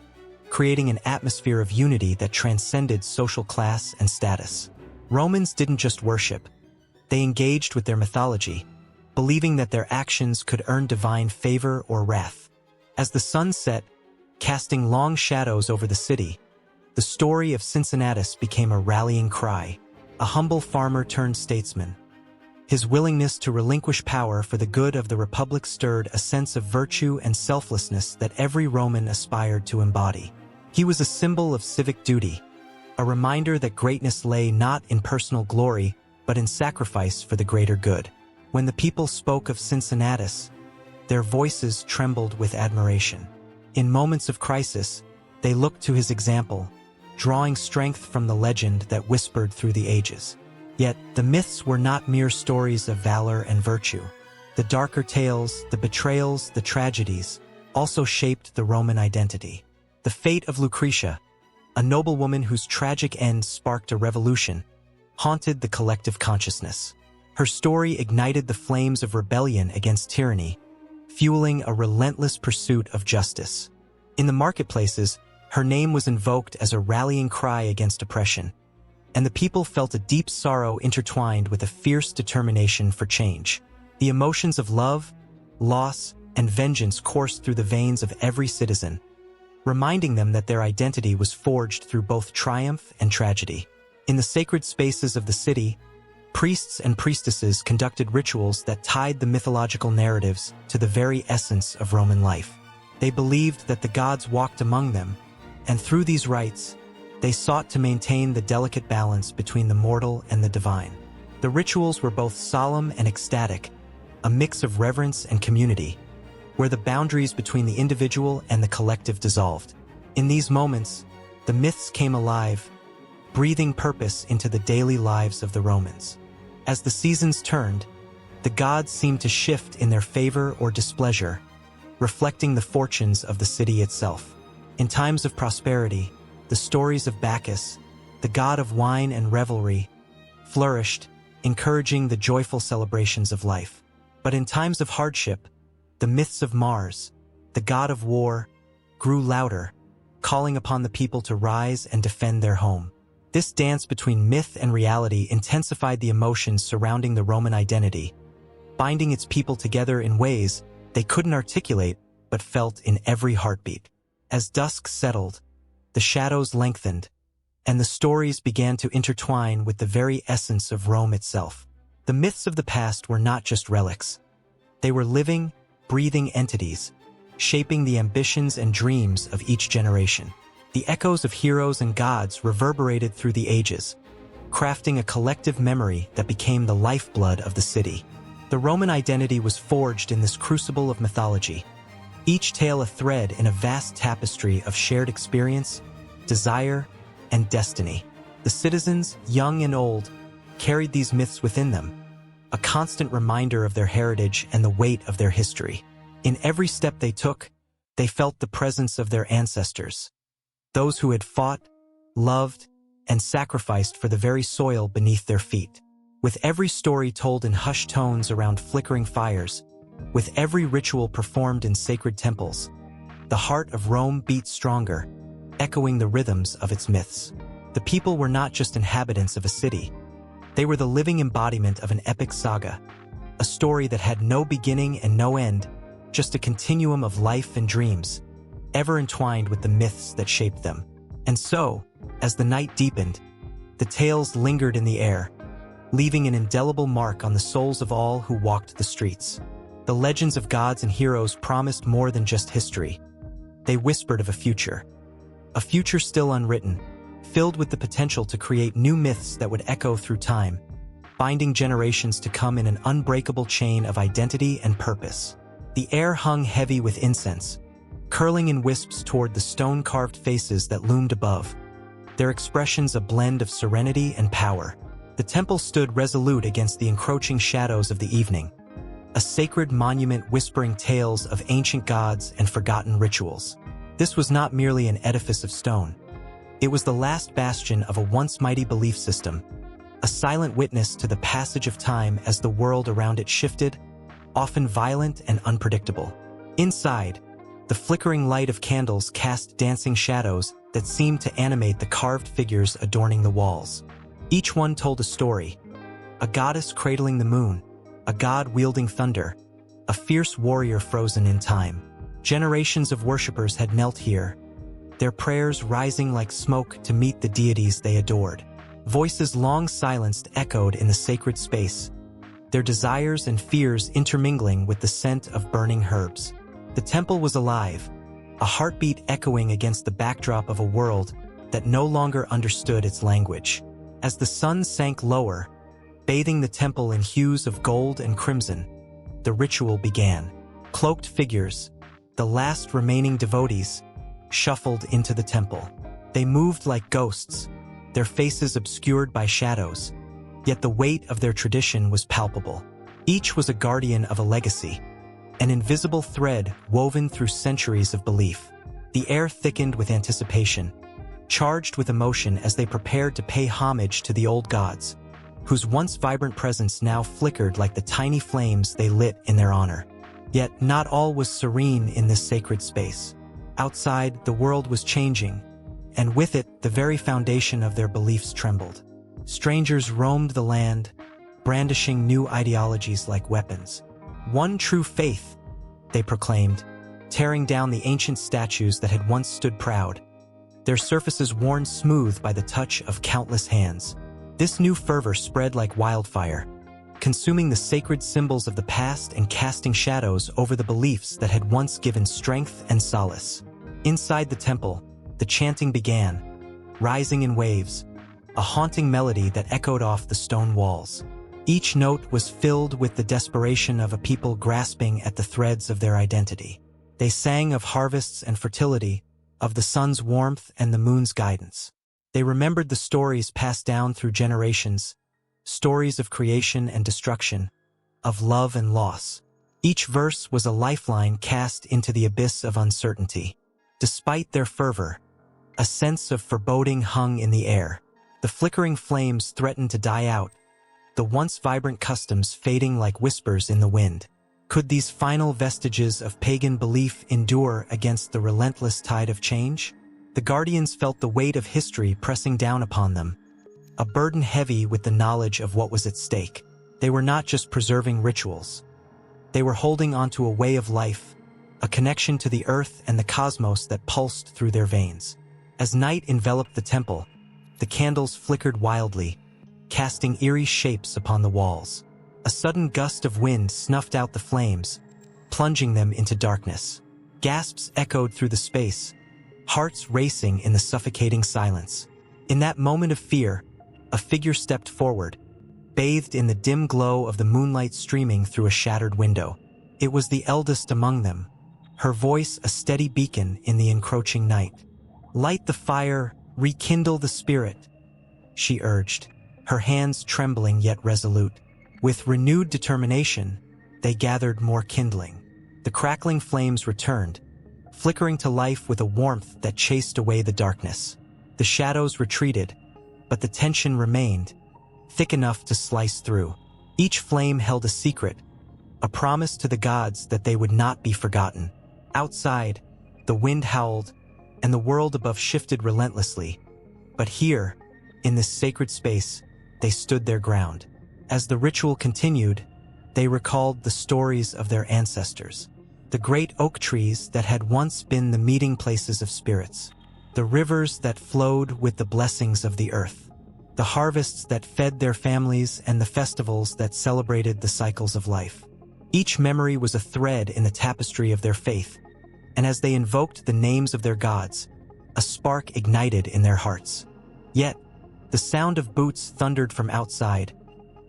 Speaker 1: creating an atmosphere of unity that transcended social class and status. Romans didn't just worship. They engaged with their mythology, believing that their actions could earn divine favor or wrath. As the sun set, casting long shadows over the city, the story of Cincinnatus became a rallying cry, a humble farmer turned statesman. His willingness to relinquish power for the good of the Republic stirred a sense of virtue and selflessness that every Roman aspired to embody. He was a symbol of civic duty, a reminder that greatness lay not in personal glory, but in sacrifice for the greater good. When the people spoke of Cincinnatus, their voices trembled with admiration. In moments of crisis, they looked to his example, drawing strength from the legend that whispered through the ages. Yet, the myths were not mere stories of valor and virtue. The darker tales, the betrayals, the tragedies, also shaped the Roman identity. The fate of Lucretia, a noblewoman whose tragic end sparked a revolution, haunted the collective consciousness. Her story ignited the flames of rebellion against tyranny, fueling a relentless pursuit of justice. In the marketplaces, her name was invoked as a rallying cry against oppression, and the people felt a deep sorrow intertwined with a fierce determination for change. The emotions of love, loss, and vengeance coursed through the veins of every citizen, reminding them that their identity was forged through both triumph and tragedy. In the sacred spaces of the city, priests and priestesses conducted rituals that tied the mythological narratives to the very essence of Roman life. They believed that the gods walked among them, and through these rites, they sought to maintain the delicate balance between the mortal and the divine. The rituals were both solemn and ecstatic, a mix of reverence and community, where the boundaries between the individual and the collective dissolved. In these moments, the myths came alive, breathing purpose into the daily lives of the Romans. As the seasons turned, the gods seemed to shift in their favor or displeasure, reflecting the fortunes of the city itself. In times of prosperity, the stories of Bacchus, the god of wine and revelry, flourished, encouraging the joyful celebrations of life. But in times of hardship, the myths of Mars, the god of war, grew louder, calling upon the people to rise and defend their home. This dance between myth and reality intensified the emotions surrounding the Roman identity, binding its people together in ways they couldn't articulate but felt in every heartbeat. As dusk settled, the shadows lengthened, and the stories began to intertwine with the very essence of Rome itself. The myths of the past were not just relics. They were living, breathing entities, shaping the ambitions and dreams of each generation. The echoes of heroes and gods reverberated through the ages, crafting a collective memory that became the lifeblood of the city. The Roman identity was forged in this crucible of mythology, each tale a thread in a vast tapestry of shared experience, desire, and destiny. The citizens, young and old, carried these myths within them, a constant reminder of their heritage and the weight of their history. In every step they took, they felt the presence of their ancestors, those who had fought, loved, and sacrificed for the very soil beneath their feet. With every story told in hushed tones around flickering fires, with every ritual performed in sacred temples, the heart of Rome beat stronger, echoing the rhythms of its myths. The people were not just inhabitants of a city. They were the living embodiment of an epic saga, a story that had no beginning and no end, just a continuum of life and dreams, ever entwined with the myths that shaped them. And so, as the night deepened, the tales lingered in the air, leaving an indelible mark on the souls of all who walked the streets. The legends of gods and heroes promised more than just history. They whispered of a future still unwritten, filled with the potential to create new myths that would echo through time, binding generations to come in an unbreakable chain of identity and purpose. The air hung heavy with incense, curling in wisps toward the stone-carved faces that loomed above, their expressions a blend of serenity and power. The temple stood resolute against the encroaching shadows of the evening, a sacred monument whispering tales of ancient gods and forgotten rituals. This was not merely an edifice of stone. It was the last bastion of a once mighty belief system, a silent witness to the passage of time as the world around it shifted, often violent and unpredictable. Inside, the flickering light of candles cast dancing shadows that seemed to animate the carved figures adorning the walls. Each one told a story: a goddess cradling the moon, a god wielding thunder, a fierce warrior frozen in time. Generations of worshippers had knelt here, their prayers rising like smoke to meet the deities they adored. Voices long silenced echoed in the sacred space, their desires and fears intermingling with the scent of burning herbs. The temple was alive, a heartbeat echoing against the backdrop of a world that no longer understood its language. As the sun sank lower, bathing the temple in hues of gold and crimson, the ritual began. Cloaked figures, the last remaining devotees, shuffled into the temple. They moved like ghosts, their faces obscured by shadows, yet the weight of their tradition was palpable. Each was a guardian of a legacy, an invisible thread woven through centuries of belief. The air thickened with anticipation, charged with emotion as they prepared to pay homage to the old gods, whose once vibrant presence now flickered like the tiny flames they lit in their honor. Yet not all was serene in this sacred space. Outside, the world was changing, and with it, the very foundation of their beliefs trembled. Strangers roamed the land, brandishing new ideologies like weapons. One true faith, they proclaimed, tearing down the ancient statues that had once stood proud, their surfaces worn smooth by the touch of countless hands. This new fervor spread like wildfire, consuming the sacred symbols of the past and casting shadows over the beliefs that had once given strength and solace. Inside the temple, the chanting began, rising in waves, a haunting melody that echoed off the stone walls. Each note was filled with the desperation of a people grasping at the threads of their identity. They sang of harvests and fertility, of the sun's warmth and the moon's guidance. They remembered the stories passed down through generations, stories of creation and destruction, of love and loss. Each verse was a lifeline cast into the abyss of uncertainty. Despite their fervor, a sense of foreboding hung in the air. The flickering flames threatened to die out, the once vibrant customs fading like whispers in the wind. Could these final vestiges of pagan belief endure against the relentless tide of change? The Guardians felt the weight of history pressing down upon them, a burden heavy with the knowledge of what was at stake. They were not just preserving rituals. They were holding onto a way of life, a connection to the earth and the cosmos that pulsed through their veins. As night enveloped the temple, the candles flickered wildly, casting eerie shapes upon the walls. A sudden gust of wind snuffed out the flames, plunging them into darkness. Gasps echoed through the space, hearts racing in the suffocating silence. In that moment of fear, a figure stepped forward, bathed in the dim glow of the moonlight streaming through a shattered window. It was the eldest among them, her voice a steady beacon in the encroaching night. "Light the fire, rekindle the spirit," she urged, her hands trembling yet resolute. With renewed determination, they gathered more kindling. The crackling flames returned, flickering to life with a warmth that chased away the darkness. The shadows retreated, but the tension remained, thick enough to slice through. Each flame held a secret, a promise to the gods that they would not be forgotten. Outside, the wind howled, and the world above shifted relentlessly. But here, in this sacred space, they stood their ground. As the ritual continued, they recalled the stories of their ancestors. The great oak trees that had once been the meeting places of spirits. The rivers that flowed with the blessings of the earth. The harvests that fed their families and the festivals that celebrated the cycles of life. Each memory was a thread in the tapestry of their faith, and as they invoked the names of their gods, a spark ignited in their hearts. Yet, the sound of boots thundered from outside,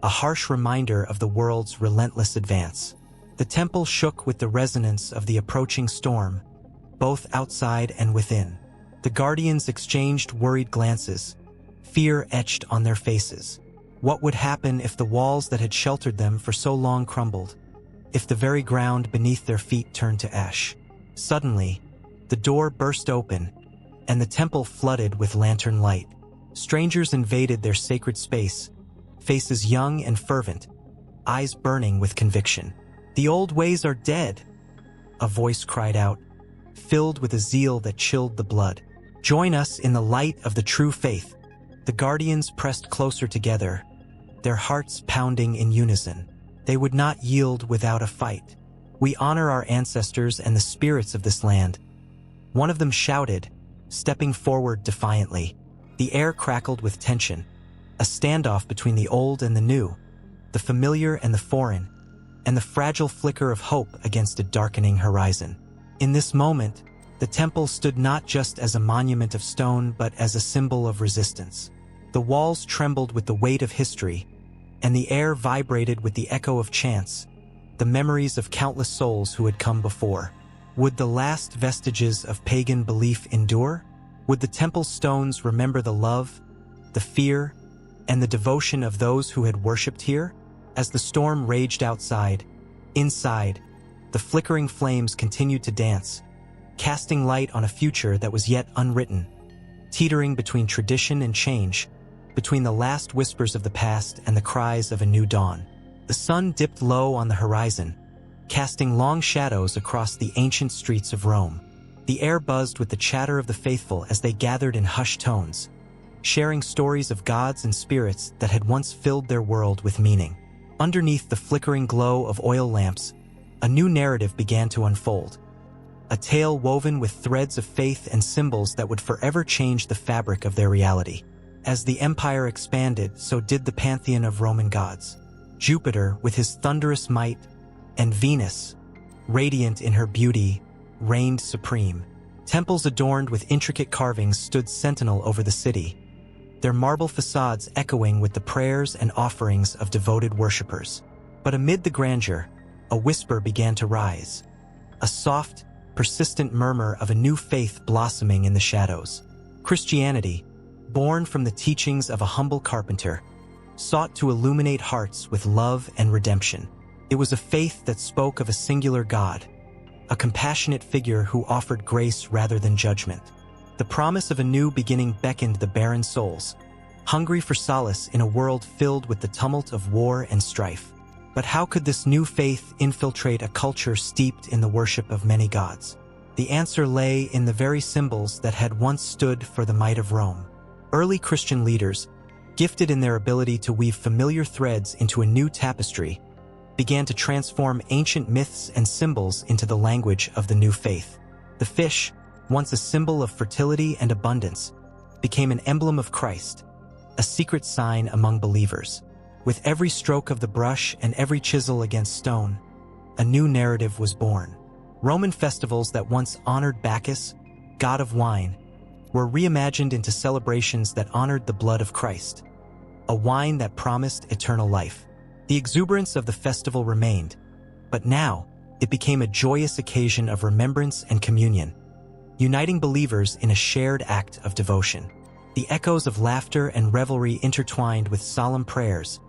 Speaker 1: a harsh reminder of the world's relentless advance. The temple shook with the resonance of the approaching storm, both outside and within. The Guardians exchanged worried glances, fear etched on their faces. What would happen if the walls that had sheltered them for so long crumbled? If the very ground beneath their feet turned to ash? Suddenly, the door burst open, and the temple flooded with lantern light. Strangers invaded their sacred space, faces young and fervent, eyes burning with conviction. "The old ways are dead," a voice cried out, filled with a zeal that chilled the blood. "Join us in the light of the true faith." The Guardians pressed closer together, their hearts pounding in unison. They would not yield without a fight. "We honor our ancestors and the spirits of this land," one of them shouted, stepping forward defiantly. The air crackled with tension, a standoff between the old and the new, the familiar and the foreign, and the fragile flicker of hope against a darkening horizon. In this moment, the temple stood not just as a monument of stone but as a symbol of resistance. The walls trembled with the weight of history, and the air vibrated with the echo of chants, the memories of countless souls who had come before. Would the last vestiges of pagan belief endure? Would the temple stones remember the love, the fear, and the devotion of those who had worshipped here? As the storm raged outside, inside, the flickering flames continued to dance, casting light on a future that was yet unwritten, teetering between tradition and change, between the last whispers of the past and the cries of a new dawn. The sun dipped low on the horizon, casting long shadows across the ancient streets of Rome. The air buzzed with the chatter of the faithful as they gathered in hushed tones, sharing stories of gods and spirits that had once filled their world with meaning. Underneath the flickering glow of oil lamps, a new narrative began to unfold, a tale woven with threads of faith and symbols that would forever change the fabric of their reality. As the empire expanded, so did the pantheon of Roman gods. Jupiter, with his thunderous might, and Venus, radiant in her beauty, reigned supreme. Temples adorned with intricate carvings stood sentinel over the city, their marble facades echoing with the prayers and offerings of devoted worshippers. But amid the grandeur, a whisper began to rise, a soft, persistent murmur of a new faith blossoming in the shadows. Christianity, born from the teachings of a humble carpenter, sought to illuminate hearts with love and redemption. It was a faith that spoke of a singular God, a compassionate figure who offered grace rather than judgment. The promise of a new beginning beckoned the barren souls, hungry for solace in a world filled with the tumult of war and strife. But how could this new faith infiltrate a culture steeped in the worship of many gods? The answer lay in the very symbols that had once stood for the might of Rome. Early Christian leaders, gifted in their ability to weave familiar threads into a new tapestry, began to transform ancient myths and symbols into the language of the new faith. The fish, once a symbol of fertility and abundance, became an emblem of Christ, a secret sign among believers. With every stroke of the brush and every chisel against stone, a new narrative was born. Roman festivals that once honored Bacchus, god of wine, were reimagined into celebrations that honored the blood of Christ, a wine that promised eternal life. The exuberance of the festival remained, but now it became a joyous occasion of remembrance and communion, uniting believers in a shared act of devotion. The echoes of laughter and revelry intertwined with solemn prayers,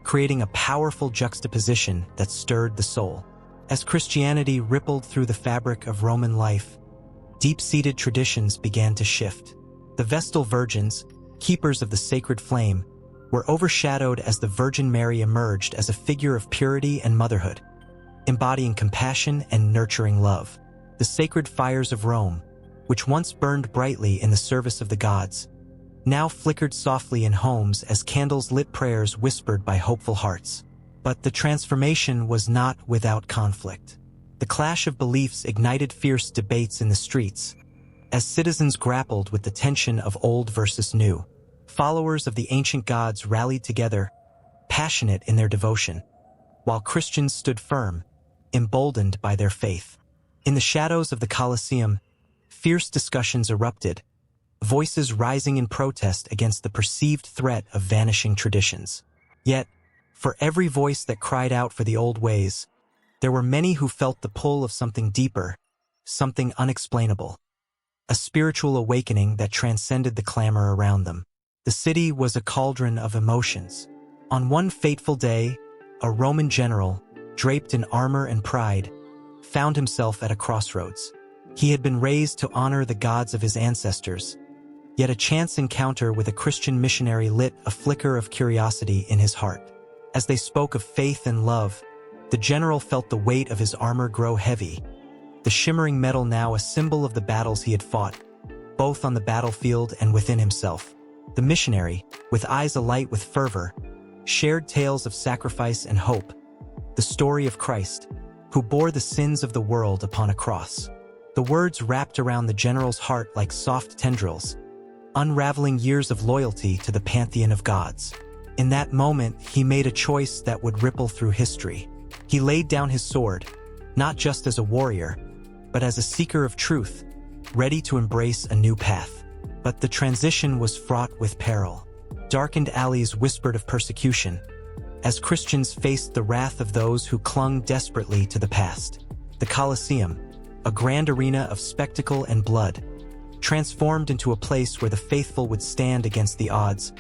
Speaker 1: creating a powerful juxtaposition that stirred the soul. As Christianity rippled through the fabric of Roman life, deep-seated traditions began to shift. The Vestal Virgins, keepers of the sacred flame, were overshadowed as the Virgin Mary emerged as a figure of purity and motherhood, embodying compassion and nurturing love. The sacred fires of Rome, which once burned brightly in the service of the gods, now flickered softly in homes as candles lit prayers whispered by hopeful hearts. But the transformation was not without conflict. The clash of beliefs ignited fierce debates in the streets, as citizens grappled with the tension of old versus new. Followers of the ancient gods rallied together, passionate in their devotion, while Christians stood firm, emboldened by their faith. In the shadows of the Colosseum, fierce discussions erupted, voices rising in protest against the perceived threat of vanishing traditions. Yet, for every voice that cried out for the old ways, there were many who felt the pull of something deeper, something unexplainable, a spiritual awakening that transcended the clamor around them. The city was a cauldron of emotions. On one fateful day, a Roman general, draped in armor and pride, found himself at a crossroads. He had been raised to honor the gods of his ancestors, yet a chance encounter with a Christian missionary lit a flicker of curiosity in his heart. As they spoke of faith and love, the general felt the weight of his armor grow heavy, the shimmering metal now a symbol of the battles he had fought, both on the battlefield and within himself. The missionary, with eyes alight with fervor, shared tales of sacrifice and hope, the story of Christ, who bore the sins of the world upon a cross. The words wrapped around the general's heart like soft tendrils, unraveling years of loyalty to the pantheon of gods. In that moment, he made a choice that would ripple through history. He laid down his sword, not just as a warrior, but as a seeker of truth, ready to embrace a new path. But the transition was fraught with peril. Darkened alleys whispered of persecution, as Christians faced the wrath of those who clung desperately to the past. The Colosseum, a grand arena of spectacle and blood, transformed into a place where the faithful would stand against the odds,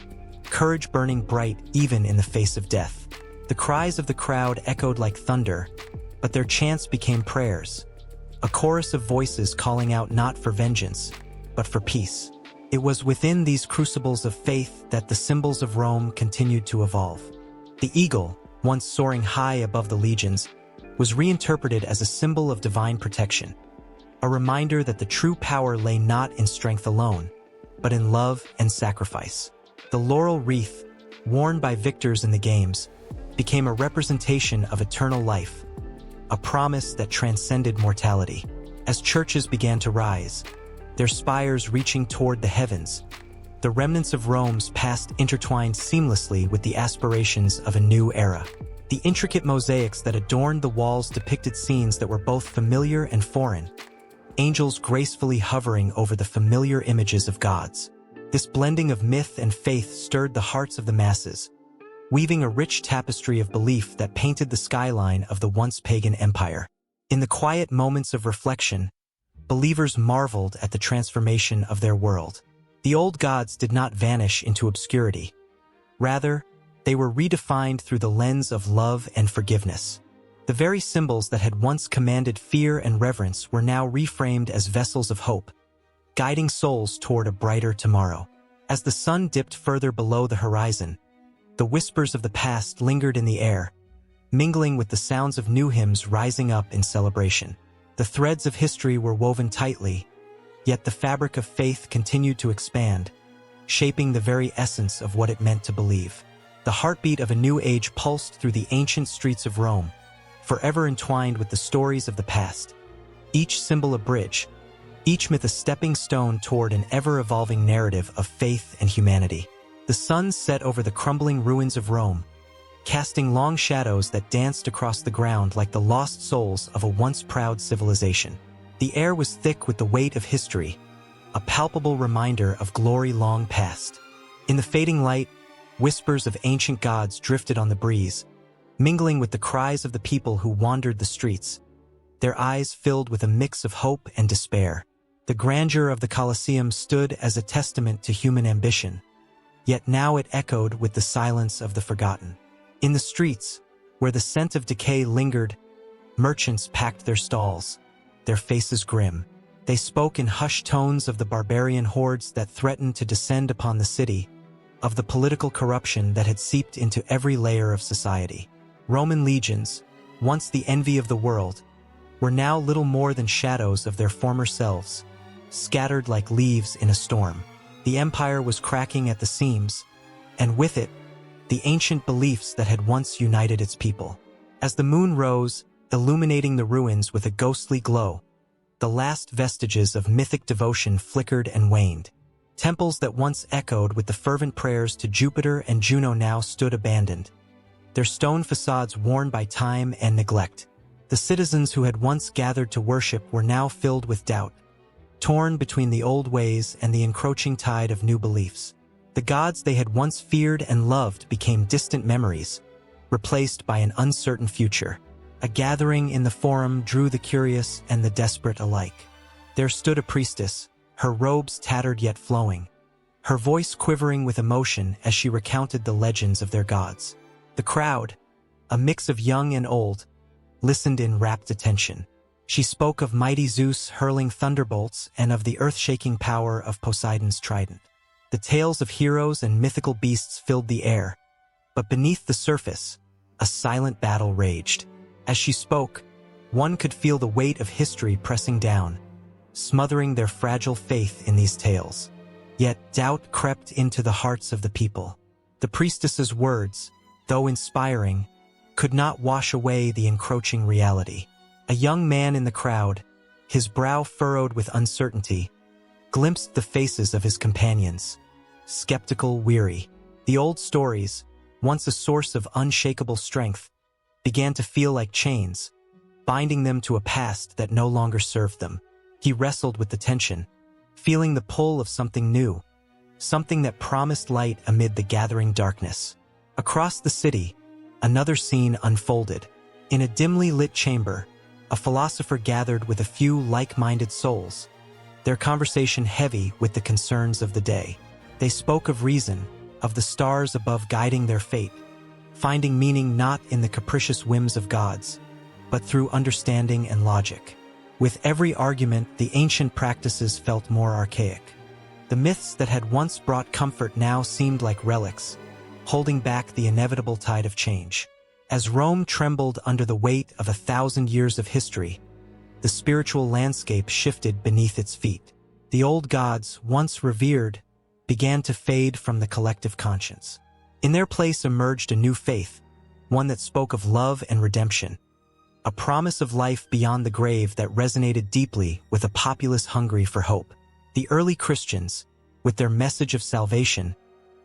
Speaker 1: courage burning bright even in the face of death. The cries of the crowd echoed like thunder, but their chants became prayers, a chorus of voices calling out not for vengeance, but for peace. It was within these crucibles of faith that the symbols of Rome continued to evolve. The eagle, once soaring high above the legions, was reinterpreted as a symbol of divine protection, a reminder that the true power lay not in strength alone, but in love and sacrifice. The laurel wreath, worn by victors in the games, became a representation of eternal life, a promise that transcended mortality. As churches began to rise, their spires reaching toward the heavens, the remnants of Rome's past intertwined seamlessly with the aspirations of a new era. The intricate mosaics that adorned the walls depicted scenes that were both familiar and foreign, angels gracefully hovering over the familiar images of gods. This blending of myth and faith stirred the hearts of the masses, weaving a rich tapestry of belief that painted the skyline of the once pagan empire. In the quiet moments of reflection, believers marveled at the transformation of their world. The old gods did not vanish into obscurity. Rather, they were redefined through the lens of love and forgiveness. The very symbols that had once commanded fear and reverence were now reframed as vessels of hope, guiding souls toward a brighter tomorrow. As the sun dipped further below the horizon, the whispers of the past lingered in the air, mingling with the sounds of new hymns rising up in celebration. The threads of history were woven tightly, yet the fabric of faith continued to expand, shaping the very essence of what it meant to believe. The heartbeat of a new age pulsed through the ancient streets of Rome, forever entwined with the stories of the past. Each symbol a bridge, each myth a stepping stone toward an ever-evolving narrative of faith and humanity. The sun set over the crumbling ruins of Rome, casting long shadows that danced across the ground like the lost souls of a once proud civilization. The air was thick with the weight of history, a palpable reminder of glory long past. In the fading light, whispers of ancient gods drifted on the breeze, mingling with the cries of the people who wandered the streets, their eyes filled with a mix of hope and despair. The grandeur of the Colosseum stood as a testament to human ambition, yet now it echoed with the silence of the forgotten. In the streets, where the scent of decay lingered, merchants packed their stalls, their faces grim. They spoke in hushed tones of the barbarian hordes that threatened to descend upon the city, of the political corruption that had seeped into every layer of society. Roman legions, once the envy of the world, were now little more than shadows of their former selves, scattered like leaves in a storm. The empire was cracking at the seams, and with it, the ancient beliefs that had once united its people. As the moon rose, illuminating the ruins with a ghostly glow, the last vestiges of mythic devotion flickered and waned. Temples that once echoed with the fervent prayers to Jupiter and Juno now stood abandoned, their stone facades worn by time and neglect. The citizens who had once gathered to worship were now filled with doubt, torn between the old ways and the encroaching tide of new beliefs. The gods they had once feared and loved became distant memories, replaced by an uncertain future. A gathering in the forum drew the curious and the desperate alike. There stood a priestess, her robes tattered yet flowing, her voice quivering with emotion as she recounted the legends of their gods. The crowd, a mix of young and old, listened in rapt attention. She spoke of mighty Zeus hurling thunderbolts and of the earth-shaking power of Poseidon's trident. The tales of heroes and mythical beasts filled the air, but beneath the surface, a silent battle raged. As she spoke, one could feel the weight of history pressing down, smothering their fragile faith in these tales. Yet doubt crept into the hearts of the people. The priestess's words, though inspiring, could not wash away the encroaching reality. A young man in the crowd, his brow furrowed with uncertainty, glimpsed the faces of his companions, skeptical, weary. The old stories, once a source of unshakable strength, began to feel like chains, binding them to a past that no longer served them. He wrestled with the tension, feeling the pull of something new, something that promised light amid the gathering darkness. Across the city, another scene unfolded. In a dimly lit chamber, a philosopher gathered with a few like-minded souls, their conversation heavy with the concerns of the day. They spoke of reason, of the stars above guiding their fate, finding meaning not in the capricious whims of gods, but through understanding and logic. With every argument, the ancient practices felt more archaic. The myths that had once brought comfort now seemed like relics, holding back the inevitable tide of change. As Rome trembled under the weight of 1,000 years of history, the spiritual landscape shifted beneath its feet. The old gods, once revered, began to fade from the collective conscience. In their place emerged a new faith, one that spoke of love and redemption, a promise of life beyond the grave that resonated deeply with a populace hungry for hope. The early Christians, with their message of salvation,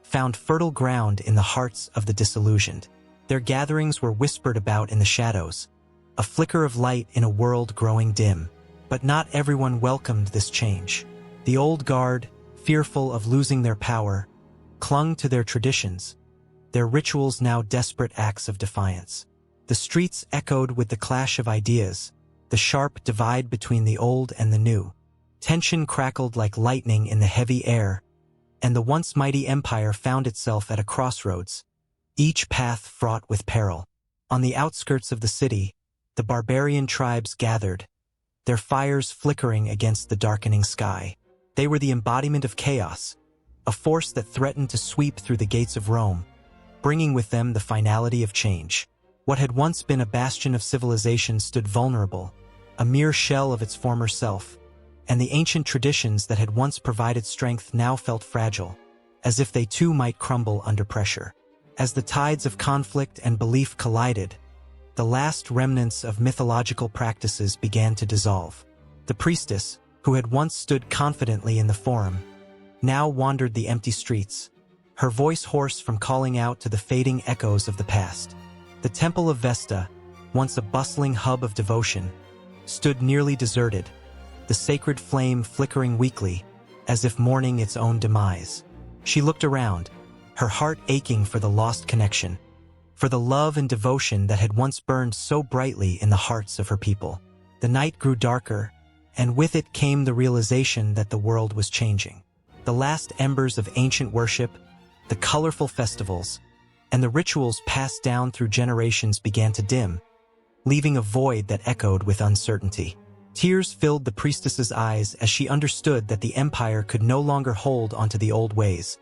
Speaker 1: found fertile ground in the hearts of the disillusioned. Their gatherings were whispered about in the shadows, a flicker of light in a world growing dim. But not everyone welcomed this change. The old guard, fearful of losing their power, clung to their traditions, their rituals now desperate acts of defiance. The streets echoed with the clash of ideas, the sharp divide between the old and the new. Tension crackled like lightning in the heavy air, and the once mighty empire found itself at a crossroads, each path fraught with peril. On the outskirts of the city, the barbarian tribes gathered, their fires flickering against the darkening sky. They were the embodiment of chaos, a force that threatened to sweep through the gates of Rome, bringing with them the finality of change. What had once been a bastion of civilization stood vulnerable, a mere shell of its former self, and the ancient traditions that had once provided strength now felt fragile, as if they too might crumble under pressure. As the tides of conflict and belief collided, the last remnants of mythological practices began to dissolve. The priestess, who had once stood confidently in the forum, now wandered the empty streets, her voice hoarse from calling out to the fading echoes of the past. The Temple of Vesta, once a bustling hub of devotion, stood nearly deserted, the sacred flame flickering weakly, as if mourning its own demise. She looked around, her heart aching for the lost connection, for the love and devotion that had once burned so brightly in the hearts of her people. The night grew darker, and with it came the realization that the world was changing. The last embers of ancient worship, the colorful festivals, and the rituals passed down through generations began to dim, leaving a void that echoed with uncertainty. Tears filled the priestess's eyes as she understood that the empire could no longer hold onto the old ways,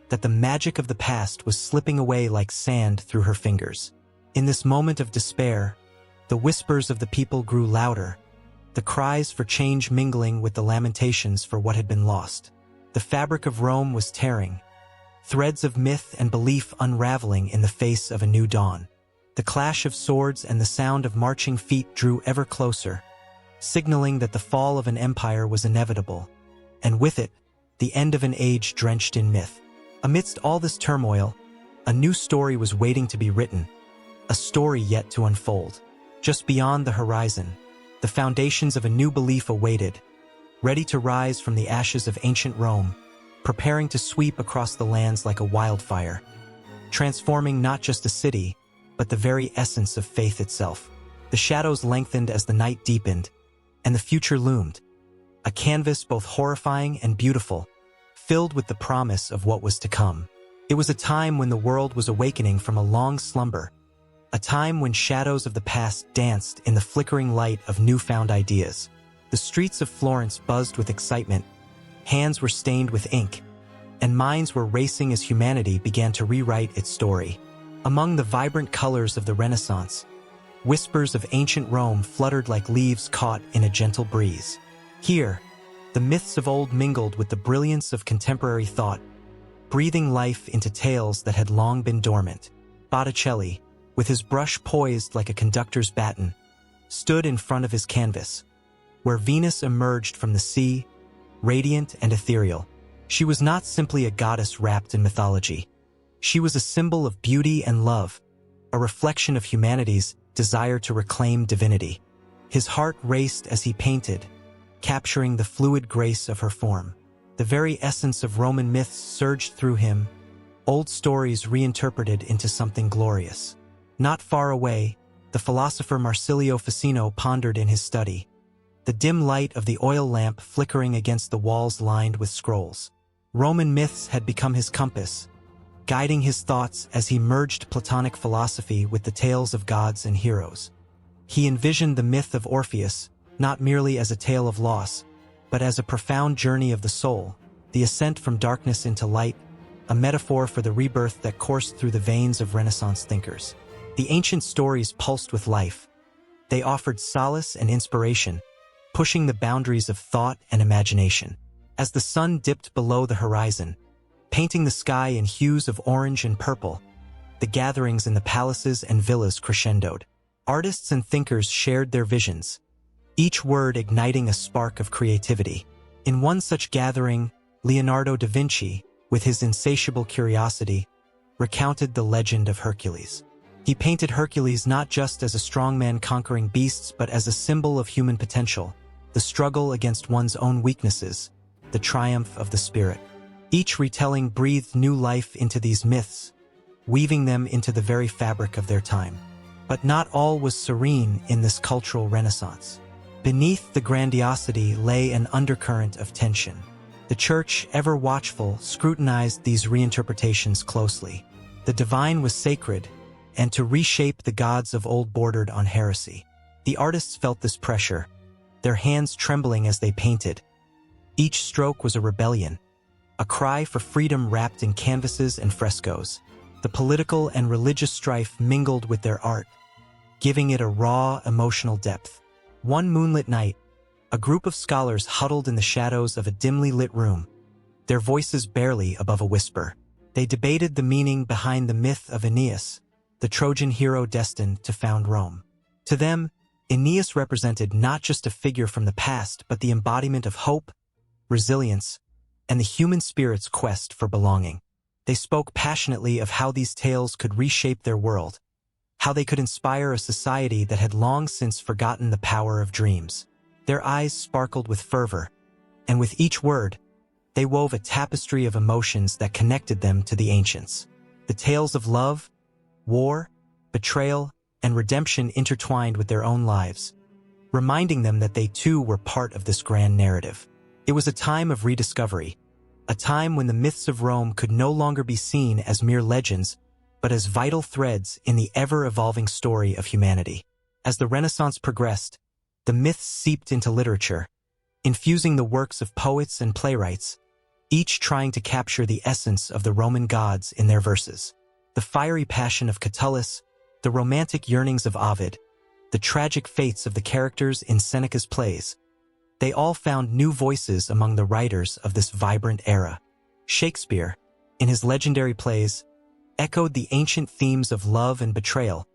Speaker 1: that the magic of the past was slipping away like sand through her fingers. In this moment of despair, the whispers of the people grew louder, the cries for change mingling with the lamentations for what had been lost. The fabric of Rome was tearing, threads of myth and belief unraveling in the face of a new dawn. The clash of swords and the sound of marching feet drew ever closer, signaling that the fall of an empire was inevitable, and with it, the end of an age drenched in myth. Amidst all this turmoil, a new story was waiting to be written, a story yet to unfold. Just beyond the horizon, the foundations of a new belief awaited, ready to rise from the ashes of ancient Rome, preparing to sweep across the lands like a wildfire, transforming not just a city, but the very essence of faith itself. The shadows lengthened as the night deepened, and the future loomed, a canvas both horrifying and beautiful, filled with the promise of what was to come. It was a time when the world was awakening from a long slumber, a time when shadows of the past danced in the flickering light of newfound ideas. The streets of Florence buzzed with excitement, hands were stained with ink, and minds were racing as humanity began to rewrite its story. Among the vibrant colors of the Renaissance, whispers of ancient Rome fluttered like leaves caught in a gentle breeze. Here, the myths of old mingled with the brilliance of contemporary thought, breathing life into tales that had long been dormant. Botticelli, with his brush poised like a conductor's baton, stood in front of his canvas, where Venus emerged from the sea, radiant and ethereal. She was not simply a goddess wrapped in mythology. She was a symbol of beauty and love, a reflection of humanity's desire to reclaim divinity. His heart raced as he painted, capturing the fluid grace of her form. The very essence of Roman myths surged through him, old stories reinterpreted into something glorious. Not far away, the philosopher Marsilio Ficino pondered in his study, the dim light of the oil lamp flickering against the walls lined with scrolls. Roman myths had become his compass, guiding his thoughts as he merged Platonic philosophy with the tales of gods and heroes. He envisioned the myth of Orpheus not merely as a tale of loss, but as a profound journey of the soul, the ascent from darkness into light, a metaphor for the rebirth that coursed through the veins of Renaissance thinkers. The ancient stories pulsed with life. They offered solace and inspiration, pushing the boundaries of thought and imagination. As the sun dipped below the horizon, painting the sky in hues of orange and purple, the gatherings in the palaces and villas crescendoed. Artists and thinkers shared their visions, each word igniting a spark of creativity. In one such gathering, Leonardo da Vinci, with his insatiable curiosity, recounted the legend of Hercules. He painted Hercules not just as a strong man conquering beasts but as a symbol of human potential, the struggle against one's own weaknesses, the triumph of the spirit. Each retelling breathed new life into these myths, weaving them into the very fabric of their time. But not all was serene in this cultural renaissance. Beneath the grandiosity lay an undercurrent of tension. The church, ever watchful, scrutinized these reinterpretations closely. The divine was sacred, and to reshape the gods of old bordered on heresy. The artists felt this pressure, their hands trembling as they painted. Each stroke was a rebellion, a cry for freedom wrapped in canvases and frescoes. The political and religious strife mingled with their art, giving it a raw, emotional depth. One moonlit night, a group of scholars huddled in the shadows of a dimly lit room, their voices barely above a whisper. They debated the meaning behind the myth of Aeneas, the Trojan hero destined to found Rome. To them, Aeneas represented not just a figure from the past, but the embodiment of hope, resilience, and the human spirit's quest for belonging. They spoke passionately of how these tales could reshape their world, how they could inspire a society that had long since forgotten the power of dreams. Their eyes sparkled with fervor, and with each word, they wove a tapestry of emotions that connected them to the ancients. The tales of love, war, betrayal, and redemption intertwined with their own lives, reminding them that they too were part of this grand narrative. It was a time of rediscovery, a time when the myths of Rome could no longer be seen as mere legends, but as vital threads in the ever-evolving story of humanity. As the Renaissance progressed, the myths seeped into literature, infusing the works of poets and playwrights, each trying to capture the essence of the Roman gods in their verses. The fiery passion of Catullus, the romantic yearnings of Ovid, the tragic fates of the characters in Seneca's plays, they all found new voices among the writers of this vibrant era. Shakespeare, in his legendary plays, echoed the ancient themes of love and betrayal,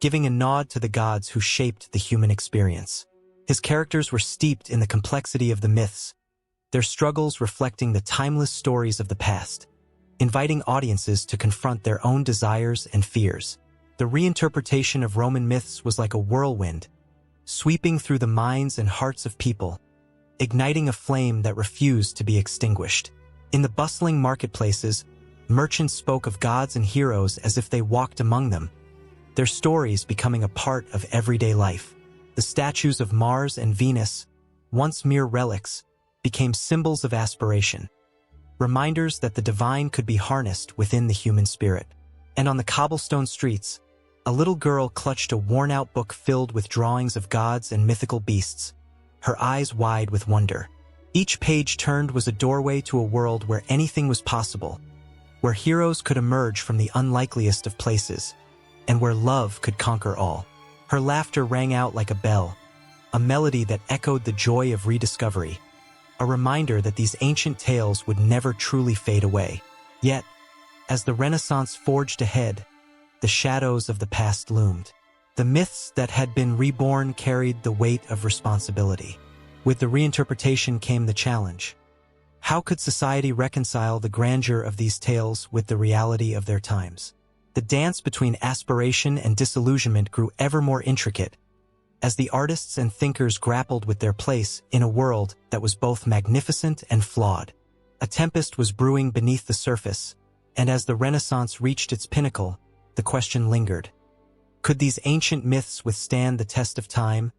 Speaker 1: giving a nod to the gods who shaped the human experience. His characters were steeped in the complexity of the myths, their struggles reflecting the timeless stories of the past, inviting audiences to confront their own desires and fears. The reinterpretation of Roman myths was like a whirlwind, sweeping through the minds and hearts of people, igniting a flame that refused to be extinguished. In the bustling marketplaces, merchants spoke of gods and heroes as if they walked among them, their stories becoming a part of everyday life. The statues of Mars and Venus, once mere relics, became symbols of aspiration, reminders that the divine could be harnessed within the human spirit. And on the cobblestone streets, a little girl clutched a worn-out book filled with drawings of gods and mythical beasts, her eyes wide with wonder. Each page turned was a doorway to a world where anything was possible, where heroes could emerge from the unlikeliest of places, and where love could conquer all. Her laughter rang out like a bell, a melody that echoed the joy of rediscovery, a reminder that these ancient tales would never truly fade away. Yet, as the Renaissance forged ahead, the shadows of the past loomed. The myths that had been reborn carried the weight of responsibility. With the reinterpretation came the challenge. How could society reconcile the grandeur of these tales with the reality of their times? The dance between aspiration and disillusionment grew ever more intricate, as the artists and thinkers grappled with their place in a world that was both magnificent and flawed. A tempest was brewing beneath the surface, and as the Renaissance reached its pinnacle, the question lingered. Could these ancient myths withstand the test of time,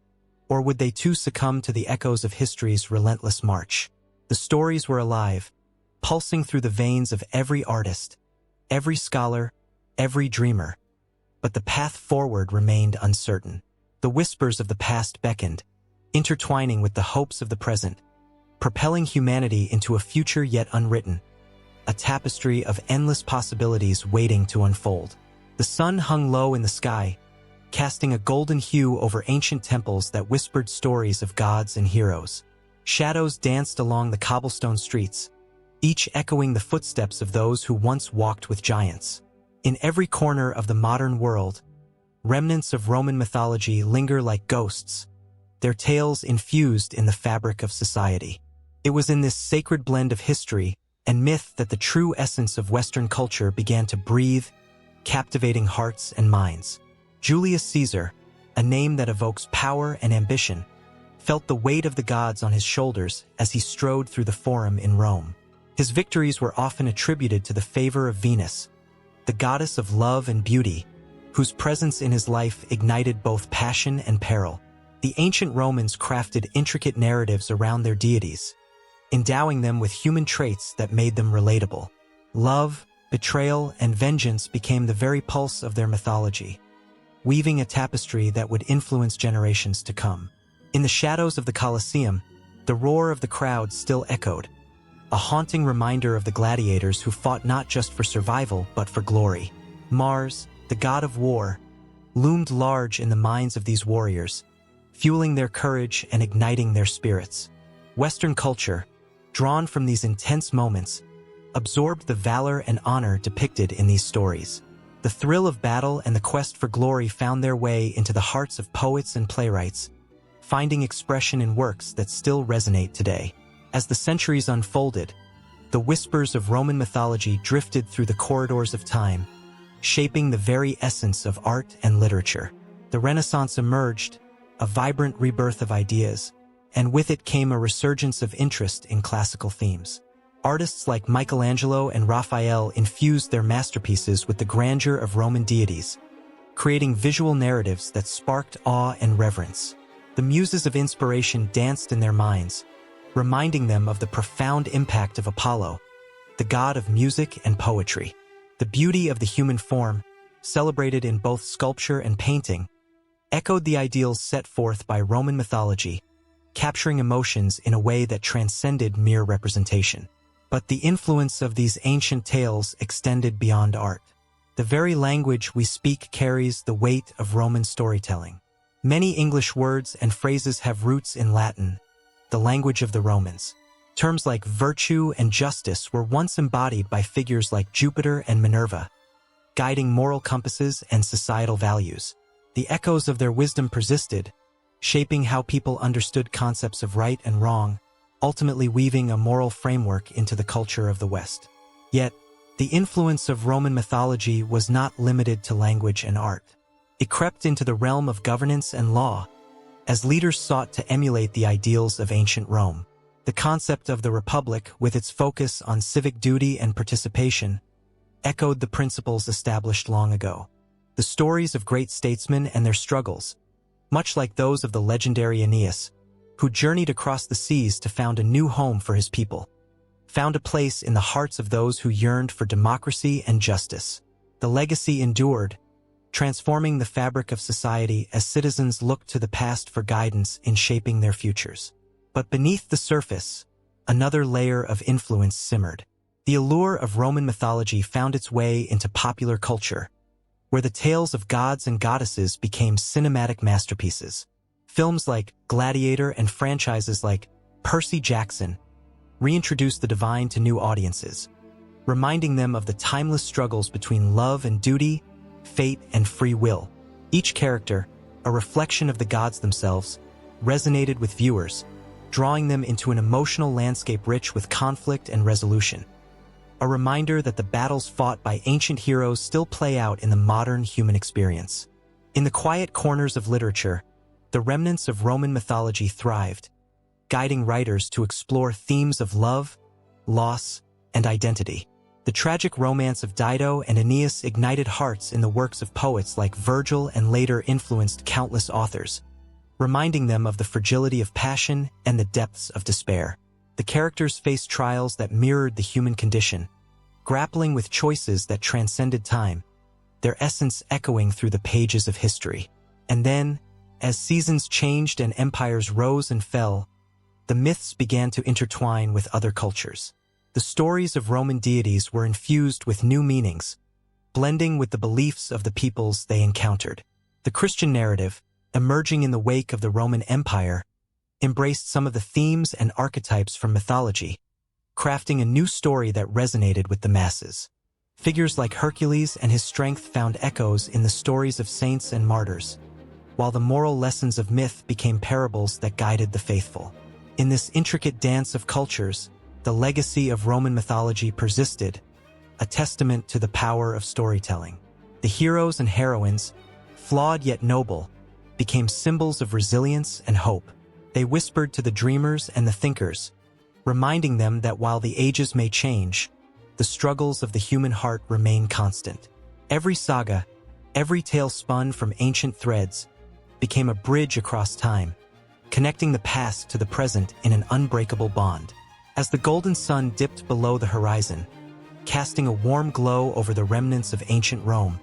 Speaker 1: or would they too succumb to the echoes of history's relentless march? The stories were alive, pulsing through the veins of every artist, every scholar, every dreamer, but the path forward remained uncertain. The whispers of the past beckoned, intertwining with the hopes of the present, propelling humanity into a future yet unwritten, a tapestry of endless possibilities waiting to unfold. The sun hung low in the sky, casting a golden hue over ancient temples that whispered stories of gods and heroes. Shadows danced along the cobblestone streets, each echoing the footsteps of those who once walked with giants. In every corner of the modern world, remnants of Roman mythology linger like ghosts, their tales infused in the fabric of society. It was in this sacred blend of history and myth that the true essence of Western culture began to breathe, captivating hearts and minds. Julius Caesar, a name that evokes power and ambition, felt the weight of the gods on his shoulders as he strode through the Forum in Rome. His victories were often attributed to the favor of Venus, the goddess of love and beauty, whose presence in his life ignited both passion and peril. The ancient Romans crafted intricate narratives around their deities, endowing them with human traits that made them relatable. Love, betrayal, and vengeance became the very pulse of their mythology, weaving a tapestry that would influence generations to come. In the shadows of the Colosseum, the roar of the crowd still echoed, a haunting reminder of the gladiators who fought not just for survival but for glory. Mars, the god of war, loomed large in the minds of these warriors, fueling their courage and igniting their spirits. Western culture, drawn from these intense moments, absorbed the valor and honor depicted in these stories. The thrill of battle and the quest for glory found their way into the hearts of poets and playwrights, finding expression in works that still resonate today. As the centuries unfolded, the whispers of Roman mythology drifted through the corridors of time, shaping the very essence of art and literature. The Renaissance emerged, a vibrant rebirth of ideas, and with it came a resurgence of interest in classical themes. Artists like Michelangelo and Raphael infused their masterpieces with the grandeur of Roman deities, creating visual narratives that sparked awe and reverence. The muses of inspiration danced in their minds, reminding them of the profound impact of Apollo, the god of music and poetry. The beauty of the human form, celebrated in both sculpture and painting, echoed the ideals set forth by Roman mythology, capturing emotions in a way that transcended mere representation. But the influence of these ancient tales extended beyond art. The very language we speak carries the weight of Roman storytelling. Many English words and phrases have roots in Latin, the language of the Romans. Terms like virtue and justice were once embodied by figures like Jupiter and Minerva, guiding moral compasses and societal values. The echoes of their wisdom persisted, shaping how people understood concepts of right and wrong, ultimately weaving a moral framework into the culture of the West. Yet, the influence of Roman mythology was not limited to language and art. It crept into the realm of governance and law, as leaders sought to emulate the ideals of ancient Rome. The concept of the Republic, with its focus on civic duty and participation, echoed the principles established long ago. The stories of great statesmen and their struggles, much like those of the legendary Aeneas, who journeyed across the seas to found a new home for his people, found a place in the hearts of those who yearned for democracy and justice. The legacy endured, transforming the fabric of society as citizens looked to the past for guidance in shaping their futures. But beneath the surface, another layer of influence simmered. The allure of Roman mythology found its way into popular culture, where the tales of gods and goddesses became cinematic masterpieces. Films like Gladiator and franchises like Percy Jackson reintroduced the divine to new audiences, reminding them of the timeless struggles between love and duty, fate and free will. Each character, a reflection of the gods themselves, resonated with viewers, drawing them into an emotional landscape rich with conflict and resolution. A reminder that the battles fought by ancient heroes still play out in the modern human experience. In the quiet corners of literature, the remnants of Roman mythology thrived, guiding writers to explore themes of love, loss, and identity. The tragic romance of Dido and Aeneas ignited hearts in the works of poets like Virgil and later influenced countless authors, reminding them of the fragility of passion and the depths of despair. The characters faced trials that mirrored the human condition, grappling with choices that transcended time, their essence echoing through the pages of history. And then, as seasons changed and empires rose and fell, the myths began to intertwine with other cultures. The stories of Roman deities were infused with new meanings, blending with the beliefs of the peoples they encountered. The Christian narrative, emerging in the wake of the Roman Empire, embraced some of the themes and archetypes from mythology, crafting a new story that resonated with the masses. Figures like Hercules and his strength found echoes in the stories of saints and martyrs, while the moral lessons of myth became parables that guided the faithful. In this intricate dance of cultures, the legacy of Roman mythology persisted, a testament to the power of storytelling. The heroes and heroines, flawed yet noble, became symbols of resilience and hope. They whispered to the dreamers and the thinkers, reminding them that while the ages may change, the struggles of the human heart remain constant. Every saga, every tale spun from ancient threads, became a bridge across time, connecting the past to the present in an unbreakable bond. As the golden sun dipped below the horizon, casting a warm glow over the remnants of ancient Rome,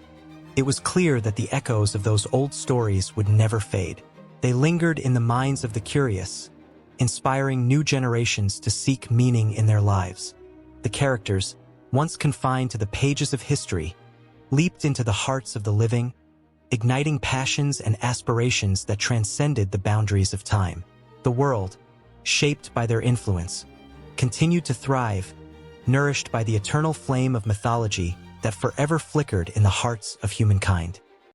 Speaker 1: it was clear that the echoes of those old stories would never fade. They lingered in the minds of the curious, inspiring new generations to seek meaning in their lives. The characters, once confined to the pages of history, leaped into the hearts of the living, igniting passions and aspirations that transcended the boundaries of time. The world, shaped by their influence, continued to thrive, nourished by the eternal flame of mythology that forever flickered in the hearts of humankind.